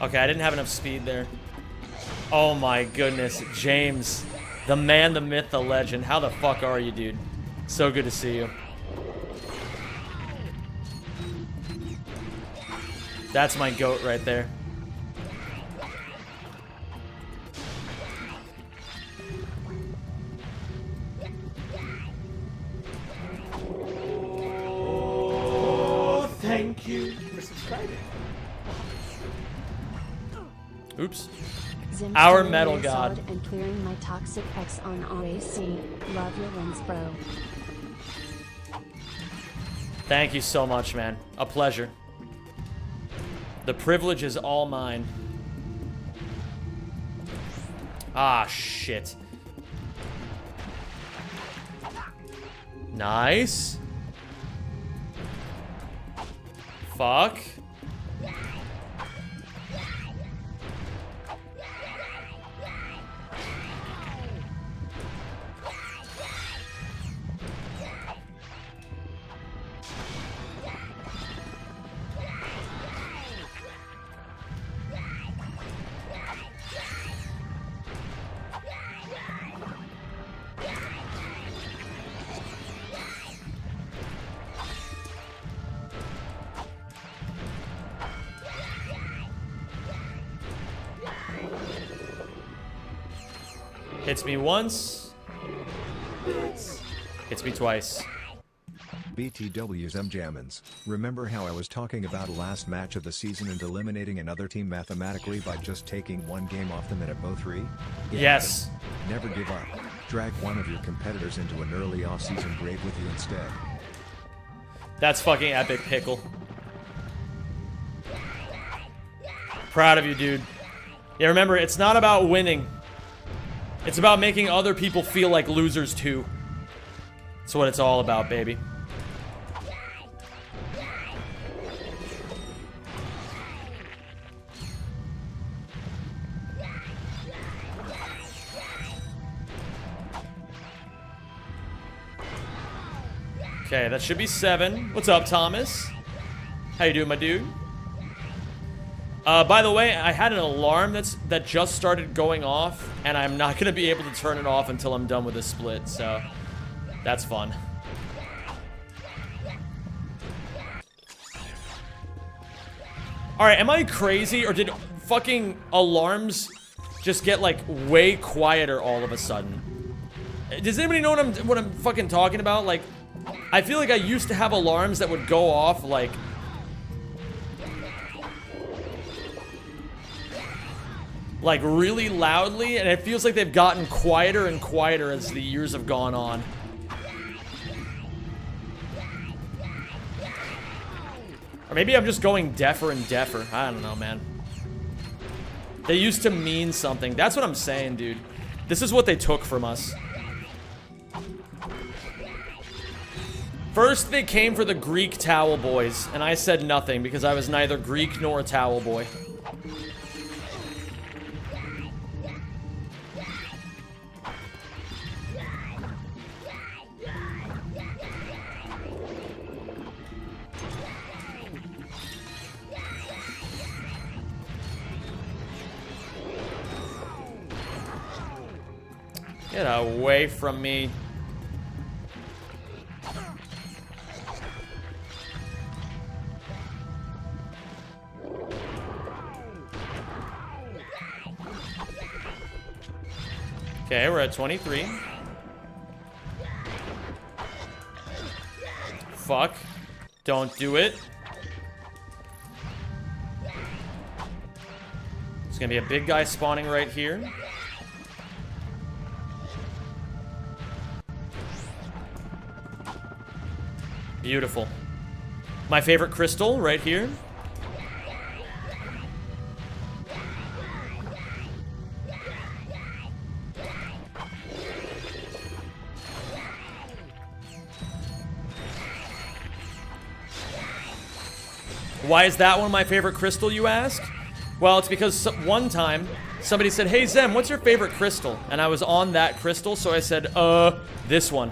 Okay, I didn't have enough speed there. Oh my goodness, James. The man, the myth, the legend. How the fuck are you, dude? So good to see you. That's my goat right there. Thank you for subscribing. Oops. Zim Our staying metal in god. solid and clearing my toxic X on RAC. Love your wins, bro. Thank you so much, man. A pleasure. The privilege is all mine. Ah, shit. Nice. Fuck. Hits me once. Hits me twice. BTW's Jammins. Remember how I was talking about a last match of the season and eliminating another team mathematically by just taking one game off them at Bo 3? Yes. Never give up. Drag one of your competitors into an early off-season grave with you instead. That's fucking epic, Pickle. Proud of you, dude. Yeah, remember, it's not about winning. It's about making other people feel like losers, too. That's what it's all about, baby. Okay, that should be 7. What's up, Thomas? How you doing, my dude? By the way, I had an alarm that just started going off, and I'm not gonna be able to turn it off until I'm done with this split, so that's fun. Alright, am I crazy, or did fucking alarms just get, like, way quieter all of a sudden? Does anybody know what I'm fucking talking about? Like, I feel like I used to have alarms that would go off, like, really loudly, and it feels like they've gotten quieter and quieter as the years have gone on. Or maybe I'm just going deafer and deafer. I don't know, man. They used to mean something. That's what I'm saying, dude. This is what they took from us. First, they came for the Greek towel boys, and I said nothing because I was neither Greek nor a towel boy. Get away from me. Okay, we're at 23. Fuck. Don't do it. There's gonna be a big guy spawning right here. Beautiful. My favorite crystal right here. Why is that one my favorite crystal, you ask? Well, it's because one time somebody said, "Hey Zem, what's your favorite crystal?" And I was on that crystal, so I said, this one.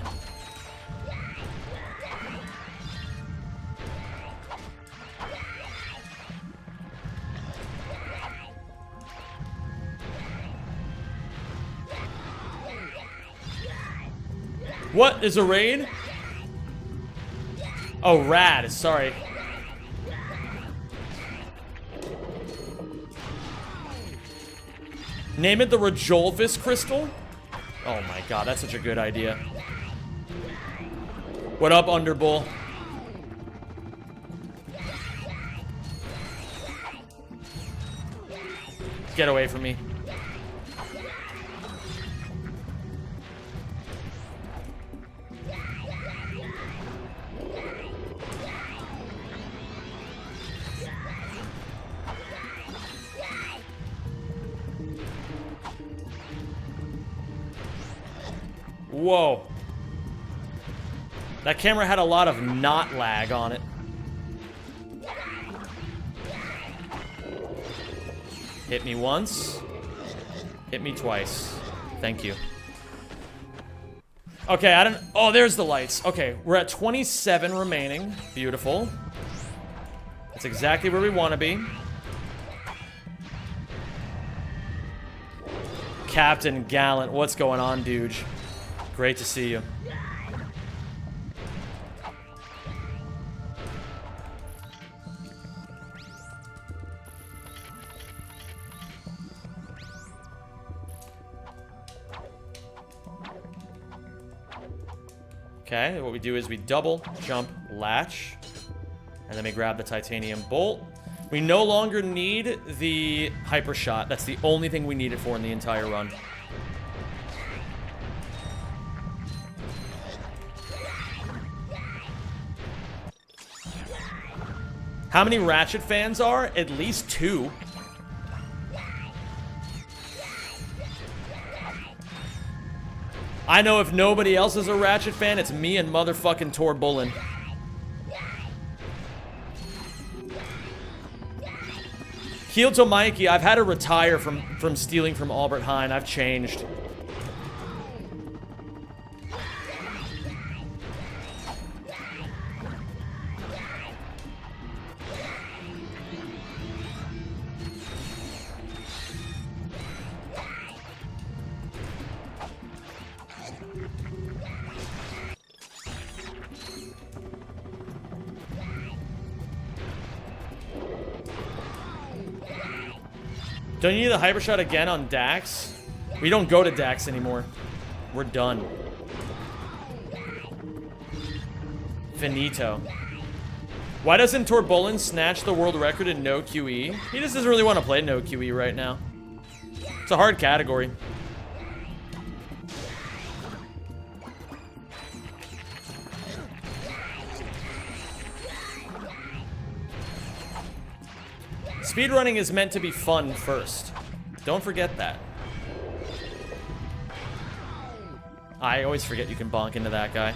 What is a raid? Oh, rad, sorry. Name it the Rajolphus crystal? Oh my god, that's such a good idea. What up, Underbull? Get away from me. Whoa. That camera had a lot of not lag on it. Hit me once. Hit me twice. Thank you. Okay, I don't... Oh, there's the lights. Okay, we're at 27 remaining. Beautiful. That's exactly where we want to be. Captain Gallant, what's going on, dude? Great to see you. Okay, what we do is we double jump latch, and then we grab the titanium bolt. We no longer need the hyper shot. That's the only thing we need it for in the entire run. How many Ratchet fans are? At least 2. I know if nobody else is a Ratchet fan, it's me and motherfucking Tor Bullen. Heel to Mikey, I've had to retire from stealing from Albert Heijn. I've changed. Don't you need the hyper shot again on Dax? We don't go to Dax anymore. We're done. Finito. Why doesn't Tor Bullen snatch the world record in no QE? He just doesn't really want to play no QE right now. It's a hard category. Speedrunning is meant to be fun first. Don't forget that. I always forget you can bonk into that guy.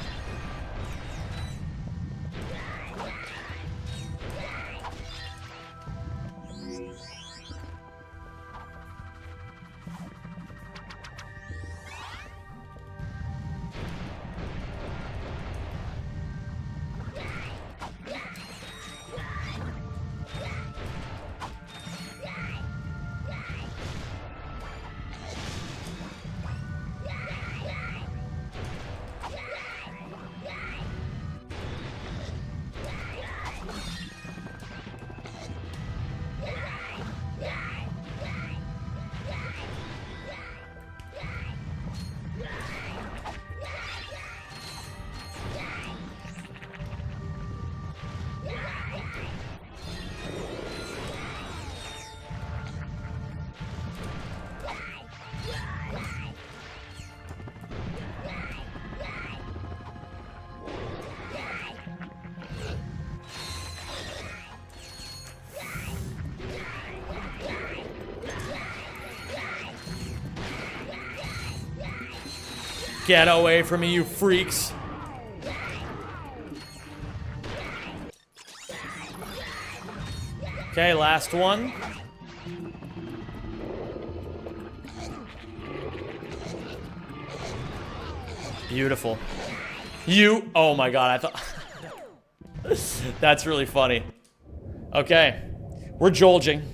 Get away from me, you freaks. Okay, last one. Beautiful. Oh my god, I thought... That's really funny. Okay, we're jolging.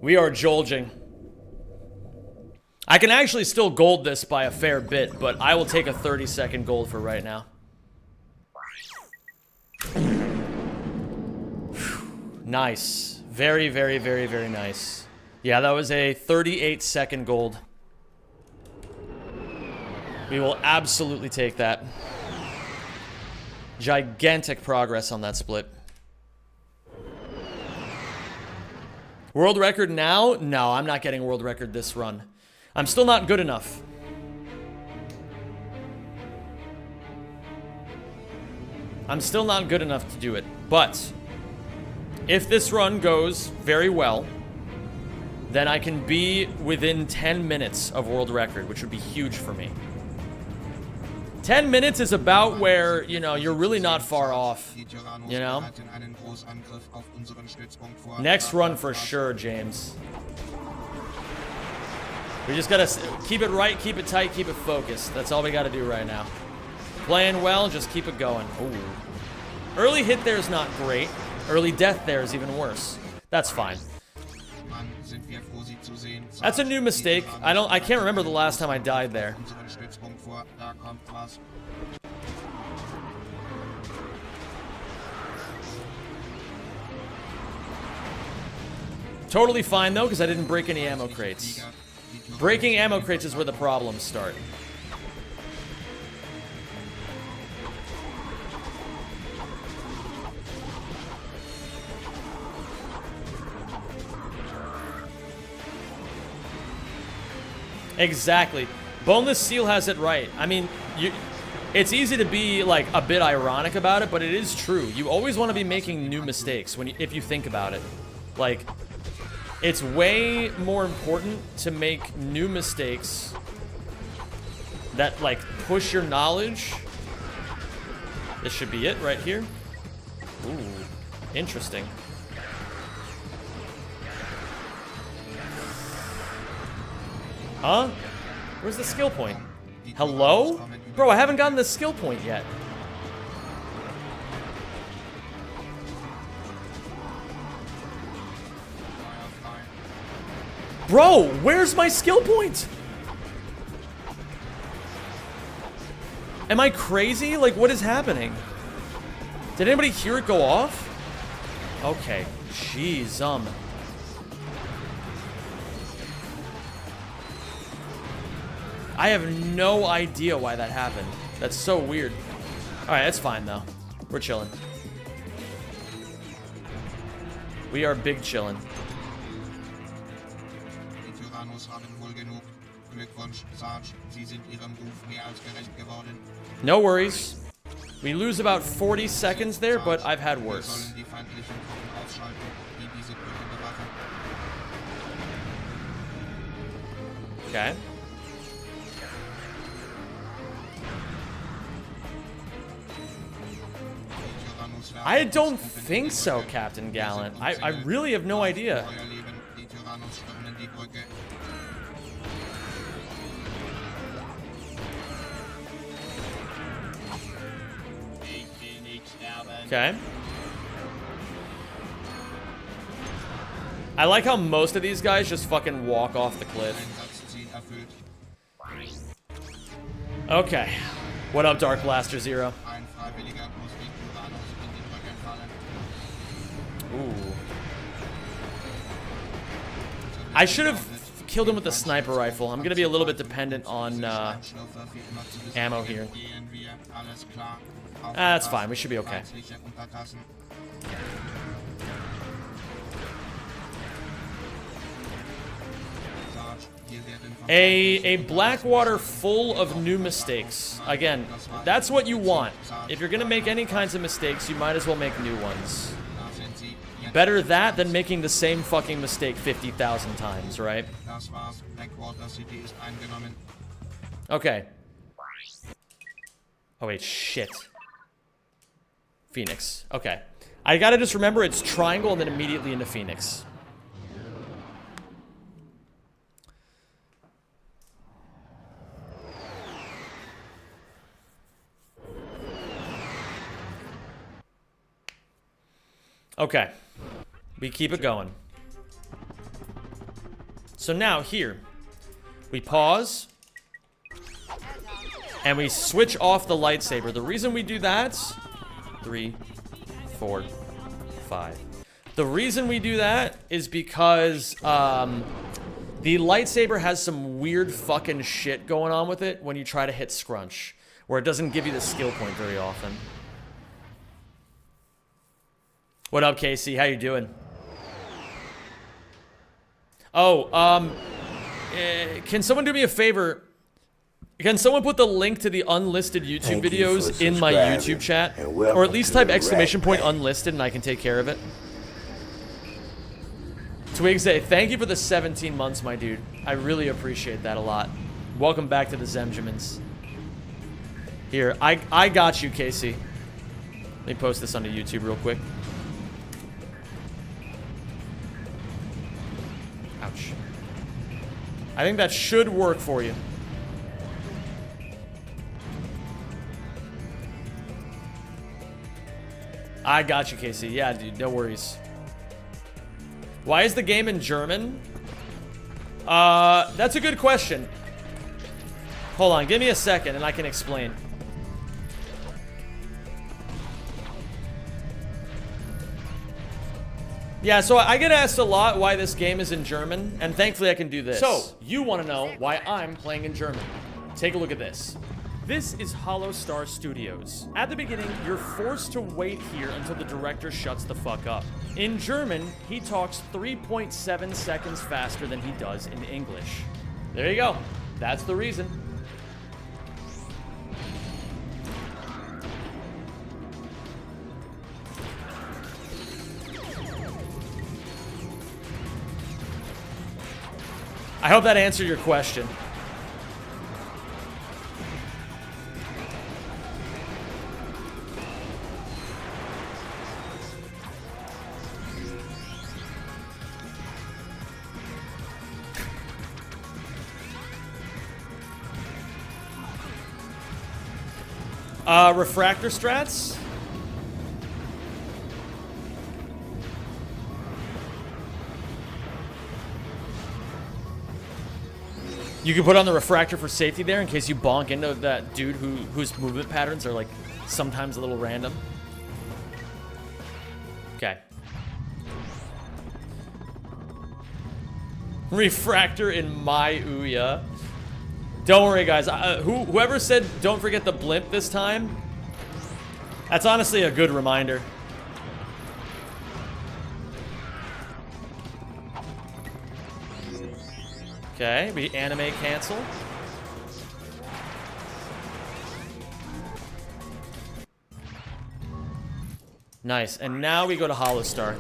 We are jolging. I can actually still gold this by a fair bit, but I will take a 30-second gold for right now. Nice. Very, very, very, very nice. Yeah, that was a 38-second gold. We will absolutely take that. Gigantic progress on that split. World record now? No, I'm not getting world record this run. I'm still not good enough. I'm still not good enough to do it. But if this run goes very well, then I can be within 10 minutes of world record, which would be huge for me. 10 minutes is about where, you know, you're really not far off, you know? Next run for sure, James. We just gotta keep it right, keep it tight, keep it focused. That's all we gotta do right now. Playing well, just keep it going. Ooh. Early hit there is not great. Early death there is even worse. That's fine. That's a new mistake. I can't remember the last time I died there. Totally fine though, because I didn't break any ammo crates. Breaking ammo crates is where the problems start. Exactly. Boneless Seal has it right. I mean, it's easy to be like a bit ironic about it, but it is true. You always want to be making new mistakes if you think about it. Like, it's way more important to make new mistakes that like push your knowledge. This should be it right here. Ooh, interesting. Huh? Where's the skill point? Hello? Bro, I haven't gotten the skill point yet. Bro, where's my skill point? Am I crazy? Like, what is happening? Did anybody hear it go off? Okay, jeez, I have no idea why that happened. That's so weird. Alright, that's fine though. We're chilling. We are big chilling. No worries. We lose about 40 seconds there, but I've had worse. Okay. I don't think so, Captain Gallant. I really have no idea. Okay. I like how most of these guys just fucking walk off the cliff. Okay. What up, Dark Blaster Zero? Ooh. I should have killed him with the sniper rifle. I'm gonna be a little bit dependent on ammo here. That's fine. We should be okay. A Blackwater full of new mistakes. Again, that's what you want. If you're gonna make any kinds of mistakes, you might as well make new ones. Better that than making the same fucking mistake 50,000 times, right? Okay. Oh wait, shit. Phoenix. Okay. I gotta just remember it's triangle and then immediately into Phoenix. Okay. We keep it going. So now here, we pause and we switch off the lightsaber. The reason we do that, 3, 4, 5. The reason we do that is because the lightsaber has some weird fucking shit going on with it when you try to hit scrunch, where it doesn't give you the skill point very often. What up, Casey? How you doing? Oh, can someone do me a favor? Can someone put the link to the unlisted YouTube Thank you videos for in my subscribing, YouTube chat? and Or at welcome least to type the exclamation point Ratchet. unlisted and I can take care of it. Twiggsay, thank you for the 17 months, my dude. I really appreciate that a lot. Welcome back to the Zemjamins. Here, I got you, Casey. Let me post this onto YouTube real quick. Ouch. I think that should work for you. I got you, Casey. Yeah, dude, no worries. Why is the game in German? That's a good question. Hold on, give me a second and I can explain. Yeah, so I get asked a lot why this game is in German, and thankfully I can do this. So, you want to know why I'm playing in German. Take a look at this. This is Hollow Star Studios. At the beginning, you're forced to wait here until the director shuts the fuck up. In German, he talks 3.7 seconds faster than he does in English. There you go. That's the reason. I hope that answered your question. Refractor strats? You can put on the refractor for safety there in case you bonk into that dude whose movement patterns are like sometimes a little random. Okay. Refractor in my Ouya. Don't worry, guys. Whoever said don't forget the blimp this time, that's honestly a good reminder. Okay, we anime cancel. Nice, and now we go to Hollow Star.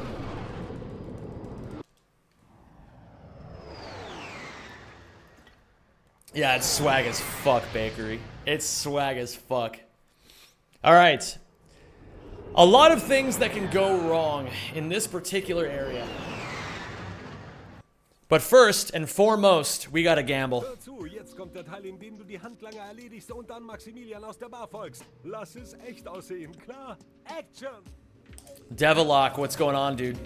Yeah, it's swag as fuck, Bakery. It's swag as fuck. Alright. A lot of things that can go wrong in this particular area. But first and foremost, we gotta gamble. Hör zu, jetzt kommt der Teil, in dem du die Handlanger erledigst und dann Maximilian aus der Bar folgst. Lass es echt aussehen, klar? Action! Devilock, what's going on, dude?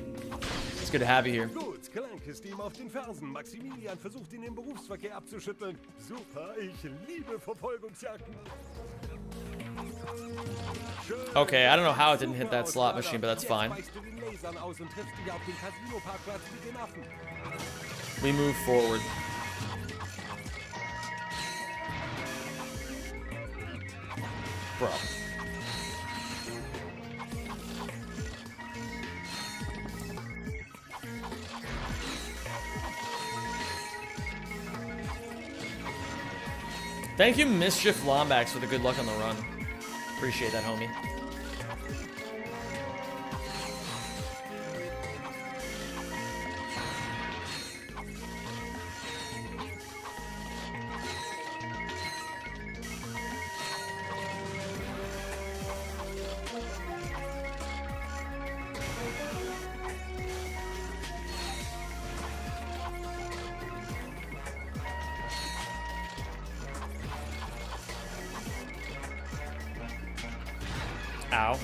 It's good to have you here. Gut, Clank ist ihm auf den Fersen. Maximilian versucht ihn im Berufsverkehr abzuschütteln. Super, ich liebe Verfolgungsjagden. Schön. Okay, I don't know how it didn't hit that slot machine, but that's fine. Jetzt weichst du den Lasern aus und triffst dich auf den Casino-Parkplatz mit den Affen. We move forward. Bro. Thank you, Mischief Lombax, for the good luck on the run. Appreciate that, homie. Ow.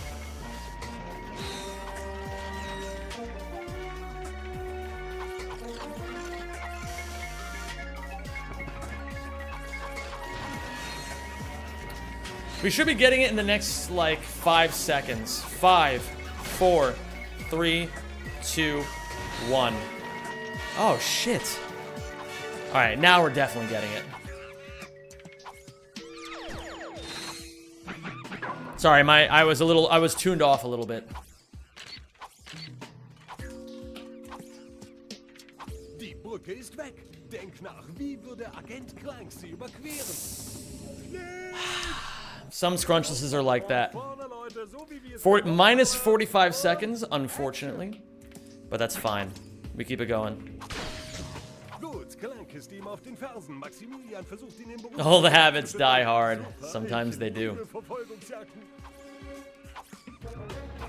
We should be getting it in the next, like, 5 seconds. 5, 4, 3, 2, 1. Oh, shit. Alright, now we're definitely getting it. Sorry, I was tuned off a little bit. Brücke ist weg. Denk nach, wie würde Agent Clank sie überqueren? Some scrunchlesses are like that. Vorne, Leute, so wie wir es For minus 45 seconds, unfortunately. But that's fine. We keep it going. Gut, Clank ist ihm auf den Fersen. Maximilian versucht ihn im Beruf. All the habits die hard. Sometimes they do. Verfolgungsjagden.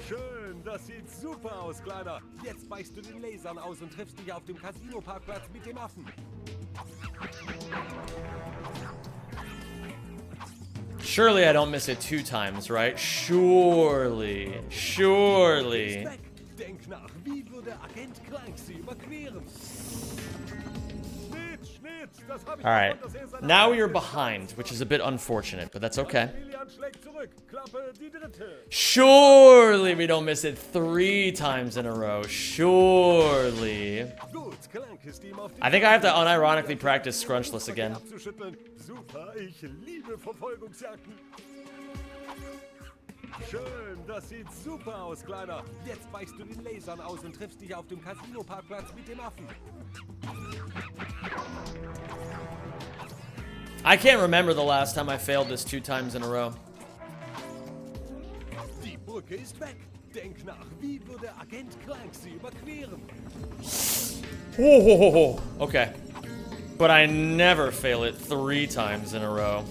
Schön, das sieht super aus, Kleiner. Jetzt weichst du den Lasern aus und triffst dich auf dem Casino-Parkplatz mit dem Affen. Surely I don't miss it 2 times, right? Surely. Surely. Denk nach, wie würde Agent Clank sie überqueren? Das hab ich Alright. davon, dass er seine Now you're behind, which is a bit unfortunate, but that's okay. Maximilian schlägt zurück. Klappe die dritte. Surely we don't miss it 3 times in a row. Surely. Gut, Clank ist ihm auf den I think I have to unironically practice scrunchless again. abzuschütteln. Super, ich liebe Verfolgungsjagden. Schön, das sieht super aus, Kleiner. Jetzt weichst du den Lasern aus und triffst dich auf dem Casino-Parkplatz mit dem Affen. I can't remember the last time I failed this 2 times in a row. Die Brücke ist weg. Denk nach, wie würde Agent Clank sie überqueren? Oh, okay. But I never fail it 3 times in a row.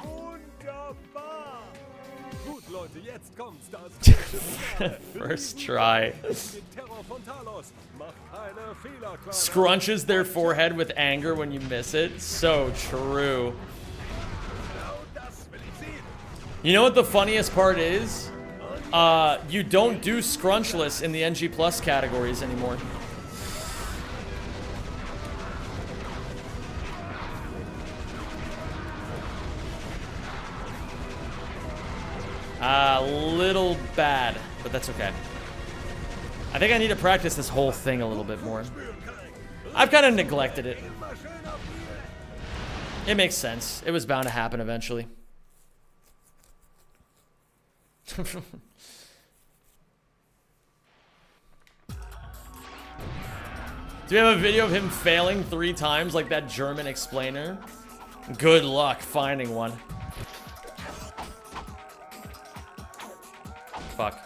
Wunderbar. Gut, Leute, jetzt kommt's. Das First try. Den Terror von Talos. Mach keine Fehler, Kleiner. Scrunches their forehead with anger when you miss it. So true. Genau das will ich sehen. You know what the funniest part is? You don't do scrunchless in the NG Plus categories anymore. A little bad, but that's okay. I think I need to practice this whole thing a little bit more. I've kind of neglected it. It makes sense. It was bound to happen eventually. Do we have a video of him failing 3 times like that German explainer? Good luck finding one. Fuck.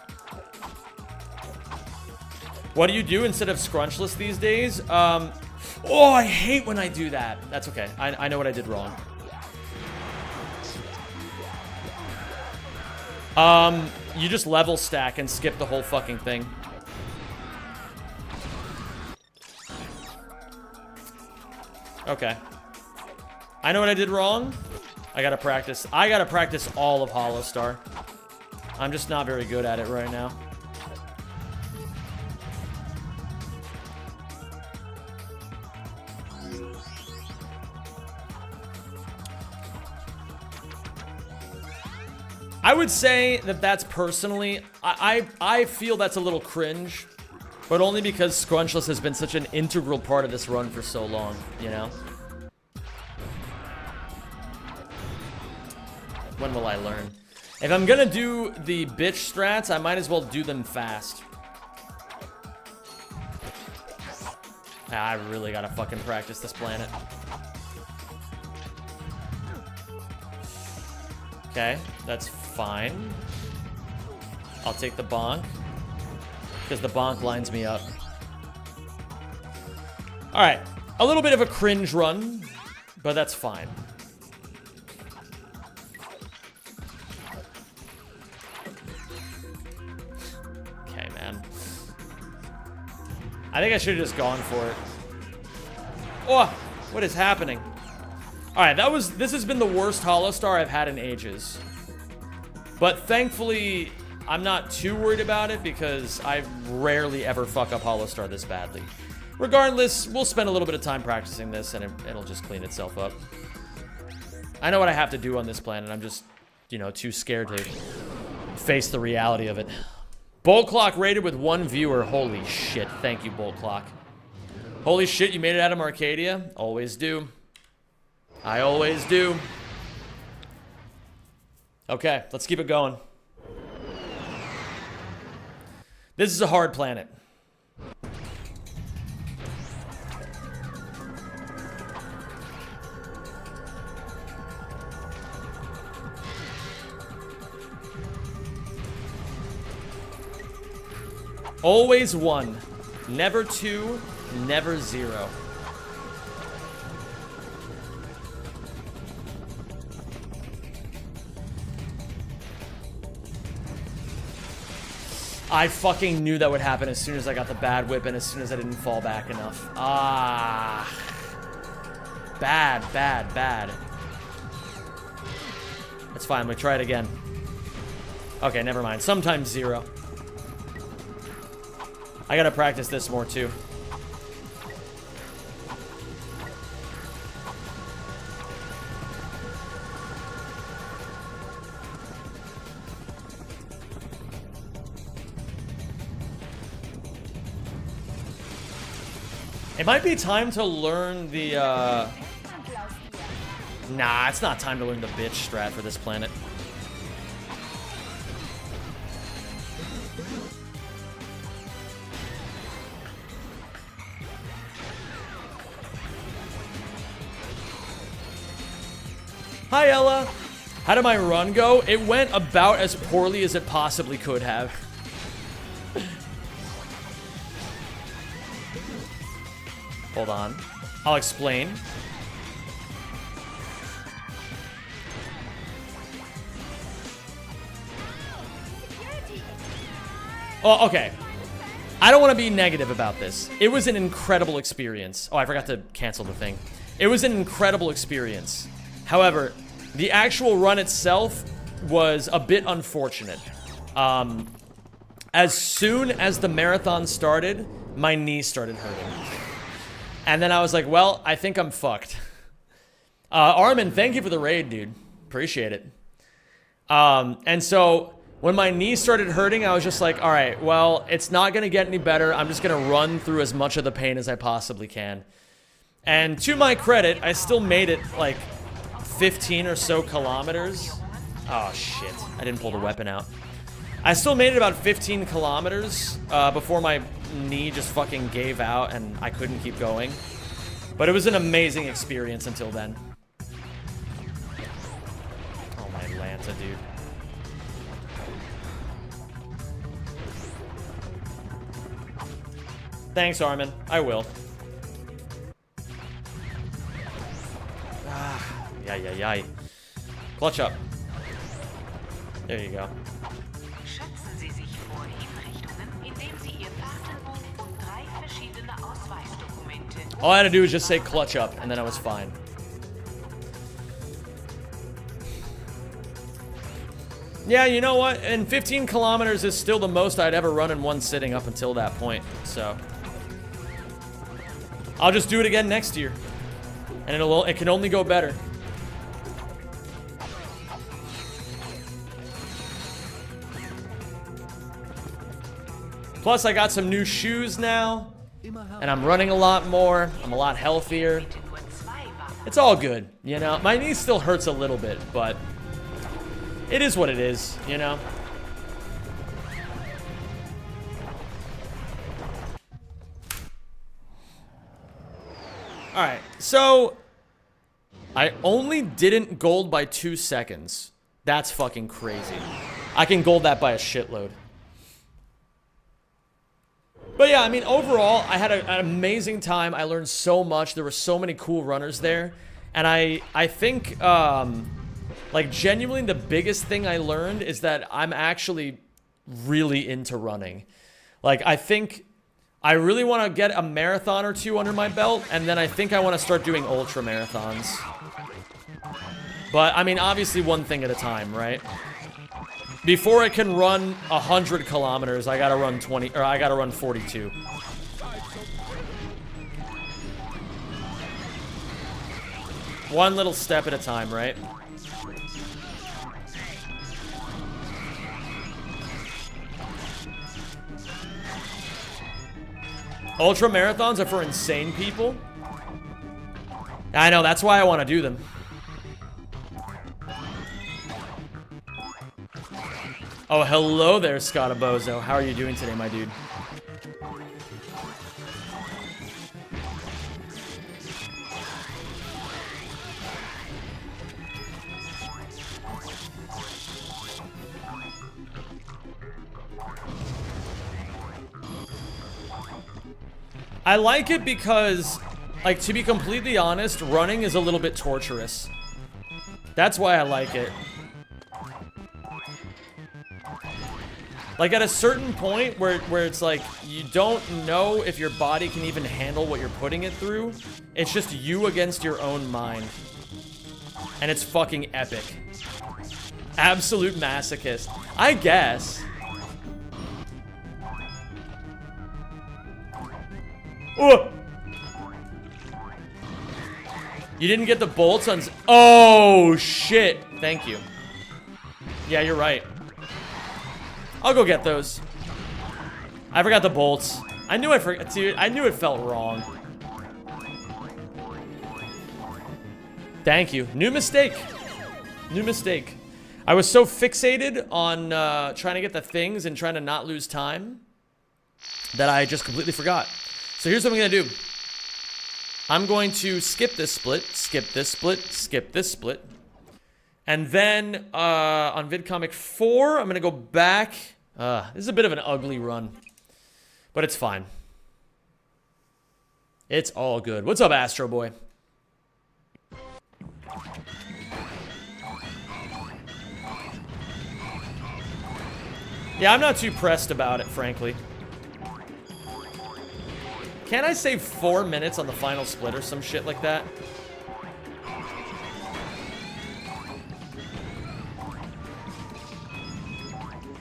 What do you do instead of scrunchless these days? Oh, I hate when I do that. That's okay. I know what I did wrong. You just level stack and skip the whole fucking thing. Okay. I know what I did wrong. I gotta practice. I gotta practice all of Holostar. I'm just not very good at it right now. I would say that that's personally, I feel that's a little cringe, but only because scrunchless has been such an integral part of this run for so long, you know? When will I learn? If I'm gonna do the bitch strats, I might as well do them fast. I really gotta fucking practice this planet. Okay, that's fine. I'll take the bonk, because the bonk lines me up. Alright, a little bit of a cringe run, but that's fine. Okay, man. I think I should have just gone for it. Oh, what is happening? Alright, this has been the worst Holostar I've had in ages. But thankfully, I'm not too worried about it because I rarely ever fuck up Holostar this badly. Regardless, we'll spend a little bit of time practicing this and it'll just clean itself up. I know what I have to do on this planet. I'm just, you know, too scared to face the reality of it. Bolt Clock rated with 1 viewer. Holy shit. Thank you, Bolt Clock. Holy shit, you made it out of Arcadia? Always do. I always do. Okay, let's keep it going. This is a hard planet. Always 1. Never 2. Never 0. I fucking knew that would happen as soon as I got the bad whip and as soon as I didn't fall back enough. Ah. Bad, bad, bad. That's fine. We try it again. Okay, never mind. Sometimes 0. I gotta practice this more too. It might be time to learn the, Nah, it's not time to learn the bitch strat for this planet. Hi, Ella. How did my run go? It went about as poorly as it possibly could have. Hold on. I'll explain. Oh, okay. I don't want to be negative about this. It was an incredible experience. Oh, I forgot to cancel the thing. It was an incredible experience. However, the actual run itself was a bit unfortunate. As soon as the marathon started, my knee started hurting. And then I was like, well, I think I'm fucked. Armin, thank you for the raid, dude. Appreciate it. And so when my knee started hurting, I was just like, all right, well, it's not going to get any better. I'm just going to run through as much of the pain as I possibly can. And to my credit, I still made it like 15 or so kilometers. Oh, shit. I didn't pull the weapon out. I still made it about 15 kilometers before my knee just fucking gave out and I couldn't keep going. But it was an amazing experience until then. Oh, my Atlanta, dude. Thanks, Armin. I will. Ah, yay. Clutch up. There you go. Schützen Sie sich vor Hinrichtungen, indem Sie Ihr Fahrtenbuch und 3 verschiedene Ausweisdokumente. All I had to do was just say clutch up, and then I was fine. Yeah, you know what? And 15 kilometers is still the most I'd ever run in one sitting up until that point, so I'll just do it again next year, and it can only go better. Plus, I got some new shoes now, and I'm running a lot more. I'm a lot healthier. It's all good, you know? My knee still hurts a little bit, but it is what it is, you know? Alright, so I only didn't gold by 2 seconds. That's fucking crazy. I can gold that by a shitload. But yeah, I mean, overall, I had an amazing time. I learned so much. There were so many cool runners there. And I think, like, genuinely the biggest thing I learned is that I'm actually really into running. Like, I think I really want to get a marathon or 2 under my belt, and then I think I want to start doing ultra marathons. But, I mean, obviously one thing at a time, right? Before I can run 100 kilometers, I gotta run 42. One little step at a time, right? Ultra marathons are for insane people. I know, that's why I want to do them. Oh, hello there, Scottabozo. How are you doing today, my dude? I like it because, like, to be completely honest, running is a little bit torturous. That's why I like it. Like, at a certain point where it's like, you don't know if your body can even handle what you're putting it through. It's just you against your own mind. And it's fucking epic. Absolute masochist. I guess. Oh! You didn't get the bolts on... Oh, shit. Thank you. Yeah, you're right. I'll go get those. I forgot the bolts. I knew I forgot, dude. I knew it felt wrong. Thank you. New mistake. New mistake. I was so fixated on trying to get the things and trying to not lose time that I just completely forgot. So here's what I'm gonna do. I'm going to skip this split, skip this split, skip this split. And then on VidComic 4, I'm gonna go back. This is a bit of an ugly run, but it's fine. It's all good. What's up, Astro Boy? Yeah, I'm not too pressed about it, frankly. Can't I save 4 minutes on the final split or some shit like that?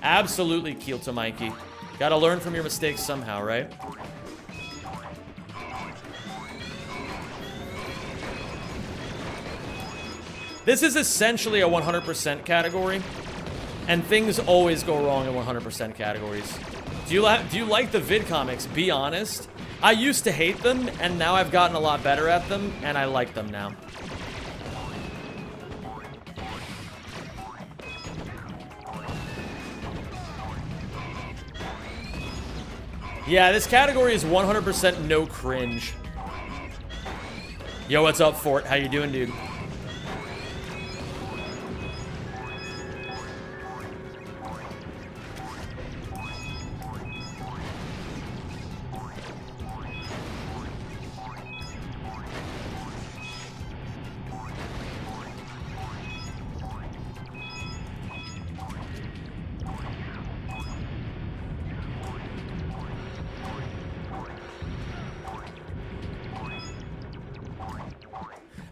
Absolutely, Keel to Mikey. Gotta learn from your mistakes somehow, right? This is essentially a 100% category, and things always go wrong in 100% categories. Do you like the VidComics? Be honest. I used to hate them, and now I've gotten a lot better at them, and I like them now. Yeah, this category is 100% no cringe. Yo, what's up, Fort? How you doing, dude?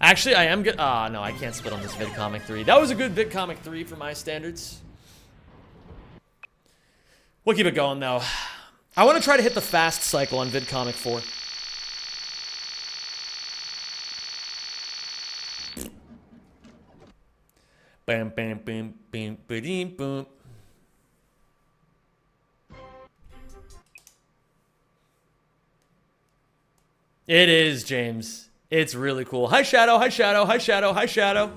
Actually, I am good. Ah, no, I can't split on this VidComic 3. That was a good VidComic 3 for my standards. We'll keep it going, though. I want to try to hit the fast cycle on VidComic 4. Bam, bam, bam, bam, ba-deem, boom. It is, James. It's really cool. Hi, Shadow. Hi, Shadow. Hi, Shadow. Hi, Shadow.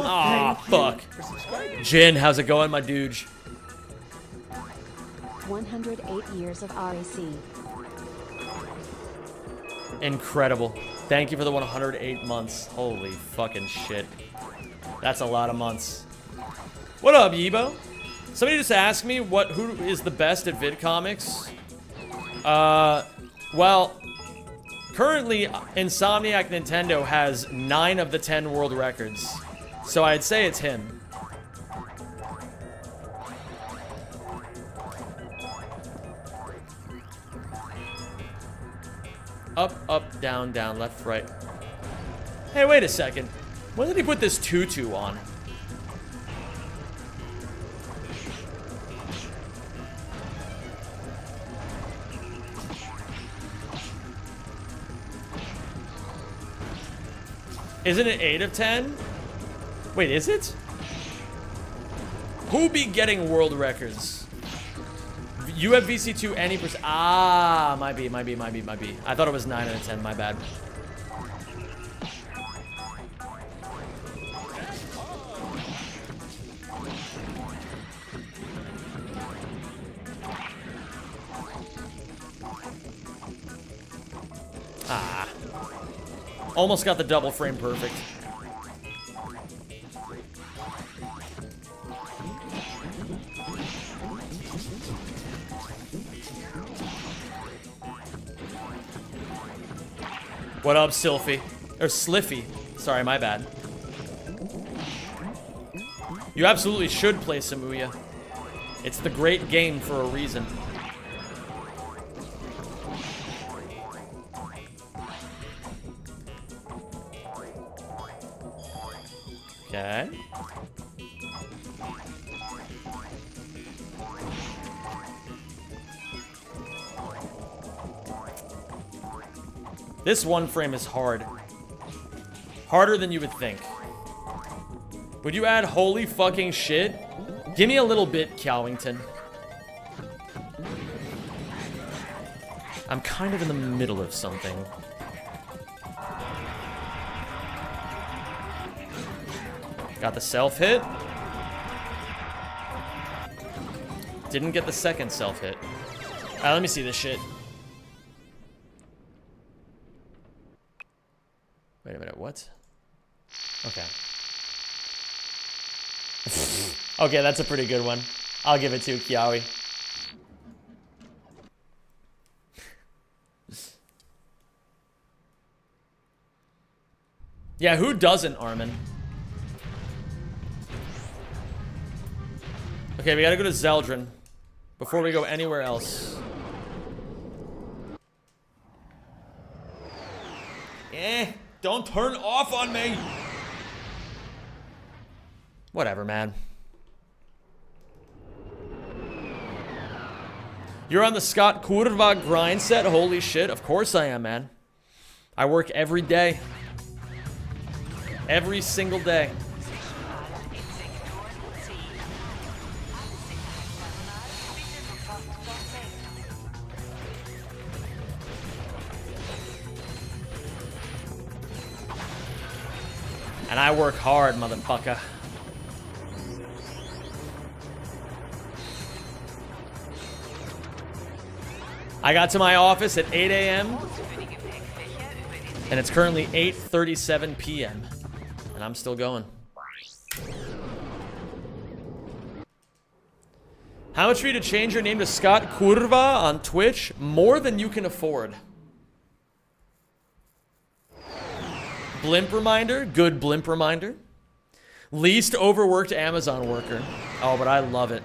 Aw, fuck. Jin, how's it going, my dude? 108 years of RAC. Incredible. Thank you for the 108 months. Holy fucking shit. That's a lot of months. What up, Yibo? Somebody just asked me who is the best at VidComics. Well, currently, Insomniac Nintendo has 9 of the 10 world records. So I'd say it's him. Up, up, down, down, left, right. Hey, wait a second. When did he put this tutu on? Isn't it 8 of 10? Wait, is it? Who be getting world records? You have VC2 any percent. Ah, might be. I thought it was 9 out of 10, my bad. Almost got the double frame perfect. What up, Sylphie? Or Sliffy. Sorry, my bad. You absolutely should play Samuya. It's the great game for a reason. Okay. This one frame is hard. Harder than you would think. Would you add holy fucking shit? Give me a little bit, Cowington. I'm kind of in the middle of something. Got the self hit. Didn't get the second self hit. Alright, let me see this shit. Wait a minute, what? Okay. Okay, that's a pretty good one. I'll give it to Kiawi. Yeah, who doesn't, Armin? Okay, we gotta go to Zeldrin before we go anywhere else. Don't turn off on me! Whatever, man. You're on the Scott Kurva grind set? Holy shit, of course I am, man. I work every day. Every single day. And I work hard, motherfucker. I got to my office at 8 a.m. and it's currently 8:37 p.m. and I'm still going. How much for you to change your name to Scott Kurva on Twitch? More than you can afford. Blimp reminder, good blimp reminder. Least overworked Amazon worker. Oh, but I love it.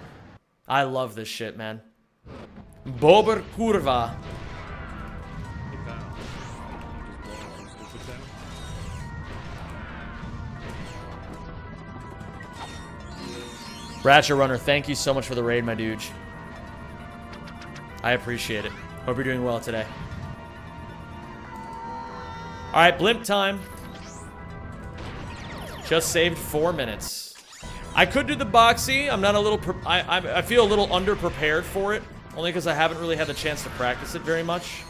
I love this shit, man. Bober Kurva. Ratchet Runner, thank you so much for the raid, my dude. I appreciate it. Hope you're doing well today. Alright, blimp time. Just saved 4 minutes. I could do the boxy. I'm not a little... I feel a little underprepared for it. Only because I haven't really had the chance to practice it very much.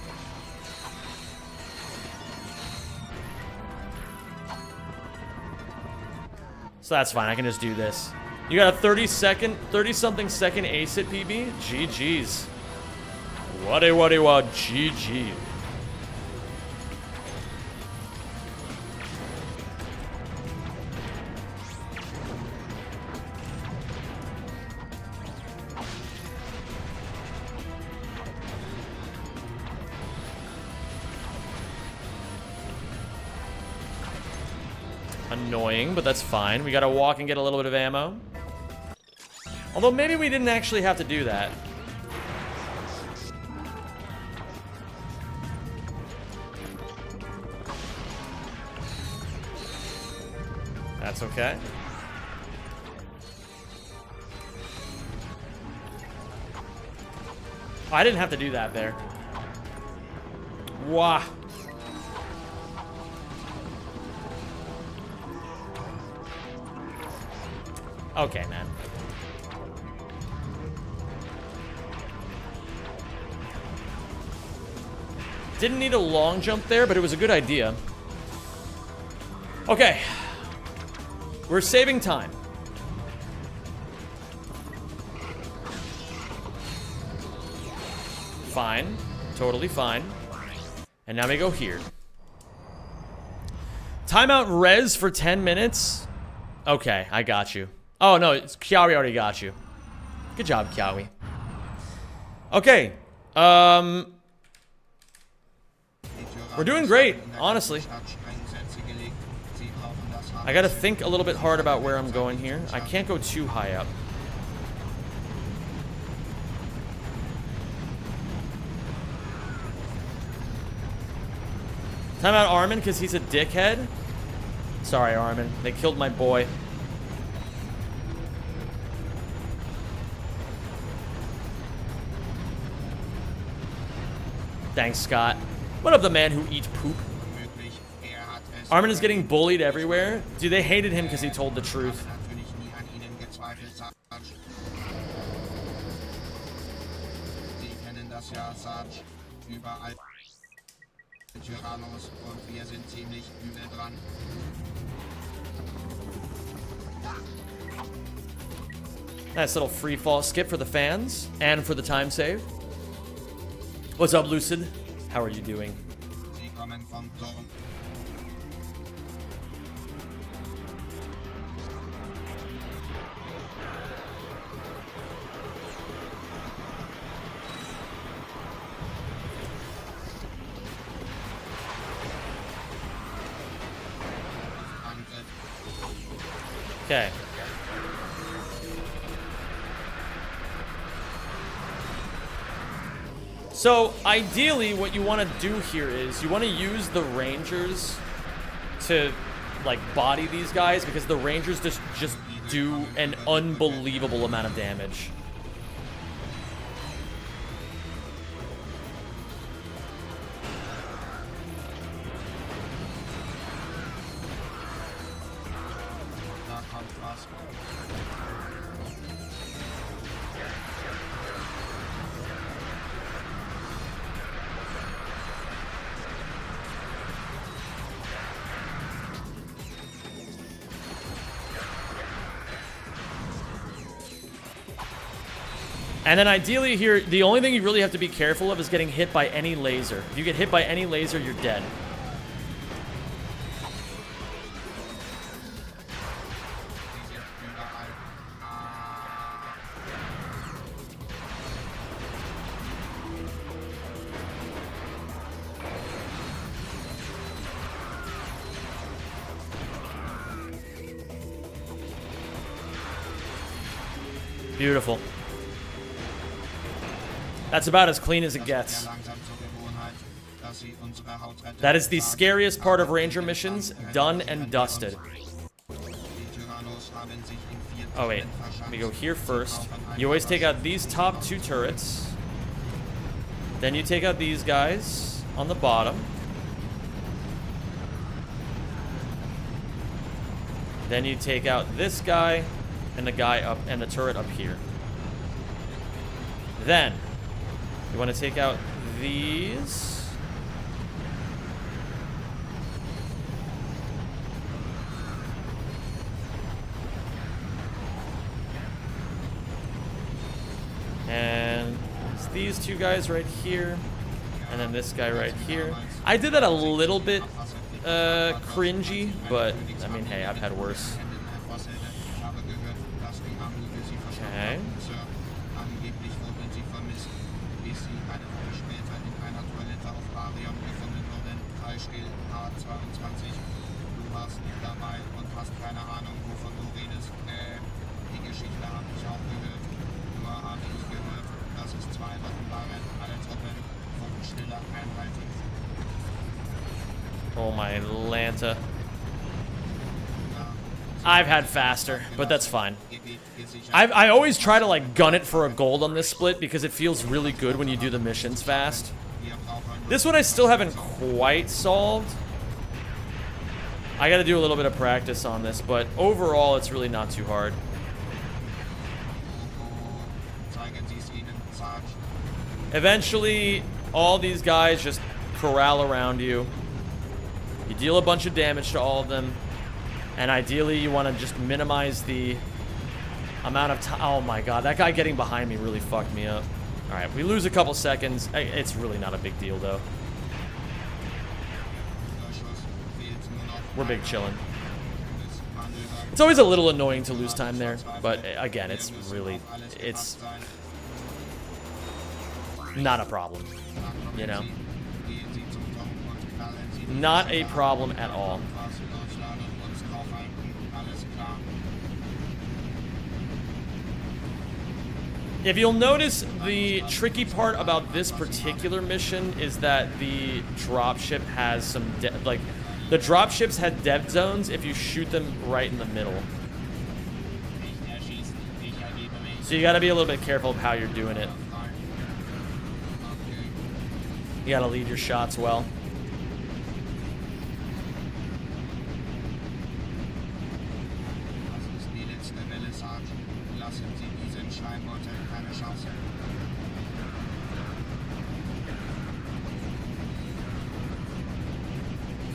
So that's fine. I can just do this. You got a 30-something second ace at PB? GG's. What GG. Annoying, but that's fine. We gotta walk and get a little bit of ammo. Although maybe we didn't actually have to do that. That's okay. Oh, I didn't have to do that there. Wah. Okay, man. Didn't need a long jump there, but it was a good idea. Okay. We're saving time. Fine. Totally fine. And now we go here. Timeout res for 10 minutes? Okay, I got you. Oh, no, Kiawi already got you. Good job, Kiawi. Okay. We're doing great, honestly. I gotta think a little bit hard about where I'm going here. I can't go too high up. Time out Armin because he's a dickhead. Sorry, Armin. They killed my boy. Thanks, Scott. What up, the man who eats poop? Armin is getting bullied everywhere. Dude, they hated him because he told the truth. Nice little free fall skip for the fans and for the time save. What's up, Lucid? How are you doing? Okay. So, ideally, what you want to do here is you want to use the Rangers to, like, body these guys because the Rangers just do an unbelievable amount of damage. And then ideally here, the only thing you really have to be careful of is getting hit by any laser. If you get hit by any laser, you're dead. Beautiful. That's about as clean as it gets. That is the scariest part of Ranger missions, done and dusted. Oh wait, let me go here first. You always take out these top two turrets. Then you take out these guys on the bottom. Then you take out this guy and the guy up and the turret up here. Then you want to take out these. And it's these two guys right here. And then this guy right here. I did that a little bit cringy, but I mean, hey, I've had worse. Okay. Oh my Lanta. I've had faster, but that's fine. I always try to like gun it for a gold on this split because it feels really good when you do the missions fast. This one I still haven't quite solved. I gotta do a little bit of practice on this, but overall it's really not too hard. Eventually, all these guys just corral around you. You deal a bunch of damage to all of them. And ideally, you want to just minimize the amount of time. Oh my god, that guy getting behind me really fucked me up. Alright, we lose a couple seconds. It's really not a big deal, though. We're big chilling. It's always a little annoying to lose time there, but again, it's not a problem, you know? Not a problem at all. If you'll notice, the tricky part about this particular mission is that the dropship has some, the dropships had dead zones if you shoot them right in the middle. So you gotta be a little bit careful of how you're doing it. You gotta lead your shots well.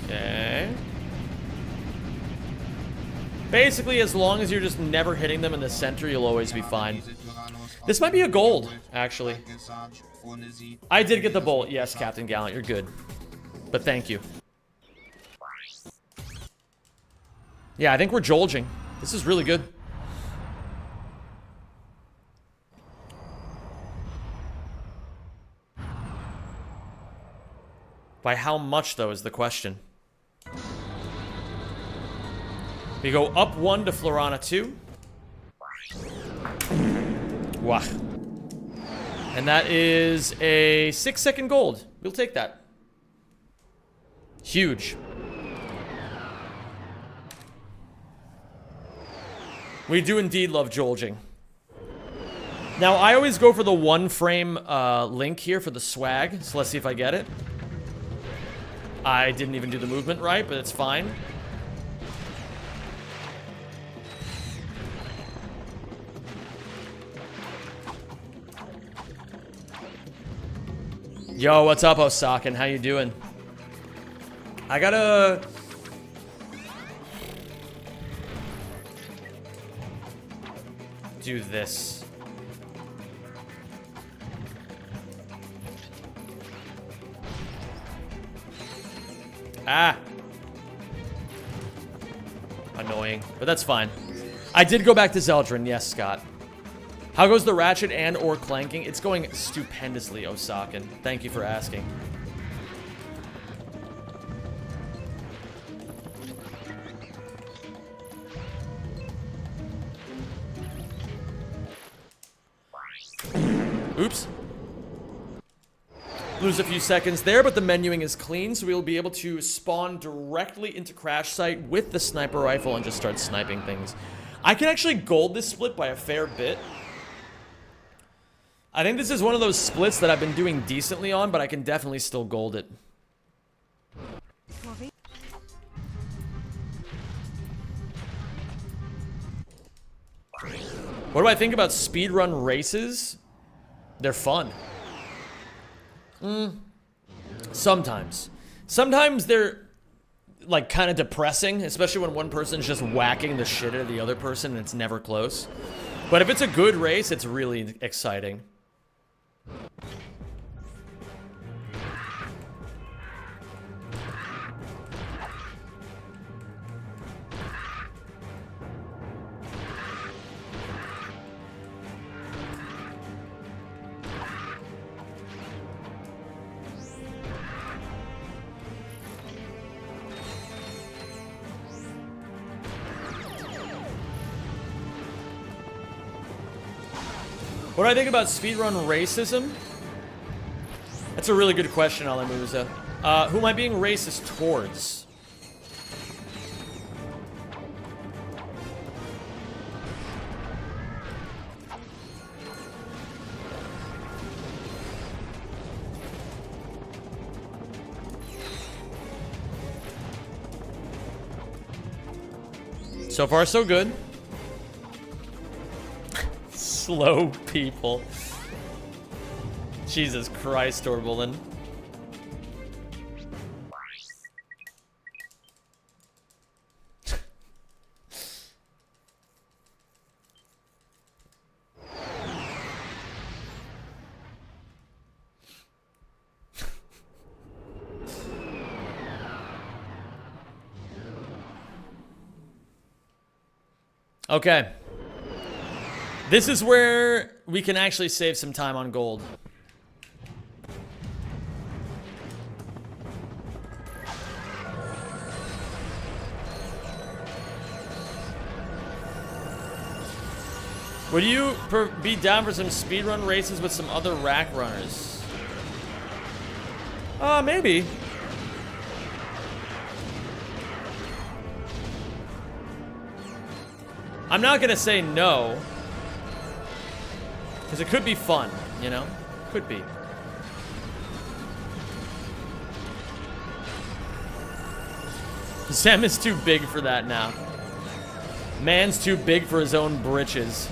Okay. Basically, as long as you're just never hitting them in the center, you'll always be fine. This might be a gold, actually. I did get the bolt. Yes, Captain Gallant, you're good. But thank you. Yeah, I think we're jolging. This is really good. By how much, though, is the question. We go up 1 to Florana 2. Wow. And that is a 6-second gold. We'll take that. Huge. We do indeed love jolging. Now, I always go for the 1-frame link here for the swag. So let's see if I get it. I didn't even do the movement right, but it's fine. Yo, what's up, Osakin? How you doing? I gotta... do this. Ah. Annoying, but that's fine. I did go back to Zeldrin, yes, Scott. How goes the Ratchet and or clanking? It's going stupendously, Osakin. Thank you for asking. Oops. Lose a few seconds there, but the menuing is clean, so we'll be able to spawn directly into crash site with the sniper rifle and just start sniping things. I can actually gold this split by a fair bit. I think this is one of those splits that I've been doing decently on, but I can definitely still gold it. What do I think about speedrun races? They're fun. Sometimes. Sometimes they're, like, kind of depressing, especially when one person's just whacking the shit out of the other person and it's never close. But if it's a good race, it's really exciting. What do I think about speedrun racism? That's a really good question, Alamuza. Who am I being racist towards? So far, so good. Slow people. Jesus Christ, Orbelin. Okay. This is where we can actually save some time on gold. Would you be down for some speedrun races with some other rack runners? Maybe. I'm not gonna say no. Because it could be fun, you know? Could be. Sam is too big for that now. Man's too big for his own britches.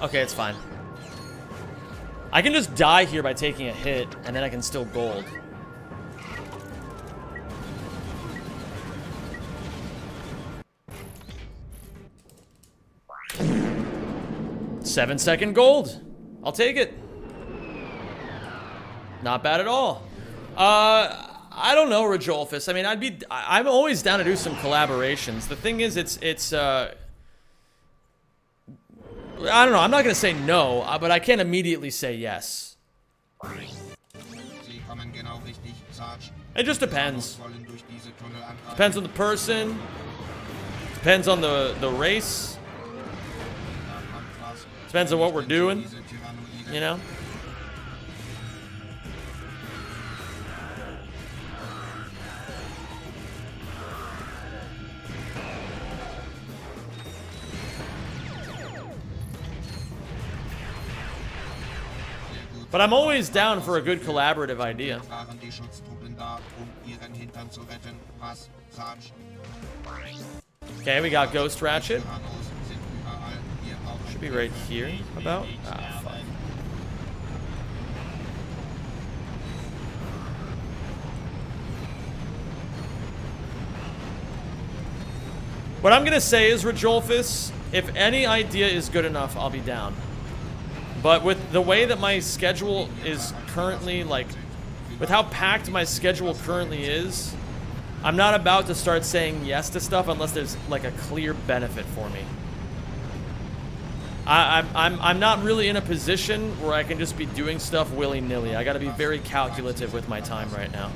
Okay, it's fine. I can just die here by taking a hit, and then I can still gold. Seven-second gold. I'll take it. Not bad at all. I don't know, Rajolfus. I mean, I'm always down to do some collaborations. The thing is, I don't know. I'm not going to say no, but I can't immediately say yes. It just depends. Depends on the person. Depends on the race. Depends on what we're doing. You know? But I'm always down for a good collaborative idea. Okay, we got Ghost Ratchet. Should be right here, about. Ah, fuck. What I'm gonna say is, Rajolfus, if any idea is good enough, I'll be down. But with the way that my schedule is currently, like, with how packed my schedule currently is, I'm not about to start saying yes to stuff unless there's, like, a clear benefit for me. I'm not really in a position where I can just be doing stuff willy-nilly. I gotta be very calculative with my time right now.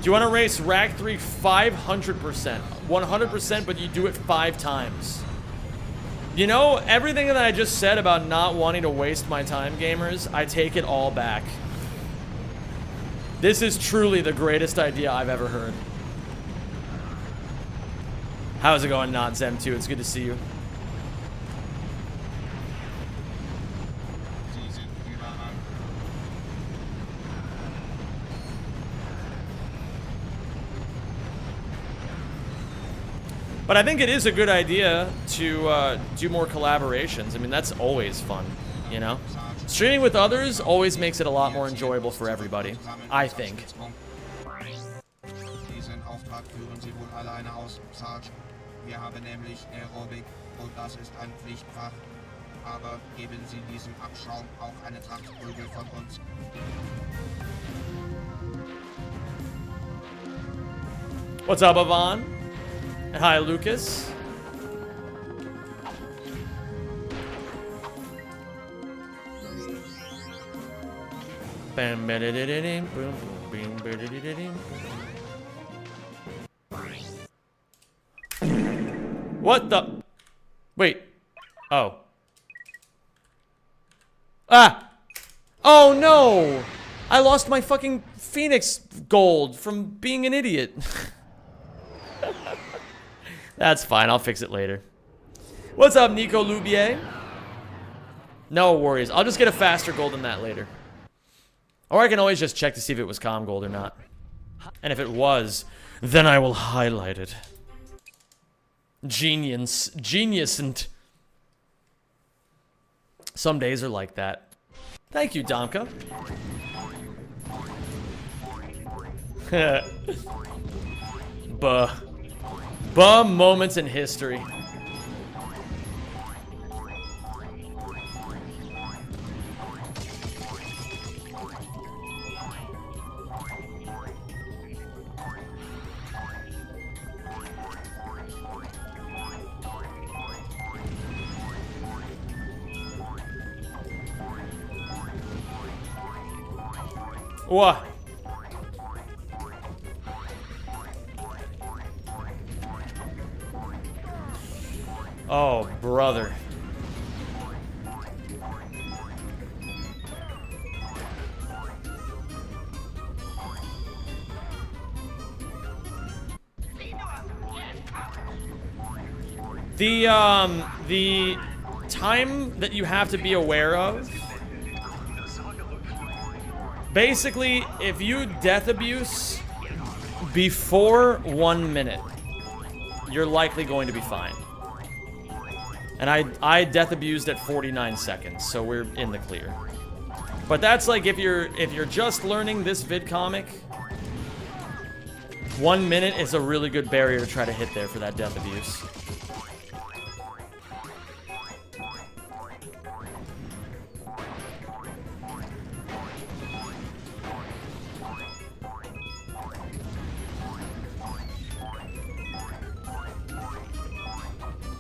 Do you want to race Rack 3 500%? 100%, but you do it 5 times. You know, everything that I just said about not wanting to waste my time, gamers, I take it all back. This is truly the greatest idea I've ever heard. How's it going, Not Zem2? It's good to see you. But I think it is a good idea to do more collaborations. I mean, that's always fun, you know? Streaming with others always makes it a lot more enjoyable for everybody, I think. What's up, Yvonne? And hi, Lucas. What the? Wait. Oh. Ah! Oh no! I lost my fucking Phoenix gold from being an idiot. That's fine, I'll fix it later. What's up, Nico Lubier? No worries, I'll just get a faster gold than that later. Or I can always just check to see if it was calm gold or not. And if it was, then I will highlight it. Genius and some days are like that. Thank you, Domka. Bum moments in history. What? Oh, brother. The time that you have to be aware of. Basically, if you death abuse before 1 minute, you're likely going to be fine. And I death abused at 49 seconds, so we're in the clear. But that's like if you're just learning this vid comic, 1 minute is a really good barrier to try to hit there for that death abuse.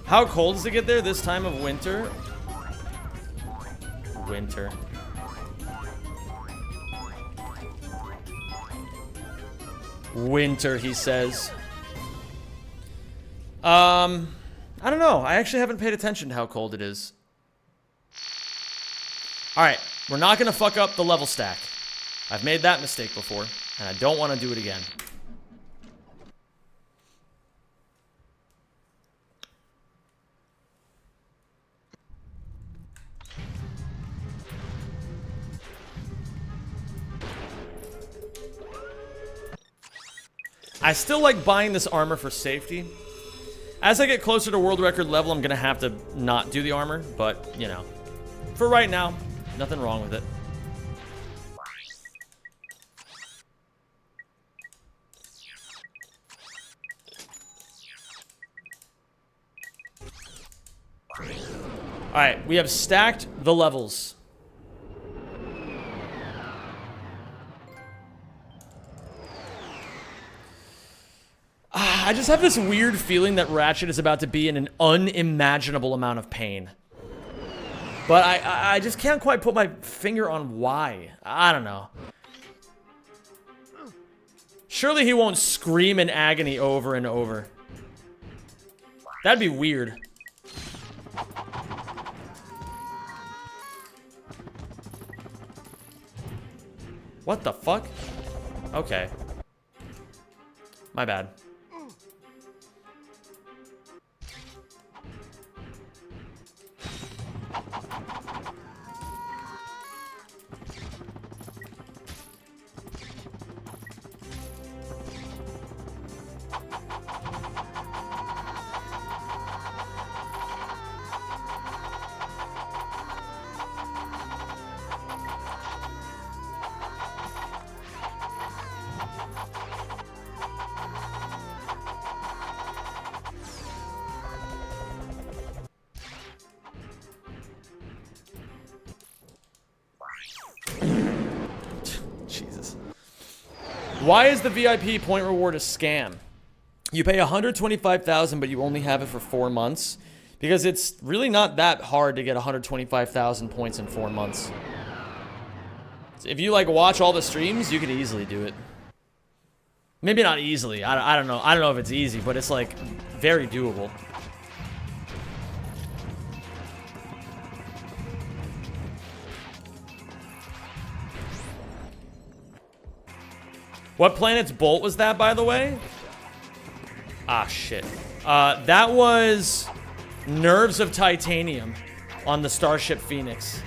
How cold does it get there this time of winter? Winter. Winter, he says. I don't know. I actually haven't paid attention to how cold it is. Alright, we're not gonna fuck up the level stack. I've made that mistake before, and I don't want to do it again. I still like buying this armor for safety. As I get closer to world record level, I'm gonna have to not do the armor, but, you know. For right now, nothing wrong with it. Alright, we have stacked the levels. I just have this weird feeling that Ratchet is about to be in an unimaginable amount of pain. But I just can't quite put my finger on why. I don't know. Surely he won't scream in agony over and over. That'd be weird. What the fuck? Okay. My bad. Why is the VIP point reward a scam? You pay $125,000, but you only have it for 4 months. Because it's really not that hard to get 125,000 points in 4 months. If you, like, watch all the streams, you could easily do it. Maybe not easily. I don't know. I don't know if it's easy, but it's, like, very doable. What planet's bolt was that, by the way? Ah, shit. That was Nerves of Titanium on the Starship Phoenix.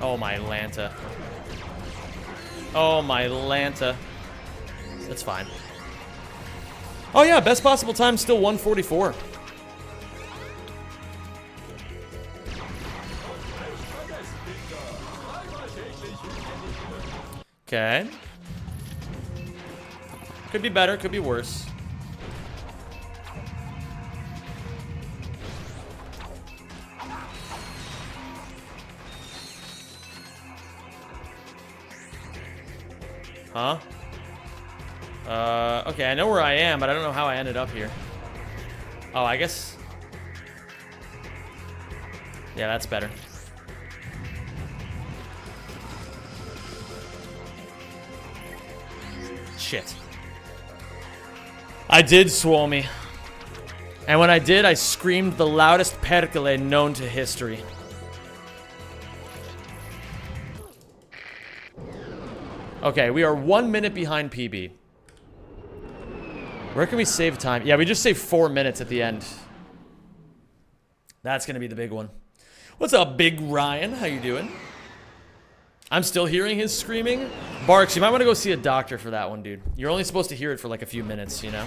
Oh, my Lanta. Oh, my Lanta. That's fine. Oh, yeah, best possible time still 1:44. Okay. Could be better, could be worse. Huh? Okay, I know where I am, but I don't know how I ended up here. Oh, I guess... Yeah, that's better. Shit. I did Swomey. And when I did, I screamed the loudest perkele known to history. Okay, we are 1 minute behind PB. Where can we save time? Yeah, we just saved 4 minutes at the end. That's gonna be the big one. What's up, Big Ryan? How you doing? I'm still hearing his screaming. Barks, you might want to go see a doctor for that one, dude. You're only supposed to hear it for like a few minutes, you know?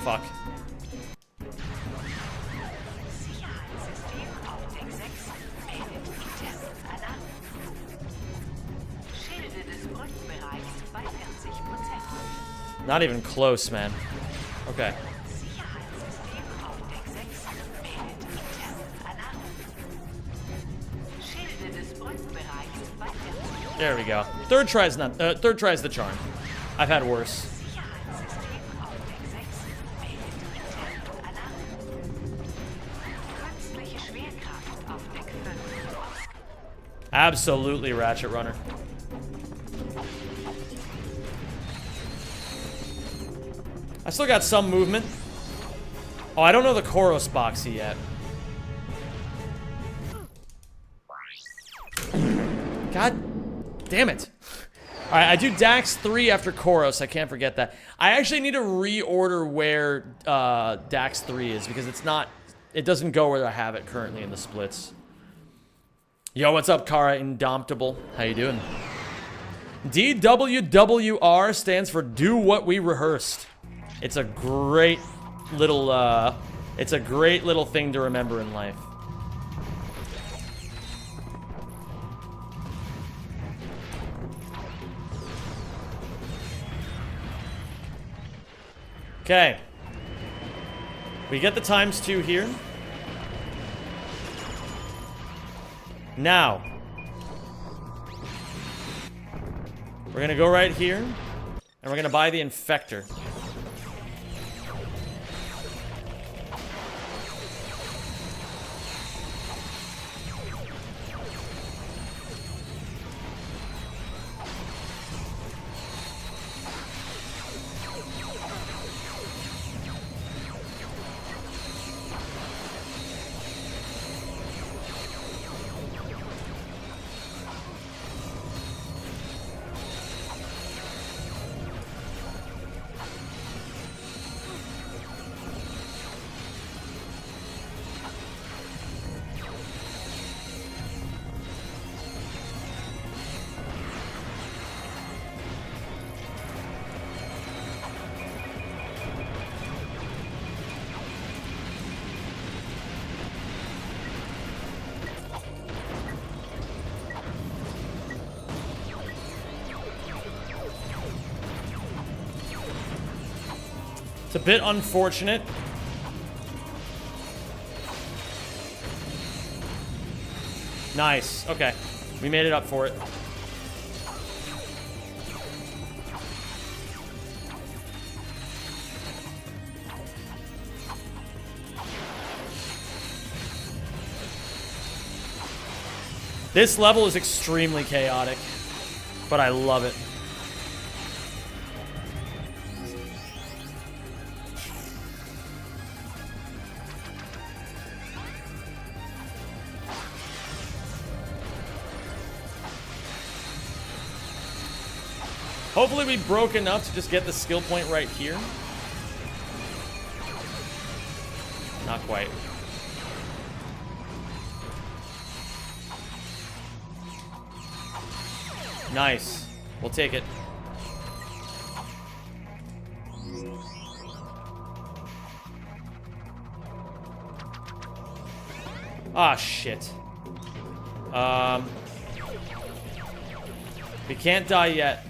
Fuck. Not even close, man. Okay. There we go. Third try's the charm. I've had worse. Absolutely, Ratchet Runner. I still got some movement. Oh, I don't know the Koros boxy yet. God damn it. Alright, I do Dax 3 after Koros. I can't forget that. I actually need to reorder where Dax 3 is because it's not... It doesn't go where I have it currently in the splits. Yo, what's up, Kara Indomptable? How you doing? DWWR stands for Do What We Rehearsed. It's a great little thing to remember in life. Okay. We get the ×2 here. Now, we're gonna go right here, and we're gonna buy the Infector. It's a bit unfortunate. Nice. Okay. We made it up for it. This level is extremely chaotic, but I love it. Hopefully we broke enough to just get the skill point right here. Not quite. Nice. We'll take it. Ah, shit. We can't die yet.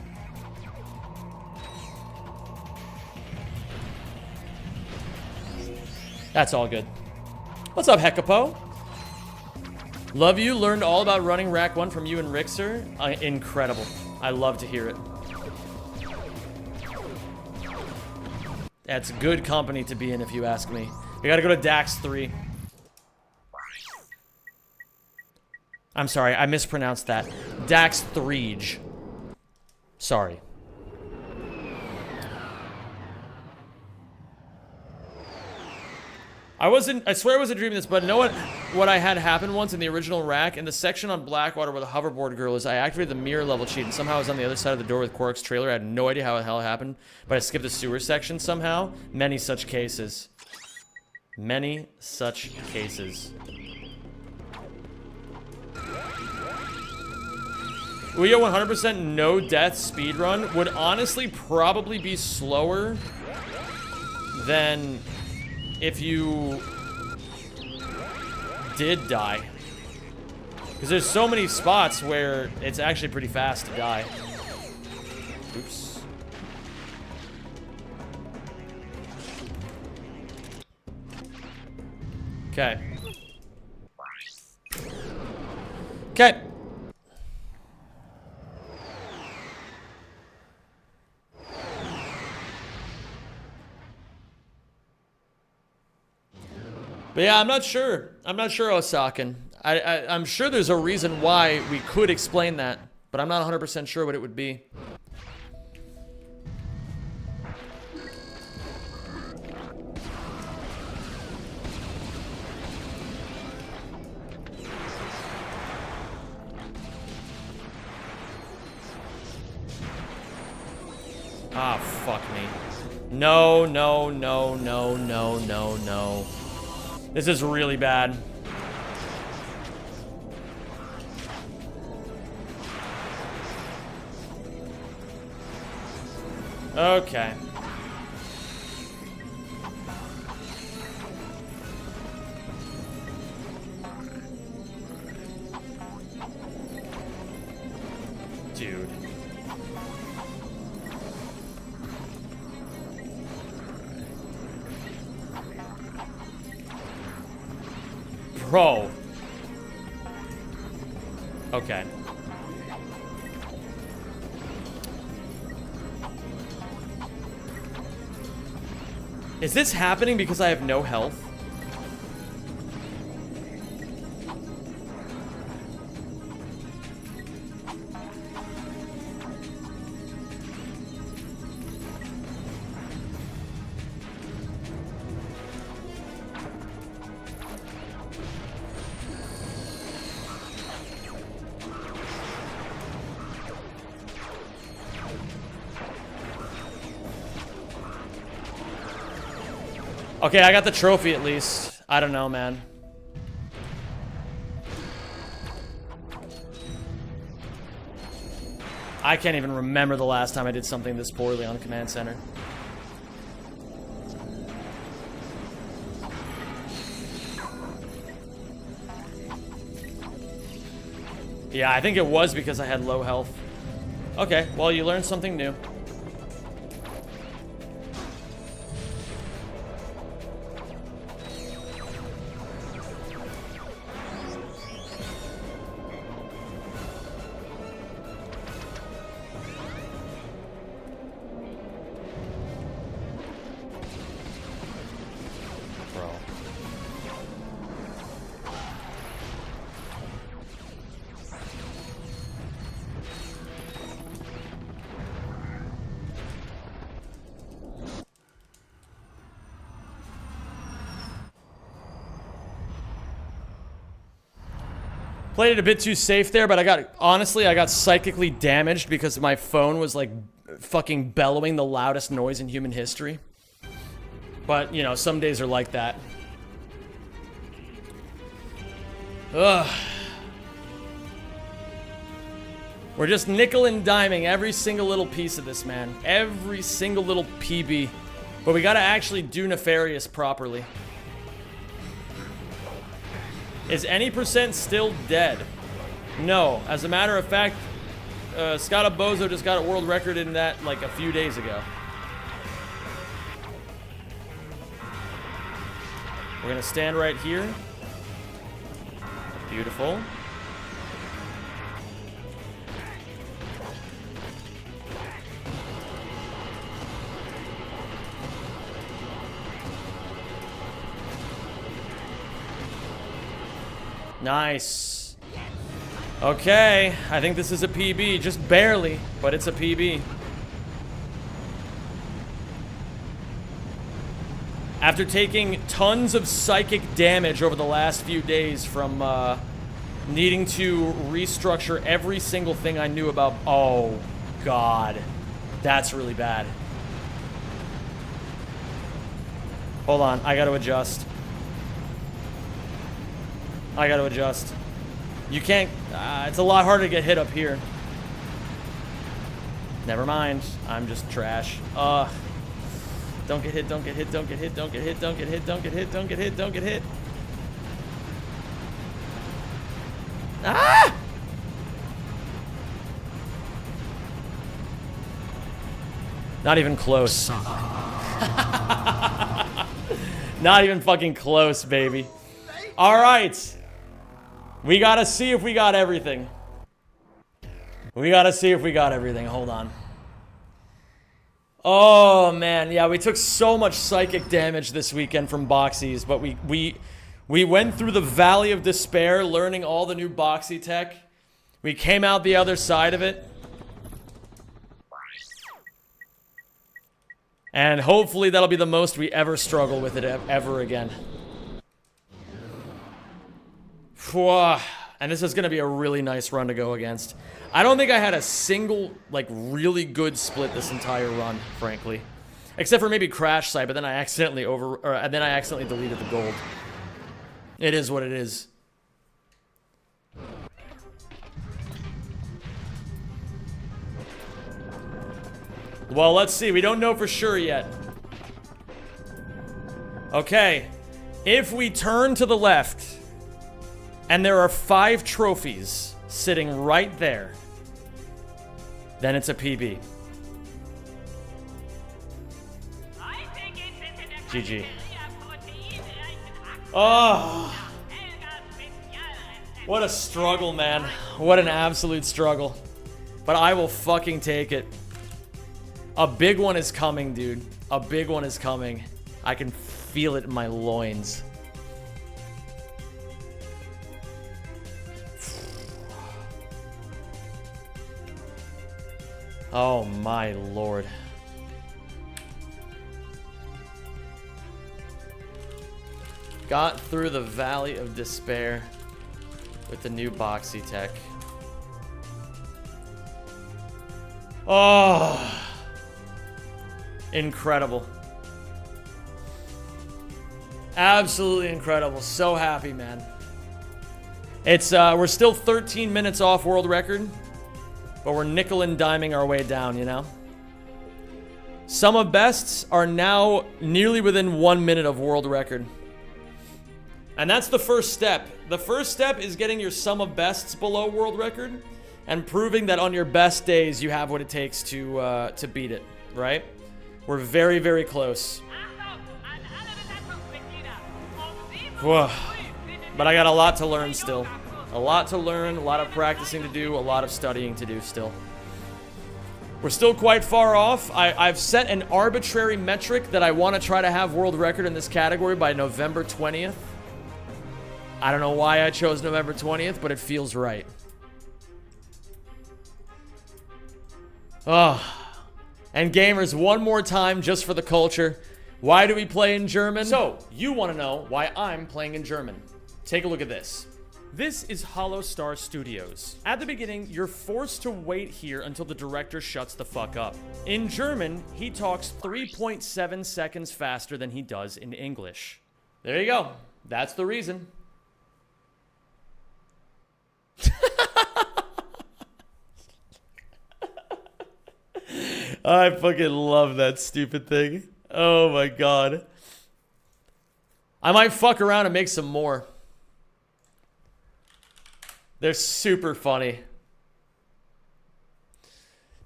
That's all good. What's up, Hekapo? Love you. Learned all about running Rack 1 from you and Rixer. Incredible. I love to hear it. That's good company to be in, if you ask me. We gotta go to Dax 3. I'm sorry, I mispronounced that. Dax 3. Sorry. I swear I wasn't dreaming this, but know what I had happen once in the original Rack? In the section on Blackwater where the hoverboard girl is, I activated the mirror level cheat, and somehow I was on the other side of the door with Quark's trailer. I had no idea how the hell it happened, but I skipped the sewer section somehow. Many such cases. Many such cases. Ouya 100% no death speedrun would honestly probably be slower than if you did die. Because there's so many spots where it's actually pretty fast to die. Oops. Okay. Okay. But yeah, I'm not sure. I'm not sure, Osakin. I'm sure there's a reason why we could explain that, but I'm not 100% sure what it would be. Ah, fuck me. No, no, no, no, no, no, no. This is really bad. Okay. Dude. Bro. Okay. Is this happening because I have no health? Okay, I got the trophy at least. I don't know, man. I can't even remember the last time I did something this poorly on Command Center. Yeah, I think it was because I had low health. Okay, well, you learned something new. Played it a bit too safe there, but honestly, I got psychically damaged because my phone was like fucking bellowing the loudest noise in human history. But, you know, some days are like that. Ugh. We're just nickel and diming every single little piece of this, man. Every single little PB. But we gotta actually do Nefarious properly. Is any percent still dead? No. As a matter of fact, Scott Bozo just got a world record in that like a few days ago. We're gonna stand right here. Beautiful. Nice. Okay, I think this is a PB, just barely, but it's a PB. After taking tons of psychic damage over the last few days from needing to restructure every single thing I knew about... Oh, God. That's really bad. Hold on, I gotta adjust. I gotta adjust. You can't... it's a lot harder to get hit up here. Never mind. I'm just trash. Don't get hit, don't get hit, don't get hit, don't get hit, don't get hit, don't get hit, don't get hit, don't get hit. Ah! Not even close. Not even fucking close, baby. Alright. We gotta see if we got everything. We gotta see if we got everything. Hold on. Oh, man. Yeah, we took so much psychic damage this weekend from boxies, but we went through the Valley of Despair, learning all the new boxy tech. We came out the other side of it. And hopefully that'll be the most we ever struggle with it ever again. And this is going to be a really nice run to go against. I don't think I had a single, like, really good split this entire run, frankly. Except for maybe Crash Site, but then I accidentally deleted the gold. It is what it is. Well, let's see. We don't know for sure yet. Okay. If we turn to the left... and there are 5 trophies sitting right there, then it's a PB. GG. Oh, what a struggle, man. What an absolute struggle. But I will fucking take it. A big one is coming, dude. A big one is coming. I can feel it in my loins. Oh my lord. Got through the Valley of Despair with the new boxy tech. Oh, incredible. Absolutely incredible. So happy, man. It's we're still 13 minutes off world record. But we're nickel and diming our way down, you know? Sum of bests are now nearly within 1 minute of world record. And that's the first step. The first step is getting your sum of bests below world record and proving that on your best days you have what it takes to beat it, right? We're very, very close. Whoa. But I got a lot to learn still. A lot to learn, a lot of practicing to do, a lot of studying to do still. We're still quite far off. I've set an arbitrary metric that I want to try to have world record in this category by November 20th. I don't know why I chose November 20th, but it feels right. Oh. And gamers, one more time just for the culture. Why do we play in German? So, you want to know why I'm playing in German. Take a look at this. This is Hollow Star Studios. At the beginning, you're forced to wait here until the director shuts the fuck up. In German, he talks 3.7 seconds faster than he does in English. There you go. That's the reason. I fucking love that stupid thing. Oh my god. I might fuck around and make some more. They're super funny.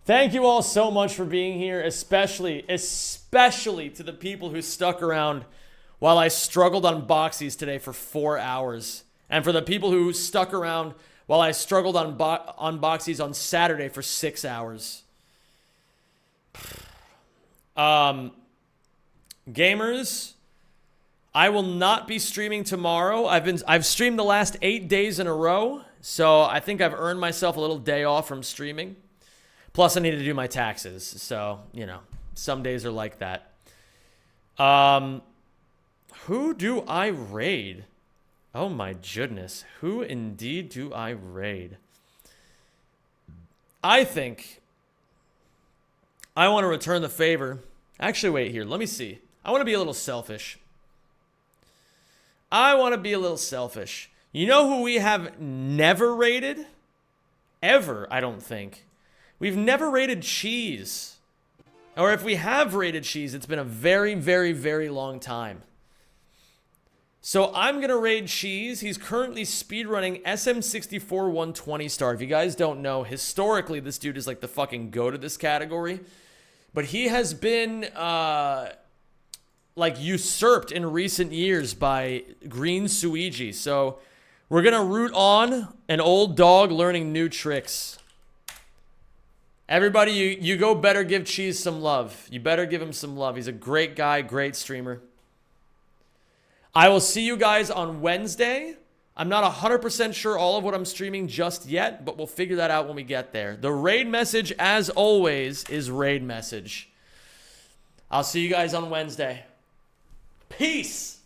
Thank you all so much for being here, especially to the people who stuck around while I struggled on Boxies today for 4 hours. And for the people who stuck around while I struggled on Boxies on Saturday for 6 hours. Gamers, I will not be streaming tomorrow. I've streamed the last 8 days in a row, so I think I've earned myself a little day off from streaming. Plus, I need to do my taxes, so, you know, some days are like that. Who do I raid? Oh my goodness, who indeed do I raid? I think I want to return the favor. Actually, wait here, let me see. I want to be a little selfish. You know who we have never raided? Ever, I don't think. We've never raided Cheese. Or if we have raided Cheese, it's been a very, very, very long time. So I'm going to raid Cheese. He's currently speedrunning SM64 120 star. If you guys don't know, historically, this dude is like the fucking GOAT of this category. But he has been, like, usurped in recent years by Green Suigi. So we're going to root on an old dog learning new tricks. Everybody, you go better give Cheese some love. You better give him some love. He's a great guy, great streamer. I will see you guys on Wednesday. I'm not 100% sure all of what I'm streaming just yet, but we'll figure that out when we get there. The raid message, as always, is raid message. I'll see you guys on Wednesday. Peace!